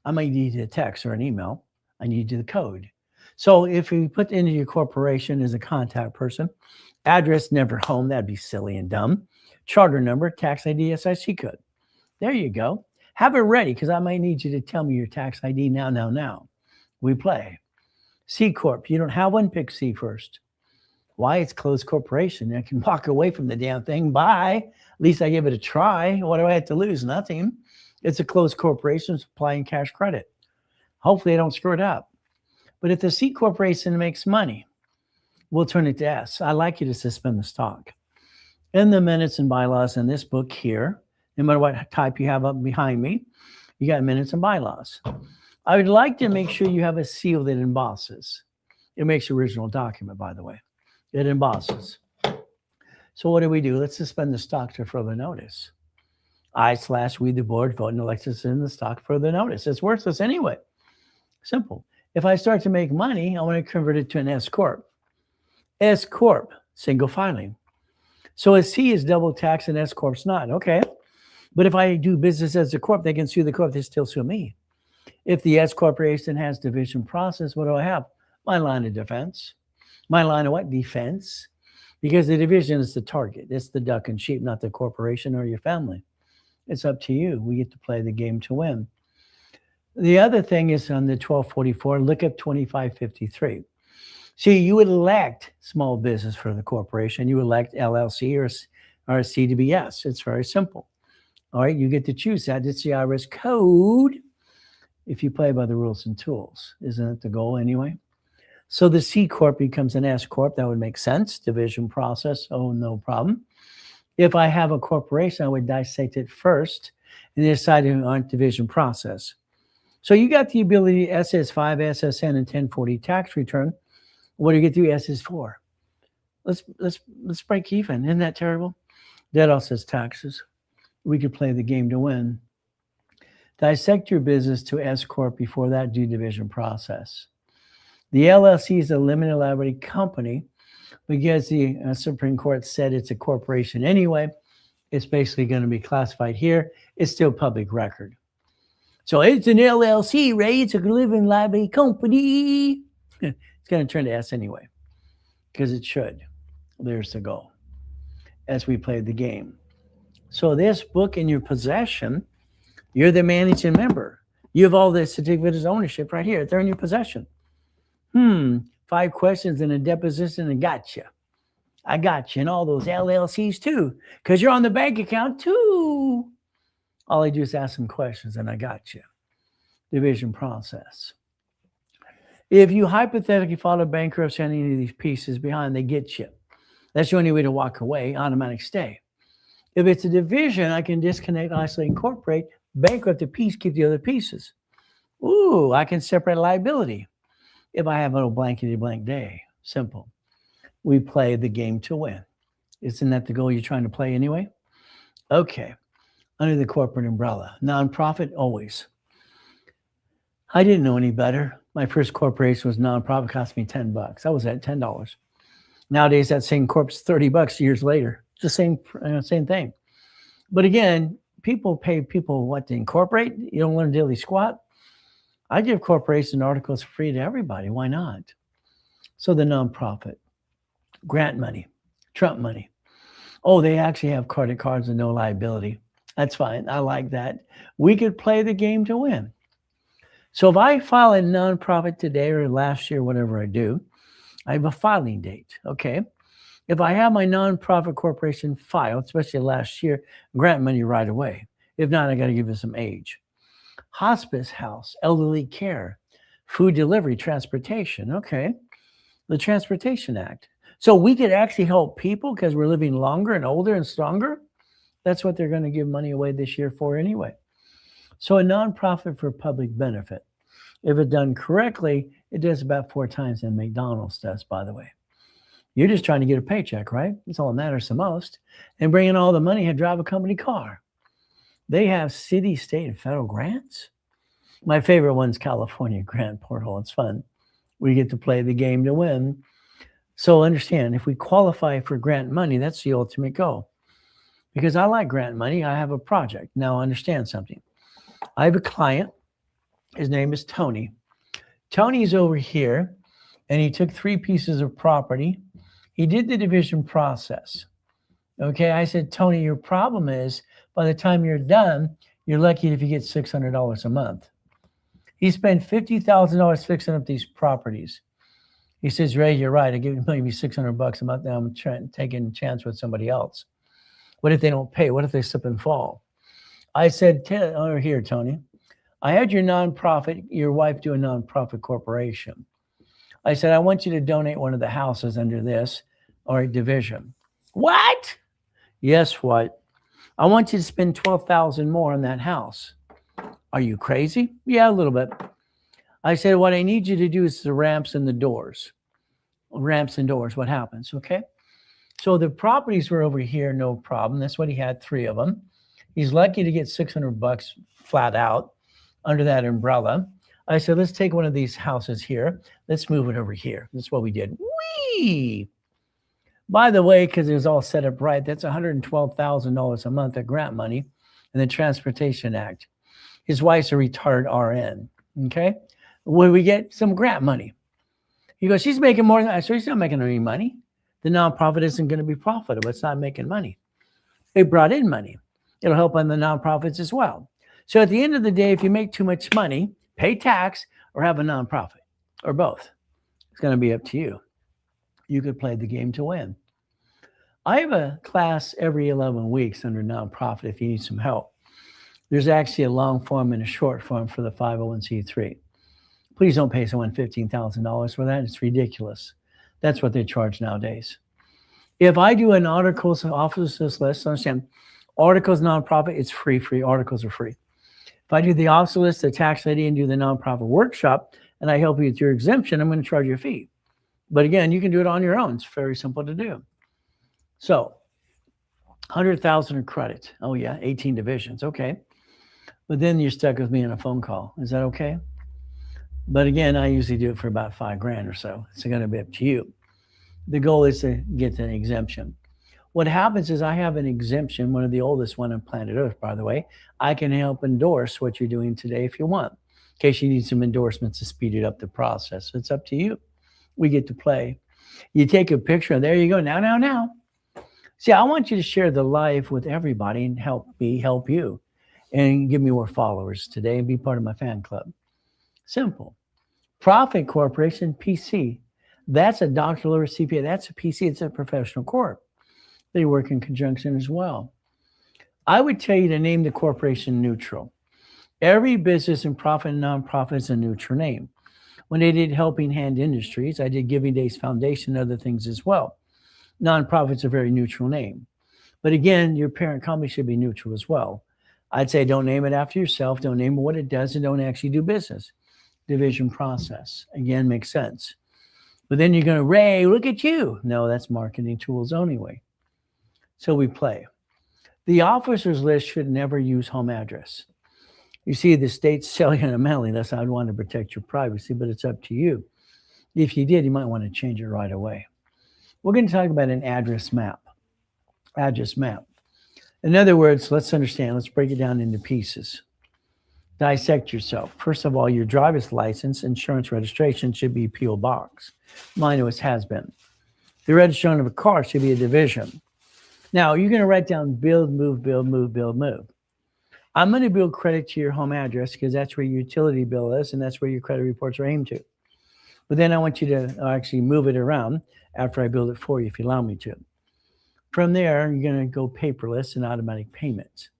[SPEAKER 1] I might need a text or an email. I need the code. So if you put into your corporation as a contact person, address, never home, that'd be silly and dumb. Charter number, tax ID, SIC code. There you go. Have it ready because I might need you to tell me your tax ID now. We play. C Corp, you don't have one, pick C first. Why? It's closed corporation. I can walk away from the damn thing. Bye. At least I give it a try. What do I have to lose? Nothing. It's a closed corporation supplying cash credit. Hopefully they don't screw it up. But if the C corporation makes money, we'll turn it to S. I'd like you to suspend the stock. In the minutes and bylaws in this book here, no matter what type you have up behind me, you got minutes and bylaws. I would like to make sure you have a seal that embosses. It makes the original document, by the way. It embosses. So what do? Let's suspend the stock to further notice. We, the board, vote and elect to suspend the stock further notice. It's worthless anyway. Simple. If I start to make money, I want to convert it to an S Corp. S Corp, single filing. So a C is double tax and S Corp's not. Okay. But if I do business as a Corp, they can sue the Corp. They still sue me. If the S Corporation has division process, what do I have? My line of defense. My line of what? Defense. Because the division is the target. It's the duck and sheep, not the corporation or your family. It's up to you. We get to play the game to win. The other thing is on the 1244, look up 2553. See, you would elect small business for the corporation. You elect LLC or CDBS. It's very simple. All right, you get to choose that. It's the IRS code if you play by the rules and tools. Isn't it the goal anyway? So the C Corp becomes an S Corp. That would make sense. Division process. Oh, no problem. If I have a corporation, I would dissect it first and decide on division process. So you got the ability SS5, SSN, and 1040 tax return. What do you get through SS4? Let's break even. Isn't that terrible? That all says taxes. We could play the game to win. Dissect your business to S Corp before that due division process. The LLC is a limited liability company because the Supreme Court said it's a corporation anyway. It's basically going to be classified here. It's still public record. So it's an LLC, Ray. It's a limited liability company. It's going to turn to S anyway because it should. There's the goal as we play the game. So this book in your possession, you're the managing member. You have all the certificates of ownership right here. They're in your possession. 5 questions in a deposition and got you. I got you. And all those LLCs too, because you're on the bank account too. All I do is ask some questions and I got you. Division process. If you hypothetically file a bankruptcy on any of these pieces behind, they get you. That's the only way to walk away, automatic stay. If it's a division, I can disconnect, isolate, incorporate, bankrupt a piece, keep the other pieces. Ooh, I can separate liability. If I have a blankety blank day, simple. We play the game to win. Isn't that the goal you're trying to play anyway? Okay. Under the corporate umbrella, nonprofit, always. I didn't know any better. My first corporation was nonprofit, cost me $10. I was at $10. Nowadays, that same corp's $30 years later. It's the same thing. But again, people pay people what to incorporate. You don't learn daily squat. I give corporation articles free to everybody. Why not? So the nonprofit, grant money, Trump money. Oh, they actually have credit cards and no liability. That's fine. I like that. We could play the game to win. So if I file a nonprofit today or last year, whatever I do, I have a filing date. Okay. If I have my nonprofit corporation filed, especially last year, grant money right away. If not, I got to give it some age. Hospice house, elderly care, food delivery, transportation. Okay. The Transportation Act. So we could actually help people because we're living longer and older and stronger. That's what they're going to give money away this year for anyway. So a nonprofit for public benefit. If it's done correctly, it does about 4 times than McDonald's does, by the way. You're just trying to get a paycheck, right? That's all that matters the most. And bring in all the money and drive a company car. They have city, state, and federal grants. My favorite one's California grant portal. It's fun. We get to play the game to win. So understand, if we qualify for grant money, that's the ultimate goal. Because I like grant money, I have a project. Now understand something. I have a client. His name is Tony. Tony's over here, and he took 3 pieces of property. He did the division process. Okay, I said, Tony, your problem is by the time you're done, you're lucky if you get $600 a month. He spent $50,000 fixing up these properties. He says, Ray, you're right. I give you maybe $600 a month. Now I'm taking a chance with somebody else. What if they don't pay? What if they slip and fall? I said, over here, Tony, I had your nonprofit, your wife do a nonprofit corporation. I said, I want you to donate one of the houses under this or a division. What? Yes, what? I want you to spend 12,000 more on that house. Are you crazy? Yeah, a little bit. I said, what I need you to do is the ramps and the doors. Ramps and doors, what happens? Okay. So the properties were over here, no problem. That's what he had, 3 of them. He's lucky to get $600 flat out under that umbrella. I said, let's take one of these houses here. Let's move it over here. That's what we did. Whee! By the way, because it was all set up right, that's $112,000 a month of grant money in the Transportation Act. His wife's a retired RN. Okay. When we get some grant money, he goes, she's making more than that. So he's not making any money. The nonprofit isn't going to be profitable. It's not making money. They brought in money. It'll help on the nonprofits as well. So at the end of the day, if you make too much money, pay tax or have a nonprofit or both. It's going to be up to you. You could play the game to win. I have a class every 11 weeks under nonprofit if you need some help. There's actually a long form and a short form for the 501c3. Please don't pay someone $15,000 for that. It's ridiculous. That's what they charge nowadays. If I do an articles and officers list, understand, articles nonprofit, it's free. Articles are free. If I do the officer list, the tax lady, and do the nonprofit workshop, and I help you with your exemption, I'm going to charge you a fee. But again, you can do it on your own. It's very simple to do. So, 100,000 of credit. Oh yeah, 18 divisions. Okay. But then you're stuck with me on a phone call. Is that okay? But again, I usually do it for about $5,000 or so. It's going to be up to you. The goal is to get an exemption. What happens is I have an exemption, one of the oldest one on planet Earth, by the way. I can help endorse what you're doing today if you want, in case you need some endorsements to speed it up the process. It's up to you. We get to play. You take a picture, and there you go. Now. See, I want you to share the life with everybody and help me help you and give me more followers today and be part of my fan club. Simple. Profit Corporation, PC. That's a doctoral or CPA. That's a PC. It's a professional corp. They work in conjunction as well. I would tell you to name the corporation neutral. Every business and profit and nonprofit is a neutral name. When I did Helping Hand Industries, I did Giving Days Foundation and other things as well. Nonprofit's a very neutral name. But again, your parent company should be neutral as well. I'd say don't name it after yourself. Don't name it what it does, and don't actually do business. Division process. Again, makes sense. But then you're going to, Ray, look at you. No, that's marketing tools anyway. So we play. The officers list should never use home address. You see, the state's selling a mailing list. I'd want to protect your privacy, but it's up to you. If you did, you might want to change it right away. We're going to talk about an address map. Address map. In other words, let's understand. Let's break it down into pieces. Dissect yourself. First of all, your driver's license, insurance registration should be P.O. Box. Mine always has been. The registration of a car should be a division. Now, you're going to write down build, move, build, move, build, move. I'm going to build credit to your home address because that's where your utility bill is and that's where your credit reports are aimed to. But then I want you to actually move it around after I build it for you if you allow me to. From there, you're going to go paperless and automatic payments.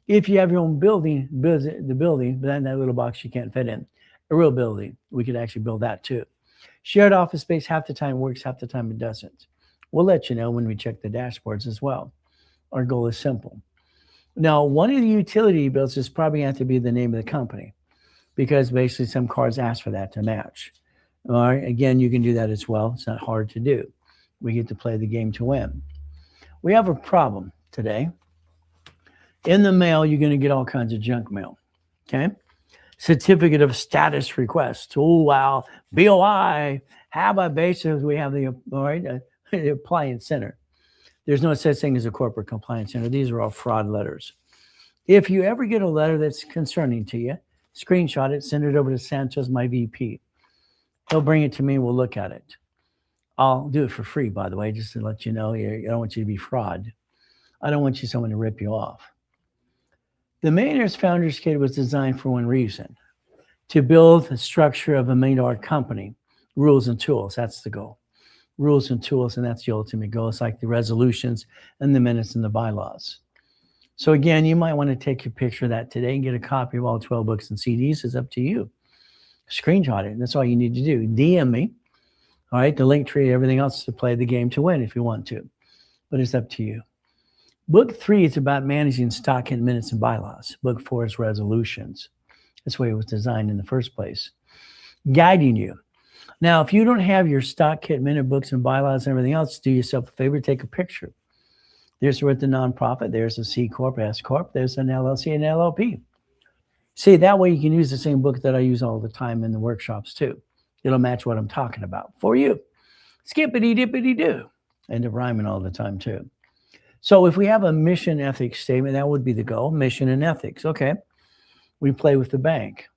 [SPEAKER 1] If you have your own building, build the building, but then that little box you can't fit in. A real building, we could actually build that too. Shared office space, half the time works, half the time it doesn't. We'll let you know when we check the dashboards as well. Our goal is simple. Now, one of the utility bills is probably going to have to be the name of the company because basically some cards ask for that to match. All right, again, you can do that as well. It's not hard to do. We get to play the game to win. We have a problem today. In the mail, you're going to get all kinds of junk mail, okay? Certificate of status request. Oh, wow. BOI. How about basically we have the appliance center. There's no such thing as a corporate compliance center. These are all fraud letters. If you ever get a letter that's concerning to you, screenshot it, send it over to Santos, my VP. He'll bring it to me. We'll look at it. I'll do it for free, by the way, just to let you know. I don't want you to be fraud. I don't want someone to rip you off. The Millionaire's Founders Kit was designed for one reason, to build the structure of a $1 million company, rules and tools. That's the goal. Rules and tools, and that's the ultimate goal. It's like the resolutions and the minutes and the bylaws. So again, you might want to take a picture of that today and get a copy of all 12 books and CDs. It's up to you. Screenshot it. That's all you need to do. DM me. All right. The link tree, everything else to play the game to win if you want to. But it's up to you. Book 3 is about managing stock hit minutes and bylaws. Book 4 is resolutions. That's the way it was designed in the first place. Guiding you. Now, if you don't have your stock hit minute books and bylaws and everything else, do yourself a favor, take a picture. There's with the nonprofit, there's a C Corp, S Corp, there's an LLC and LLP. See, that way you can use the same book that I use all the time in the workshops too. It'll match what I'm talking about for you. Skippity dippity do. And the rhyming all the time too. So if we have a mission ethics statement, that would be the goal, mission and ethics. Okay. We play with the bank.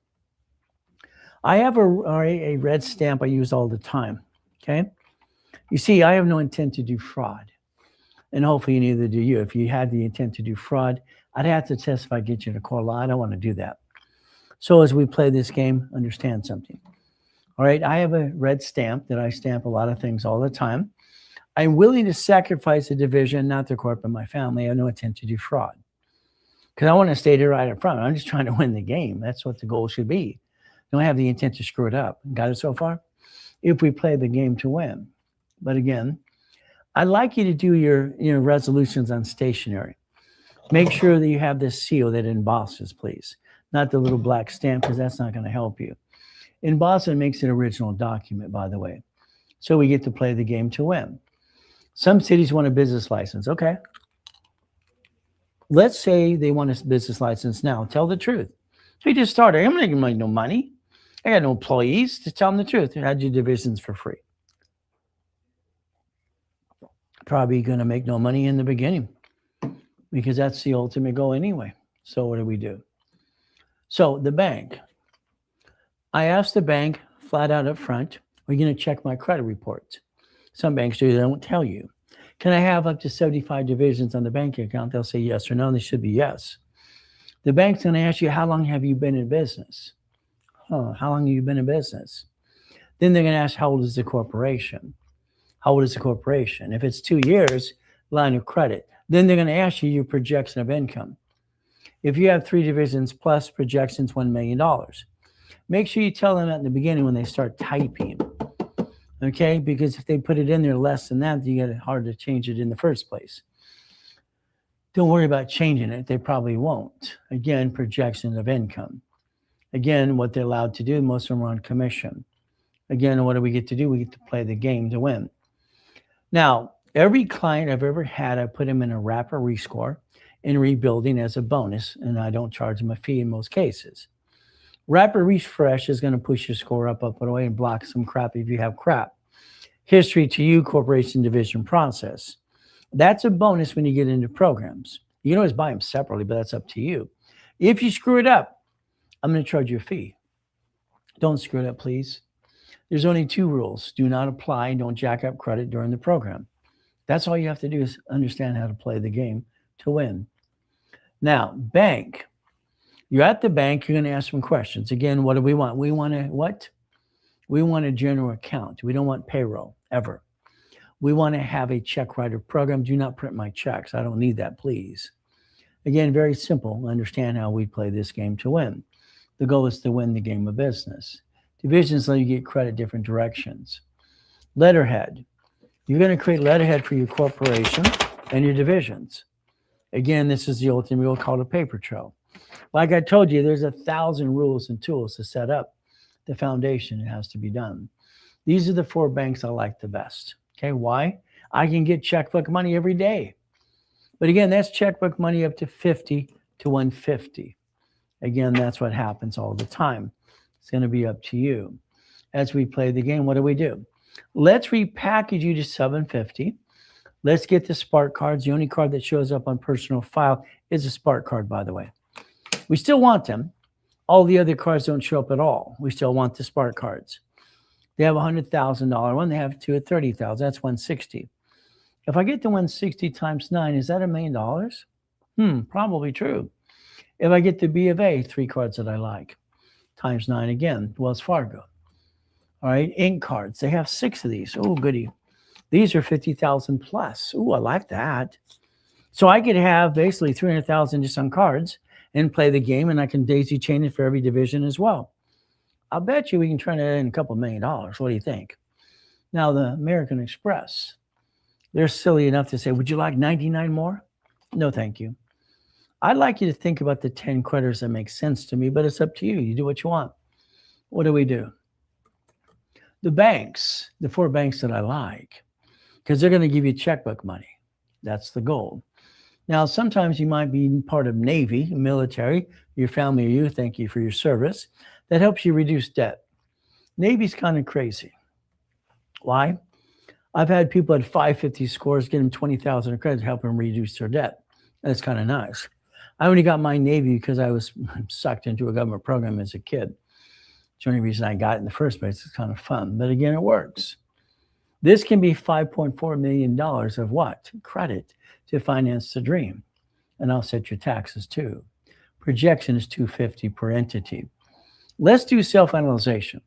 [SPEAKER 1] I have a red stamp I use all the time. Okay. You see, I have no intent to do fraud. And hopefully neither do you. If you had the intent to do fraud, I'd have to testify, get you in a court of law. I don't want to do that. So as we play this game, understand something. All right. I have a red stamp that I stamp a lot of things all the time. I'm willing to sacrifice a division, not the corp, but my family. I have no intent to do fraud. Because I want to state it right up front. I'm just trying to win the game. That's what the goal should be. Don't have the intent to screw it up. Got it so far? If we play the game to win. But again, I'd like you to do your resolutions on stationery. Make sure that you have this seal that embosses, please. Not the little black stamp, because that's not going to help you. Embossing makes an original document, by the way. So we get to play the game to win. Some cities want a business license. Okay. Let's say they want a business license now. Tell the truth. We just started. I'm not going to make no money. I got no employees. Just tell them the truth. I had your divisions for free. Probably going to make no money in the beginning because that's the ultimate goal anyway. So what do? So the bank. I asked the bank flat out up front, are you going to check my credit reports? Some banks do, they don't tell you. Can I have up to 75 divisions on the bank account? They'll say yes or no, and they should be yes. The bank's going to ask you, how long have you been in business? How long have you been in business? Then they're going to ask, how old is the corporation? How old is the corporation? If it's 2 years, line of credit. Then they're going to ask you your projection of income. If you have 3 divisions plus projections, $1 million. Make sure you tell them at the beginning when they start typing. Okay, because if they put it in there less than that, you get it hard to change it in the first place. Don't worry about changing it. They probably won't. Again, projection of income. Again, what they're allowed to do, most of them are on commission. Again, what do we get to do? We get to play the game to win. Now, every client I've ever had, I put them in a wrapper rescore and rebuilding as a bonus, and I don't charge them a fee in most cases. Rapid refresh is going to push your score up and away and block some crap if you have crap. History to you, corporation division process. That's a bonus when you get into programs. You can always buy them separately, but that's up to you. If you screw it up, I'm going to charge you a fee. Don't screw it up, please. There's only 2 rules. Do not apply. Don't jack up credit during the program. That's all you have to do is understand how to play the game to win. Now, bank. You're at the bank, you're going to ask some questions. Again, what do we want? We want a what? We want a general account. We don't want payroll, ever. We want to have a check writer program. Do not print my checks. I don't need that, please. Again, very simple. Understand how we play this game to win. The goal is to win the game of business. Divisions let you get credit different directions. Letterhead. You're going to create letterhead for your corporation and your divisions. Again, this is the ultimate rule called a paper trail. Like I told you, there's 1,000 rules and tools to set up the foundation. It has to be done. These are the 4 banks I like the best. Okay, why? I can get checkbook money every day. But again, that's checkbook money up to 50 to 150. Again, that's what happens all the time. It's going to be up to you. As we play the game, what do? Let's repackage you to 750. Let's get the Spark cards. The only card that shows up on personal file is a Spark card, by the way. We still want them. All the other cards don't show up at all. We still want the Spark cards. They have a $100,000 one. They have 2 at $30,000. That's 160. If I get the 160 times 9, is that $1 million? Probably true. If I get the B of A, 3 cards that I like, times 9 again, Wells Fargo. All right, ink cards. They have 6 of these. Oh, goody. These are 50,000 plus. Oh, I like that. So I could have basically 300,000 just on cards and play the game, and I can daisy chain it for every division as well. I'll bet you we can turn it in a couple $1,000,000. What do you think? Now, the American Express, they're silly enough to say, would you like 99 more? No, thank you. I'd like you to think about the 10 creditors that make sense to me, but it's up to you. You do what you want. What do we do? The banks, the 4 banks that I like, because they're going to give you checkbook money. That's the goal. Now, sometimes you might be part of Navy, military, your family or you, thank you for your service. That helps you reduce debt. Navy's kind of crazy. Why? I've had people at 550 scores get them 20,000 credit to help them reduce their debt. That's kind of nice. I only got my Navy because I was sucked into a government program as a kid. It's the only reason I got it in the first place. It's kind of fun. But again, it works. This can be $5.4 million of what? Credit to finance the dream. And I'll set your taxes too. Projection is $250 per entity. Let's do self-analyzation.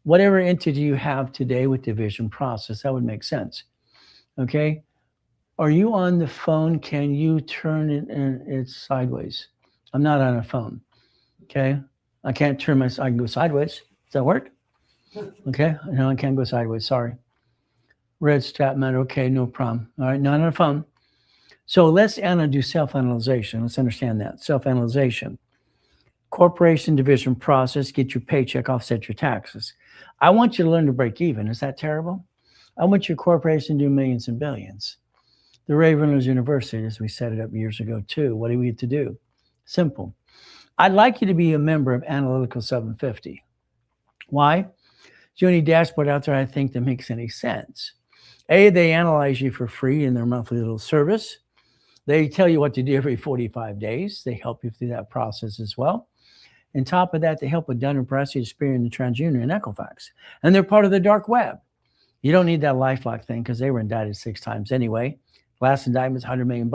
[SPEAKER 1] Whatever entity you have today with division process, that would make sense. Okay? Are you on the phone? Can you turn it sideways? I'm not on a phone. Okay? I can't turn I can go sideways. Does that work? Okay? No, I can't go sideways. Sorry. Red strap matter. Okay, no problem. All right, not on a phone. So let's do self-analyzation. Let's understand that. Self-analyzation. Corporation division process, get your paycheck, offset your taxes. I want you to learn to break even. Is that terrible? I want your corporation to do millions and billions. The Ray Reynolds University, as we set it up years ago too, what do we get to do? Simple. I'd like you to be a member of Analytical 750. Why? It's the only dashboard out there I think that makes any sense. A, they analyze you for free in their monthly little service. They tell you what to do every 45 days. They help you through that process as well. On top of that, they help with Dun & Bradstreet, Experian, and TransUnion, and Equifax. And they're part of the dark web. You don't need that LifeLock thing because they were indicted 6 times anyway. Last indictment's $100 million.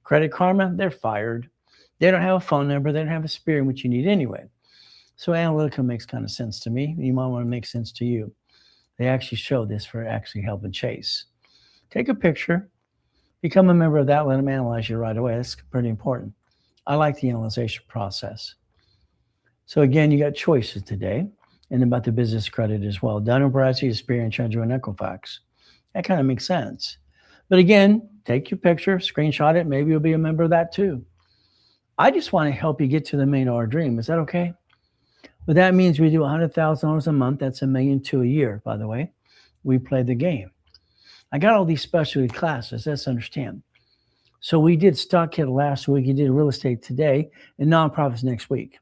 [SPEAKER 1] Credit Karma, they're fired. They don't have a phone number. They don't have a Experian, which you need anyway. So Analytica makes kind of sense to me. You might want to make sense to you. They actually show this for actually helping Chase. Take a picture. Become a member of that. Let them analyze you right away. That's pretty important. I like the analyzation process. So again, you got choices today, and about the business credit as well. Dun & Bradstreet, Experian, TransUnion, and Equifax. That kind of makes sense. But again, take your picture, screenshot it. Maybe you'll be a member of that too. I just want to help you get to the $1 million dream. Is that okay? But that means we do $100,000 a month. That's $1.2 million a year, by the way. We play the game. I got all these specialty classes. Let's understand. So we did stock kit last week. You did real estate today and nonprofits next week.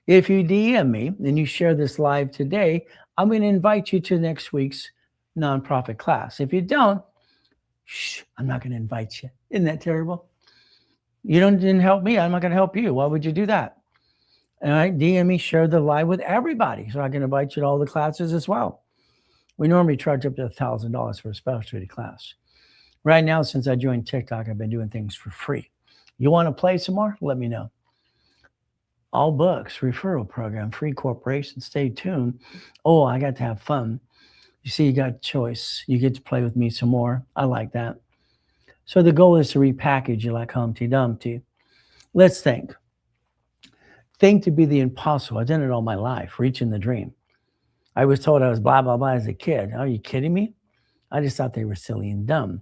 [SPEAKER 1] If you DM me and you share this live today, I'm going to invite you to next week's nonprofit class. If you don't, I'm not going to invite you. Isn't that terrible? You didn't help me. I'm not going to help you. Why would you do that? All right, DM me, share the live with everybody so I can invite you to all the classes as well. We normally charge up to $1,000 for a specialty class. Right now, since I joined TikTok, I've been doing things for free. You want to play some more? Let me know. All books, referral program, free corporation. Stay tuned. Oh, I got to have fun. You see, you got choice. You get to play with me some more. I like that. So the goal is to repackage you like Humpty Dumpty. Let's think. Think to be the impossible. I've done it all my life, reaching the dream. I was told I was blah, blah, blah as a kid. Are you kidding me? I just thought they were silly and dumb.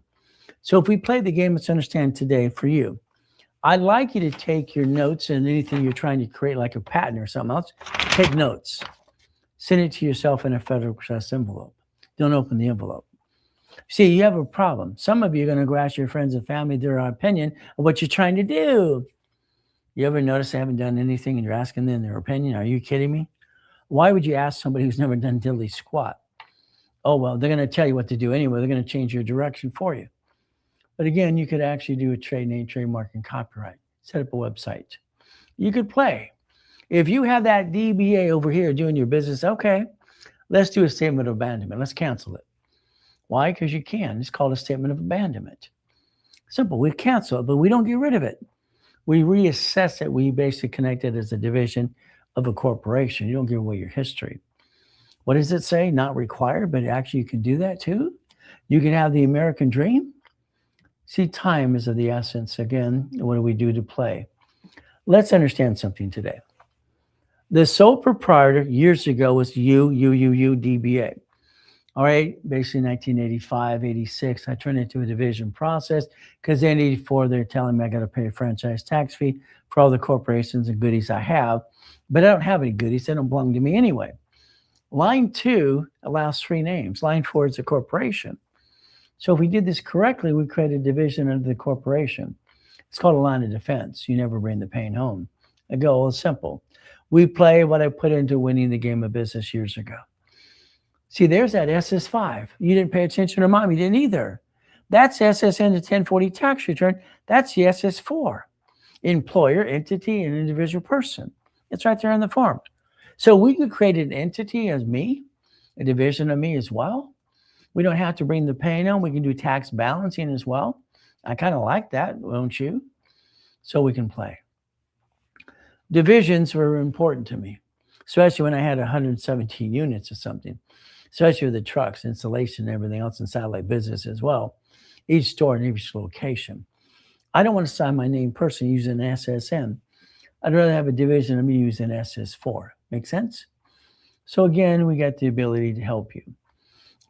[SPEAKER 1] So if we play the game, let's understand today for you. I'd like you to take your notes and anything you're trying to create, like a patent or something else, take notes. Send it to yourself in a Federal Express envelope. Don't open the envelope. See, you have a problem. Some of you are going to go ask your friends and family their opinion of what you're trying to do. You ever notice they haven't done anything and you're asking them their opinion? Are you kidding me? Why would you ask somebody who's never done diddly squat? Oh, well, they're going to tell you what to do anyway. They're going to change your direction for you. But again, you could actually do a trade name, trademark, and copyright. Set up a website. You could play. If you have that DBA over here doing your business, okay, let's do a statement of abandonment. Let's cancel it. Why? Because you can. It's called a statement of abandonment. Simple. We cancel it, but we don't get rid of it. We reassess it. We basically connect it as a division of a corporation. You don't give away your history. What does it say? Not required, but actually you can do that too. You can have the American dream. See, time is of the essence. Again, what do we do to play? Let's understand something today. The sole proprietor years ago was DBA. All right, basically 1985, 86, I turned into a division process because in 84, they're telling me I got to pay a franchise tax fee for all the corporations and goodies I have, but I don't have any goodies. They don't belong to me anyway. Line 2 allows 3 names. Line 4 is a corporation. So if we did this correctly, we create a division under the corporation. It's called a line of defense. You never bring the pain home. The goal is simple. We play what I put into winning the game of business years ago. See, there's that SS5. You didn't pay attention to mom. You didn't either. That's SSN to 1040 tax return. That's the SS4. Employer, entity, and individual person. It's right there on the form. So we could create an entity as me, a division of me as well. We don't have to bring the pain on. We can do tax balancing as well. I kind of like that, don't you? So we can play. Divisions were important to me, especially when I had 117 units or something, especially with the trucks, installation, and everything else in satellite business as well. Each store and each location. I don't want to sign my name personally using SSN. I'd rather have a division of me using SS4. Make sense? So again, we got the ability to help you.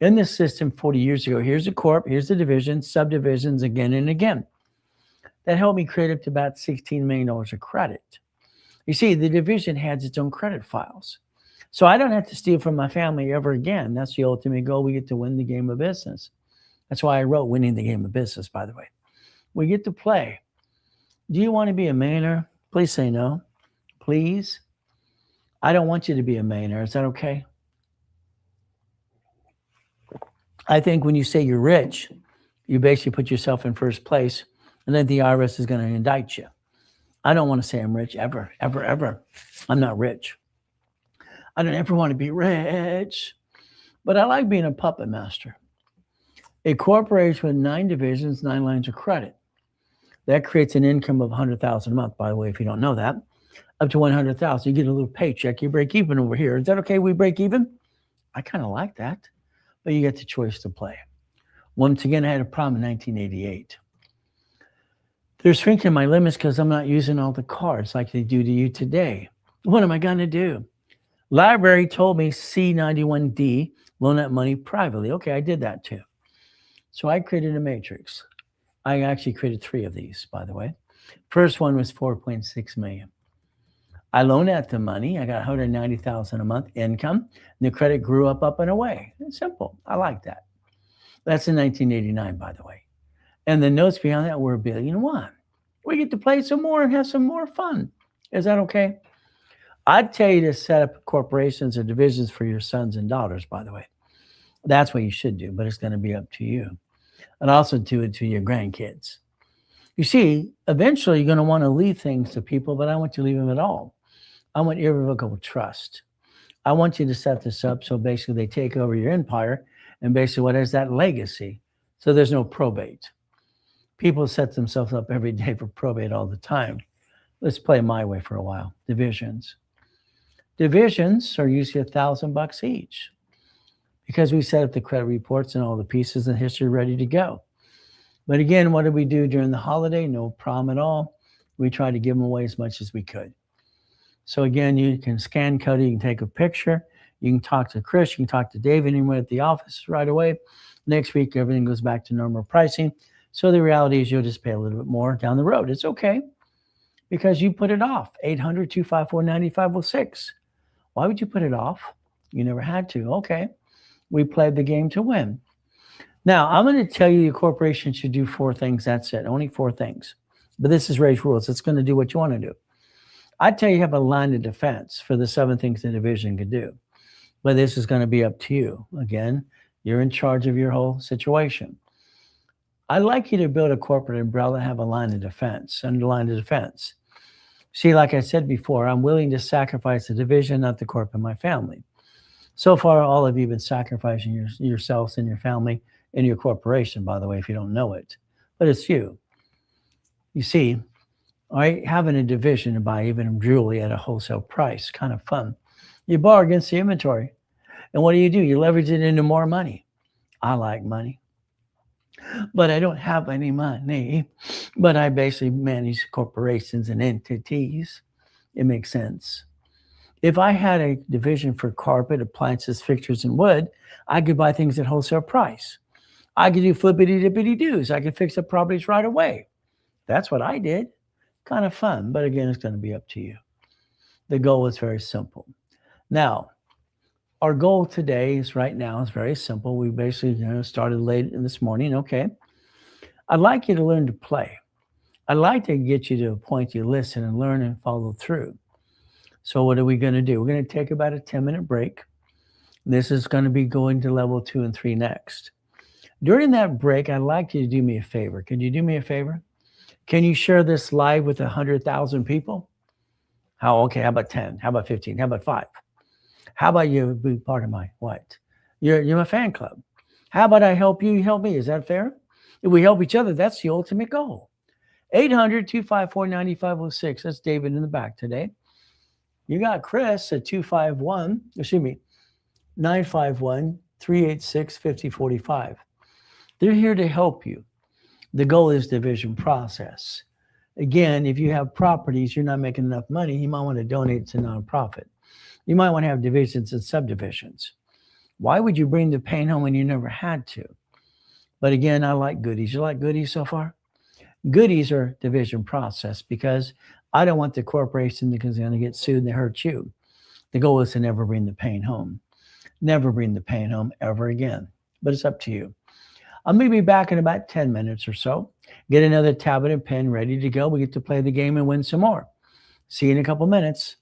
[SPEAKER 1] In this system 40 years ago, here's a corp, here's the division, subdivisions again and again. That helped me create up to about $16 million of credit. You see, the division has its own credit files. So I don't have to steal from my family ever again. That's the ultimate goal. We get to win the game of business. That's why I wrote Winning the Game of Business, by the way. We get to play. Do you want to be a millionaire? Please say no. Please. I don't want you to be a millionaire. Is that okay? I think when you say you're rich, you basically put yourself in first place, and then the IRS is going to indict you. I don't want to say I'm rich ever, ever, ever. I'm not rich. I don't ever want to be rich, but I like being a puppet master. A corporation with 9 divisions, 9 lines of credit. That creates an income of $100,000 a month, by the way, if you don't know that. Up to $100,000, you get a little paycheck, you break even over here. Is that okay? We break even? I kind of like that, but you get the choice to play. Once again, I had a problem in 1988. They're shrinking my limits because I'm not using all the cards like they do to you today. What am I going to do? Library told me C91D, loan that money privately. Okay, I did that too. So I created a matrix. I actually created 3 of these, by the way. First one was 4.6 million. I loaned out the money. I got 190,000 a month income. And the credit grew up and away. It's simple. I like that. That's in 1989, by the way. And the notes beyond that were $1.1 billion. We get to play some more and have some more fun. Is that okay? I'd tell you to set up corporations or divisions for your sons and daughters, by the way. That's what you should do, but it's going to be up to you. And also do it to your grandkids. You see, eventually you're going to want to leave things to people, but I want you to leave them at all. I want irrevocable trust. I want you to set this up so basically they take over your empire and basically what is that legacy? So there's no probate. People set themselves up every day for probate all the time. Let's play my way for a while. Divisions. Divisions are usually $1,000 each because we set up the credit reports and all the pieces and history ready to go. But again, what did we do during the holiday? No problem at all. We tried to give them away as much as we could. So again, you can scan code, you can take a picture, you can talk to Chris, you can talk to David, anyone at the office right away. Next week, everything goes back to normal pricing. So the reality is you'll just pay a little bit more down the road. It's okay because you put it off. 800-254-9506. Why would you put it off? You never had to. Okay. We played the game to win. Now, I'm going to tell you your corporation should do 4 things. That's it. Only 4 things. But this is Ray's rules. It's going to do what you want to do. I tell you have a line of defense for the 7 things the division could do. But this is going to be up to you. Again, you're in charge of your whole situation. I'd like you to build a corporate umbrella and have a line of defense, under line of defense. See, like I said before, I'm willing to sacrifice the division, not the corp and my family. So far, all of you have been sacrificing yourselves and your family and your corporation, by the way, if you don't know it. But it's you. You see, all right, having a division to buy even jewelry at a wholesale price, kind of fun. You borrow against the inventory. And what do? You leverage it into more money. I like money. but I don't have any money. But I basically manage corporations and entities. It makes sense. If I had a division for carpet, appliances, fixtures, and wood, I could buy things at wholesale price. I could do flippity dippity doos. I could fix up properties right away. That's what I did. Kind of fun, but again, it's going to be up to you. The goal is very simple. Now, our goal today is right now is very simple. We basically started late in this morning. Okay. I'd like you to learn to play. I'd like to get you to a point you listen and learn and follow through. So what are we going to do? We're going to take about a 10-minute break. This is going to be going to level 2 and 3 next. During that break, I'd like you to do me a favor. Can you do me a favor? Can you share this live with 100,000 people? How about 10? How about 15? How about 5? How about you be part of my what? You're my fan club. How about I help you help me? Is that fair? If we help each other, that's the ultimate goal. 800-254-9506. That's David in the back today. You got Chris at 951-386-5045. They're here to help you. The goal is division process. Again, if you have properties, you're not making enough money, you might want to donate to nonprofit. You might want to have divisions and subdivisions. Why would you bring the pain home when you never had to? But again, I like goodies. You like goodies so far? Goodies are division process because I don't want the corporation because they're going to get sued and they hurt you. The goal is to never bring the pain home. Never bring the pain home ever again. But it's up to you. I'm going to be back in about 10 minutes or so. Get another tablet and pen ready to go. We get to play the game and win some more. See you in a couple minutes.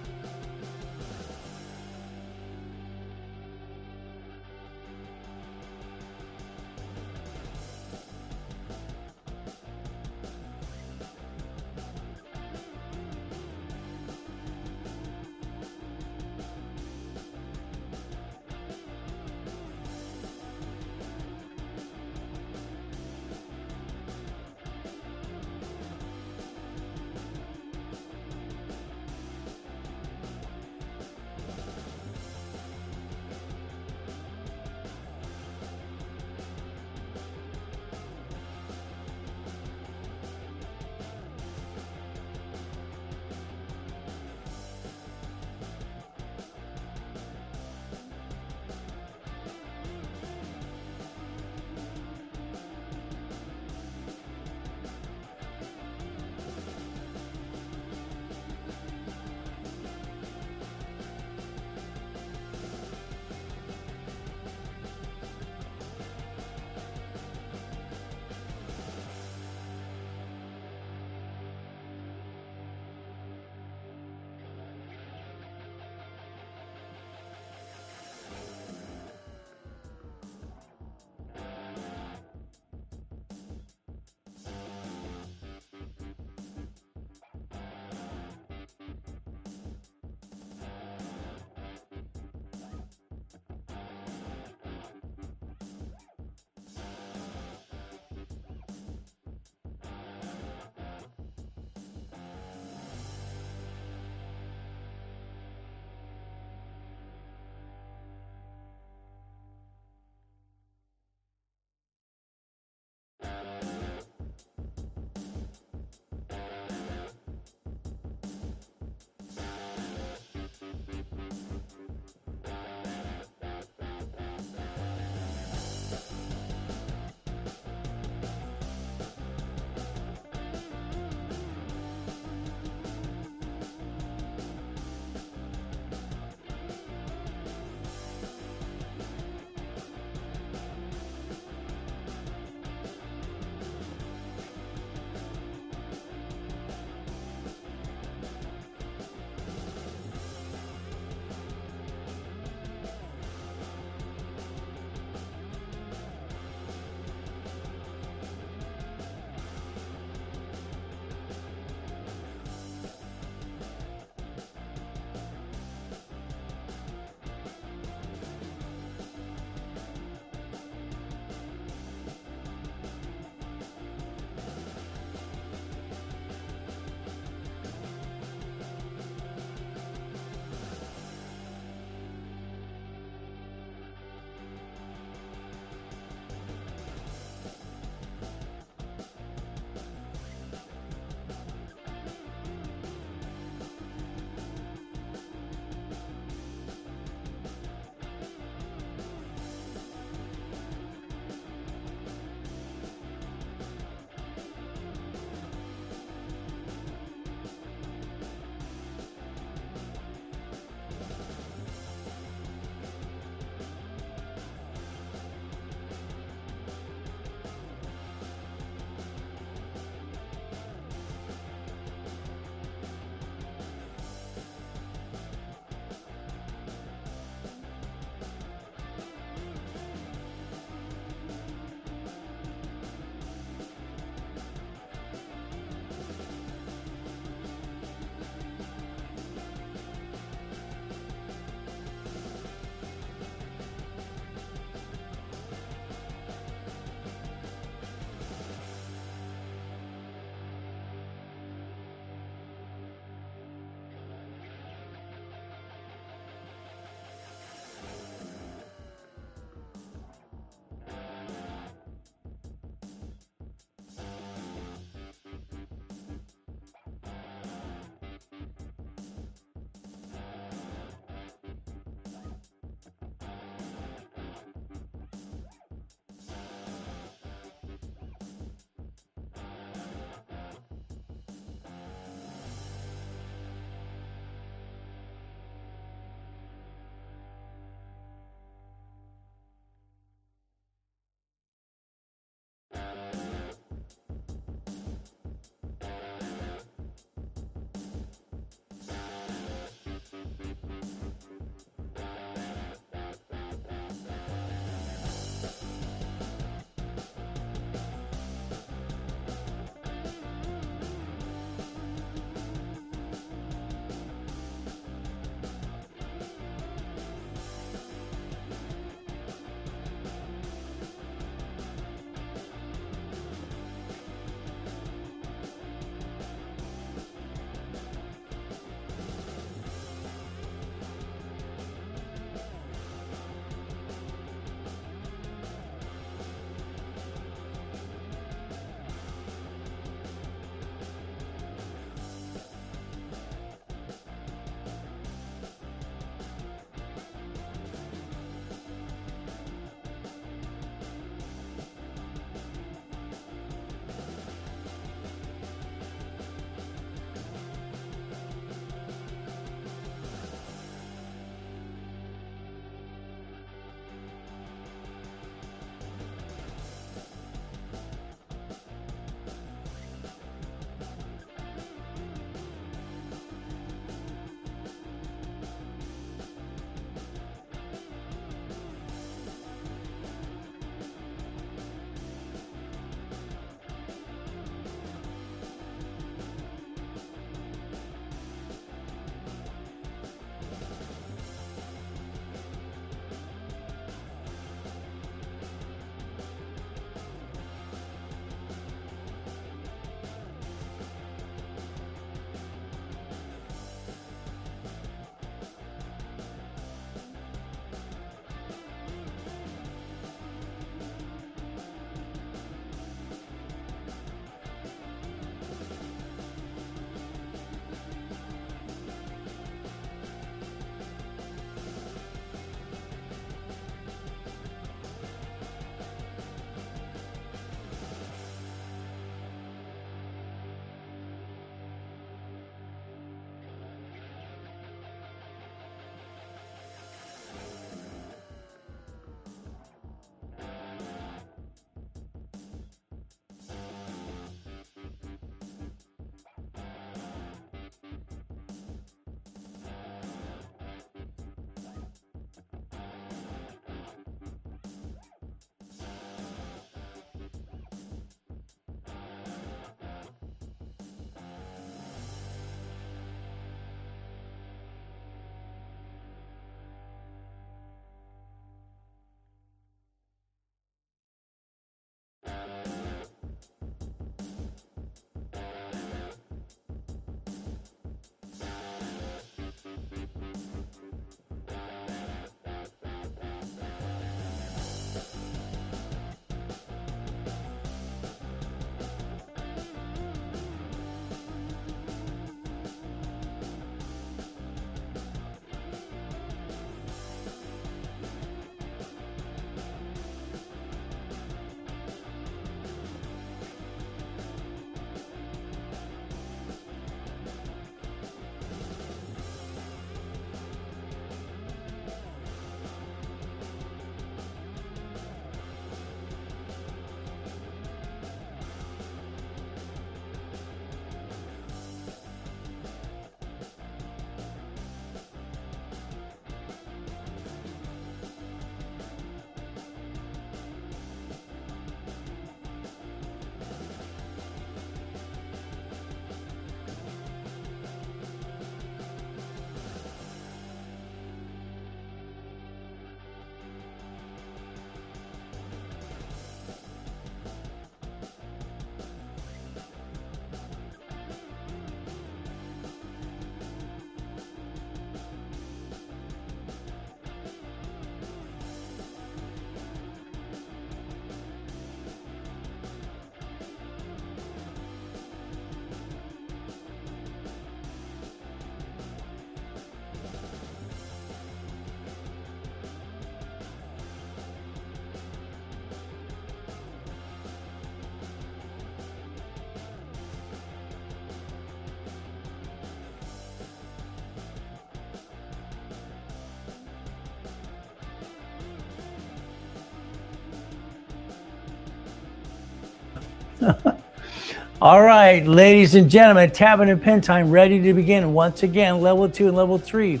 [SPEAKER 1] All right, ladies and gentlemen, tablet and pen time ready to begin. Once again, level 2 and level 3.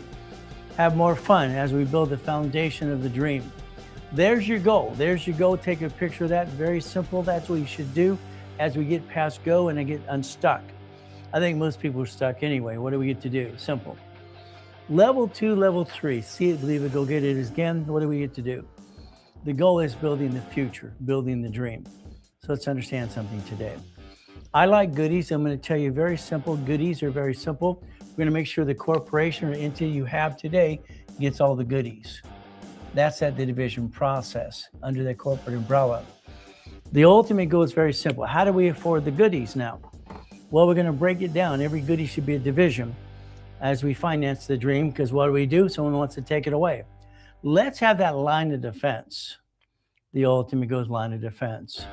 [SPEAKER 1] Have more fun as we build the foundation of the dream. There's your goal. There's your goal. Take a picture of that. Very simple. That's what you should do as we get past go and I get unstuck. I think most people are stuck anyway. What do we get to do? Simple. Level 2, level 3. See it, believe it, go get it again. What do we get to do? The goal is building the future, building the dream. So let's understand something today. I like goodies. I'm going to tell you very simple. Goodies are very simple. We're going to make sure the corporation or entity you have today gets all the goodies. That's at the division process under the corporate umbrella. The ultimate goal is very simple. How do we afford the goodies now? Well, we're going to break it down. Every goodie should be a division as we finance the dream, because what do we do? Someone wants to take it away. Let's have that line of defense. The ultimate goes line of defense.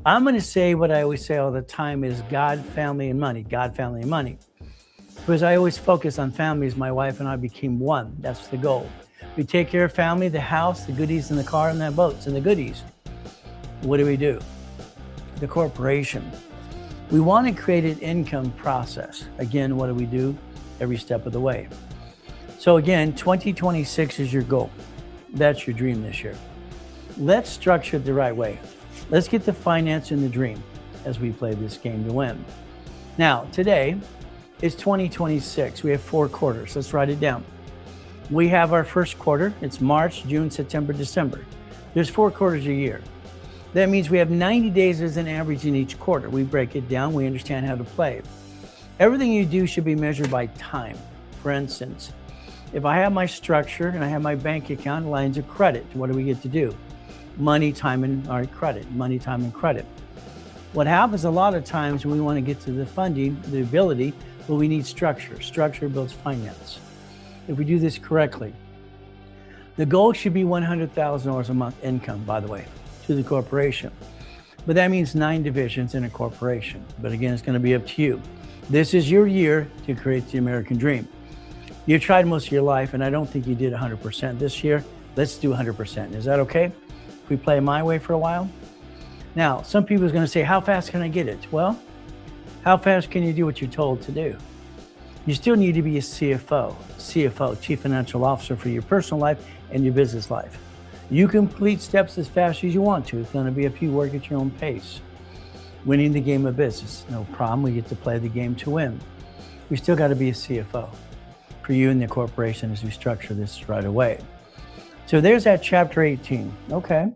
[SPEAKER 1] I'm going to say what I always say all the time is God, family, and money. God, family, and money. Because I always focus on families. My wife and I became one. That's the goal. We take care of family, the house, the goodies in the car, and the boats and the goodies. What do? The corporation. We want to create an income process. Again, what do we do? Every step of the way. So again, 2026 is your goal. That's your dream this year. Let's structure it the right way. Let's get the finance in the dream as we play this game to win. Now, today is 2026. We have 4 quarters. Let's write it down. We have our first quarter. It's March, June, September, December. There's 4 quarters a year. That means we have 90 days as an average in each quarter. We break it down. We understand how to play. Everything you do should be measured by time. For instance, if I have my structure and I have my bank account, lines of credit, what do we get to do? Money, time, and credit. Money, time, and credit. What happens a lot of times when we want to get to the funding, the ability, well, we need structure. Structure builds finance. If we do this correctly, the goal should be $100,000 a month income, by the way, to the corporation. But that means 9 divisions in a corporation. But again, it's going to be up to you. This is your year to create the American dream. You tried most of your life, and I don't think you did 100% this year. Let's do 100%. Is that okay? If we play my way for a while? Now, some people are going to say, how fast can I get it? Well, how fast can you do what you're told to do? You still need to be a CFO, Chief Financial Officer, for your personal life and your business life. You complete steps as fast as you want to. It's going to be up to you, work at your own pace. Winning the game of business, no problem. We get to play the game to win. We still got to be a CFO for you and the corporation as we structure this right away. So there's that chapter 18. Okay.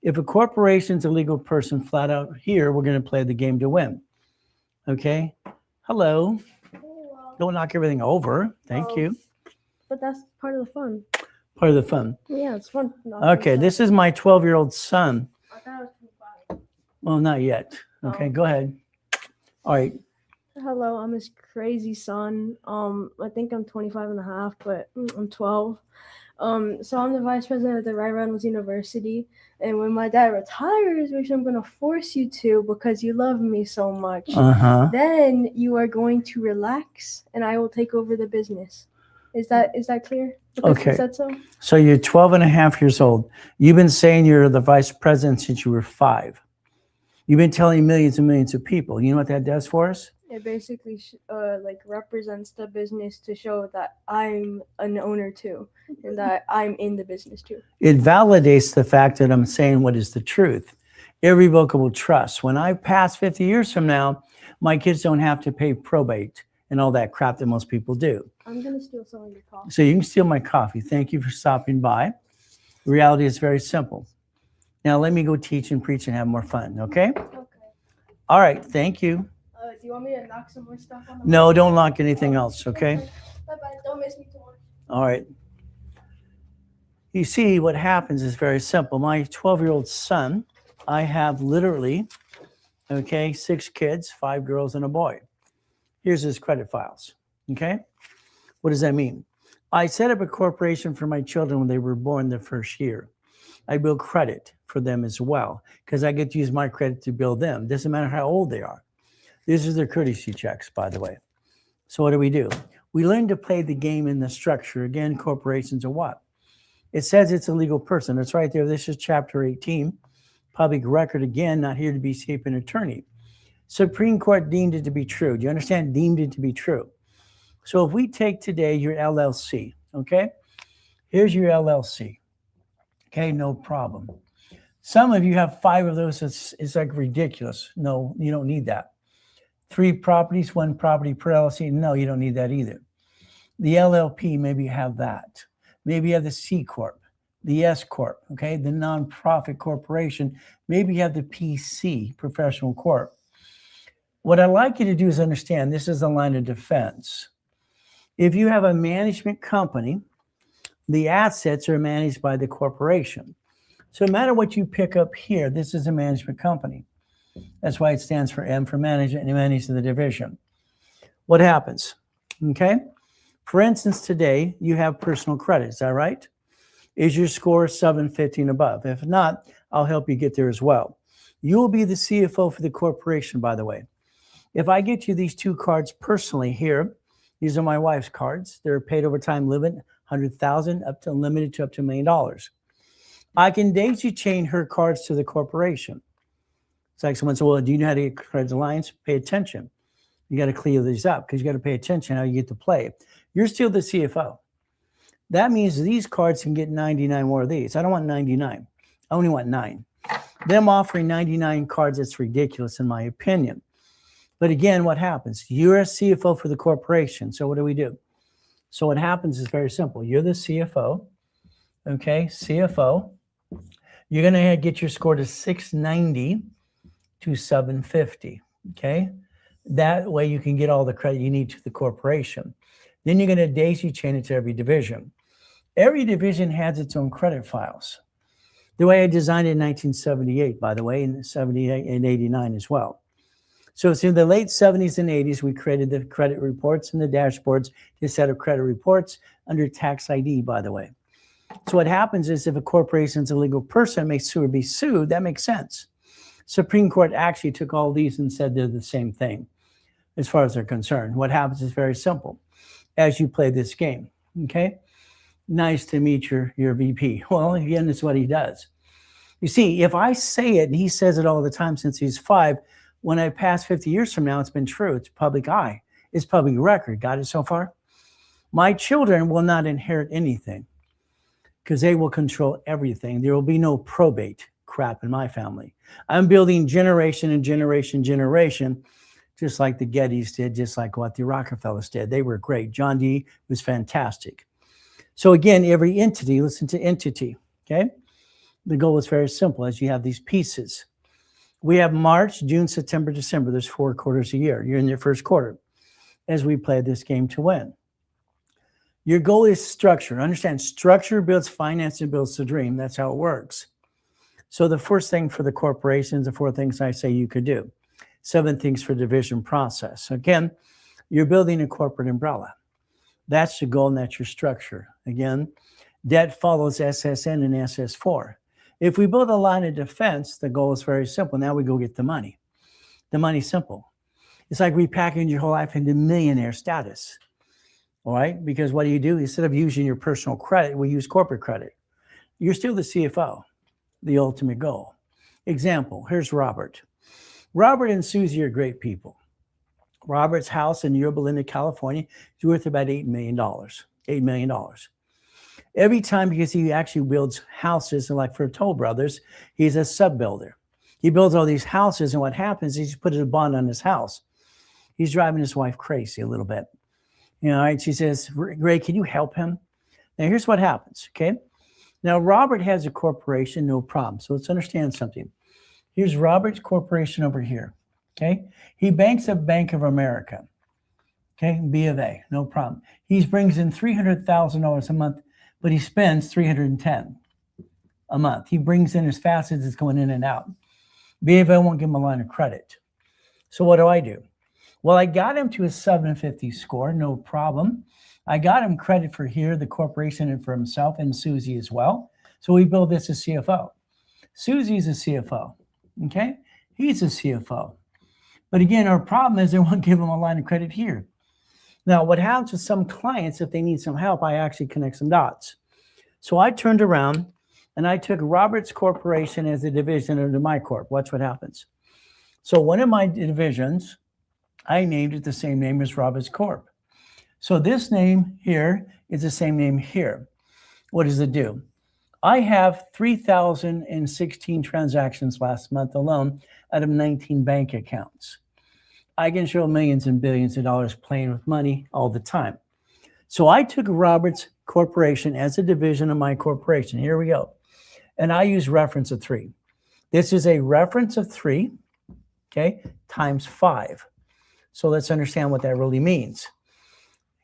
[SPEAKER 1] If a corporation's a legal person, flat out here, we're going to play the game to win. Okay. Hello. Don't knock everything over. Thank you.
[SPEAKER 3] But that's part of the fun.
[SPEAKER 1] Part of the fun.
[SPEAKER 3] Yeah, it's fun.
[SPEAKER 1] Okay, this is my 12-year-old son.
[SPEAKER 3] I thought it was 25.
[SPEAKER 1] Well, not yet. Okay, go ahead. All right.
[SPEAKER 3] Hello, I'm his crazy son. I think I'm 25 and a half, but I'm 12. So I'm the vice president of the Rhode Island University. And when my dad retires, which I'm going to force you to because you love me so much, then you are going to relax and I will take over the business. Is that clear?
[SPEAKER 1] Okay.
[SPEAKER 3] Is that so?
[SPEAKER 1] So you're 12 and a half years old. You've been saying you're the vice president since you were 5. You've been telling millions and millions of people. You know what that does for us?
[SPEAKER 3] It basically represents the business to show that I'm an owner too, and that I'm in the business too.
[SPEAKER 1] It validates the fact that I'm saying what is the truth. Irrevocable trust. When I pass 50 years from now, my kids don't have to pay probate and all that crap that most people do.
[SPEAKER 3] I'm going to steal some of your coffee.
[SPEAKER 1] So you can steal my coffee. Thank you for stopping by. The reality is very simple. Now let me go teach and preach and have more fun, okay?
[SPEAKER 3] Okay.
[SPEAKER 1] All right, thank you.
[SPEAKER 3] Do you want me to knock some more stuff on the
[SPEAKER 1] No, don't lock anything else, okay?
[SPEAKER 3] Bye-bye. Don't miss me too much.
[SPEAKER 1] All right. You see, what happens is very simple. My 12-year-old son, I have literally, 6 kids, 5 girls and a boy. Here's his credit files, okay? What does that mean? I set up a corporation for my children when they were born the first year. I build credit for them as well because I get to use my credit to build them. Doesn't matter how old they are. These are their courtesy checks, by the way. So what do? We learn to play the game in the structure. Again, corporations are what? It says it's a legal person. It's right there. This is chapter 18. Public record, again, not here to be shape an attorney. Supreme Court deemed it to be true. Do you understand? Deemed it to be true. So if we take today your LLC, okay? Here's your LLC. Okay, no problem. Some of you have 5 of those. It's like ridiculous. No, you don't need that. 3 properties, 1 property per LLC. No, you don't need that either. The LLP, maybe you have that. Maybe you have the C Corp, the S Corp, okay? The nonprofit corporation. Maybe you have the PC, professional corp. What I'd like you to do is understand this is a line of defense. If you have a management company, the assets are managed by the corporation. So no matter what you pick up here, this is a management company. That's why it stands for M for management, and you manage the division. What happens? Okay. For instance, today you have personal credit. Is that right? Is your score 750 and above? If not, I'll help you get there as well. You will be the CFO for the corporation, by the way. If I get you these 2 cards personally here, these are my wife's cards. They're paid overtime limit, 100,000 up to limited to up to $1 million. I can daisy chain her cards to the corporation. It's like someone said, well, do you know how to get credit lines? Pay attention. You got to clear these up because you got to pay attention how you get to play. You're still the CFO. That means these cards can get 99 more of these. I don't want 99. I only want 9. Them offering 99 cards, that's ridiculous in my opinion. But again, what happens? You're a CFO for the corporation. So what do we do? So what happens is very simple. You're the CFO. Okay, CFO. You're going to get your score to 690 to 750. Okay, that way you can get all the credit you need to the corporation. Then you're going to daisy chain it to every division. Every division has its own credit files. The way I designed it in 1978, by the way, in 78 and 89 as well. So it's in the late 70s and 80s, we created the credit reports and the dashboards, this set of credit reports under tax ID, by the way. So what happens is if a corporation is a legal person, may sue or be sued, that makes sense. Supreme Court actually took all these and said they're the same thing as far as they're concerned. What happens is very simple. As you play this game, okay? Nice to meet your VP. Well, again, that's what he does. You see, if I say it, and he says it all the time since he's 5, when I pass 50 years from now, it's been true. It's public eye. It's public record. Got it so far? My children will not inherit anything because they will control everything. There will be no probate crap in my family. I'm building generation and generation, just like the Gettys did, just like what the Rockefellers did. They were great. John D. was fantastic. So again, every entity, listen to entity, okay? The goal is very simple as you have these pieces. We have March, June, September, December. There's 4 quarters a year. You're in your first quarter as we play this game to win. Your goal is structure. Understand, structure builds finance and builds the dream. That's how it works. So the first thing for the corporations, the 4 things I say you could do. 7 things for division process. Again, you're building a corporate umbrella. That's the goal and that's your structure. Again, debt follows SSN and SS4. If we build a line of defense, the goal is very simple. Now we go get the money. The money's simple. It's like repackaging your whole life into millionaire status. All right? Because what do? Instead of using your personal credit, we use corporate credit. You're still the CFO, the ultimate goal. Example, here's Robert. Robert and Susie are great people. Robert's house in Yorba Linda, California is worth about $8 million. $8 million. Every time, because he actually builds houses, and like for Toll Brothers, he's a sub-builder. He builds all these houses, and what happens is he puts a bond on his house. He's driving his wife crazy a little bit. You know, right? She says, Ray, can you help him? Now, here's what happens, okay? Now, Robert has a corporation, no problem. So let's understand something. Here's Robert's corporation over here, okay? He banks at Bank of America, okay? B of A, no problem. He brings in $300,000 a month, but he spends $310,000 a month. He brings in as fast as it's going in and out. B of A won't give him a line of credit. So what do? Well, I got him to a 750 score, no problem. I got him credit for here, the corporation, and for himself and Susie as well. So we build this as CFO. Susie's a CFO, okay? He's a CFO. But again, our problem is they won't give him a line of credit here. Now, what happens with some clients, if they need some help, I actually connect some dots. So I turned around and I took Roberts Corporation as a division of my corp. Watch what happens. So one of my divisions, I named it the same name as Roberts Corp. So this name here is the same name here. What does it do? I have 3,016 transactions last month alone out of 19 bank accounts. I can show millions and billions of dollars playing with money all the time. So I took Roberts Corporation as a division of my corporation. Here we go. And I use reference of 3. This is a reference of 3, okay, times 5. So let's understand what that really means.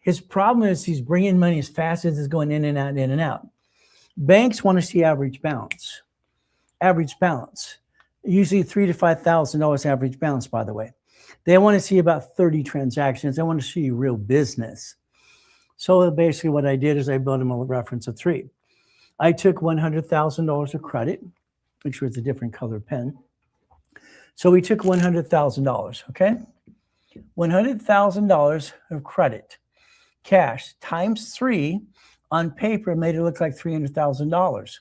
[SPEAKER 1] His problem is he's bringing money as fast as it's going in and out, in and out. Banks want to see average balance. Average balance. Usually $3,000 to $5,000 average balance, by the way. They want to see about 30 transactions. They want to see real business. So basically what I did is I built him a reference of 3. I took $100,000 of credit, which was a different color pen. So we took $100,000, okay? $100,000 of credit. Cash times 3 on paper made it look like $300,000.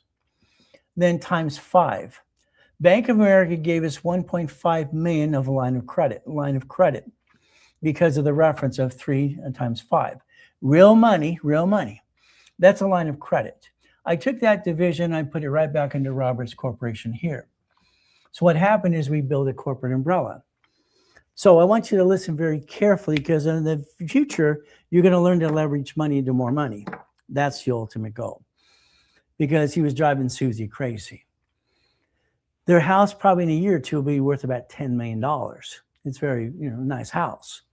[SPEAKER 1] Then times 5. Bank of America gave us $1.5 million of a line of credit because of the reference of 3 times 5. Real money. That's a line of credit. I took that division, I put it right back into Roberts Corporation here. So what happened is we built a corporate umbrella. So I want you to listen very carefully because in the future, you're going to learn to leverage money into more money. That's the ultimate goal. Because he was driving Susie crazy. Their house probably in a year or two will be worth about $10 million. It's very, nice house.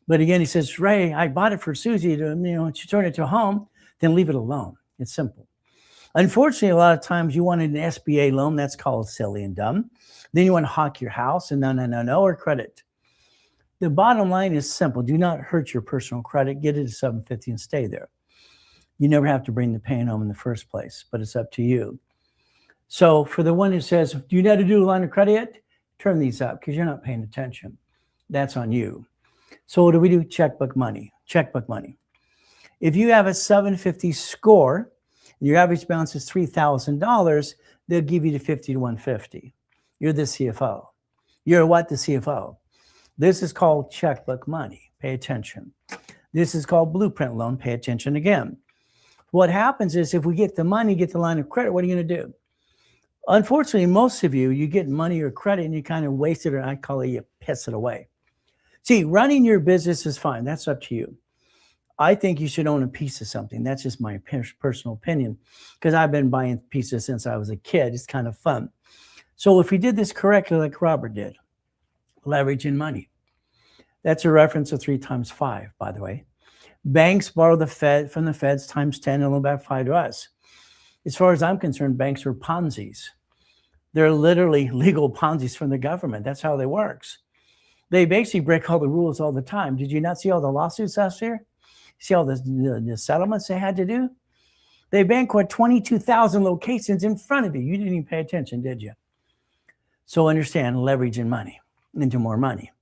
[SPEAKER 1] But again, he says, Ray, I bought it for Susie to, she turned it to a home, then leave it alone. It's simple. Unfortunately, a lot of times you want an SBA loan. That's called silly and dumb. Then you want to hawk your house and no, or credit. The bottom line is simple. Do not hurt your personal credit. Get it to 750 and stay there. You never have to bring the pain home in the first place, but it's up to you. So for the one who says, do you know how to do a line of credit yet? Turn these up because you're not paying attention. That's on you. So what do? Checkbook money. Checkbook money. If you have a 750 score, and your average balance is $3,000, they'll give you the 50 to 150. You're the CFO. You're what? The CFO. This is called checkbook money. Pay attention. This is called blueprint loan. Pay attention again. What happens is if we get the money, get the line of credit, what are you going to do? Unfortunately, most of you, you get money or credit and you kind of waste it, or I call it you piss it away. See, running your business is fine. That's up to you. I think you should own a piece of something. That's just my personal opinion because I've been buying pieces since I was a kid. It's kind of fun. So if we did this correctly like Robert did, leveraging money. That's a reference of 3 times 5, by the way. Banks borrow from the feds times 10 and a little bit 5 to us. As far as I'm concerned, banks are Ponzi's. They're literally legal Ponzi's from the government. That's how they works. They basically break all the rules all the time. Did you not see all the lawsuits last year? See all the settlements they had to do? They banquet 22,000 locations in front of you. You didn't even pay attention, did you? So understand leveraging money into more money.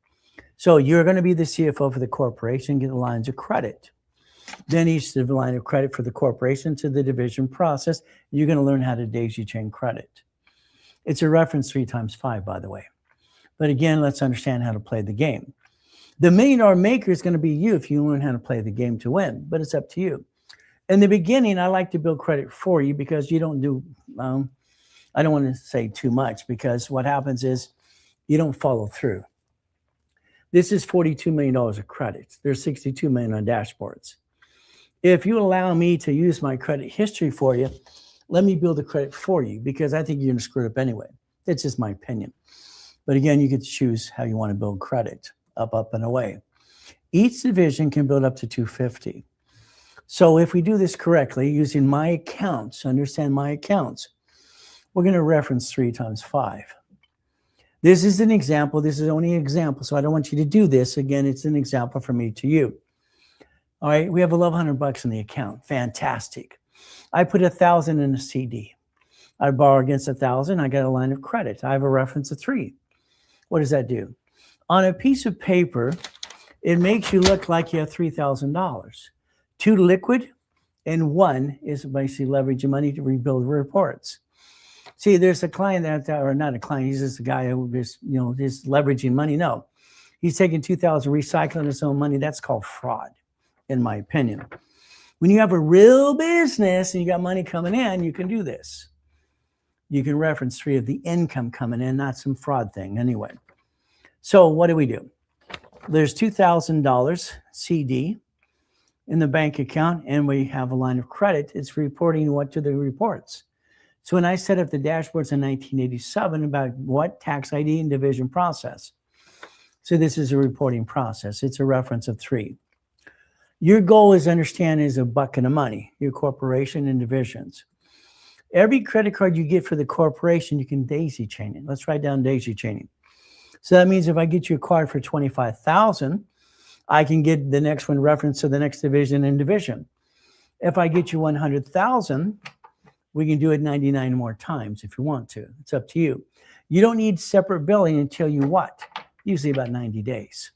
[SPEAKER 1] So you're going to be the CFO for the corporation, get the lines of credit. Then each line of credit for the corporation to the division process, you're going to learn how to daisy chain credit. It's a reference 3 times 5, by the way. But again, let's understand how to play the game. The $1 million maker is going to be you if you learn how to play the game to win, but it's up to you. In the beginning, I like to build credit for you because you don't do, I don't want to say too much because what happens is you don't follow through. This is $42 million of credit. There's $62 million on dashboards. If you allow me to use my credit history for you, let me build the credit for you because I think you're going to screw it up anyway. That's just my opinion. But again, you get to choose how you want to build credit, up, and away. Each division can build up to 250. So if we do this correctly, using my accounts, understand my accounts, we're going to reference 3 times 5. This is an example. This is only an example. So I don't want you to do this. Again, it's an example from me to you. All right, we have $1,100 in the account. Fantastic. I put 1,000 in a CD. I borrow against 1,000. I got a line of credit. I have a reference of 3. What does that do? On a piece of paper, it makes you look like you have $3,000. 2 liquid and 1 is basically leveraging money to rebuild reports. See, there's a client or not a client, he's just a guy who is, just leveraging money. No, he's taking 2,000, recycling his own money. That's called fraud, in my opinion. When you have a real business and you got money coming in, you can do this. You can reference 3 of the income coming in, not some fraud thing anyway. So what do? There's $2,000 CD in the bank account, and we have a line of credit. It's reporting what to the reports. So when I set up the dashboards in 1987 about what tax ID and division process. So this is a reporting process. It's a reference of 3. Your goal is to understand is a bucket of money, your corporation and divisions. Every credit card you get for the corporation, you can daisy chain it. Let's write down daisy chaining. So that means if I get you a card for $25,000, I can get the next one reference to the next division and division. If I get you $100,000, we can do it 99 more times if you want to. It's up to you. You don't need separate billing until you what? Usually about 90 days.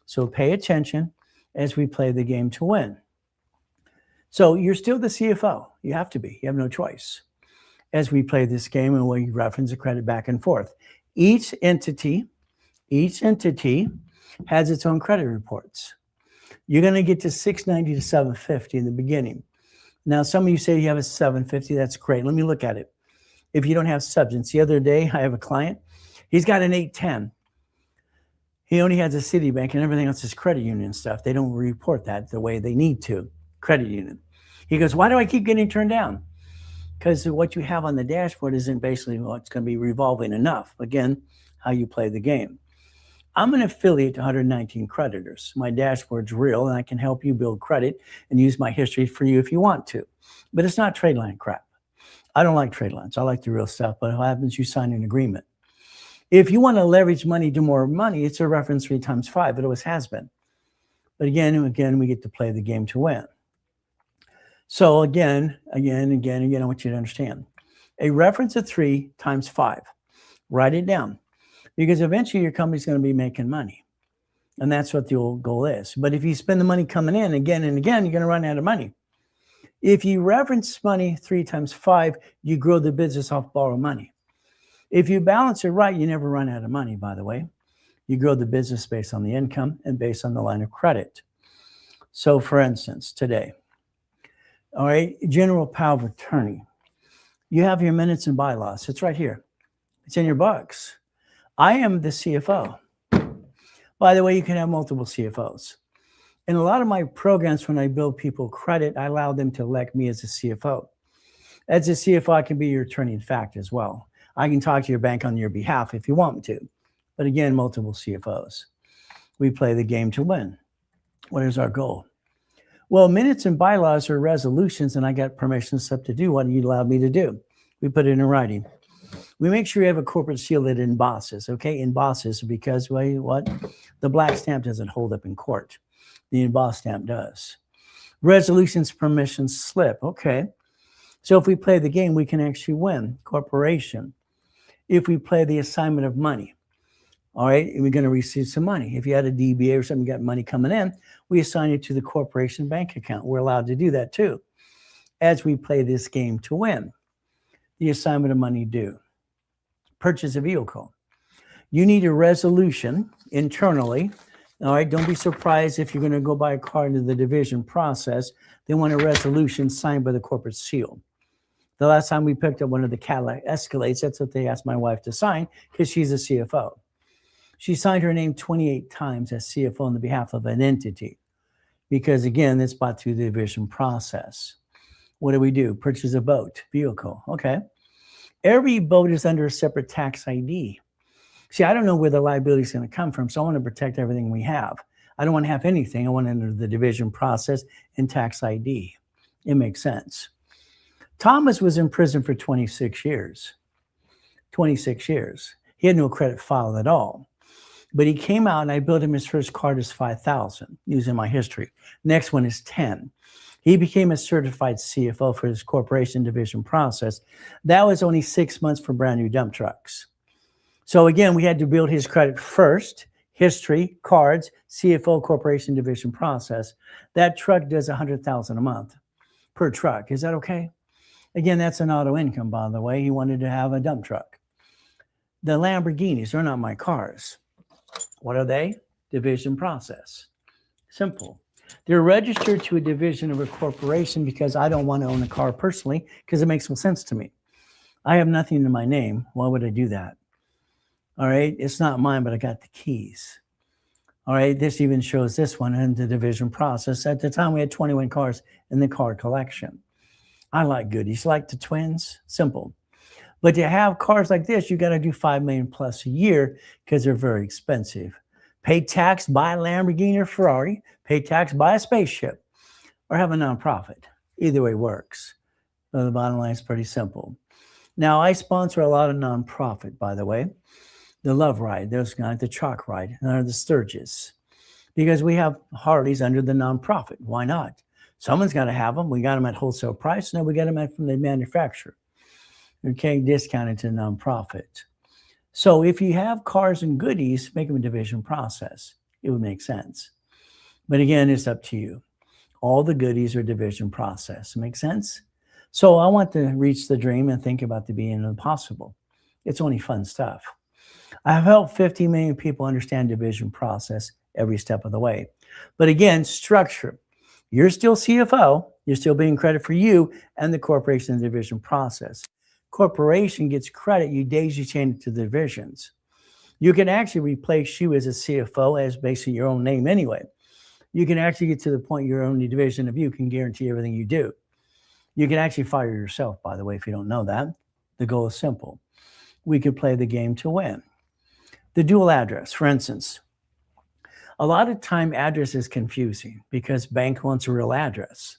[SPEAKER 1] So pay attention as we play the game to win. So you're still the CFO. You have to be. You have no choice. As we play this game and we reference the credit back and forth. Each entity has its own credit reports. You're going to get to 690 to 750 in the beginning. Now, some of you say you have a 750. That's great. Let me look at it. If you don't have substance, the other day I have a client. He's got an 810. He only has a Citibank and everything else is credit union stuff. They don't report that the way they need to. Credit union. He goes, why do I keep getting turned down? Because what you have on the dashboard isn't basically what's going to be revolving enough. Again, how you play the game. I'm an affiliate to 119 creditors. My dashboard's real, and I can help you build credit and use my history for you if you want to. But it's not trade line crap. I don't like trade lines. I like the real stuff, but what happens? You sign an agreement. If you want to leverage money to more money, it's a reference 3 times 5. It always has been. But again, we get to play the game to win. So again, I want you to understand. A reference of 3 times 5. Write it down. Because eventually your company's going to be making money. And that's what the old goal is. But if you spend the money coming in again and again, you're going to run out of money. If you reference money 3 times 5, you grow the business off borrowed money. If you balance it right, you never run out of money, by the way. You grow the business based on the income and based on the line of credit. So for instance, today, all right, general power of attorney. You have your minutes and bylaws. It's right here. It's in your books. I am the CFO. By the way, you can have multiple CFOs. In a lot of my programs, when I build people credit, I allow them to elect me as a CFO. As a CFO, I can be your attorney in fact as well. I can talk to your bank on your behalf if you want me to. But again, multiple CFOs. We play the game to win. What is our goal? Well, minutes and bylaws are resolutions, and I got permission slip to do what you allowed me to do. We put it in writing. We make sure you have a corporate seal that embosses, okay? Embosses because, well, what? The black stamp doesn't hold up in court. The embossed stamp does. Resolutions, permission slip, okay? So if we play the game, we can actually win. Corporation. If we play the assignment of money, all right, we're going to receive some money. If you had a DBA or something, you got money coming in, we assign it to the corporation bank account. We're allowed to do that too. As we play this game to win, the assignment of money due. Purchase a vehicle. You need a resolution internally. All right, don't be surprised if you're going to go buy a car into the division process. They want a resolution signed by the corporate seal. The last time we picked up one of the Cadillac Escalades, that's what they asked my wife to sign because she's a CFO. She signed her name 28 times as CFO on the behalf of an entity because, again, it's bought through the division process. What do? Purchase a boat, vehicle. Okay. Every boat is under a separate tax ID. See, I don't know where the liability is going to come from, so I want to protect everything we have. I don't want to have anything. I want to enter the division process and tax ID. It makes sense. Thomas was in prison for 26 years. 26 years. He had no credit file at all. But he came out and I built him his first card as 5,000 using my history. Next one is 10. He became a certified CFO for his corporation division process. That was only 6 months for brand new dump trucks. So again, we had to build his credit first, history, cards, CFO, corporation division process. That truck does $100,000 a month per truck. Is that okay? Again, that's an auto income, by the way. He wanted to have a dump truck. The Lamborghinis, they're not my cars. What are they? Division process. Simple. They're registered to a division of a corporation because I don't want to own a car personally because it makes no sense to me. I have nothing in my name. Why would I do that? All right. It's not mine, but I got the keys. All right. This even shows this one in the division process. At the time, we had 21 cars in the car collection. I like goodies. Like the twins? Simple. But to have cars like this, you got to do $5 million plus a year because they're very expensive. Pay tax, buy a Lamborghini or Ferrari, pay tax, buy a spaceship, or have a nonprofit. Either way works. So the bottom line is pretty simple. Now, I sponsor a lot of nonprofit, by the way. The Love Ride, those guys, the Chalk Ride, and the Sturgis. Because we have Harleys under the nonprofit. Why not? Someone's got to have them. We got them at wholesale price. No, we got them from the manufacturer. Okay, discounted to nonprofit. So if you have cars and goodies, make them a division process. It would make sense. But again, it's up to you. All the goodies are division process. Make sense? So I want to reach the dream and think about the being impossible. It's only fun stuff. I have helped 50 million people understand division process every step of the way. But again, structure. You're still CFO. You're still being credit for you and the corporation division process. Corporation gets credit, you daisy chain it to the divisions. You can actually replace you as a CFO as basically your own name anyway. You can actually get to the point your only division of you can guarantee everything you do. You can actually fire yourself, by the way, if you don't know that. The goal is simple. We could play the game to win. The dual address, for instance. A lot of time address is confusing because bank wants a real address.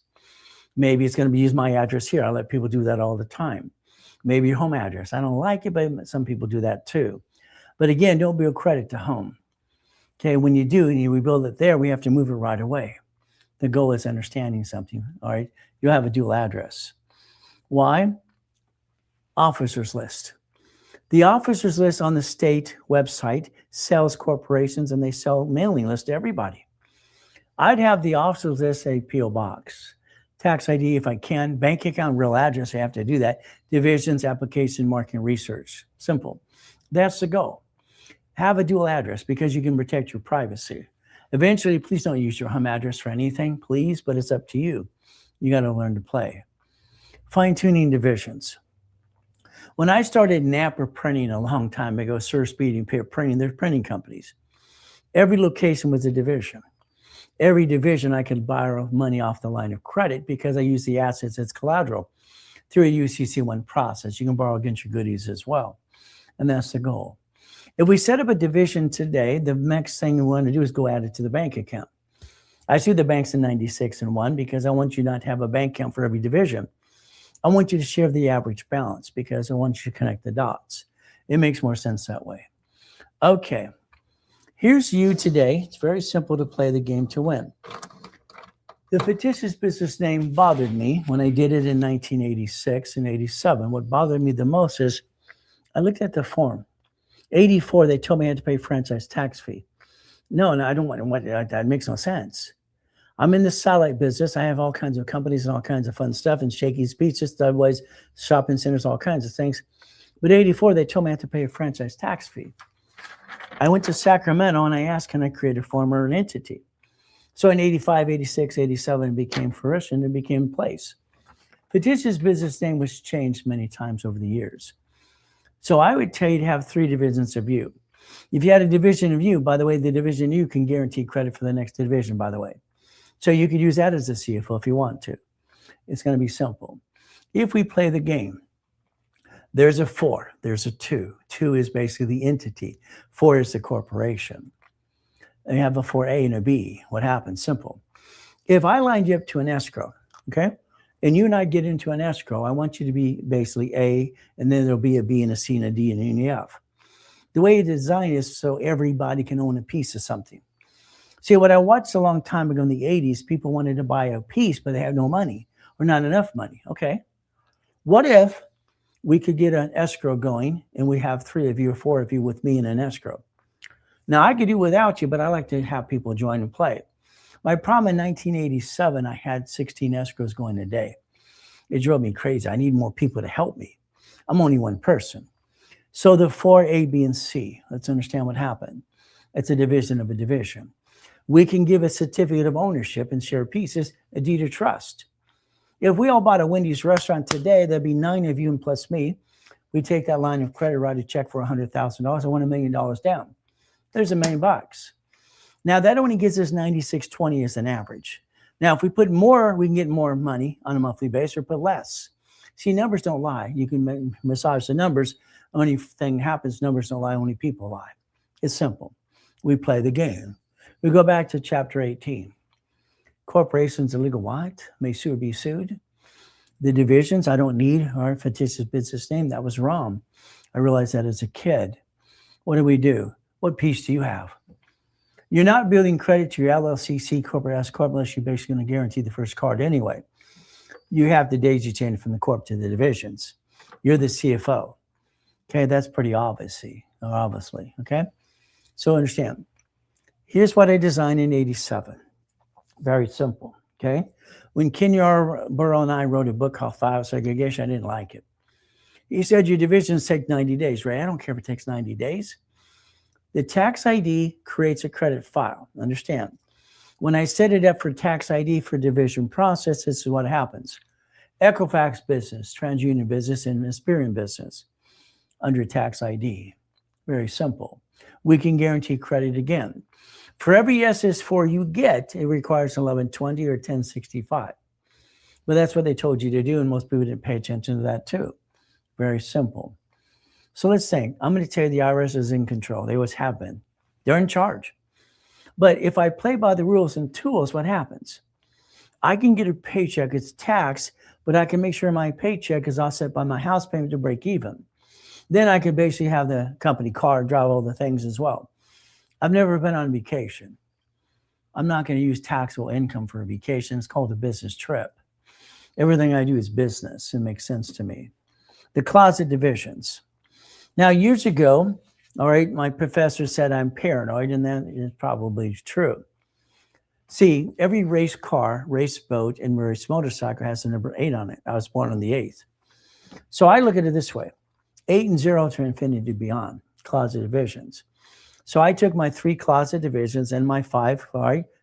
[SPEAKER 1] Maybe it's going to be use my address here. I let people do that all the time. Maybe your home address. I don't like it, but some people do that too. But again, don't build credit to home. Okay, when you do and you rebuild it there, we have to move it right away. The goal is understanding something, all right? You'll have a dual address. Why? Officers list. The officers list on the state website sells corporations and they sell mailing lists to everybody. I'd have the officers list a P.O. box. Tax ID if I can, bank account, real address, I have to do that. Divisions, application, marketing, research. Simple. That's the goal. Have a dual address because you can protect your privacy. Eventually, please don't use your home address for anything, please, but it's up to you. You got to learn to play. Fine-tuning divisions. When I started Napper Printing a long time ago, Sir Speeding, Printing, they're printing companies. Every location was a division. Every division I could borrow money off the line of credit because I use the assets as collateral through a UCC1 process. You can borrow against your goodies as well. And that's the goal. If we set up a division today, the next thing we want to do is go add it to the bank account. I see the banks in 96 and 1 because I want you not to have a bank account for every division. I want you to share the average balance because I want you to connect the dots. It makes more sense that way. Okay. Here's you today. It's very simple to play the game to win. The fictitious business name bothered me when I did it in 1986 and 87. What bothered me the most is I looked at the form. 84, they told me I had to pay franchise tax fee. No, I don't want that makes no sense. I'm in the satellite business. I have all kinds of companies and all kinds of fun stuff and Shakey's Pizza, Studways, shopping centers, all kinds of things. But 84, they told me I had to pay a franchise tax fee. I went to Sacramento and I asked, can I create a form or an entity? So in 85, 86, 87, it became fruition, it became place. Fictitious business name was changed many times over the years. So I would tell you to have 3 divisions of you. If you had a division of you, by the way, the division you can guarantee credit for the next division, by the way. So you could use that as a CFO if you want to. It's going to be simple. If we play the game, there's a 4, there's a 2. 2 is basically the entity. 4 is the corporation. And you have a 4A and a B. What happens? Simple. If I lined you up to an escrow, okay, and you and I get into an escrow, I want you to be basically A, and then there'll be a B and a C and a D and an F. The way it's designed is so everybody can own a piece of something. See, what I watched a long time ago in the 80s, people wanted to buy a piece, but they had no money or not enough money. Okay. What if we could get an escrow going and we have 3 of you or 4 of you with me in an escrow? Now, I could do without you, but I like to have people join and play. My problem in 1987, I had 16 escrows going a day. It drove me crazy. I need more people to help me. I'm only one person. So the 4A, B, and C, let's understand what happened. It's a division of a division. We can give a certificate of ownership and share pieces, a deed of trust. If we all bought a Wendy's restaurant today, there'd be 9 of you and plus me. We take that line of credit, write a check for $100,000. I want $1 million down. There's $1 million. Now that only gives us 96.20 as an average. Now, if we put more, we can get more money on a monthly basis or put less. See, numbers don't lie. You can massage the numbers. Only thing happens, numbers don't lie, only people lie. It's simple. We play the game. We go back to chapter 18. Corporations, illegal what? May sue or be sued. The divisions, I don't need our fictitious business name. That was wrong. I realized that as a kid. What do? What piece do you have? You're not building credit to your LLC, C corporate, S corp, unless you're basically going to guarantee the first card anyway. You have the daisy chain from the corp to the divisions. You're the CFO. Okay, that's pretty obviously. Okay? So understand. Here's what I designed in 87. Very simple. Okay? When Ken Yarborough and I wrote a book called File Segregation, I didn't like it. He said your divisions take 90 days, right? I don't care if it takes 90 days. The tax ID creates a credit file. Understand? When I set it up for tax ID for division process, this is what happens. Equifax business, TransUnion business, and Experian business under tax ID. Very simple. We can guarantee credit again. For every SS4 you get, it requires 1120 or 1065. But that's what they told you to do, and most people didn't pay attention to that too. Very simple. So let's think. I'm going to tell you the IRS is in control. They always have been. They're in charge. But if I play by the rules and tools, what happens? I can get a paycheck. It's taxed, but I can make sure my paycheck is offset by my house payment to break even. Then I can basically have the company car, drive all the things as well. I've never been on vacation. I'm not going to use taxable income for a vacation. It's called a business trip. Everything I do is business. It makes sense to me. The closet divisions. Now, years ago, all right, my professor said I'm paranoid, and that is probably true. See, every race car, race boat, and race motorcycle has the number 8 on it. I was born on the 8th. So I look at it this way. 8 and 0 to infinity and beyond, closet divisions. So I took my 3 closet divisions and my 5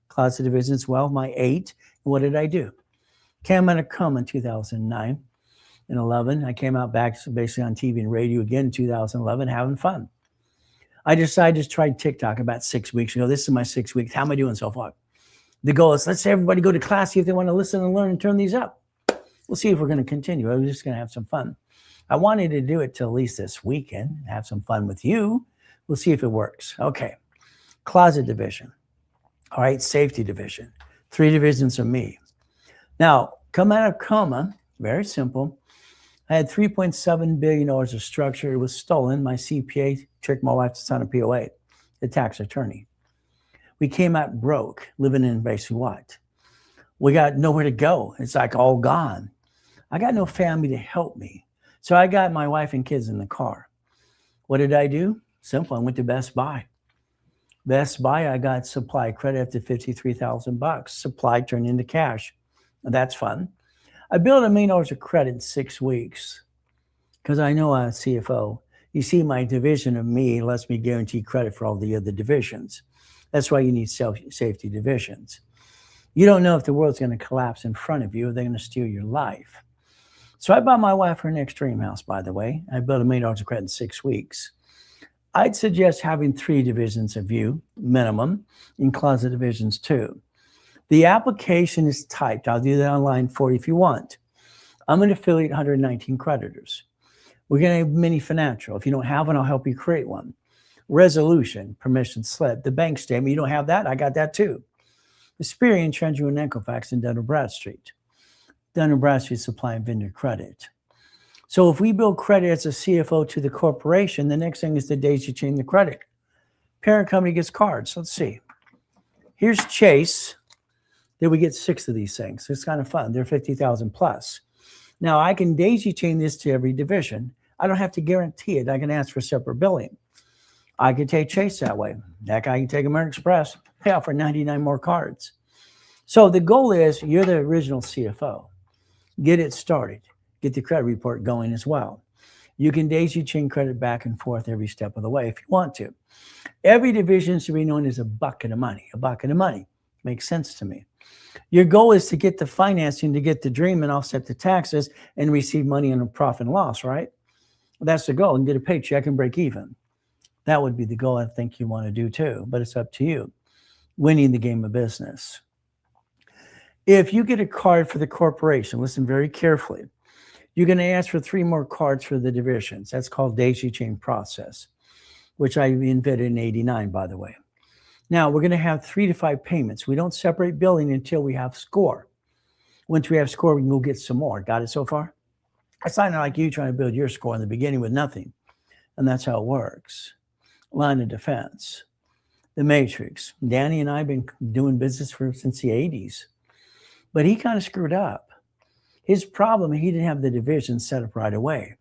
[SPEAKER 1] closet divisions, well, my 8. And what did I do? Came out of coma in 2009 and 11. I came out back basically on TV and radio again in 2011, having fun. I decided to try TikTok about 6 weeks ago. This is my 6 weeks. How am I doing so far? The goal is let's everybody go to class, see if they want to listen and learn and turn these up. We'll see if we're going to continue. I'm just going to have some fun. I wanted to do it till at least this weekend, have some fun with you. We'll see if it works. Okay. Closet division. All right. Safety division. 3 divisions of me. Now, come out of coma, very simple. I had $3.7 billion of structure. It was stolen. My CPA tricked my wife to sign a POA, the tax attorney. We came out broke, living in basically what? We got nowhere to go. It's like all gone. I got no family to help me. So I got my wife and kids in the car. What did I do? Simple. I went to Best Buy. Best Buy, I got supply credit up to $53,000. Supply turned into cash. That's fun. I built $1 million of credit in 6 weeks because I know I'm a CFO. You see, my division of me lets me guarantee credit for all the other divisions. That's why you need safety divisions. You don't know if the world's going to collapse in front of you or they're going to steal your life. So I bought my wife her next dream house, by the way. I built $1 million of credit in 6 weeks. I'd suggest having 3 divisions of you, minimum, in closet divisions too. The application is typed. I'll do that online for you if you want. I'm an affiliate, 119 creditors. We're going to have mini financial. If you don't have one, I'll help you create one. Resolution, permission slip, the bank statement. You don't have that? I got that too. Experian, TransUnion, and Equifax, and Dun & Bradstreet. Dun & Bradstreet supply and vendor credit. So if we build credit as a CFO to the corporation, the next thing is the daisy chain the credit. Parent company gets cards. Let's see. Here's Chase. Then we get 6 of these things. It's kind of fun. They're 50,000 plus. Now I can daisy chain this to every division. I don't have to guarantee it. I can ask for separate billing. I could take Chase that way. Heck, I can take American Express, pay out for 99 more cards. So the goal is you're the original CFO. Get it started. Get the credit report going as well. You can daisy chain credit back and forth every step of the way if you want to. Every division should be known as a bucket of money. A bucket of money. Makes sense to me. Your goal is to get the financing to get the dream and offset the taxes and receive money on a profit and loss, right? That's the goal, and get a paycheck and break even. That would be the goal I think you want to do too, but it's up to you. Winning the game of business. If you get a card for the corporation, listen very carefully. You're going to ask for 3 more cards for the divisions. That's called daisy chain process, which I invented in '89, by the way. Now, we're going to have 3 to 5 payments. We don't separate billing until we have score. Once we have score, we can go get some more. Got it so far? It's not like you trying to build your score in the beginning with nothing. And that's how it works. Line of defense. The Matrix. Danny and I have been doing business since the 80s. But he kind of screwed up. His problem, he didn't have the division set up right away.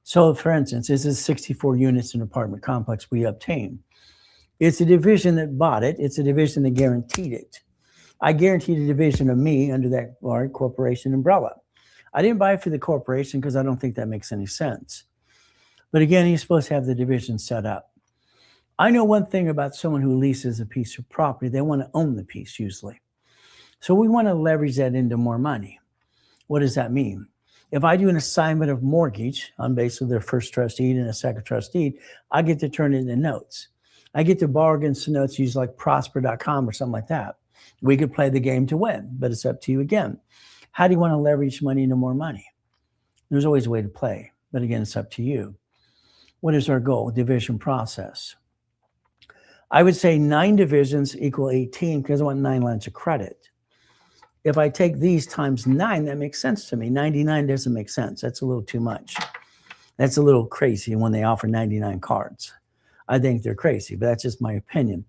[SPEAKER 1] So, for instance, this is 64 units in an apartment complex we obtained. It's a division that bought it. It's a division that guaranteed it. I guaranteed a division of me under that large corporation umbrella. I didn't buy it for the corporation because I don't think that makes any sense. But again, he's supposed to have the division set up. I know one thing about someone who leases a piece of property. They want to own the piece usually. So we want to leverage that into more money. What does that mean? If I do an assignment of mortgage on basically their first trust deed and a second trust deed, I get to turn it into notes. I get to borrow against the notes, use like prosper.com or something like that. We could play the game to win, but it's up to you again. How do you want to leverage money into more money? There's always a way to play, but again, it's up to you. What is our goal? Division process. I would say 9 divisions equal 18 because I want 9 lines of credit. If I take these times 9, that makes sense to me. 99 doesn't make sense. That's a little too much. That's a little crazy when they offer 99 cards. I think they're crazy, but that's just my opinion.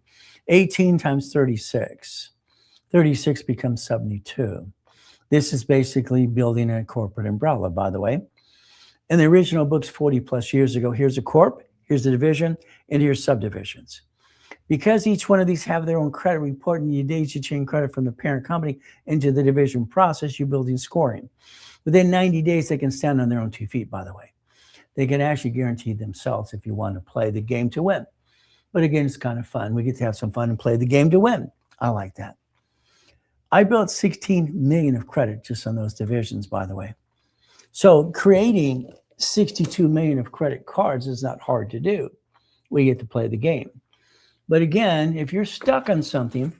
[SPEAKER 1] 18 times 36. 36 becomes 72. This is basically building a corporate umbrella, by the way. In the original books 40 plus years ago, here's a corp, here's the division, and here's subdivisions. Because each one of these have their own credit report and you daisy chain credit from the parent company into the division process, you're building scoring. Within 90 days, they can stand on their own 2 feet, by the way. They can actually guarantee themselves if you want to play the game to win. But again, it's kind of fun. We get to have some fun and play the game to win. I like that. I built 16 million of credit just on those divisions, by the way. So creating 62 million of credit cards is not hard to do. We get to play the game. But again, if you're stuck on something,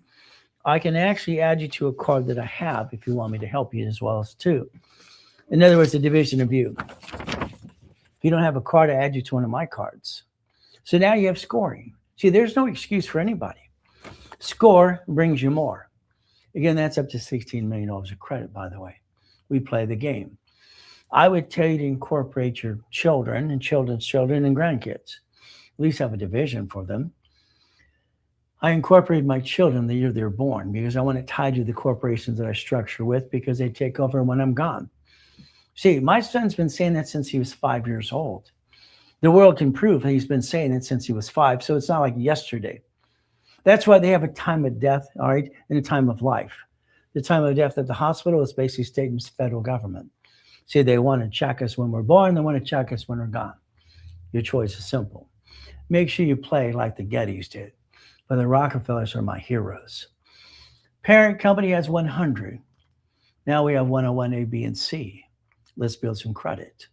[SPEAKER 1] I can actually add you to a card that I have if you want me to help you as well as too. In other words, the division of you. If you don't have a card, I add you to one of my cards. So now you have scoring. See, there's no excuse for anybody. Score brings you more. Again, that's up to $16 million of credit, by the way. We play the game. I would tell you to incorporate your children and children's children and grandkids. At least have a division for them. I incorporated my children the year they were born because I want it tied to the corporations that I structure with because they take over when I'm gone. See, my son's been saying that since he was 5 years old. The world can prove he's been saying it since he was 5, so it's not like yesterday. That's why they have a time of death, all right, and a time of life. The time of death at the hospital is basically state and federal government. See, they want to check us when we're born, they want to check us when we're gone. Your choice is simple. Make sure you play like the Gettys did. But the Rockefellers are my heroes. Parent company has 100. Now we have 101 A, B, and C. Let's build some credit.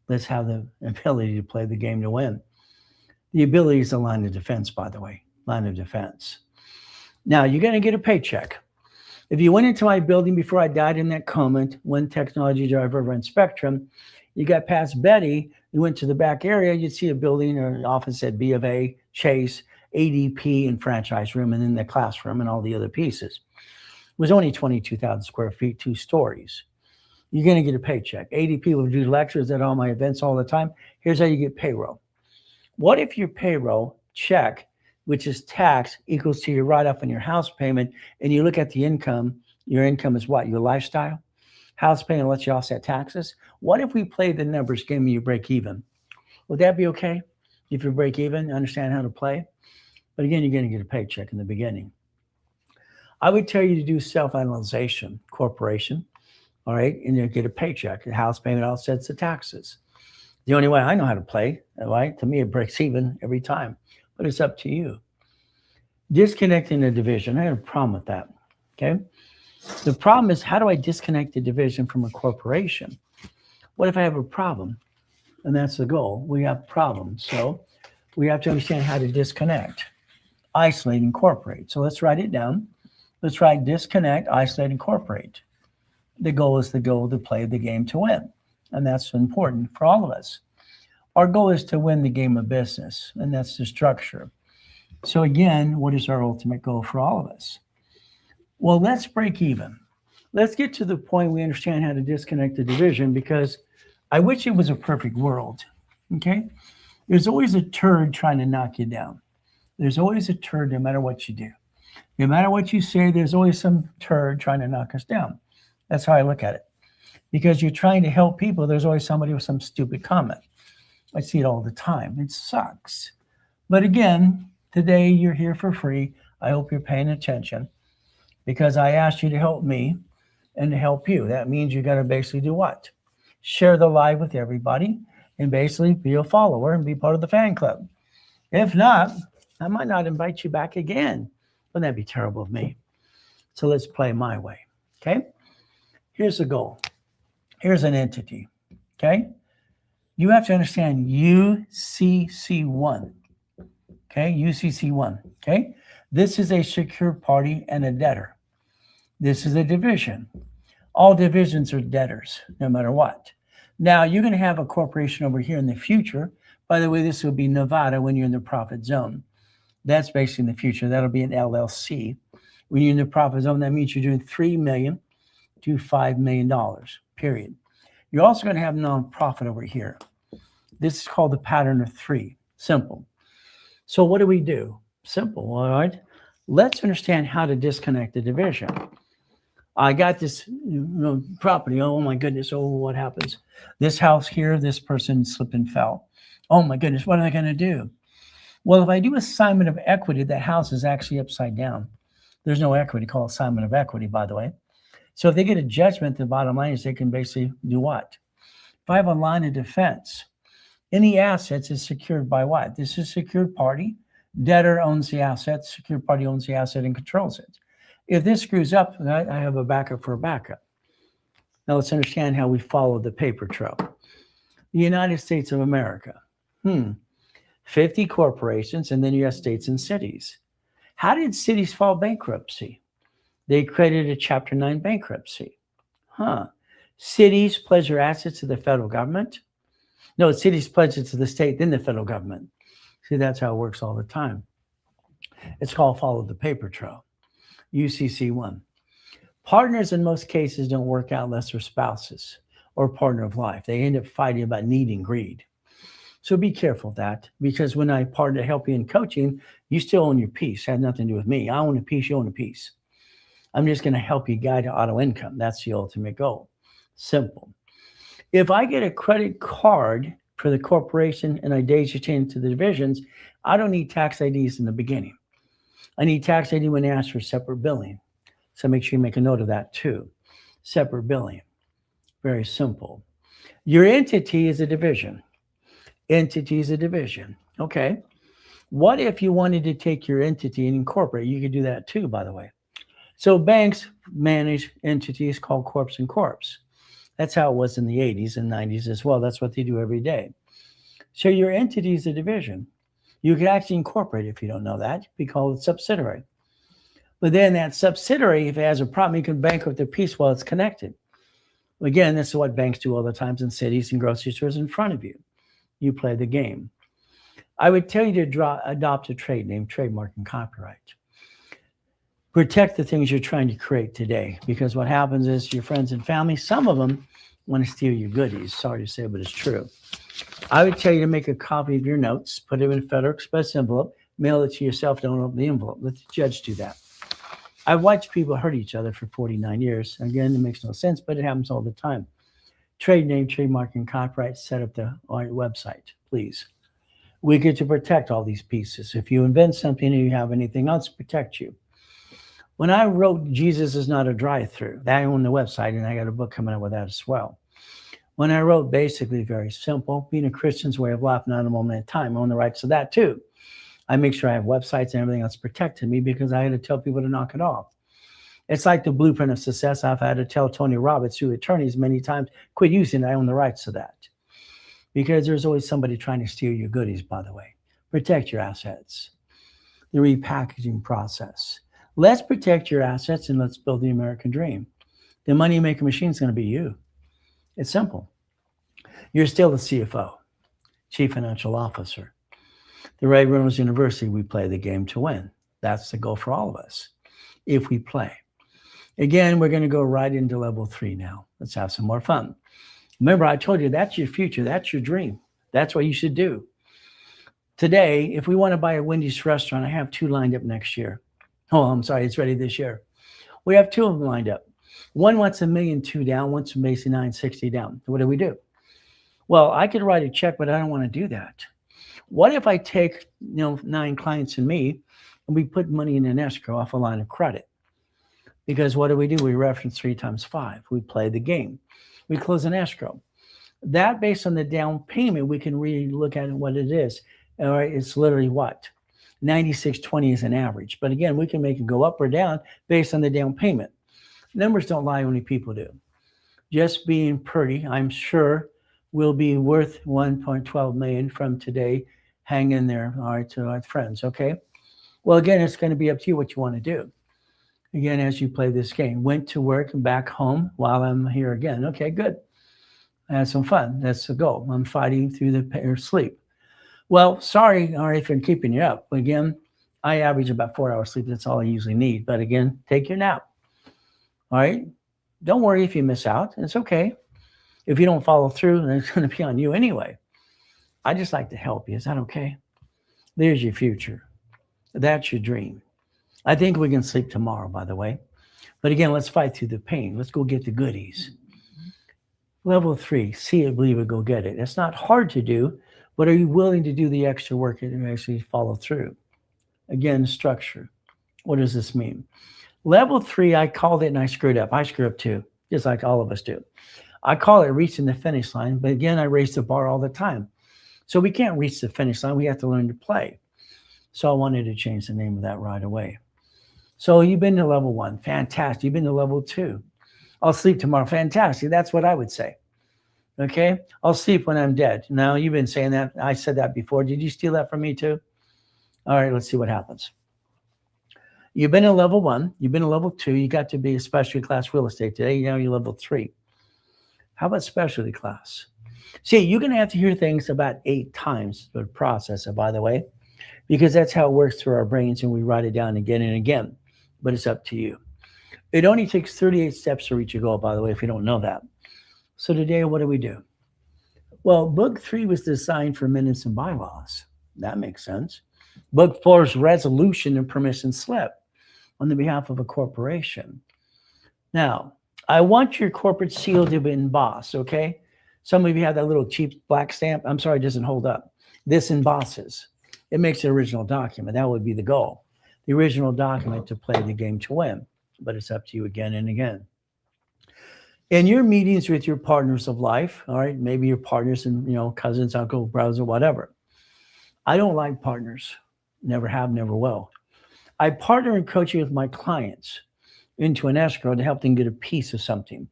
[SPEAKER 1] Let's have the ability to play the game to win. The ability is a line of defense, by the way. Line of defense. Now, you're going to get a paycheck. If you went into my building before I died in that coma, one technology driver over in Spectrum, you got past Betty, you went to the back area, you'd see a building or an office at B of A, Chase, ADP, and franchise room, and then the classroom and all the other pieces. It was only 22,000 square feet, 2 stories. You're going to get a paycheck. ADP will do lectures at all my events all the time. Here's how you get payroll. What if your payroll check, which is tax, equals to your write-off on your house payment, and you look at the income, your income is what? Your lifestyle? House payment lets you offset taxes? What if we play the numbers game and you break even? Would that be okay? If you break even, understand how to play? But again, you're going to get a paycheck in the beginning. I would tell you to do self-analyzation, corporation, All right. And you get a paycheck. The house payment offsets the taxes. The only way I know how to play, right? To me, it breaks even every time, but it's up to you. Disconnecting the division. I had a problem with that. Okay. The problem is, how do I disconnect the division from a corporation? What if I have a problem? And that's the goal. We have problems. So we have to understand how to disconnect, isolate, incorporate. So let's write it down. Let's write disconnect, isolate, incorporate. The goal is the goal to play the game to win. And that's important for all of us. Our goal is to win the game of business, and that's the structure. So again, what is our ultimate goal for all of us? Well, let's break even. Let's get to the point we understand how to disconnect the division, because I wish it was a perfect world. Okay? There's always a turd trying to knock you down. There's always a turd no matter what you do. No matter what you say, there's always some turd trying to knock us down. That's how I look at it. Because you're trying to help people, there's always somebody with some stupid comment. I see it all the time. It sucks. But again, today you're here for free. I hope you're paying attention, because I asked you to help me and to help you. That means you got to basically do what? Share the live with everybody and basically be a follower and be part of the fan club. If not, I might not invite you back again. Wouldn't that be terrible of me? So let's play my way. Okay? Here's the goal. Here's an entity. Okay? You have to understand UCC1. Okay? UCC1. Okay? This is a secured party and a debtor. This is a division. All divisions are debtors, no matter what. Now, you're going to have a corporation over here in the future. By the way, this will be Nevada when you're in the profit zone. That's basically in the future. That'll be an LLC. When you're in the profit zone, that means you're doing $3 million to $5 million, period. You're also going to have nonprofit over here. This is called the pattern of three. Simple. So what do? Simple, all right? Let's understand how to disconnect the division. I got this property. Oh, my goodness. Oh, what happens? This house here, this person slipped and fell. Oh, my goodness. What are they going to do? Well, if I do assignment of equity, that house is actually upside down. There's no equity called assignment of equity, by the way. So if they get a judgment, the bottom line is they can basically do what? If I have a line of defense, any assets is secured by what? This is a secured party. Debtor owns the asset. Secured party owns the asset and controls it. If this screws up, I have a backup for a backup. Now let's understand how we follow the paper trail. The United States of America. 50 corporations, and then you have states and cities. How did cities file bankruptcy? They created a Chapter 9 bankruptcy. Cities pledge their assets to the federal government. No, cities pledge it to the state, then the federal government. See, that's how it works all the time. It's called follow the paper trail. UCC1. Partners in most cases don't work out unless they're spouses or partner of life. They end up fighting about need and greed. So be careful of that, because when I partner to help you in coaching, you still own your piece. It had nothing to do with me. I own a piece, you own a piece. I'm just going to help you guide to auto income. That's the ultimate goal. Simple. If I get a credit card for the corporation and I daisy chain to the divisions, I don't need tax IDs in the beginning. I need tax ID when they ask for separate billing. So make sure you make a note of that too. Separate billing. Very simple. Your entity is a division. Entity is a division. Okay. What if you wanted to take your entity and incorporate? You could do that too, by the way. So banks manage entities called corps and corps. That's how it was in the 80s and 90s as well. That's what they do every day. So your entity is a division. You could actually incorporate it if you don't know that. We call it subsidiary. But then that subsidiary, if it has a problem, you can bankrupt the piece while it's connected. Again, this is what banks do all the times in cities and grocery stores in front of you. You play the game. I would tell you to adopt a trade name, trademark, and copyright. Protect the things you're trying to create today, because what happens is your friends and family, some of them want to steal your goodies. Sorry to say, but it's true. I would tell you to make a copy of your notes, put them in a Federal Express envelope, mail it to yourself, don't open the envelope. Let the judge do that. I've watched people hurt each other for 49 years. Again, it makes no sense, but it happens all the time. Trade name, trademark, and copyright, set up on your website, please. We get to protect all these pieces. If you invent something and you have anything else, protect you. When I wrote Jesus is not a drive-through, that I own the website, and I got a book coming out with that as well. When I wrote basically very simple, being a Christian's way of life, not a moment at a time, I own the rights to that too. I make sure I have websites and everything else protected me because I had to tell people to knock it off. It's like the blueprint of success. I've had to tell Tony Robbins through attorneys many times, quit using it. I own the rights to that. Because there's always somebody trying to steal your goodies, by the way. Protect your assets. The repackaging process. Let's protect your assets and let's build the American dream. The money making machine is going to be you. It's simple. You're still the CFO, Chief Financial Officer. The Ray Reynolds University, we play the game to win. That's the goal for all of us, if we play. Again, we're going to go right into level 3 now. Let's have some more fun. Remember, I told you that's your future. That's your dream. That's what you should do. Today, if we want to buy a Wendy's restaurant, I have 2 lined up next year. Oh, I'm sorry, it's ready this year. We have 2 of them lined up. One wants $1.2 million down, one's basically $960 down. What do? Well, I could write a check, but I don't want to do that. What if I take 9 clients and me, and we put money in an escrow off a line of credit? Because what do? We reference 3 times 5. We play the game. We close an escrow. That based on the down payment, we can really look at what it is. All right, it's literally what? 96.20 is an average. But again, we can make it go up or down based on the down payment. Numbers don't lie, only people do. Just being pretty, I'm sure, will be worth $1.12 million from today. Hang in there, all right, to our friends, okay? Well, again, it's going to be up to you what you want to do. Again, as you play this game, went to work and back home while I'm here again. Okay, good. I had some fun. That's the goal. I'm fighting through the pain or sleep. Well, sorry, all right, for keeping you up. Again, I average about 4 hours sleep. That's all I usually need. But again, take your nap. All right? Don't worry if you miss out. It's okay. If you don't follow through, then it's going to be on you anyway. I just like to help you. Is that okay? There's your future. That's your dream. I think we can sleep tomorrow, by the way. But again, let's fight through the pain. Let's go get the goodies. Level 3, see it, believe it, go get it. It's not hard to do, but are you willing to do the extra work and actually follow through? Again, structure. What does this mean? Level 3, I called it and I screwed up. I screw up too, just like all of us do. I call it reaching the finish line, but again, I raise the bar all the time. So we can't reach the finish line. We have to learn to play. So I wanted to change the name of that right away. So you've been to level 1. Fantastic. You've been to level 2. I'll sleep tomorrow. Fantastic. That's what I would say. Okay? I'll sleep when I'm dead. Now, you've been saying that. I said that before. Did you steal that from me too? All right, let's see what happens. You've been to level 1. You've been to level 2. You got to be a specialty class real estate today. Now you're level 3. How about specialty class? See, you're going to have to hear things about 8 times to process it, by the way, because that's how it works through our brains, and we write it down again and again. But it's up to you. It only takes 38 steps to reach your goal, by the way, if you don't know that. So today, what do we do? Well, book 3 was designed for minutes and bylaws. That makes sense. Book 4 is resolution and permission slip on the behalf of a corporation. Now, I want your corporate seal to be embossed, okay? Some of you have that little cheap black stamp. I'm sorry, it doesn't hold up. This embosses. It makes the original document. That would be the goal. The original document to play the game to win. But it's up to you again and again. In your meetings with your partners of life, all right, maybe your partners and, cousins, uncle, brothers, or whatever. I don't like partners. Never have, never will. I partner in coaching with my clients into an escrow to help them get a piece of something.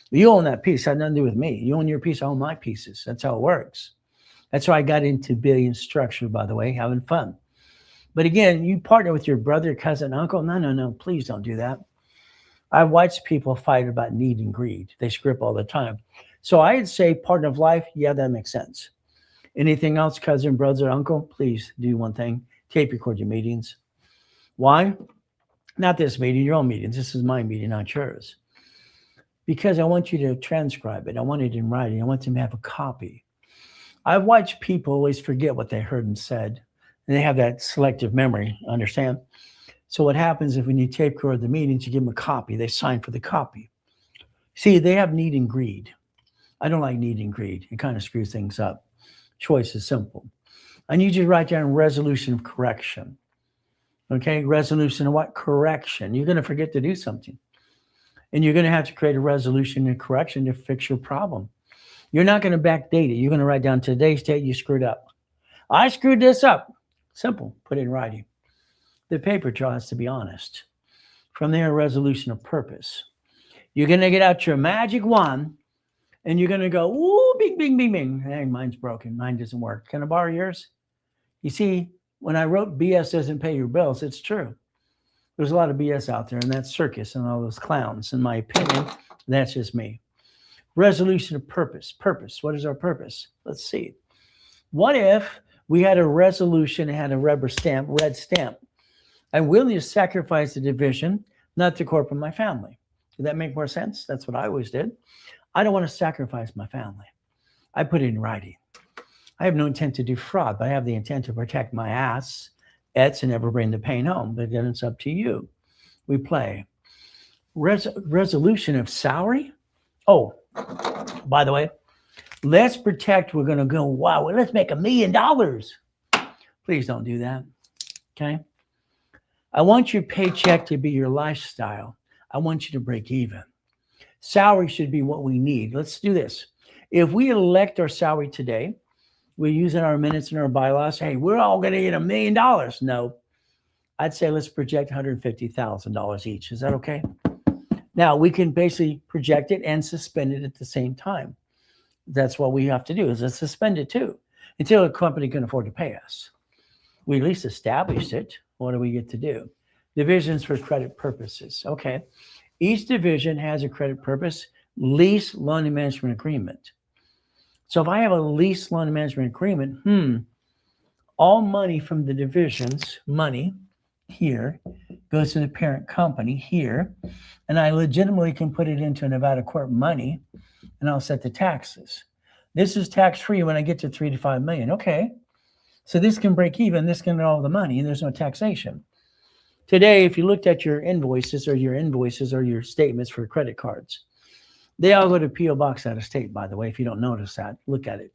[SPEAKER 1] You own that piece. It had nothing to do with me. You own your piece. I own my pieces. That's how it works. That's how I got into billion structure, by the way, having fun. But again, you partner with your brother, cousin, uncle. No. Please don't do that. I watch people fight about need and greed. They screw up all the time. So I'd say partner of life, yeah, that makes sense. Anything else, cousin, brother, uncle, please do one thing. Tape record your meetings. Why? Not this meeting, your own meetings. This is my meeting, not yours. Because I want you to transcribe it. I want it in writing. I want them to have a copy. I've watched people always forget what they heard and said. And they have that selective memory, understand? So what happens if when you tape record the meetings, you give them a copy. They sign for the copy. See, they have need and greed. I don't like need and greed. It kind of screws things up. Choice is simple. I need you to write down resolution of correction. Okay, resolution of what? Correction. You're going to forget to do something. And you're going to have to create a resolution and correction to fix your problem. You're not going to backdate it. You're going to write down today's date you screwed up. I screwed this up. Simple. Put it in writing. The paper trail has to be honest. From there, a resolution of purpose. You're going to get out your magic wand and you're going to go, ooh, bing, bing, bing, bing. Hey, mine's broken. Mine doesn't work. Can I borrow yours? You see, when I wrote BS doesn't pay your bills, it's true. There's a lot of BS out there, and that's circus and all those clowns. In my opinion, that's just me. Resolution of purpose. Purpose. What is our purpose? Let's see. What if we had a resolution and had a rubber stamp, red stamp? I'm willing to sacrifice the division, not to corporate my family. Does that make more sense? That's what I always did. I don't want to sacrifice my family. I put it in writing. I have no intent to do fraud, but I have the intent to protect my ass, and never bring the pain home. But then it's up to you. We play. Resolution of salary. Oh, by the way, let's protect. We're going to go, wow, well, let's make $1 million. Please don't do that. Okay. I want your paycheck to be your lifestyle. I want you to break even. Salary should be what we need. Let's do this. If we elect our salary today, we use in our minutes and our bylaws, hey, we're all going to get $1 million. No, I'd say let's project $150,000 each. Is that okay? Now, we can basically project it and suspend it at the same time. That's what we have to do, is let's suspend it too, until a company can afford to pay us. We at least established it. What do we get to do? Divisions for credit purposes. Okay. Each division has a credit purpose, lease loan management agreement. So if I have a lease loan management agreement, all money from the divisions, money here, goes to the parent company here, and I legitimately can put it into a Nevada court money, and I'll set the taxes. This is tax-free when I get to 3 to 5 million. Okay. So this can break even, this can get all the money, and there's no taxation. Today, if you looked at your invoices or your statements for credit cards, they all go to P.O. Box out of state, by the way. If you don't notice that, look at it.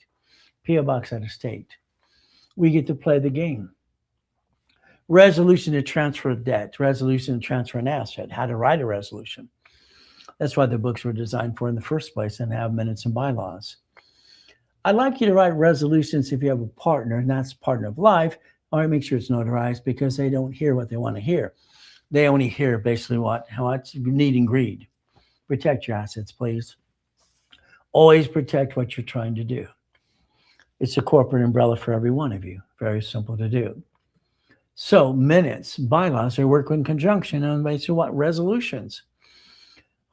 [SPEAKER 1] P.O. Box out of state. We get to play the game. Resolution to transfer of debt, resolution to transfer an asset, how to write a resolution. That's why the books were designed for in the first place and have minutes and bylaws. I'd like you to write resolutions if you have a partner, and that's a partner of life. All right, make sure it's notarized because they don't hear what they want to hear. They only hear basically how it's need and greed. Protect your assets, please. Always protect what you're trying to do. It's a corporate umbrella for every one of you. Very simple to do. So minutes, bylaws, they work in conjunction on basically what? Resolutions.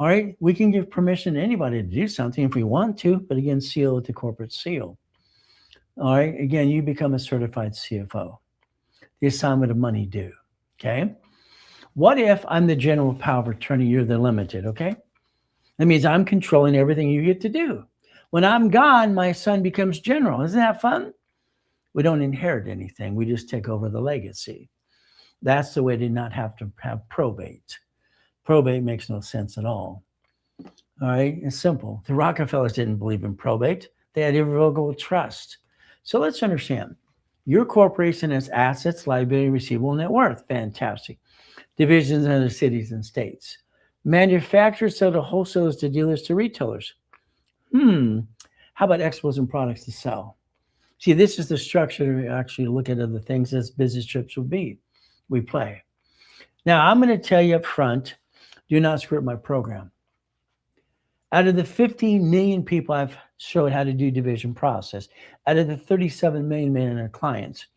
[SPEAKER 1] All right, we can give permission to anybody to do something if we want to, but again, seal with the corporate seal. All right, again, you become a certified CFO. The assignment of money due, okay? What if I'm the general power of attorney, you're the limited, okay? That means I'm controlling everything you get to do. When I'm gone, my son becomes general. Isn't that fun? We don't inherit anything. We just take over the legacy. That's the way to not have to have probate. Probate makes no sense at all. All right, it's simple. The Rockefellers didn't believe in probate. They had irrevocable trust. So let's understand. Your corporation has assets, liability, receivable, net worth. Fantastic. Divisions in other cities and states. Manufacturers sell to wholesalers, to dealers, to retailers. How about expos and products to sell? See, this is the structure to actually look at other things as business trips would be. We play. Now, I'm going to tell you up front, do not screw up my program. Out of the 15 million people I've showed how to do division process, out of the 37 million men in our clients,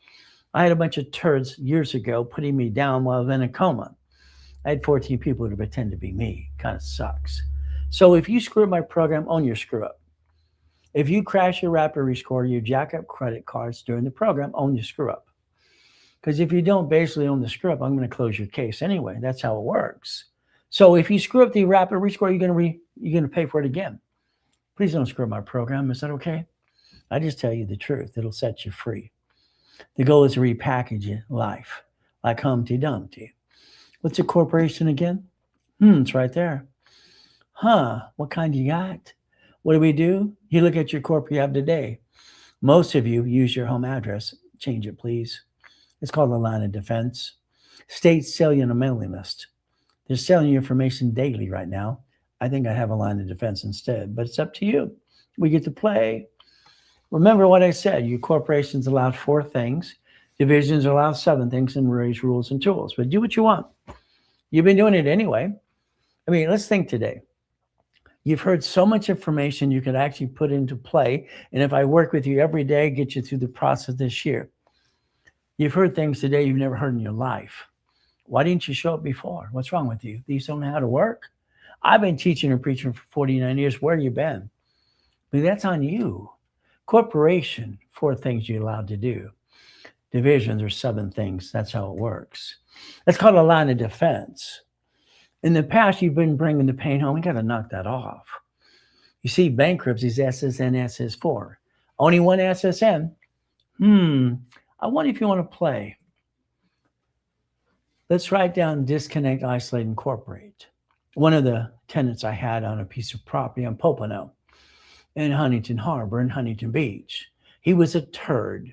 [SPEAKER 1] I had a bunch of turds years ago putting me down while I was in a coma. I had 14 people to pretend to be me. Kind of sucks. So if you screw up my program, own your screw up. If you crash your rapid rescore, you jack up credit cards during the program, own your screw up. Because if you don't basically own the screw up, I'm going to close your case anyway. That's how it works. So if you screw up the rapid rescore, you're going to pay for it again. Please don't screw up my program. Is that okay? I just tell you the truth. It'll set you free. The goal is to repackage your life like Humpty Dumpty. What's a corporation again? It's right there. What kind you got? What do? You look at your corp you have today. Most of you use your home address. Change it, please. It's called a line of defense. States sell you on a mailing list. They're selling you information daily right now. I think I'd have a line of defense instead, but it's up to you. We get to play. Remember what I said. Your corporation's allowed 4 things. Divisions are allowed 7 things and raise rules and tools. But do what you want. You've been doing it anyway. I mean, let's think today. You've heard so much information you could actually put into play. And if I work with you every day, get you through the process this year. You've heard things today you've never heard in your life. Why didn't you show up before? What's wrong with you? These don't know how to work? I've been teaching and preaching for 49 years. Where have you been? But that's on you. Corporation, 4 things you're allowed to do. Divisions are 7 things. That's how it works. That's called a line of defense. In the past, you've been bringing the pain home. You got to knock that off. You see, bankruptcy is SSN, SS4. Only one SSN. I wonder if you want to play. Let's write down disconnect, isolate, incorporate. One of the tenants I had on a piece of property on Pompano in Huntington Harbor in Huntington Beach. He was a turd.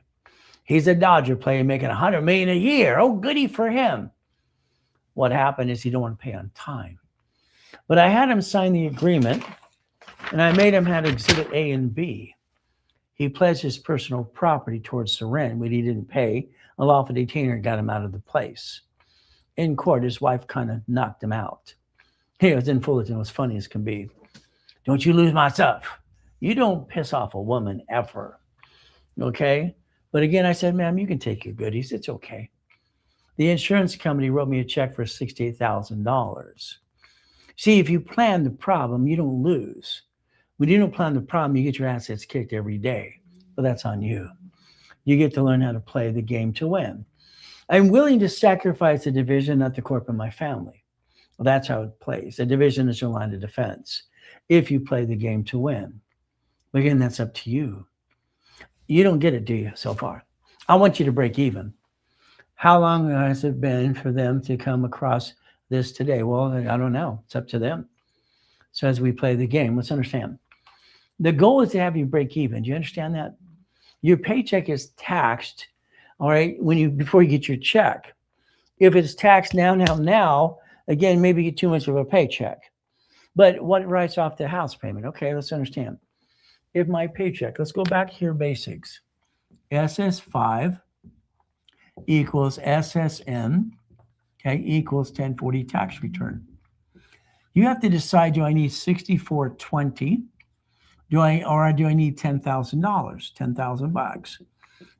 [SPEAKER 1] He's a Dodger player making $100 million a year. Oh, goody for him. What happened is he don't want to pay on time. But I had him sign the agreement, and I made him have Exhibit A and B. He pledged his personal property towards the rent, but he didn't pay. A lawful detainer got him out of the place. In court, his wife kind of knocked him out. He was in Fullerton. It was funny as can be. Don't you lose my stuff. You don't piss off a woman ever. Okay? But again, I said, ma'am, you can take your goodies. It's okay. The insurance company wrote me a check for $68,000. See, if you plan the problem, you don't lose. When you don't plan the problem, you get your assets kicked every day. But that's on you. You get to learn how to play the game to win. I'm willing to sacrifice a division, not the corp in my family. Well, that's how it plays. A division is your line of defense if you play the game to win. But again, that's up to you. You don't get it, do you, so far? I want you to break even. How long has it been for them to come across this today? Well, I don't know. It's up to them. So as we play the game, let's understand. The goal is to have you break even. Do you understand that? Your paycheck is taxed, all right, before you get your check. If it's taxed now, again, maybe you get too much of a paycheck. But what writes off the house payment? Okay, let's understand. If my paycheck, let's go back here, basics. SS5 equals SSN, okay, equals 1040 tax return. You have to decide, do I need $64.20? Do I need $10,000, 10,000 bucks?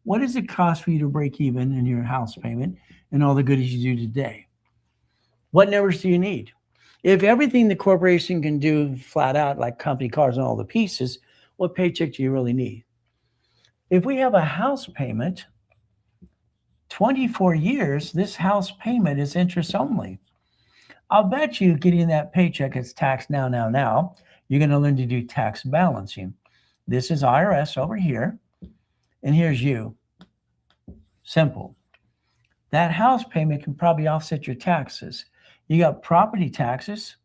[SPEAKER 1] What does it cost for you to break even in your house payment and all the goodies you do today? What numbers do you need? If everything the corporation can do flat out, like company cars and all the pieces, what paycheck do you really need? If we have a house payment, 24 years, this house payment is interest only. I'll bet you getting that paycheck is taxed now. You're going to learn to do tax balancing. This is IRS over here, and here's you. Simple. That house payment can probably offset your taxes. You got property taxes.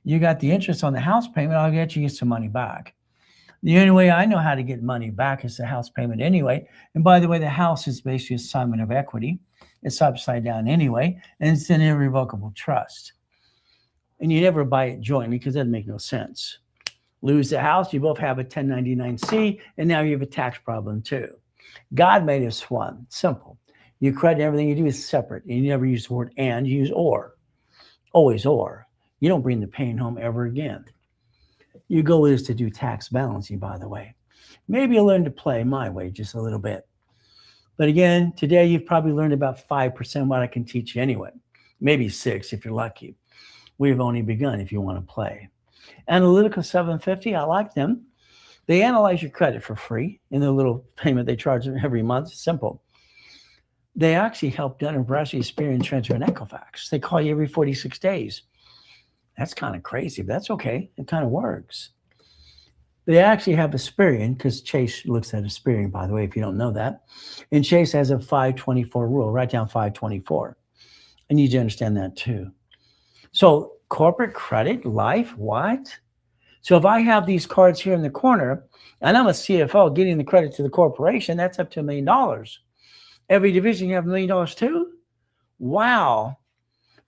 [SPEAKER 1] You got the interest on the house payment. I'll get you some money back. The only way I know how to get money back is the house payment anyway. And by the way, the house is basically an assignment of equity. It's upside down anyway, and it's an irrevocable trust. And you never buy it jointly because that doesn't make no sense. Lose the house, you both have a 1099-C, and now you have a tax problem too. God made us one. Simple. You credit everything you do is separate, and you never use the word and, you use or. Always or. You don't bring the pain home ever again. Your goal is to do tax balancing, by the way. Maybe you'll learn to play my way just a little bit. But again, today you've probably learned about 5% what I can teach you anyway. Maybe 6 if you're lucky. We've only begun if you want to play. Analytical 750, I like them. They analyze your credit for free in the little payment they charge every month. It's simple. They actually help Dun & Bradstreet, Experian, Transfer, and Equifax. They call you every 46 days. That's kind of crazy, but that's okay. It kind of works. They actually have Experian, because Chase looks at Experian, by the way, if you don't know that. And Chase has a 524 rule. Write down 524. I need you to understand that too. So corporate credit, life, what? So if I have these cards here in the corner, and I'm a CFO getting the credit to the corporation, that's up to $1 million. Every division, you have $1 million too? Wow.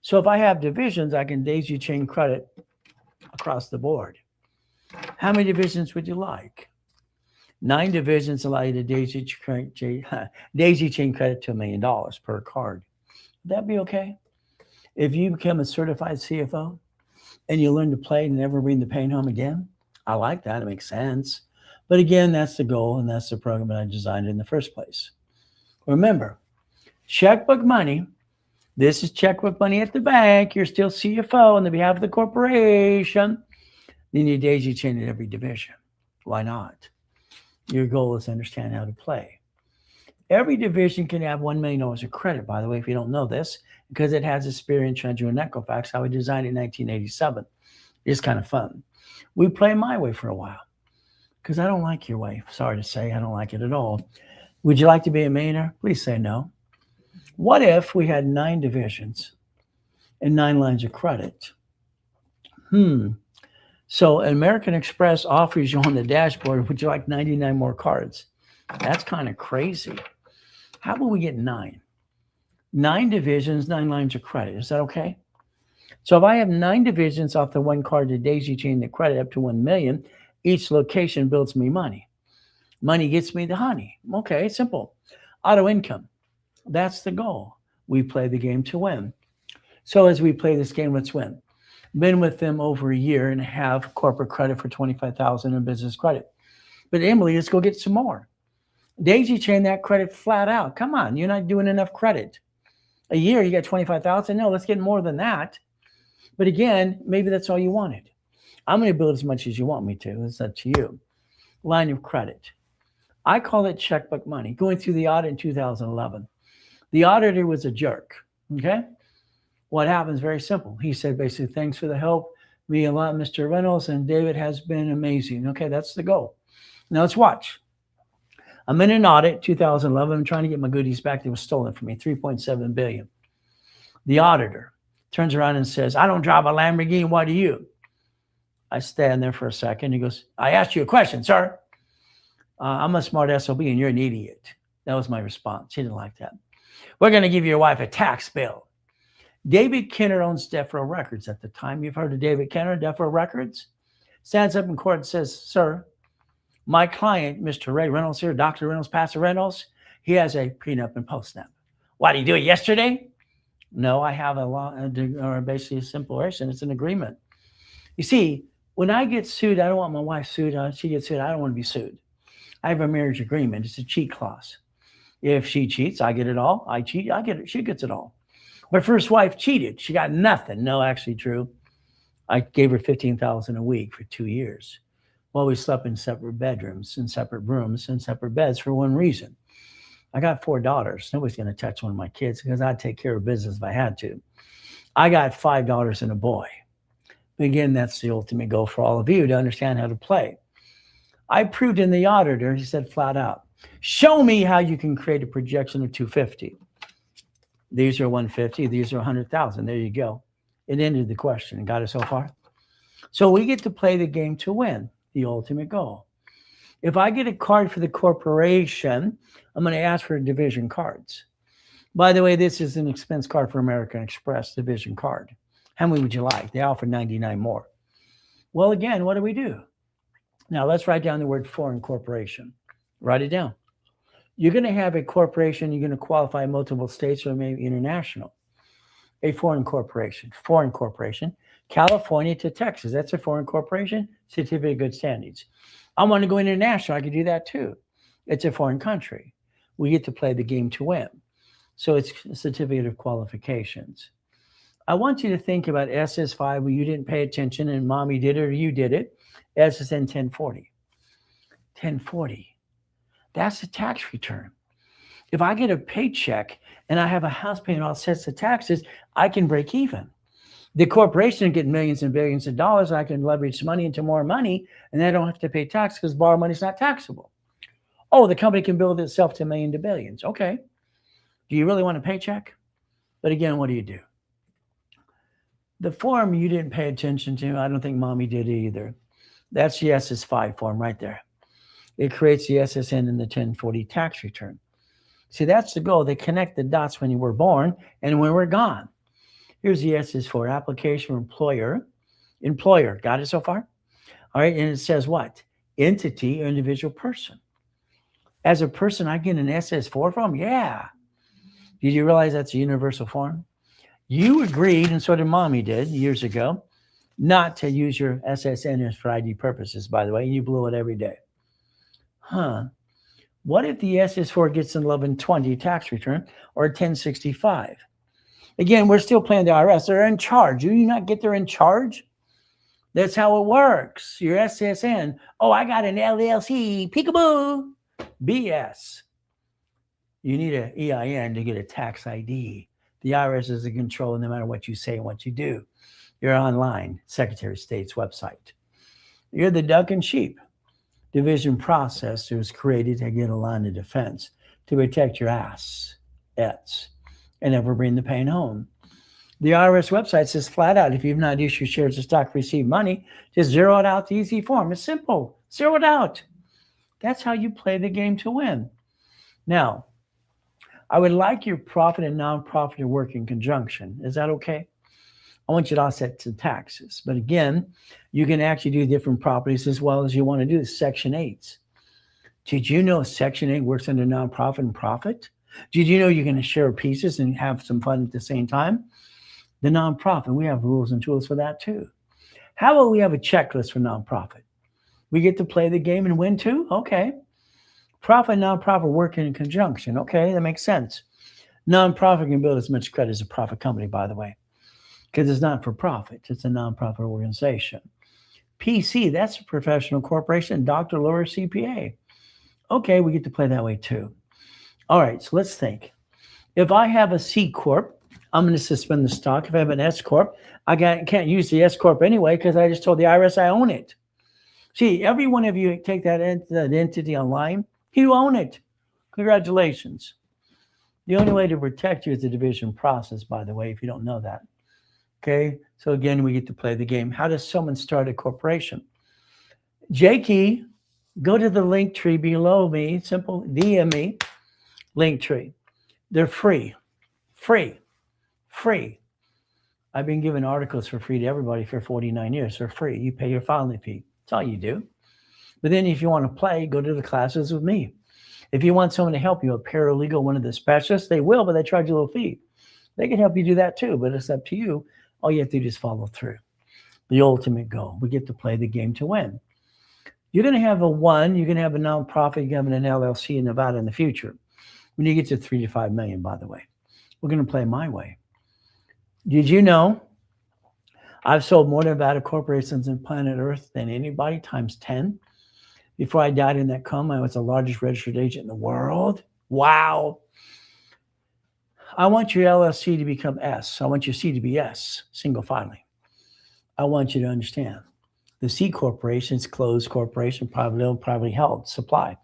[SPEAKER 1] So if I have divisions, I can daisy chain credit across the board. How many divisions would you like? 9 divisions allow you to daisy chain credit to $1 million per card. Would that be okay? If you become a certified CFO and you learn to play and never bring the pain home again, I like that. It makes sense. But again, that's the goal, and that's the program that I designed in the first place. Remember, checkbook money. This is checkbook money at the bank. You're still CFO on the behalf of the corporation. Then you daisy chain at every division. Why not? Your goal is to understand how to play. Every division can have $1 million of credit, by the way, if you don't know this, because it has a Experian, Treasury, and Equifax, how we designed it in 1987. It's kind of fun. We play my way for a while because I don't like your way. Sorry to say, I don't like it at all. Would you like to be a millionaire? Please say no. What if we had 9 divisions and 9 lines of credit? So American Express offers you on the dashboard, would you like 99 more cards? That's kind of crazy. How about we get 9? 9 divisions, 9 lines of credit. Is that okay? So if I have 9 divisions off the one card to daisy chain the credit up to 1 million, each location builds me money. Money gets me the honey. Okay, simple. Auto income. That's the goal. We play the game to win. So as we play this game, let's win. Been with them over a year and have corporate credit for $25,000 in business credit. But Emily, let's go get some more. Daisy chain that credit flat out. Come on, you're not doing enough credit. A year, you got $25,000. No, let's get more than that. But again, maybe that's all you wanted. I'm going to build as much as you want me to. It's up to you. Line of credit. I call it checkbook money. Going through the audit in 2011. The auditor was a jerk. Okay? What happens? Very simple. He said basically, thanks for the help. Me a lot, Mr. Reynolds, and David has been amazing. Okay, that's the goal. Now let's watch. I'm in an audit, 2011. I'm trying to get my goodies back that was stolen from me, $3.7 billion. The auditor turns around and says, I don't drive a Lamborghini. Why do you? I stand there for a second. He goes, I asked you a question, sir. I'm a smart SOB and you're an idiot. That was my response. He didn't like that. We're going to give your wife a tax bill. David Kenner owns Death Row Records at the time. You've heard of David Kenner, Death Row Records? Stands up in court and says, sir, my client, Mr. Ray Reynolds here, Dr. Reynolds, Pastor Reynolds, he has a prenup and postnup. Why did you do it yesterday? No, I have a law, or basically a simple version. It's an agreement. You see, when I get sued, I don't want my wife sued. She gets sued. I don't want to be sued. I have a marriage agreement. It's a cheat clause. If she cheats, I get it all. I cheat, I get it. She gets it all. My first wife cheated. She got nothing. No, actually true. I gave her $15,000 a week for 2 years. Well, we slept in separate bedrooms and separate rooms and separate beds for one reason. I got 4 daughters. Nobody's going to touch one of my kids because I'd take care of business if I had to. I got 5 daughters and a boy. Again, that's the ultimate goal for all of you to understand how to play. I proved in the auditor, he said flat out, show me how you can create a projection of 250. These are 150. These are 100,000. There you go. It ended the question. Got it so far? So we get to play the game to win, the ultimate goal. If I get a card for the corporation, I'm going to ask for division cards. By the way, this is an expense card for American Express, division card. How many would you like? They offer 99 more. Well, again, what do? Now, let's write down the word foreign corporation. Write it down. You're going to have a corporation. You're going to qualify multiple states or maybe international. A foreign corporation. California to Texas. That's a foreign corporation. Certificate of good standings. I want to go international. I could do that too. It's a foreign country. We get to play the game to win. So it's a certificate of qualifications. I want you to think about SS5 where you didn't pay attention and mommy did it or you did it. SSN 1040. 1040. That's a tax return. If I get a paycheck and I have a house payment all sets of taxes, I can break even. The corporation can get millions and billions of dollars. I can leverage money into more money, and I don't have to pay tax because borrowed money is not taxable. Oh, the company can build itself to millions to billions. Okay. Do you really want a paycheck? But again, what do? The form you didn't pay attention to, I don't think mommy did either. That's the SS5 form right there. It creates the SSN and the 1040 tax return. See, that's the goal. They connect the dots when you were born and when we're gone. Here's the S is for application employer. Employer. Got it so far? All right. And it says what? Entity or individual person. As a person, I get an SS4 from? Yeah. Did you realize that's a universal form? You agreed, and so did mommy did years ago, not to use your SSN for ID purposes, by the way, and you blew it every day. Huh. What if the SS4 gets an 1120 tax return or 1065? Again, we're still playing the IRS. They're in charge. Do you not get they're in charge? That's how it works. Your SSN. Oh, I got an LLC. Peekaboo. BS. You need an EIN to get a tax ID. The IRS is in control no matter what you say and what you do. You're online, Secretary of State's website. You're the duck and sheep. Division process was created to get a line of defense to protect your assets and never bring the pain home. The IRS website says flat out, if you've not issued shares of stock, receive money, just zero it out the easy form. It's simple. Zero it out. That's how you play the game to win. Now, I would like your profit and nonprofit to work in conjunction. Is that okay? I want you to offset to taxes. But again, you can actually do different properties as well as you want to do Section 8s. Did you know Section 8 works under nonprofit and profit? Did you know you can share pieces and have some fun at the same time? The nonprofit, we have rules and tools for that too. How about we have a checklist for nonprofit? We get to play the game and win too? Okay. Profit and nonprofit working in conjunction. Okay, that makes sense. Nonprofit can build as much credit as a profit company, by the way, because it's not for profit. It's a nonprofit organization. PC, that's a professional corporation, doctor, lawyer, CPA. Okay, we get to play that way too. All right, so let's think. If I have a C Corp, I'm going to suspend the stock. If I have an S Corp, I can't use the S Corp anyway because I just told the IRS I own it. See, every one of you take that entity online, you own it. Congratulations. The only way to protect you is the division process, by the way, if you don't know that. Okay, so again, we get to play the game. How does someone start a corporation? Jakey, go to the link tree below me. Simple, DM me, link tree. They're free. I've been giving articles for free to everybody for 49 years. They're free. You pay your filing fee. That's all you do. But then if you want to play, go to the classes with me. If you want someone to help you, a paralegal, one of the specialists, they will, but they charge you a little fee. They can help you do that too, but it's up to you. All you have to do is follow through. The ultimate goal. We get to play the game to win. You're going to have a one. You're going to have a nonprofit. You're going to have an LLC in Nevada in the future. When you get to 3 to 5 million, by the way, we're going to play my way. Did you know I've sold more Nevada corporations on planet Earth than anybody times 10? Before I died in that coma, I was the largest registered agent in the world. Wow. I want your LLC to become S. I want your C to be S, single filing. I want you to understand. The C corporation is closed corporation, privately owned, privately held, supply.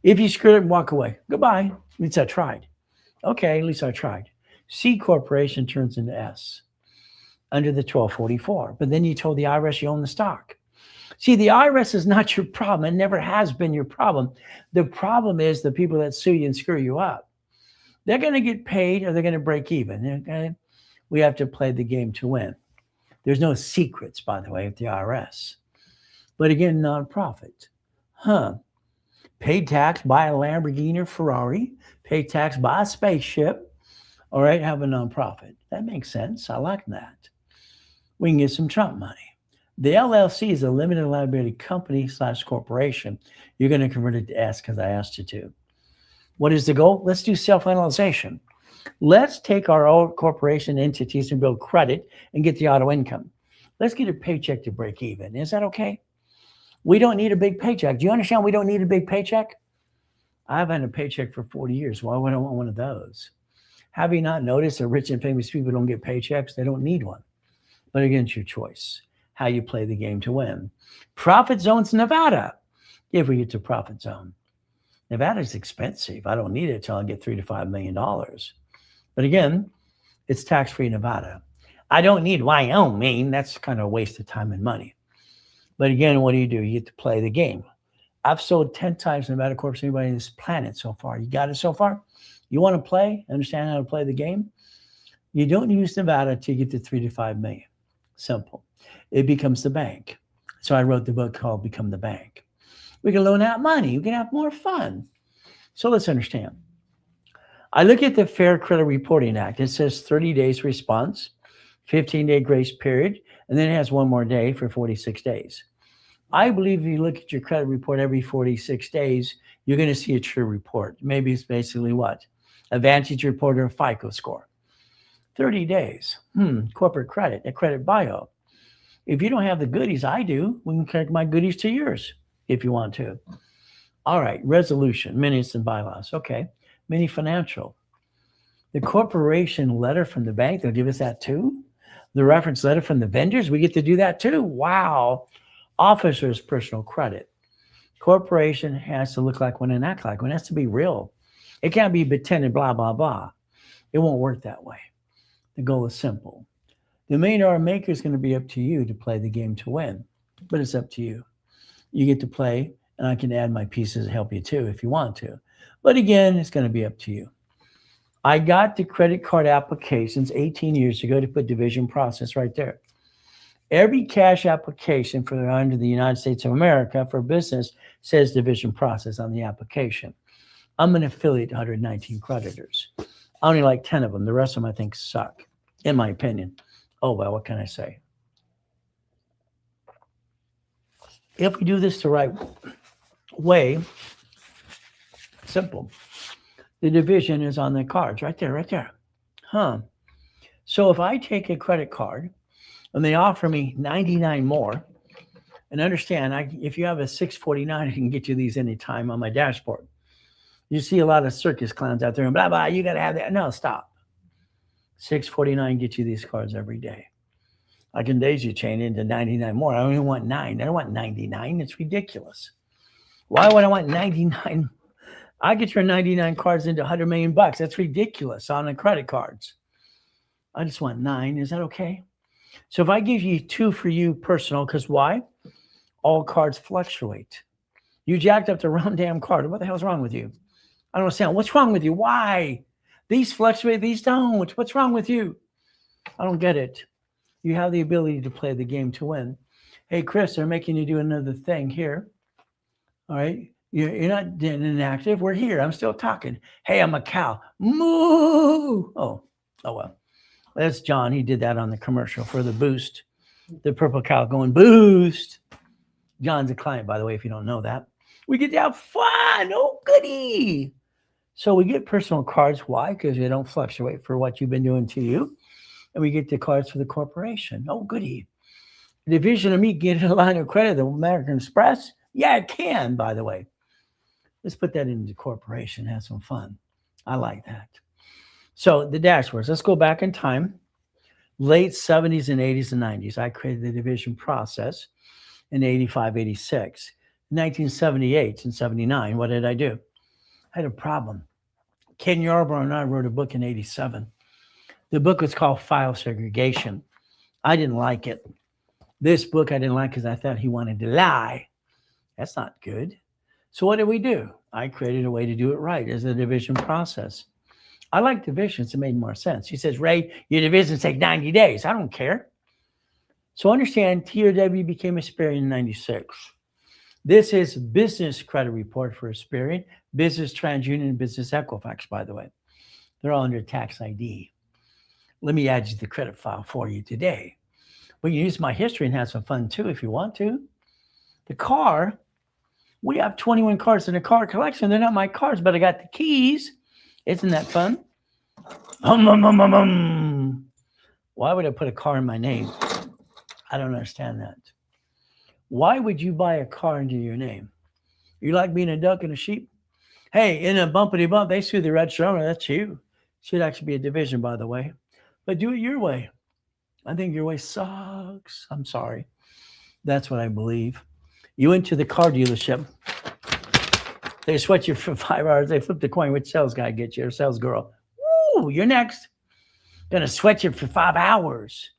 [SPEAKER 1] If you screw it, walk away. Goodbye. At least I tried. Okay, at least I tried. C corporation turns into S under the 1244. But then you told the IRS you own the stock. See, the IRS is not your problem. It never has been your problem. The problem is the people that sue you and screw you up. They're going to get paid or they're going to break even. Okay? We have to play the game to win. There's no secrets, by the way, with the IRS. But again, nonprofit. Pay tax, buy a Lamborghini or Ferrari. Pay tax, buy a spaceship. All right, have a nonprofit. That makes sense. I like that. We can get some Trump money. The LLC is a limited liability company / corporation. You're going to convert it to S because I asked you to. What is the goal? Let's do self-analyzation. Let's take our old corporation entities and build credit and get the auto income. Let's get a paycheck to break even. Is that okay? We don't need a big paycheck. Do you understand we don't need a big paycheck? I've had a paycheck for 40 years. Why would I want one of those? Have you not noticed that rich and famous people don't get paychecks? They don't need one. But again, it's your choice. How you play the game to win. Profit zones, Nevada. If we get to profit zone. Nevada's expensive. I don't need it until I get $3 to $5 million. But again, it's tax-free Nevada. I don't need Wyoming. That's kind of a waste of time and money. But again, what do? You get to play the game. I've sold 10 times Nevada Corp to anybody on this planet so far. You got it so far? You want to play, understand how to play the game? You don't use Nevada until you get to 3 to 5 million. Simple. It becomes the bank. So I wrote the book called Become the Bank. We can loan out money. We can have more fun. So let's understand. I look at the Fair Credit Reporting Act. It says 30 days response, 15-day grace period, and then it has one more day for 46 days. I believe if you look at your credit report every 46 days, you're going to see a true report. Maybe it's basically what? A Vantage report or a FICO score. 30 days. Corporate credit, a credit bio. If you don't have the goodies I do, we can connect my goodies to yours if you want to. All right, resolution, minutes and bylaws. Okay, mini financial. The corporation letter from the bank, they'll give us that too. The reference letter from the vendors, we get to do that too. Wow. Officers' personal credit. Corporation has to look like one and act like one. It has to be real. It can't be pretended blah, blah, blah. It won't work that way. The goal is simple. The $1 million maker is going to be up to you to play the game to win, but it's up to you. You get to play, and I can add my pieces to help you too if you want to. But again, it's going to be up to you. I got the credit card applications 18 years ago to put division process right there. Every cash application for under the United States of America for business says division process on the application. I'm an affiliate to 119 creditors. I only like 10 of them. The rest of them I think suck, in my opinion. Oh, well, what can I say? If we do this the right way, simple. The division is on the cards right there, right there. So if I take a credit card and they offer me 99 more, and understand, if you have a 649, I can get you these anytime on my dashboard. You see a lot of circus clowns out there and blah, blah, you got to have that. No, stop. 649 get you these cards every day. I can daisy chain into 99 more. I only want 9. I don't want 99. It's ridiculous. Why would I want 99? I get your 99 cards into 100 million bucks. That's ridiculous on the credit cards. I just want 9. Is that okay? So if I give you 2 for you personal, because why? All cards fluctuate. You jacked up the wrong damn card. What the hell's wrong with you? I don't understand. What's wrong with you? Why? These fluctuate, these don't. What's wrong with you? I don't get it. You have the ability to play the game to win. Hey, Chris, they're making you do another thing here. All right. You're not inactive. We're here. I'm still talking. Hey, I'm a cow. Moo. Oh, well. That's John. He did that on the commercial for the Boost. The purple cow going boost. John's a client, by the way, if you don't know that. We get to have fun. Oh, goody. So we get personal cards. Why? Because they don't fluctuate for what you've been doing to you. And we get the cards for the corporation. Oh, goody. The division of me get a line of credit, the American Express. Yeah, it can, by the way. Let's put that into the corporation. Have some fun. I like that. So the dashboards. Let's go back in time. Late 70s and 80s and 90s. I created the division process in 85, 86. 1978 and 79, what did I do? I had a problem. Ken Yarbrough and I wrote a book in 87. The book was called File Segregation. I didn't like it. This book I didn't like because I thought he wanted to lie. That's not good. So what did we do? I created a way to do it right as a division process. I like divisions. It made more sense. He says, Ray, your divisions take 90 days. I don't care. So understand, TRW became Experian in 96. This is business credit report for Experian, business TransUnion, and business Equifax, by the way. They're all under tax ID. Let me add you the credit file for you today. We can use my history and have some fun too if you want to. The car, we have 21 cars in a car collection. They're not my cars, but I got the keys. Isn't that fun? Why would I put a car in my name? I don't understand that. Why would you buy a car into your name? You like being a duck and a sheep? Hey, in a bumpity bump, they sue the register owner. That's you. Should actually be a division, by the way. But do it your way. I think your way sucks. I'm sorry. That's what I believe. You went to the car dealership. They sweat you for 5 hours. They flip the coin. Which sales guy gets you or sales girl? Woo, you're next. Gonna sweat you for 5 hours.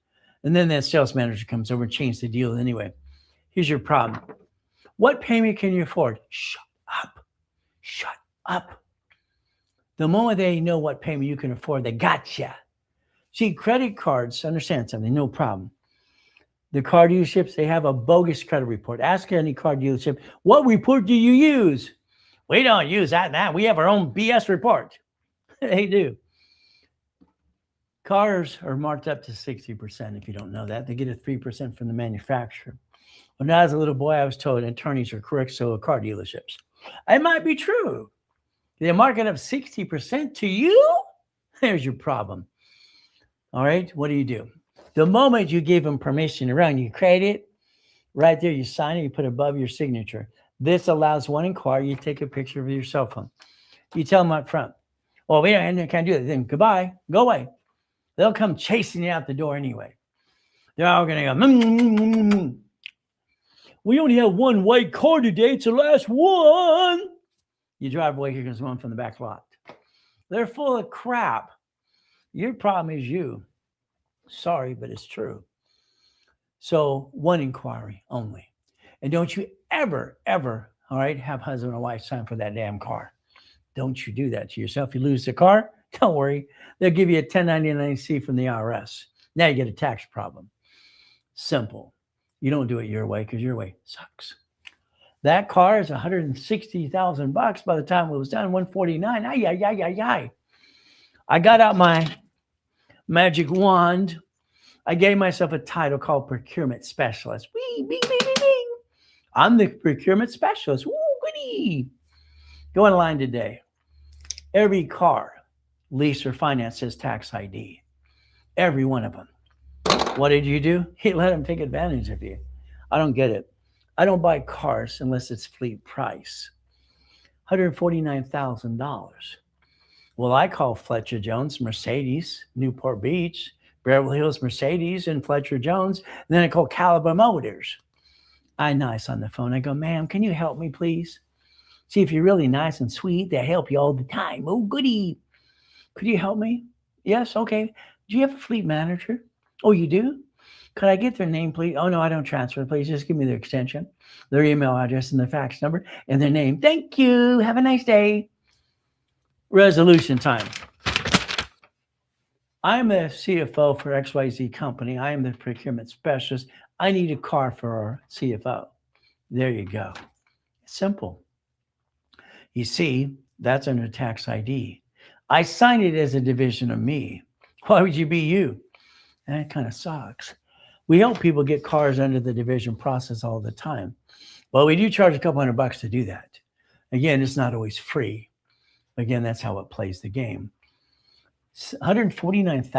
[SPEAKER 1] And then that sales manager comes over and changes the deal anyway. Here's your problem. What payment can you afford? Shut up. Shut up. The moment they know what payment you can afford, they gotcha. See, credit cards, understand something, no problem. The car dealerships, they have a bogus credit report. Ask any car dealership, what report do you use? We don't use that now. We have our own BS report. They do. Cars are marked up to 60% if you don't know that. They get a 3% from the manufacturer. When I was a little boy, I was told attorneys are correct, so are car dealerships. It might be true. They mark it up 60% to you? There's your problem. All right, what do? The moment you give them permission to run, you create it, right there, you sign it, you put above your signature. This allows one inquiry, you take a picture of your cell phone. You tell them up front, well, we can't do that. Then goodbye, go away. They'll come chasing you out the door anyway. They're all going to go, we only have one white car today. It's the last one. You drive away, here comes one from the back lot. They're full of crap. Your problem is you. Sorry, but it's true. So one inquiry only. And don't you ever, all right, have husband or wife sign for that damn car. Don't you do that to yourself. You lose the car, don't worry. They'll give you a 1099-C from the IRS. Now you get a tax problem. Simple. You don't do it your way because your way sucks. That car is $160,000 by the time it was done, $149,000. I got out my magic wand. I gave myself a title called procurement specialist. Wee, bing, bing, bing, bing. I'm the procurement specialist. Woo, goody. Go online today. Every car, lease or finance says tax ID. Every one of them. What did you do? You let them take advantage of you. I don't get it. I don't buy cars unless it's fleet price. $149,000. Well, I call Fletcher Jones, Mercedes, Newport Beach, Beverly Hills Mercedes, and Fletcher Jones. And then I call Caliber Motors. I'm nice on the phone. I go, ma'am, can you help me, please? See, if you're really nice and sweet, they help you all the time. Oh, goody. Could you help me? Yes, okay. Do you have a fleet manager? Oh, you do? Could I get their name, please? Oh, no, I don't transfer. Please just give me their extension, their email address, and their fax number, and their name. Thank you. Have a nice day. Resolution time. I'm a CFO for XYZ company. I am the procurement specialist. I need a car for our CFO. There you go. Simple. You see, that's under tax ID. I signed it as a division of me. Why would you be you? That kind of sucks. We help people get cars under the division process all the time. Well, we do charge a couple $100 to do that. Again, it's not always free. Again, that's how it plays the game. $149,000,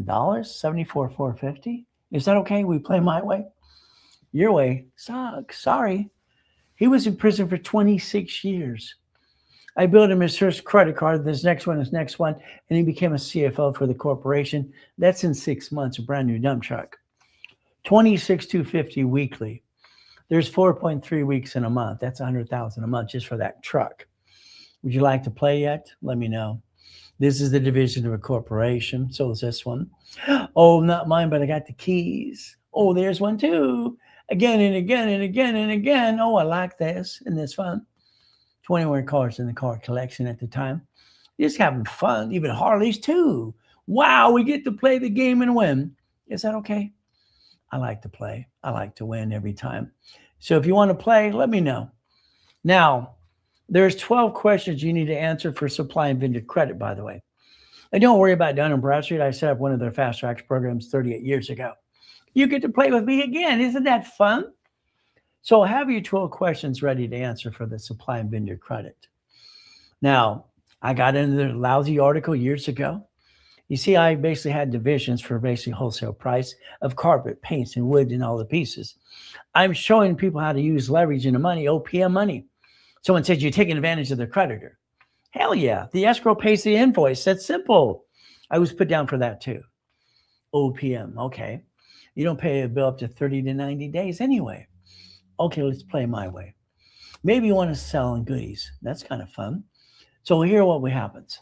[SPEAKER 1] $74,450. Is that okay? We play my way? Your way sucks. Sorry. He was in prison for 26 years. I built him his first credit card. This next one, and he became a CFO for the corporation. That's in 6 months, a brand new dump truck. $26,250 weekly. There's 4.3 weeks in a month. That's $100,000 a month just for that truck. Would you like to play yet? Let me know. This is the division of a corporation. So is this one. Oh, not mine, but I got the keys. Oh, there's one too. Again and again and again and again. Oh, I like this. Isn't this fun? 21 cars in the car collection at the time. Just having fun. Even Harleys too. Wow, we get to play the game and win. Is that okay? I like to play. I like to win every time. So if you want to play, let me know. Now, there's 12 questions you need to answer for supply and vendor credit, by the way. And don't worry about Dun & Bradstreet. I set up one of their fast tracks programs 38 years ago. You get to play with me again. Isn't that fun? So have your 12 questions ready to answer for the supply and vendor credit. Now, I got into the lousy article years ago. You see, I basically had divisions for basically wholesale price of carpet, paints, and wood and all the pieces. I'm showing people how to use leverage into money, OPM money. Someone says you're taking advantage of the creditor. Hell yeah. The escrow pays the invoice. That's simple. I was put down for that too. OPM. Okay. You don't pay a bill up to 30 to 90 days anyway. Okay, let's play my way. Maybe you want to sell in goodies. That's kind of fun. So here what happens.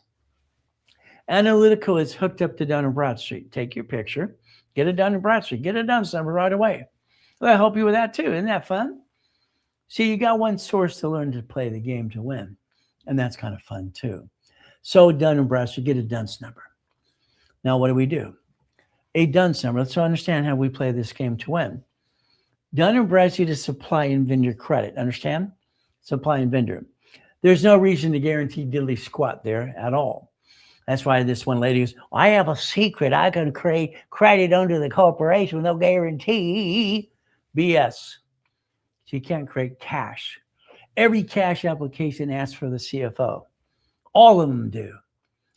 [SPEAKER 1] Analytical is hooked up to Dun & Bradstreet. Take your picture. Get it Dun & Bradstreet. Get it done somewhere right away. They'll help you with that too. Isn't that fun? See, you got one source to learn to play the game to win. And that's kind of fun too. So Dun and Bradstreet, get a dunce number. Now, what do? A dunce number. Let's understand how we play this game to win. Dun and Bradstreet is supply and vendor credit. Understand? Supply and vendor. There's no reason to guarantee diddly squat there at all. That's why this one lady goes, I have a secret. I can create credit under the corporation with no guarantee. BS. So you can't create cash. Every cash application asks for the CFO. All of them do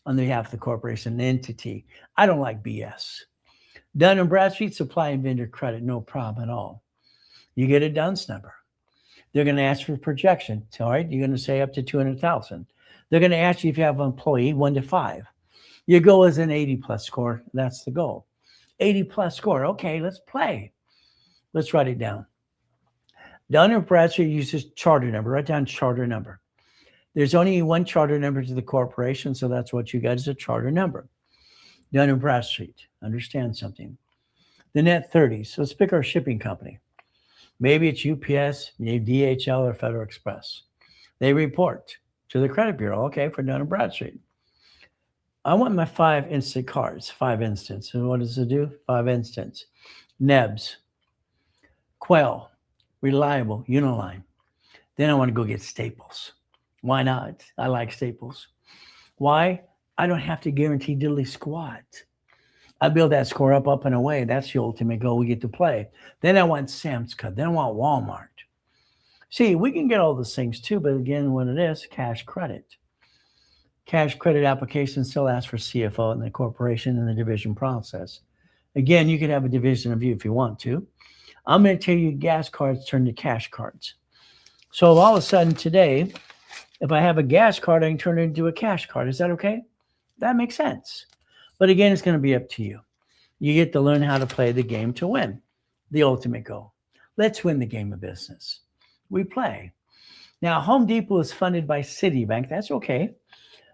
[SPEAKER 1] on behalf of the corporation entity. I don't like BS. Dun and Bradstreet, supply and vendor credit, no problem at all. You get a dunce number. They're going to ask for projection. All right, you're going to say up to 200,000. They're going to ask you if you have an employee, 1 to 5. Your goal is an 80 plus score. That's the goal. 80 plus score. Okay, let's play. Let's write it down. Dun and Bradstreet uses charter number. Write down charter number. There's only one charter number to the corporation, so that's what you got is a charter number. Dun and Bradstreet. Understand something. The net 30s. So let's pick our shipping company. Maybe it's UPS, maybe DHL, or Federal Express. They report to the credit bureau. Okay, for Dun and Bradstreet. I want my 5 instant cards. 5 instants. And what does it do? 5 instants. Nebs. Quell. Reliable. Uniline. Then I want to go get Staples. Why not? I like Staples. Why? I don't have to guarantee diddly squat. I build that score up and away. That's the ultimate goal we get to play. Then I want Sam's Club. Then I want Walmart. See, we can get all those things too, but again, what it is, cash credit. Cash credit application still asks for CFO in the corporation and the division process. Again, you could have a division of you if you want to. I'm going to tell you gas cards turn to cash cards. So all of a sudden today, if I have a gas card, I can turn it into a cash card. Is that okay? That makes sense. But again, it's going to be up to you. You get to learn how to play the game to win. The ultimate goal. Let's win the game of business. We play. Now, Home Depot is funded by Citibank. That's okay.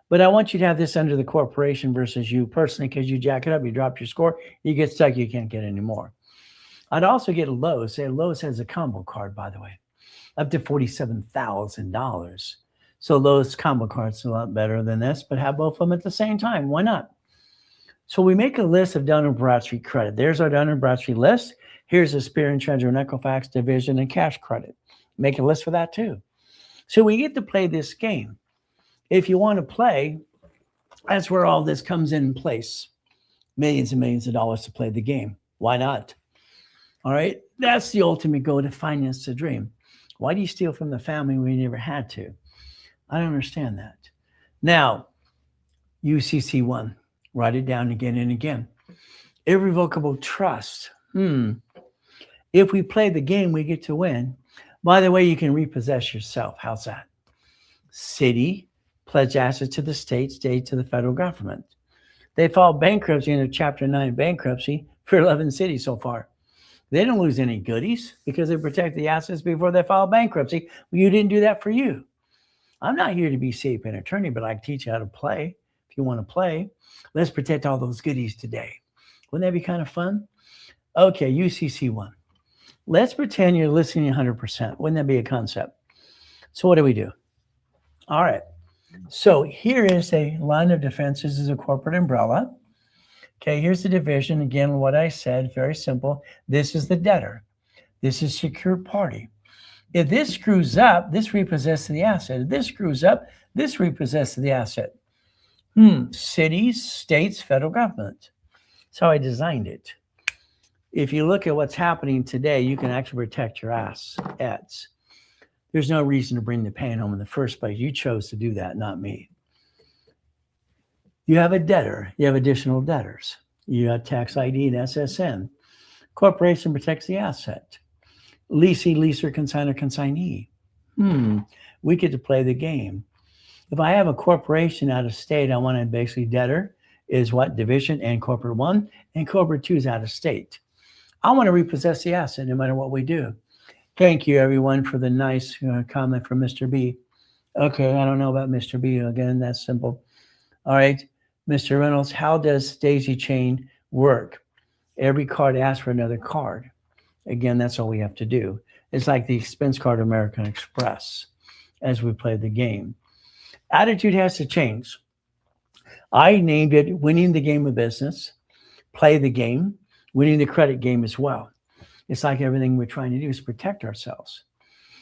[SPEAKER 1] But I want you to have this under the corporation versus you personally, because you jack it up, you drop your score, you get stuck, you can't get any more. I'd also get Lowe's. Say Lowe's has a combo card, by the way, up to $47,000. So Lowe's combo card's a lot better than this, but have both of them at the same time. Why not? So we make a list of Dun & Bradstreet credit. There's our Dun & Bradstreet list. Here's the Spear and Treasure and Equifax division and cash credit. Make a list for that too. So we get to play this game. If you want to play, that's where all this comes in place. Millions and millions of dollars to play the game. Why not? All right. That's the ultimate goal, to finance the dream. Why do you steal from the family when you never had to? I don't understand that. Now, UCC1. Write it down again and again. Irrevocable trust. If we play the game, we get to win. By the way, you can repossess yourself. How's that? City, pledge assets to the state to the federal government. They filed bankruptcy under Chapter 9 bankruptcy for 11 cities so far. They don't lose any goodies because they protect the assets before they file bankruptcy. Well, you didn't do that for you. I'm not here to be safe an attorney, but I can teach you how to play. If you want to play, let's protect all those goodies today. Wouldn't that be kind of fun? Okay, UCC1. Let's pretend you're listening 100%. Wouldn't that be a concept? So what do we do? All right. So here is a line of defense. This is a corporate umbrella. Okay, here's the division. Again, what I said, very simple. This is the debtor. This is secured party. If this screws up, this repossesses the asset. If this screws up, this repossesses the asset. Cities, states, federal government. That's how I designed it. If you look at what's happening today, you can actually protect your assets. There's no reason to bring the pain home in the first place. You chose to do that, not me. You have a debtor. You have additional debtors. You have tax ID and SSN. Corporation protects the asset. Leasee, leaser, consignor, consignee. We get to play the game. If I have a corporation out of state, I want to basically debtor is what? Division and corporate 1, and corporate 2 is out of state. I want to repossess the asset no matter what we do. Thank you, everyone, for the nice comment from Mr. B. Okay, I don't know about Mr. B. Again, that's simple. All right, Mr. Reynolds, how does daisy chain work? Every card asks for another card. Again, that's all we have to do. It's like the expense card American Express as we play the game. Attitude has to change. I named it winning the game of business, play the game, winning the credit game as well. It's like everything we're trying to do is protect ourselves.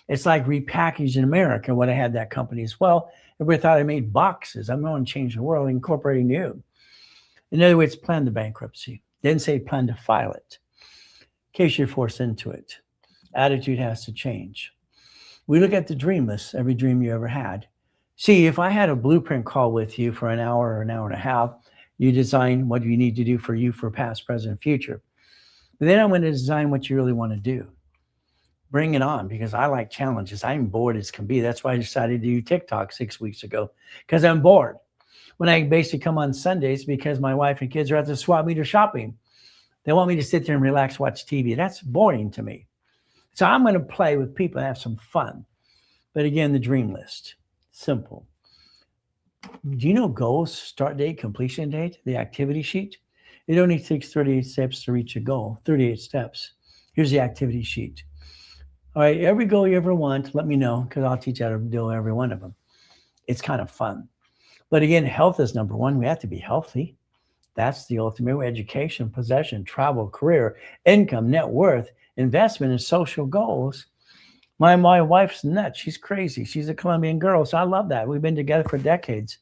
[SPEAKER 1] It's like repackaging America when I had that company as well. Everybody thought I made boxes. I'm going to change the world, incorporating you. In other words, plan the bankruptcy. Didn't say plan to file it. In case you're forced into it. Attitude has to change. We look at the dream list, every dream you ever had. See, if I had a blueprint call with you for an hour or an hour and a half, you design what you need to do for you for past, present, future. But then I'm going to design what you really want to do. Bring it on, because I like challenges. I'm bored as can be. That's why I decided to do TikTok 6 weeks ago, because I'm bored. When I basically come on Sundays because my wife and kids are at the swap meet or shopping. They want me to sit there and relax, watch TV. That's boring to me. So I'm going to play with people and have some fun. But again, the dream list, simple. Do you know goals, start date, completion date, the activity sheet? It only takes 38 steps to reach a goal, 38 steps. Here's the activity sheet. All right, every goal you ever want, let me know, because I'll teach you how to do every one of them. It's kind of fun. But again, health is number one. We have to be healthy. That's the ultimate. Education, possession, travel, career, income, net worth, investment, and social goals. My wife's nuts. She's crazy. She's a Colombian girl, so I love that. We've been together for decades.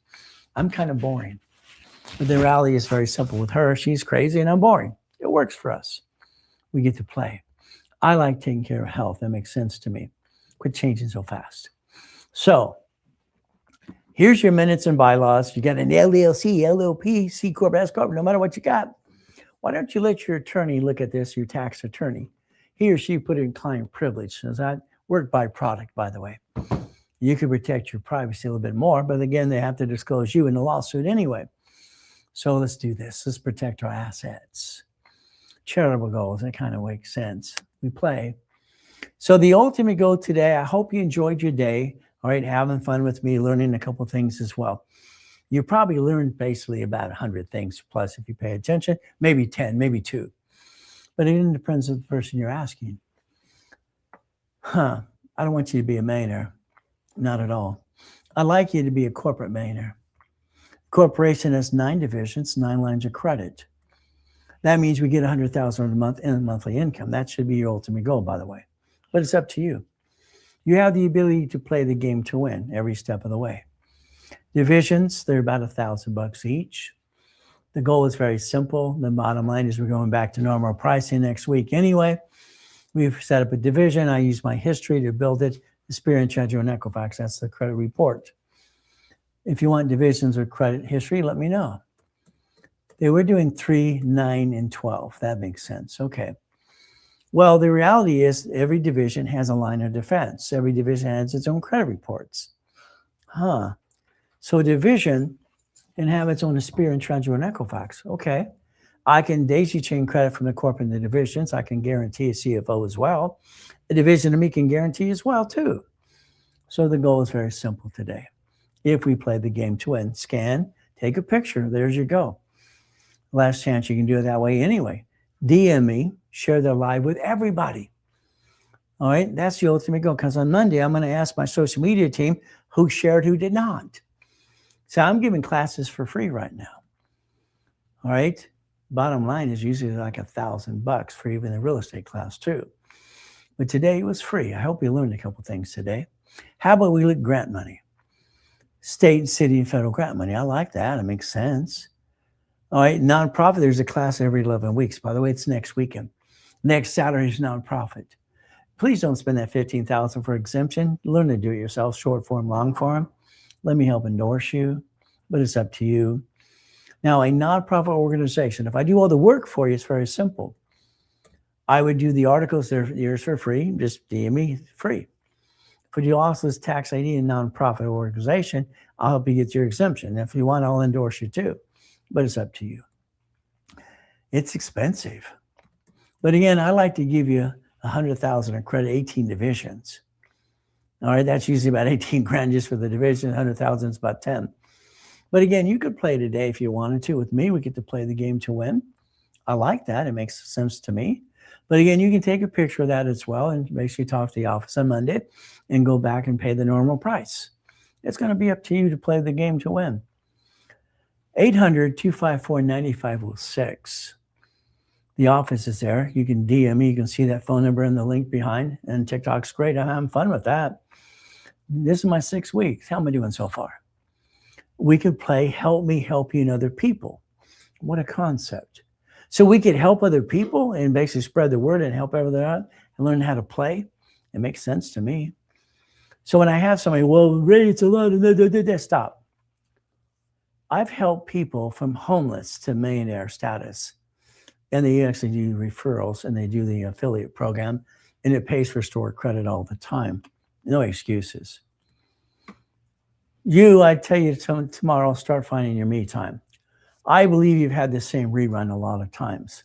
[SPEAKER 1] I'm kind of boring. But the reality is very simple with her. She's crazy and I'm boring. It works for us. We get to play. I like taking care of health. That makes sense to me. Quit changing so fast. So here's your minutes and bylaws. You got an LLC, LLP, C Corp, S Corp, no matter what you got. Why don't you let your attorney look at this, your tax attorney? He or she put in client privilege. Does that work by product, by the way? You can protect your privacy a little bit more, but again, they have to disclose you in the lawsuit anyway. So let's do this. Let's protect our assets. Charitable goals, that kind of makes sense. We play. So the ultimate goal today, I hope you enjoyed your day. All right, having fun with me, learning a couple things as well. You probably learned basically about 100 things plus if you pay attention, maybe 10, maybe 2. But it depends on the person you're asking. I don't want you to be a millionaire. Not at all. I'd like you to be a corporate millionaire. Corporation has 9 divisions, 9 lines of credit. That means we get $100,000 a month in monthly income. That should be your ultimate goal, by the way. But it's up to you. You have the ability to play the game to win every step of the way. Divisions, they're about $1,000 each. The goal is very simple. The bottom line is we're going back to normal pricing next week anyway. We've set up a division. I use my history to build it. Experience, Treasure, and Equifax. That's the credit report. If you want divisions or credit history, let me know. They were doing 3, 9, and 12. That makes sense. Okay. Well, the reality is every division has a line of defense. Every division has its own credit reports. So a division can have its own Experian, Treasure, and Equifax. Okay. I can daisy chain credit from the corporate and the divisions. I can guarantee a CFO as well. A division of me can guarantee as well too. So the goal is very simple today. If we play the game to win, scan, take a picture. There's your go. Last chance you can do it that way anyway. DM me, share the live with everybody. All right, that's the ultimate goal. Because on Monday, I'm going to ask my social media team who shared, who did not. So I'm giving classes for free right now. All right, bottom line is usually like $1,000 for even the real estate class too. But today it was free. I hope you learned a couple things today. How about we look at grant money? State, city, and federal grant money. I like that. It makes sense. All right, nonprofit, there's a class every 11 weeks. By the way, it's next weekend. Next Saturday is nonprofit. Please don't spend that $15,000 for exemption. Learn to do it yourself, short form, long form. Let me help endorse you, but it's up to you. Now, a nonprofit organization, if I do all the work for you, it's very simple. I would do the articles, they're yours for free. Just DM me free. If you also is tax ID and nonprofit organization, I'll help you get your exemption. If you want, I'll endorse you too. But it's up to you. It's expensive. But again, I like to give you $100,000 in credit, 18 divisions. All right, that's usually about 18 grand just for the division. 100,000 is about 10. But again, you could play today if you wanted to. With me, we get to play the game to win. I like that. It makes sense to me. But again, you can take a picture of that as well and make sure you talk to the office on Monday and go back and pay the normal price. It's going to be up to you to play the game to win. 800-254-9506. The office is there. You can DM me. You can see that phone number and the link behind. And TikTok's great. I'm having fun with that. This is my 6 weeks. How am I doing so far? We could play Help Me Help You and Other People. What a concept. So we could help other people and basically spread the word and help everyone out and learn how to play. It makes sense to me. So when I have somebody, well, Ray, it's a lot of stop. I've helped people from homeless to millionaire status. And they actually do referrals and they do the affiliate program and it pays for store credit all the time. No excuses. I tell you tomorrow, start finding your me time. I believe you've had the same rerun a lot of times.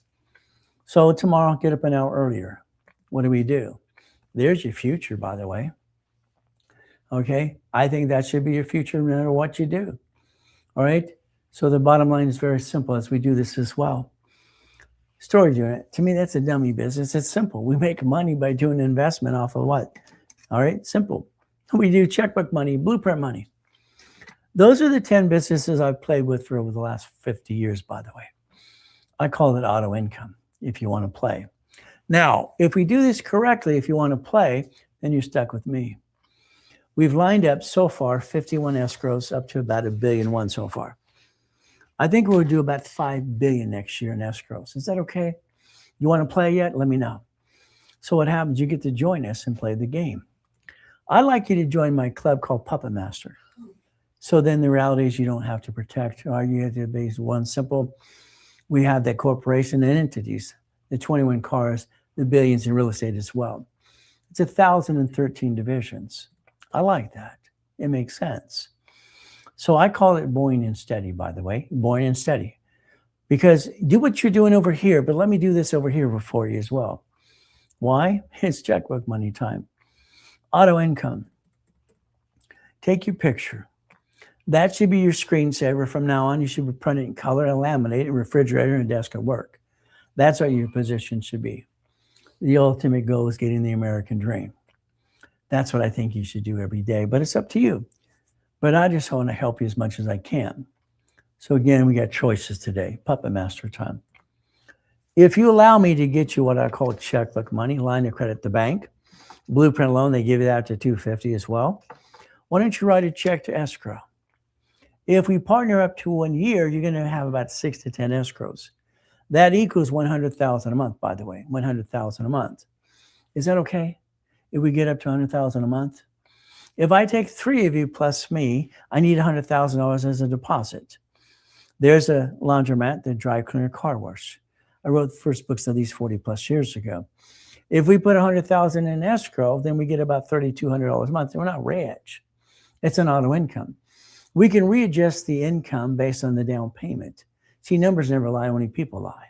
[SPEAKER 1] So tomorrow, get up an hour earlier. What do we do? There's your future, by the way. Okay? I think that should be your future no matter what you do. All right? So the bottom line is very simple as we do this as well. Storage unit, to me, that's a dummy business. It's simple. We make money by doing investment off of what? All right, simple. We do checkbook money, blueprint money. Those are the 10 businesses I've played with for over the last 50 years, by the way. I call it auto income if you want to play. Now, if we do this correctly, if you want to play, then you're stuck with me. We've lined up so far 51 escrows up to about $1.1 billion so far. I think we'll do about $5 billion next year in escrows. Is that okay? You want to play yet? Let me know. So what happens? You get to join us and play the game. I'd like you to join my club called Puppet Master. So then the reality is you don't have to protect. Or you have to be one simple. We have that corporation and entities, the 21 cars, the billions in real estate as well. It's 1,013 divisions. I like that. It makes sense. So I call it boring and steady, by the way, boring and steady. Because do what you're doing over here, but let me do this over here for you as well. Why? It's checkbook money time. Auto income. Take your picture. That should be your screensaver from now on. You should be printing in color and laminate it, refrigerator and desk at work. That's what your position should be. The ultimate goal is getting the American dream. That's what I think you should do every day, but it's up to you. But I just want to help you as much as I can. So again, we got choices today. Puppet Master time. If you allow me to get you what I call checkbook money, line of credit at the bank, blueprint loan, they give you that to $250 as well. Why don't you write a check to escrow? If we partner up to 1 year, you're going to have about 6 to 10 escrows. That equals $100,000 a month, by the way, $100,000 a month. Is that okay? If we get up to $100,000 a month? If I take 3 of you plus me, I need $100,000 as a deposit. There's a laundromat, the dry cleaner, car wash. I wrote the first books of these 40 plus years ago. If we put $100,000 in escrow, then we get about $3,200 a month. We're not rich. It's an auto income. We can readjust the income based on the down payment. See, numbers never lie, only people lie.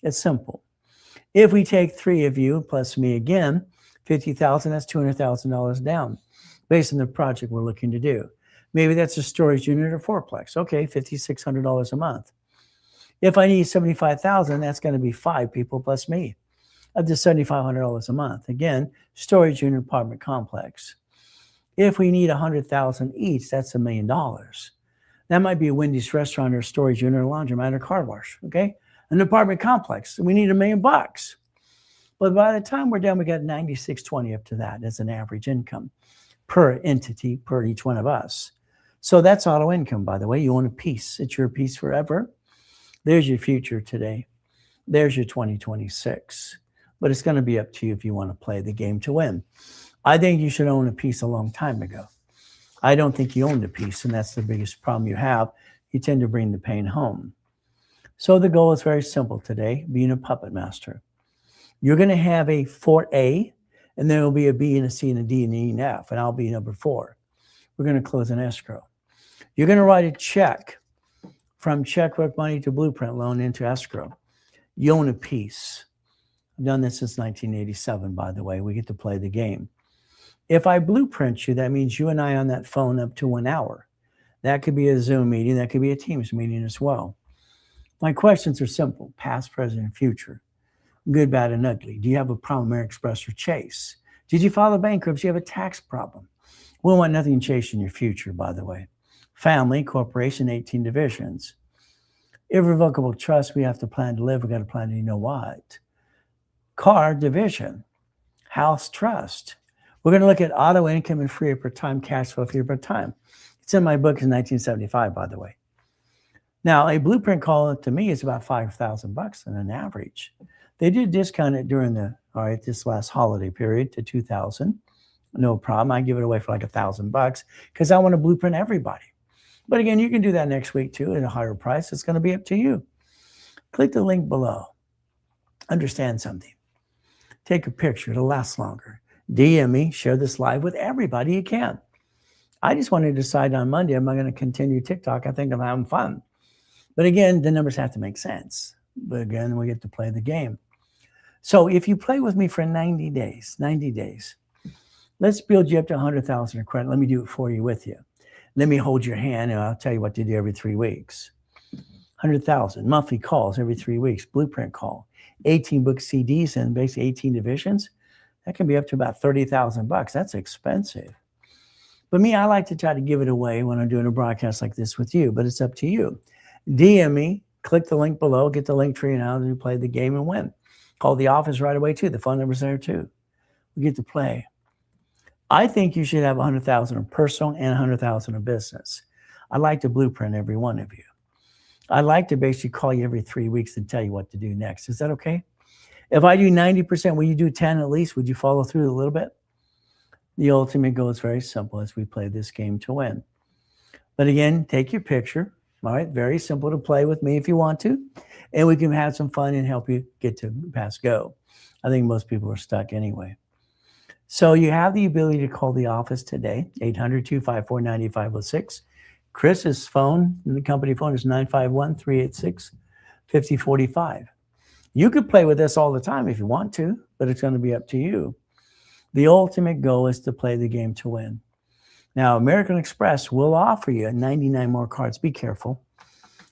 [SPEAKER 1] It's simple. If we take 3 of you plus me again, $50,000, that's $200,000 down based on the project we're looking to do. Maybe that's a storage unit or fourplex. Okay, $5,600 a month. If I need $75,000, that's going to be 5 people plus me, up to $7,500 a month. Again, storage unit apartment complex. If we need $100,000 each, that's $1 million. That might be a Wendy's restaurant or storage unit or laundromat or car wash. Okay, an apartment complex. We need $1 million. But by the time we're done, we got $96.20 up to that as an average income per entity, per each one of us. So that's auto income, by the way. You own a piece. It's your piece forever. There's your future today. There's your 2026. But it's going to be up to you if you want to play the game to win. I think you should own a piece a long time ago. I don't think you owned a piece, and that's the biggest problem you have. You tend to bring the pain home. So the goal is very simple today, being a puppet master. You're going to have a 4A, and there will be a B and a C and a D and an E and F, and I'll be number 4. We're going to close an escrow. You're going to write a check from checkbook money to blueprint loan into escrow. You own a piece. I've done this since 1987, by the way. We get to play the game. If I blueprint you, that means you and I on that phone up to 1 hour. That could be a Zoom meeting. That could be a Teams meeting as well. My questions are simple, past, present, and future. Good, bad, and ugly. Do you have a problem, American Express or Chase? Did you file a bankruptcy? Do you have a tax problem? We want nothing chasing your future, by the way. Family, corporation, 18 divisions. Irrevocable trust, we have to plan to live. We got to plan to you know what. Car, division. House, trust. We're going to look at auto income and free per time, cash flow free per time. It's in my book in 1975, by the way. Now, a blueprint call to me is about $5,000 on an average. They did discount it during this last holiday period to $2,000. No problem. I give it away for like $1,000 because I want to blueprint everybody. But again, you can do that next week too at a higher price. It's going to be up to you. Click the link below. Understand something. Take a picture. It'll last longer. DM me. Share this live with everybody you can. I just want to decide on Monday, am I going to continue TikTok? I think I'm having fun. But again, the numbers have to make sense. But again, we get to play the game. So if you play with me for 90 days, let's build you up to 100,000 of credit. Let me do it for you with you. Let me hold your hand and I'll tell you what to do every 3 weeks. 100,000 monthly calls every 3 weeks, blueprint call, 18 book CDs and basically 18 divisions. That can be up to about $30,000. That's expensive. But me, I like to try to give it away when I'm doing a broadcast like this with you, but it's up to you. DM me, click the link below, get the link tree and how to play the game and win. Call the office right away too. The phone number's there too. We get to play. I think you should have 100,000 of personal and 100,000 of business. I'd like to blueprint every one of you. I'd like to basically call you every 3 weeks and tell you what to do next. Is that okay? If I do 90%, will you do 10 at least? Would you follow through a little bit? The ultimate goal is very simple as we play this game to win. But again, take your picture. All right, very simple to play with me if you want to. And we can have some fun and help you get to pass go. I think most people are stuck anyway. So you have the ability to call the office today, 800-254-9506. Chris's phone, the company phone is 951-386-5045. You could play with this all the time if you want to, but it's going to be up to you. The ultimate goal is to play the game to win. Now, American Express will offer you 99 more cards. Be careful.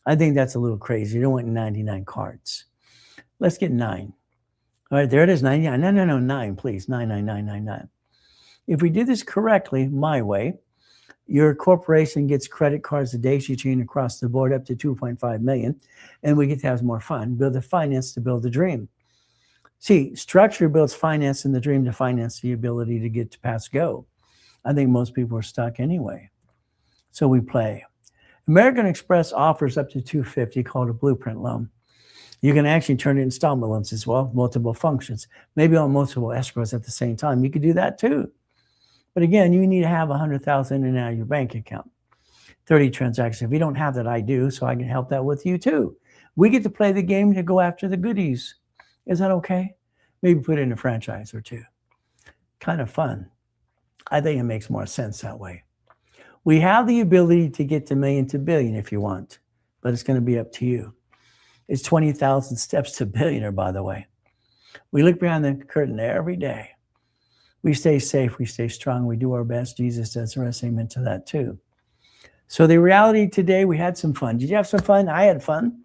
[SPEAKER 1] I think that's a little crazy. You don't want 99 cards. Let's get 9. All right, there it is, 99. No, 9, please. 99999. If we do this correctly, my way, your corporation gets credit cards, the daisy chain across the board up to 2.5 million, and we get to have more fun. Build the finance to build the dream. See, structure builds finance and the dream to finance the ability to get to pass go. I think most people are stuck anyway. So we play. American Express offers up to $250 called a blueprint loan. You can actually turn it into installment loans as well, multiple functions, maybe on multiple escrows at the same time. You could do that too. But again, you need to have 100,000 in and out of your bank account. 30 transactions. If you don't have that, I do, so I can help that with you too. We get to play the game to go after the goodies. Is that okay? Maybe put in a franchise or two. Kind of fun. I think it makes more sense that way. We have the ability to get to million to billion if you want, but it's going to be up to you. It's 20,000 steps to billionaire, by the way. We look behind the curtain every day. We stay safe. We stay strong. We do our best. Jesus does the rest. Amen to that too. So the reality today, we had some fun. Did you have some fun? I had fun.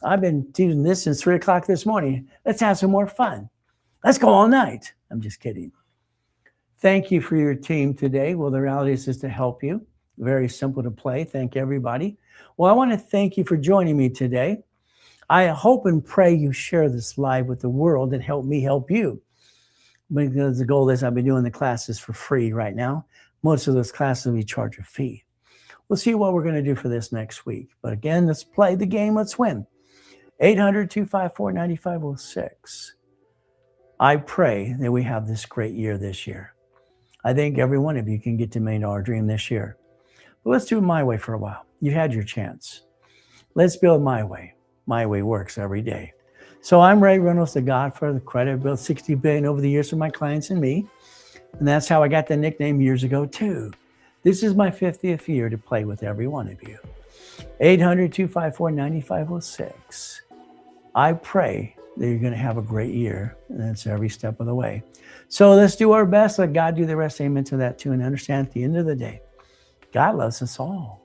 [SPEAKER 1] I've been doing this since 3 o'clock this morning. Let's have some more fun. Let's go all night. I'm just kidding. Thank you for your team today. Well, the reality is just to help you. Very simple to play. Thank everybody. Well, I want to thank you for joining me today. I hope and pray you share this live with the world and help me help you. Because the goal is I've been doing the classes for free right now. Most of those classes we charge a fee. We'll see what we're going to do for this next week. But again, let's play the game. Let's win. 800-254-9506. I pray that we have this great year this year. I think every one of you can get to $1 million dream this year. But let's do it my way for a while. You had your chance. Let's build my way. My way works every day. So I'm Ray Reynolds, the Godfather of the Credit. I've built $60 billion over the years for my clients and me. And that's how I got the nickname years ago too. This is my 50th year to play with every one of you. 800-254-9506. I pray that you're going to have a great year. And that's every step of the way. So let's do our best. Let God do the rest. Amen to that too. And understand at the end of the day, God loves us all.